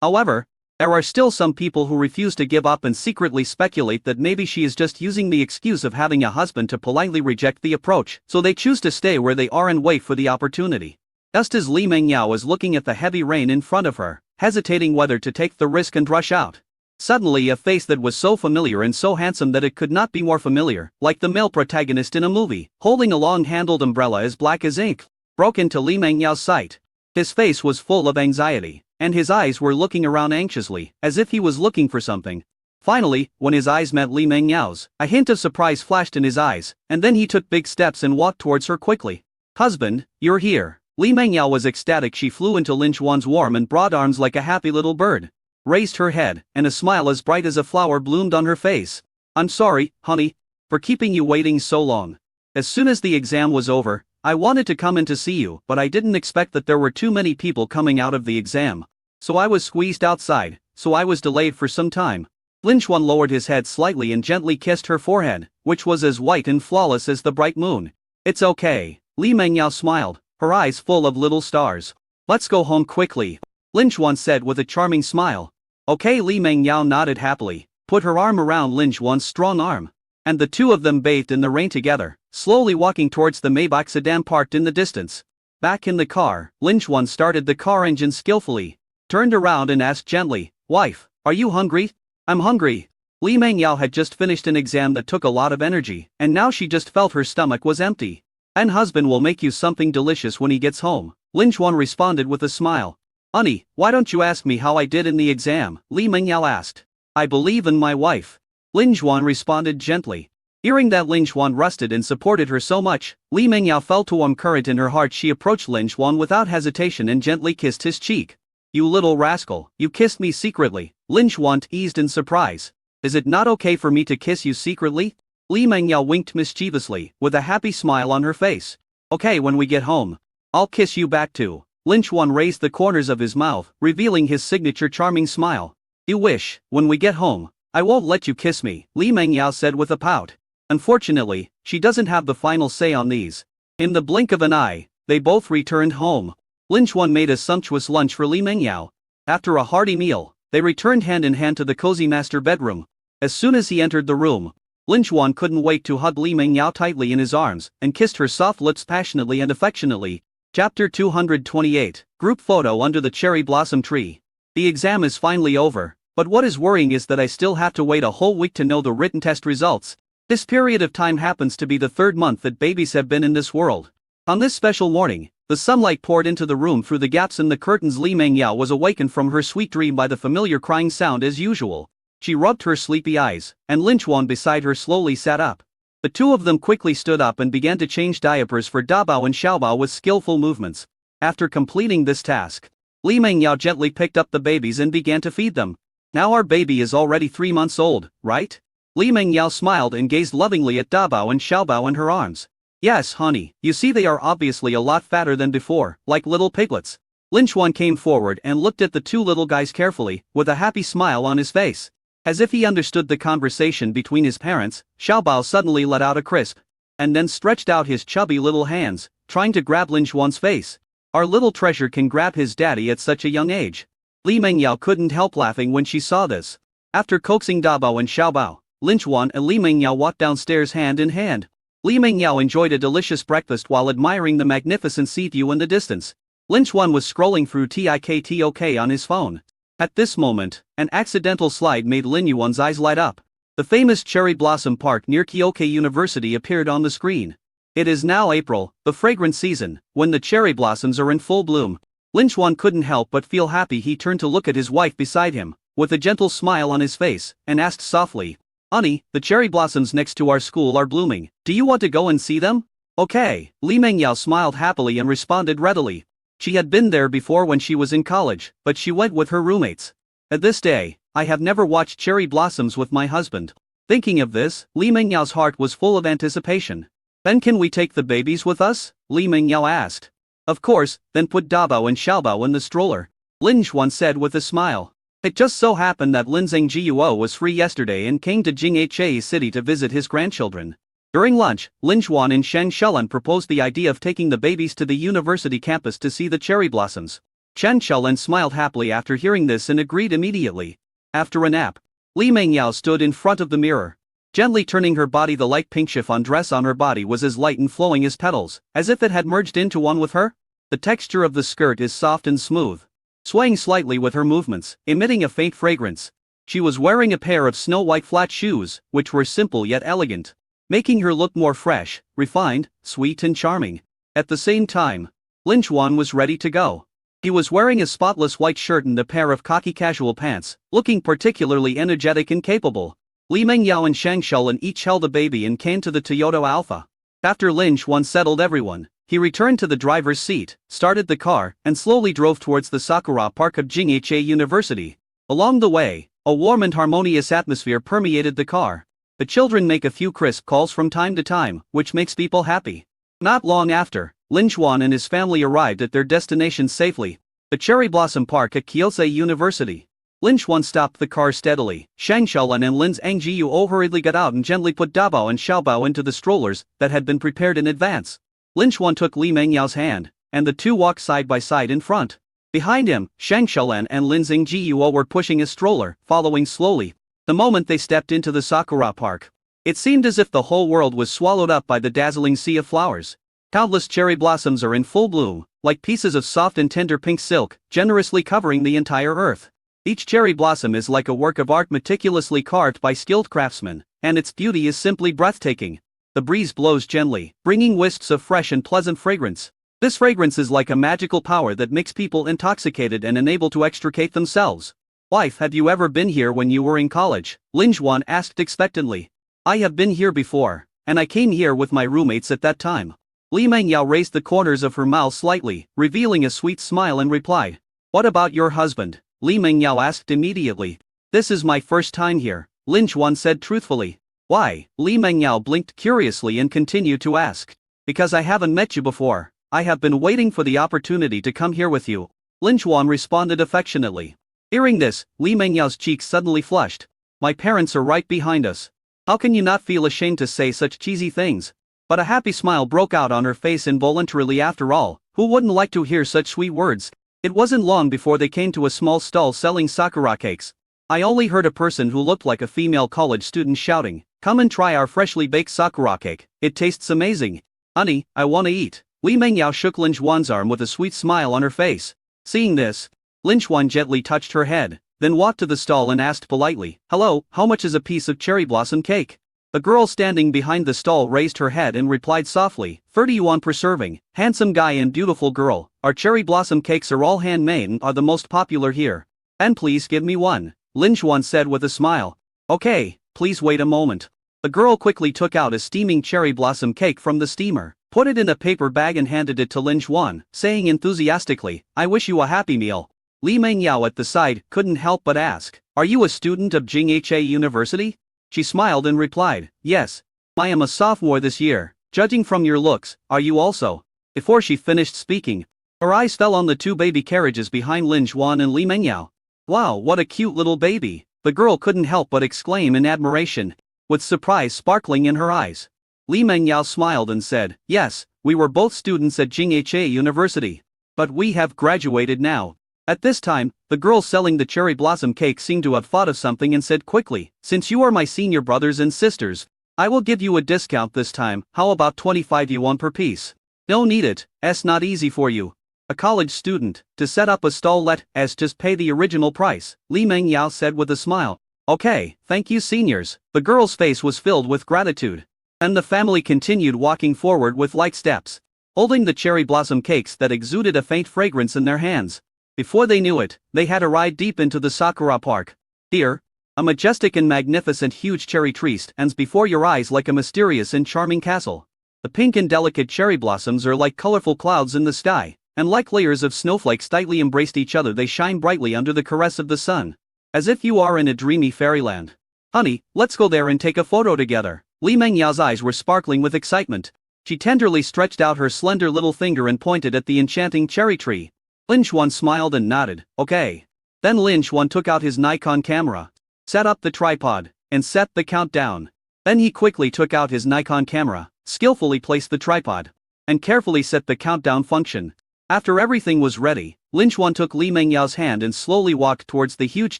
However, there are still some people who refuse to give up and secretly speculate that maybe she is just using the excuse of having a husband to politely reject the approach, so they choose to stay where they are and wait for the opportunity. Just as Li Mengyao was looking at the heavy rain in front of her, hesitating whether to take the risk and rush out, suddenly a face that was so familiar and so handsome that it could not be more familiar, like the male protagonist in a movie, holding a long-handled umbrella as black as ink, broke into Li Mengyao's sight. His face was full of anxiety, and his eyes were looking around anxiously, as if he was looking for something. Finally, when his eyes met Li Mengyao's, a hint of surprise flashed in his eyes, and then he took big steps and walked towards her quickly. "Husband, you're here." Li Mengyao was ecstatic. She flew into Lin Juan's warm and broad arms like a happy little bird, raised her head, and a smile as bright as a flower bloomed on her face. "I'm sorry, honey, for keeping you waiting so long. As soon as the exam was over, I wanted to come in to see you, but I didn't expect that there were too many people coming out of the exam. So I was squeezed outside, so I was delayed for some time." Lin Juan lowered his head slightly and gently kissed her forehead, which was as white and flawless as the bright moon. "It's okay." Li Mengyao smiled, her eyes full of little stars. "Let's go home quickly," Lin Juan said with a charming smile. "Okay." Li Mengyao nodded happily, put her arm around Lin Juan's strong arm, and the two of them bathed in the rain together, slowly walking towards the Maybach sedan parked in the distance. Back in the car, Lin Juan started the car engine skillfully, turned around and asked gently, "Wife, are you hungry?" "I'm hungry." Li Mengyao had just finished an exam that took a lot of energy, and now she just felt her stomach was empty. "And husband will make you something delicious when he gets home," Lin Juan responded with a smile. "Honey, why don't you ask me how I did in the exam?" Li Mengyao asked. "I believe in my wife," Lin Juan responded gently. Hearing that Lin Juan rested and supported her so much, Li Mengyao felt a warm current in her heart. She approached Lin Juan without hesitation and gently kissed his cheek. "You little rascal, you kissed me secretly," Lin Juan teased in surprise. "Is it not okay for me to kiss you secretly?" Li Mengyao winked mischievously, with a happy smile on her face. "Okay, when we get home, I'll kiss you back too." Lin Juan raised the corners of his mouth, revealing his signature charming smile. "You wish, when we get home, I won't let you kiss me," Li Mengyao said with a pout. Unfortunately, she doesn't have the final say on these. In the blink of an eye, they both returned home. Lin Juan made a sumptuous lunch for Li Mengyao. After a hearty meal, they returned hand in hand to the cozy master bedroom. As soon as he entered the room, Lin Juan couldn't wait to hug Li Mengyao tightly in his arms and kissed her soft lips passionately and affectionately. Chapter 228, Group Photo under the Cherry Blossom Tree. The exam is finally over, But what is worrying is that I still have to wait a whole week to know the written test results. This period of time happens to be the third month that babies have been in this world. On this special morning, the sunlight poured into the room through the gaps in the curtains. Li Mengyao was awakened from her sweet dream by the familiar crying sound as usual. She rubbed her sleepy eyes, and Lin Chuan beside her slowly sat up. The two of them quickly stood up and began to change diapers for Dabao and Xiaobao with skillful movements. After completing this task, Li Mengyao gently picked up the babies and began to feed them. Now our baby is already 3 months old, right? Li Mengyao smiled and gazed lovingly at Dabao and Xiaobao in her arms. Yes, honey, you see they are obviously a lot fatter than before, like little piglets. Lin Chuan came forward and looked at the two little guys carefully, with a happy smile on his face. As if he understood the conversation between his parents, Xiaobao suddenly let out a crisp, and then stretched out his chubby little hands, trying to grab Lin Chuan's face. Our little treasure can grab his daddy at such a young age. Li Mengyao couldn't help laughing when she saw this. After coaxing Dabao and Xiaobao, Lin Chuan and Li Mengyao walked downstairs hand in hand. Li Mengyao enjoyed a delicious breakfast while admiring the magnificent sea view in the distance. Lin Chuan was scrolling through TikTok on his phone. At this moment, an accidental slide made Lin Yuan's eyes light up. The famous cherry blossom park near Kyokai University appeared on the screen. It is now April, the fragrant season, when the cherry blossoms are in full bloom. Lin Chuan couldn't help but feel happy. He turned to look at his wife beside him, with a gentle smile on his face, and asked softly, "Honey, the cherry blossoms next to our school are blooming. Do you want to go and see them?" "Okay." Li Mengyao smiled happily and responded readily. She had been there before when she was in college, but she went with her roommates. At this day, I have never watched cherry blossoms with my husband. Thinking of this, Li Mengyao's heart was full of anticipation. "Then can we take the babies with us?" Li Mengyao asked. "Of course, then put Dabao and Xiaobao in the stroller," Lin Chuan said with a smile. It just so happened that Lin Zhengjiuo was free yesterday and came to Jinghe City to visit his grandchildren. During lunch, Lin Chuan and Shen Shulan proposed the idea of taking the babies to the university campus to see the cherry blossoms. Chen Shulan smiled happily after hearing this and agreed immediately. After a nap, Li Mengyao stood in front of the mirror, gently turning her body. The light pink chiffon dress on her body was as light and flowing as petals, as if it had merged into one with her. The texture of the skirt is soft and smooth, swaying slightly with her movements, emitting a faint fragrance. She was wearing a pair of snow-white flat shoes, which were simple yet elegant, making her look more fresh, refined, sweet and charming. At the same time, Lin Chuan was ready to go. He was wearing a spotless white shirt and a pair of khaki casual pants, looking particularly energetic and capable. Li Mengyao and Shang Shulan each held a baby and came to the Toyota Alpha. After Lin Chuan settled everyone, he returned to the driver's seat, started the car, and slowly drove towards the Sakura Park of Jinghe University. Along the way, a warm and harmonious atmosphere permeated the car. The children make a few crisp calls from time to time, which makes people happy. Not long after, Lin Chuan and his family arrived at their destination safely, the Cherry Blossom Park at Kyosei University. Lin Chuan stopped the car steadily. Shang Shulan and Lin Zhengjiuo hurriedly got out and gently put Dabao and Xiaobao into the strollers that had been prepared in advance. Lin Chuan took Li Mengyao's hand, and the two walked side by side in front. Behind him, Shang Shulan and Lin Zhengjiuo were pushing a stroller, following slowly. The moment they stepped into the Sakura Park, it seemed as if the whole world was swallowed up by the dazzling sea of flowers. Countless cherry blossoms are in full bloom, like pieces of soft and tender pink silk, generously covering the entire earth. Each cherry blossom is like a work of art meticulously carved by skilled craftsmen, and its beauty is simply breathtaking. The breeze blows gently, bringing wisps of fresh and pleasant fragrance. This fragrance is like a magical power that makes people intoxicated and unable to extricate themselves. "Wife, have you ever been here when you were in college?" Lin Chuan asked expectantly. "I have been here before, and I came here with my roommates at that time." Li Mengyao raised the corners of her mouth slightly, revealing a sweet smile and replied. "What about your husband?" Li Mengyao asked immediately. "This is my first time here," Lin Chuan said truthfully. "Why?" Li Mengyao blinked curiously and continued to ask. "Because I haven't met you before. I have been waiting for the opportunity to come here with you," Lin Chuan responded affectionately. Hearing this, Li Mengyao's cheeks suddenly flushed. "My parents are right behind us. How can you not feel ashamed to say such cheesy things?" But a happy smile broke out on her face involuntarily. After all, who wouldn't like to hear such sweet words? It wasn't long before they came to a small stall selling sakura cakes. I only heard a person who looked like a female college student shouting, "Come and try our freshly baked sakura cake, it tastes amazing." "Honey, I wanna eat." Li Mengyao shook Lin Chuan's arm with a sweet smile on her face. Seeing this, Lin Chuan gently touched her head, then walked to the stall and asked politely, "Hello, how much is a piece of cherry blossom cake?" The girl standing behind the stall raised her head and replied softly, 30 yuan per serving. Handsome guy and beautiful girl, our cherry blossom cakes are all handmade and are the most popular here. And please give me one, Lin Xuan said with a smile. Okay, please wait a moment. The girl quickly took out a steaming cherry blossom cake from the steamer, put it in a paper bag and handed it to Lin Xuan, saying enthusiastically, I wish you a happy meal. Li Mengyao at the side couldn't help but ask, are you a student of Jinghe University? She smiled and replied, yes. I am a sophomore this year. Judging from your looks, are you also? Before she finished speaking, her eyes fell on the two baby carriages behind Lin Xuan and Li Mengyao. Wow, what a cute little baby, the girl couldn't help but exclaim in admiration, with surprise sparkling in her eyes. Li Mengyao smiled and said, yes, we were both students at Jinghe University. But we have graduated now. At this time, the girl selling the cherry blossom cake seemed to have thought of something and said quickly, since you are my senior brothers and sisters, I will give you a discount this time. How about 25 yuan per piece? No need it, it's not easy for you, a college student, to set up a stall. Let us just pay the original price, Li Mengyao said with a smile. Okay, thank you seniors. The girl's face was filled with gratitude. And the family continued walking forward with light steps, holding the cherry blossom cakes that exuded a faint fragrance in their hands. Before they knew it, they had arrived deep into the Sakura Park. Here, a majestic and magnificent huge cherry tree stands before your eyes like a mysterious and charming castle. The pink and delicate cherry blossoms are like colorful clouds in the sky, and like layers of snowflakes tightly embraced each other, they shine brightly under the caress of the sun, as if you are in a dreamy fairyland. Honey, let's go there and take a photo together. Li Mengyao's eyes were sparkling with excitement. She tenderly stretched out her slender little finger and pointed at the enchanting cherry tree. Lin Xuan smiled and nodded, okay. Then Lin Xuan took out his Nikon camera, set up the tripod, and set the countdown. Then he quickly took out his Nikon camera, skillfully placed the tripod, and carefully set the countdown function. After everything was ready, Lin Xuan took Li Mengyao's hand and slowly walked towards the huge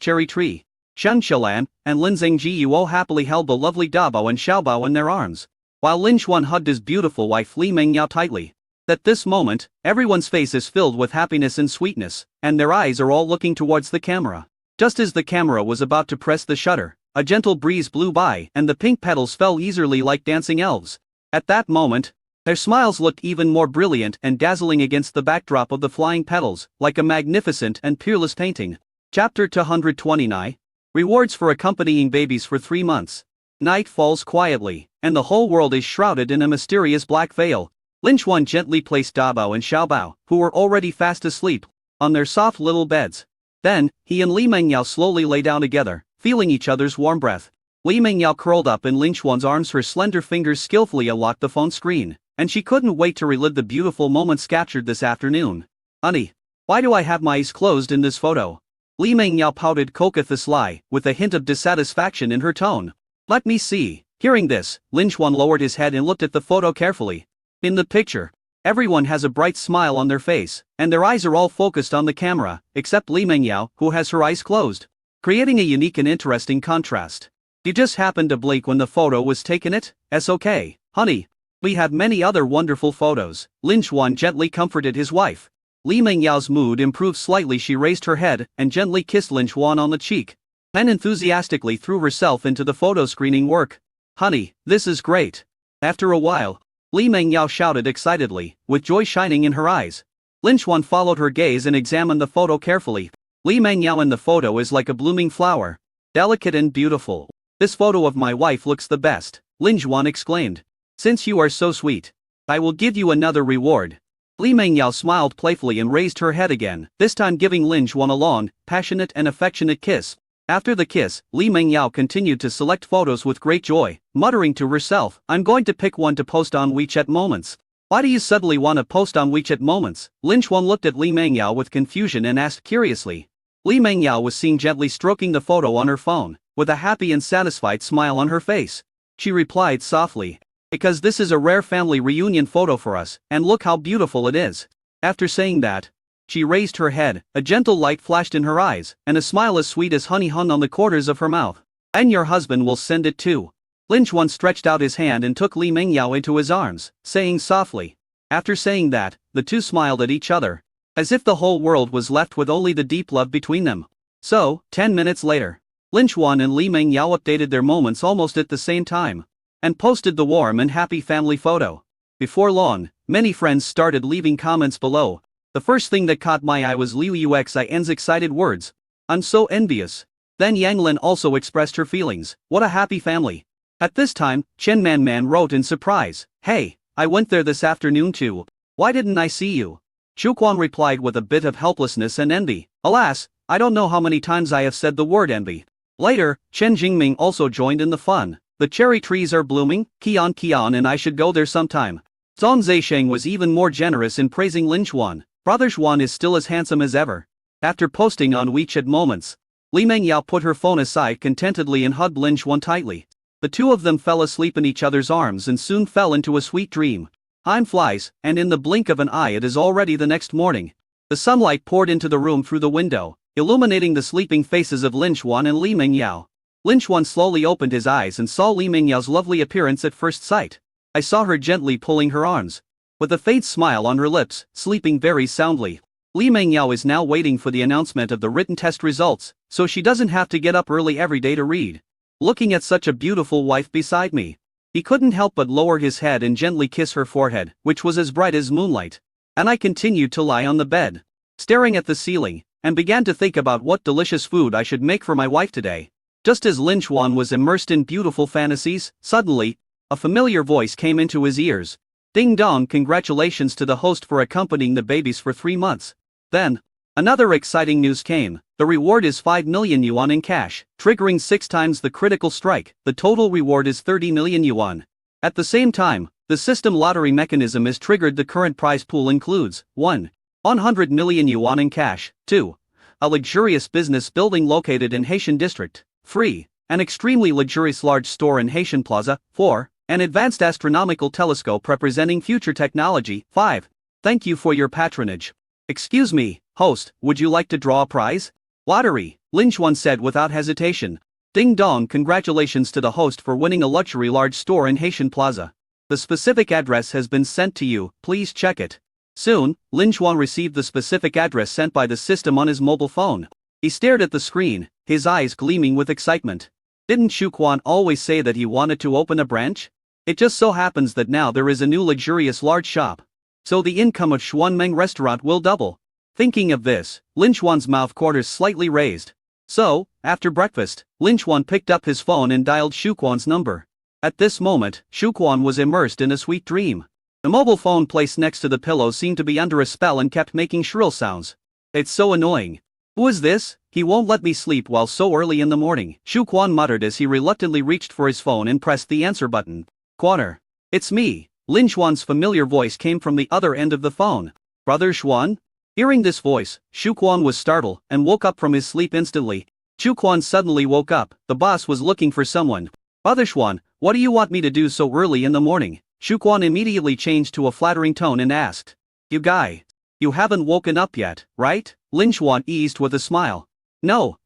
cherry tree. Chen Qilan and Lin Zhengjiuo happily held the lovely Dabao and Xiaobao in their arms, while Lin Xuan hugged his beautiful wife Li Mengyao tightly. At this moment, everyone's face is filled with happiness and sweetness, and their eyes are all looking towards the camera. Just as the camera was about to press the shutter, a gentle breeze blew by and the pink petals fell easily like dancing elves. At that moment, their smiles looked even more brilliant and dazzling against the backdrop of the flying petals, like a magnificent and peerless painting. Chapter 229. Rewards for accompanying babies for 3 months. Night falls quietly, and the whole world is shrouded in a mysterious black veil. Lin Xuan gently placed Dabao and Xiaobao, who were already fast asleep, on their soft little beds. Then, he and Li Mengyao slowly lay down together, feeling each other's warm breath. Li Mengyao curled up in Lin Xuan's arms, her slender fingers skillfully unlocked the phone screen, and she couldn't wait to relive the beautiful moments captured this afternoon. Honey, why do I have my eyes closed in this photo? Li Mengyao pouted cockathiously, with a hint of dissatisfaction in her tone. Let me see. Hearing this, Lin Xuan lowered his head and looked at the photo carefully. In the picture, everyone has a bright smile on their face, and their eyes are all focused on the camera, except Li Mengyao, who has her eyes closed, creating a unique and interesting contrast. You just happened to blink when the photo was taken. It's okay, honey. We have many other wonderful photos. Lin Xuan gently comforted his wife. Li Mengyao's mood improved slightly. She raised her head and gently kissed Lin Xuan on the cheek, and enthusiastically threw herself into the photo screening work. Honey, this is great. After a while, Li Mengyao shouted excitedly, with joy shining in her eyes. Lin Xuan followed her gaze and examined the photo carefully. Li Mengyao in the photo is like a blooming flower, delicate and beautiful. This photo of my wife looks the best, Lin Xuan exclaimed. Since you are so sweet, I will give you another reward. Li Mengyao smiled playfully and raised her head again, this time giving Lin Xuan a long, passionate and affectionate kiss. After the kiss, Li Mengyao continued to select photos with great joy, muttering to herself, I'm going to pick one to post on WeChat Moments. Why do you suddenly want to post on WeChat Moments? Lin Xuan looked at Li Mengyao with confusion and asked curiously. Li Mengyao was seen gently stroking the photo on her phone, with a happy and satisfied smile on her face. She replied softly, because this is a rare family reunion photo for us, and look how beautiful it is. After saying that, she raised her head, a gentle light flashed in her eyes, and a smile as sweet as honey hung on the corners of her mouth. And your husband will send it too. Lin Xuan stretched out his hand and took Li Mengyao into his arms, saying softly. After saying that, the two smiled at each other, as if the whole world was left with only the deep love between them. So, 10 minutes later, Lin Xuan and Li Mengyao updated their moments almost at the same time and posted the warm and happy family photo. Before long, many friends started leaving comments below. The first thing that caught my eye was Liu Yuxian's excited words. "I'm so envious." Then Yang Lin also expressed her feelings. "What a happy family." At this time, Chen Man wrote in surprise, "Hey, I went there this afternoon too. Why didn't I see you?" Shu Quan replied with a bit of helplessness and envy. "Alas, I don't know how many times I have said the word envy." Later, Chen Jingming also joined in the fun. "The cherry trees are blooming, Qian and I should go there sometime." Zhang Zesheng was even more generous in praising Lin Xuan. "Brother Xuan is still as handsome as ever." After posting on WeChat moments, Li Mengyao put her phone aside contentedly and hugged Lin Xuan tightly. The two of them fell asleep in each other's arms and soon fell into a sweet dream. Time flies, and in the blink of an eye it is already the next morning. The sunlight poured into the room through the window, illuminating the sleeping faces of Lin Xuan and Li Mengyao. Lin Xuan slowly opened his eyes and saw Li Mengyao's lovely appearance at first sight. I saw her gently pulling her arms, with a faint smile on her lips, sleeping very soundly. Li Mengyao is now waiting for the announcement of the written test results, so she doesn't have to get up early every day to read. Looking at such a beautiful wife beside me, he couldn't help but lower his head and gently kiss her forehead, which was as bright as moonlight. And I continued to lie on the bed, staring at the ceiling, and began to think about what delicious food I should make for my wife today. Just as Lin Xuan was immersed in beautiful fantasies, suddenly, a familiar voice came into his ears. "Ding dong, congratulations to the host for accompanying the babies for 3 months. Then, another exciting news came. The reward is 5 million yuan in cash, triggering 6 times the critical strike. The total reward is 30 million yuan. At the same time, the system lottery mechanism is triggered. The current prize pool includes 1. 100 million yuan in cash, 2. A luxurious business building located in Haitian district, 3. An extremely luxurious large store in Haitian Plaza, 4. An advanced astronomical telescope representing future technology, 5. Thank you for your patronage. Excuse me, host, would you like to draw a prize? Lottery, Lin Xuan said without hesitation. Ding dong, congratulations to the host for winning a luxury large store in Haitian Plaza. The specific address has been sent to you, please check it. Soon, Lin Xuan received the specific address sent by the system on his mobile phone. He stared at the screen, his eyes gleaming with excitement. Didn't Shu Quan always say that he wanted to open a branch? It just so happens that now there is a new luxurious large shop. So the income of Xuanmeng restaurant will double. Thinking of this, Lin Xuan's mouth quarters slightly raised. So, after breakfast, Lin Xuan picked up his phone and dialed Shu Quan's number. At this moment, Shu Quan was immersed in a sweet dream. The mobile phone placed next to the pillow seemed to be under a spell and kept making shrill sounds. It's so annoying. Who is this? He won't let me sleep while so early in the morning, Shu Quan muttered as he reluctantly reached for his phone and pressed the answer button. Quaner. It's me. Lin Xuan's familiar voice came from the other end of the phone. Brother Xuan? Hearing this voice, Shu Quan was startled and woke up from his sleep instantly. Shu Quan suddenly woke up. The boss was looking for someone. Brother Xuan, what do you want me to do so early in the morning? Shu Quan immediately changed to a flattering tone and asked. You guy. You haven't woken up yet, right? Lin Xuan eased with a smile. No,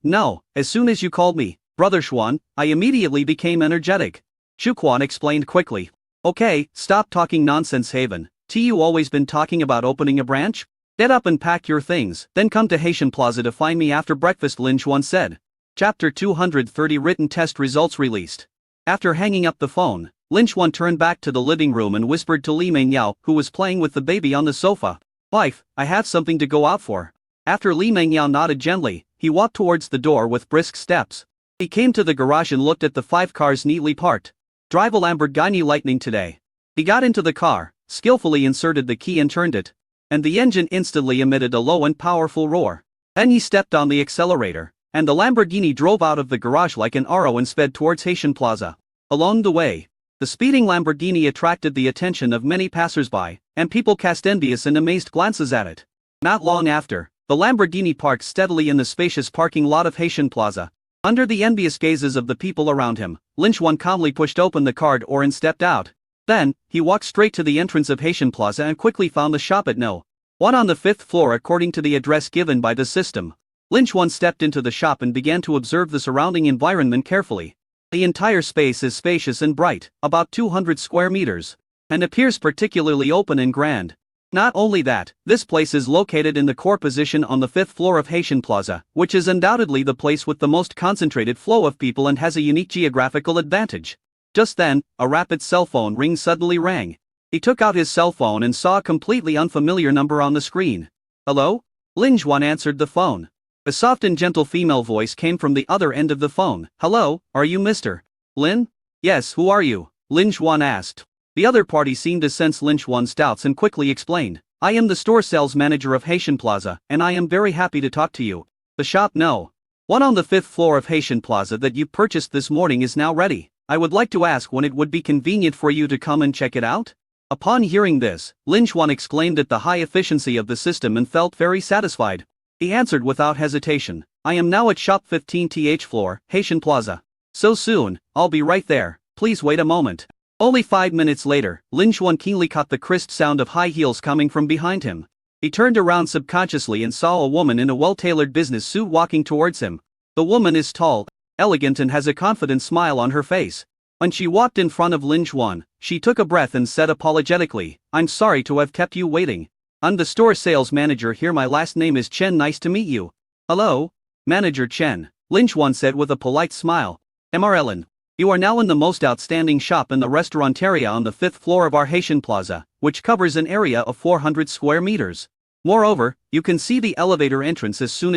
as soon as you called me, Brother Xuan, I immediately became energetic. Shu Quan explained quickly. Okay, stop talking nonsense, Haven. You always been talking about opening a branch? Get up and pack your things, then come to Haitian Plaza to find me after breakfast, Lin Xuan said. Chapter 230 Written test results released. After hanging up the phone, Lin Xuan turned back to the living room and whispered to Li Mengyao, who was playing with the baby on the sofa. Wife, I have something to go out for. After Li Mengyao nodded gently, he walked towards the door with brisk steps. He came to the garage and looked at the 5 cars neatly parked. Drive a Lamborghini Lightning today. He got into the car, skillfully inserted the key and turned it. And the engine instantly emitted a low and powerful roar. Then he stepped on the accelerator, and the Lamborghini drove out of the garage like an arrow and sped towards Haitian Plaza. Along the way, the speeding Lamborghini attracted the attention of many passers-by, and people cast envious and amazed glances at it. Not long after, the Lamborghini parked steadily in the spacious parking lot of Haitian Plaza. Under the envious gazes of the people around him, Lin Xuan calmly pushed open the car door and stepped out. Then, he walked straight to the entrance of Haitian Plaza and quickly found the shop at No. 1 on the 5th floor according to the address given by the system. Lin Xuan stepped into the shop and began to observe the surrounding environment carefully. The entire space is spacious and bright, about 200 square meters, and appears particularly open and grand. Not only that, this place is located in the core position on the 5th floor of Haitian Plaza, which is undoubtedly the place with the most concentrated flow of people and has a unique geographical advantage. Just then, a rapid cell phone ring suddenly rang. He took out his cell phone and saw a completely unfamiliar number on the screen. Hello? Lin Juan answered the phone. A soft and gentle female voice came from the other end of the phone. Hello, are you Mr. Lin? Yes, who are you? Lin Juan asked. The other party seemed to sense Lin Juan's doubts and quickly explained. I am the store sales manager of Haitian Plaza, and I am very happy to talk to you. The shop No. 1 on the 5th floor of Haitian Plaza that you purchased this morning is now ready. I would like to ask when it would be convenient for you to come and check it out? Upon hearing this, Lin Juan exclaimed at the high efficiency of the system and felt very satisfied. He answered without hesitation. I am now at shop 15th floor, Haitian Plaza. So soon, I'll be right there, please wait a moment. Only 5 minutes later, Lin Juan keenly caught the crisp sound of high heels coming from behind him. He turned around subconsciously and saw a woman in a well-tailored business suit walking towards him. The woman is tall, elegant and has a confident smile on her face. When she walked in front of Lin Juan, she took a breath and said apologetically, I'm sorry to have kept you waiting. I'm the store sales manager here, my last name is Chen, nice to meet you. Hello? Manager Chen, Lin Juan said with a polite smile. MRLN. You are now in the most outstanding shop in the restaurant area on the 5th floor of our Haitian Plaza, which covers an area of 400 square meters. Moreover, you can see the elevator entrance as soon as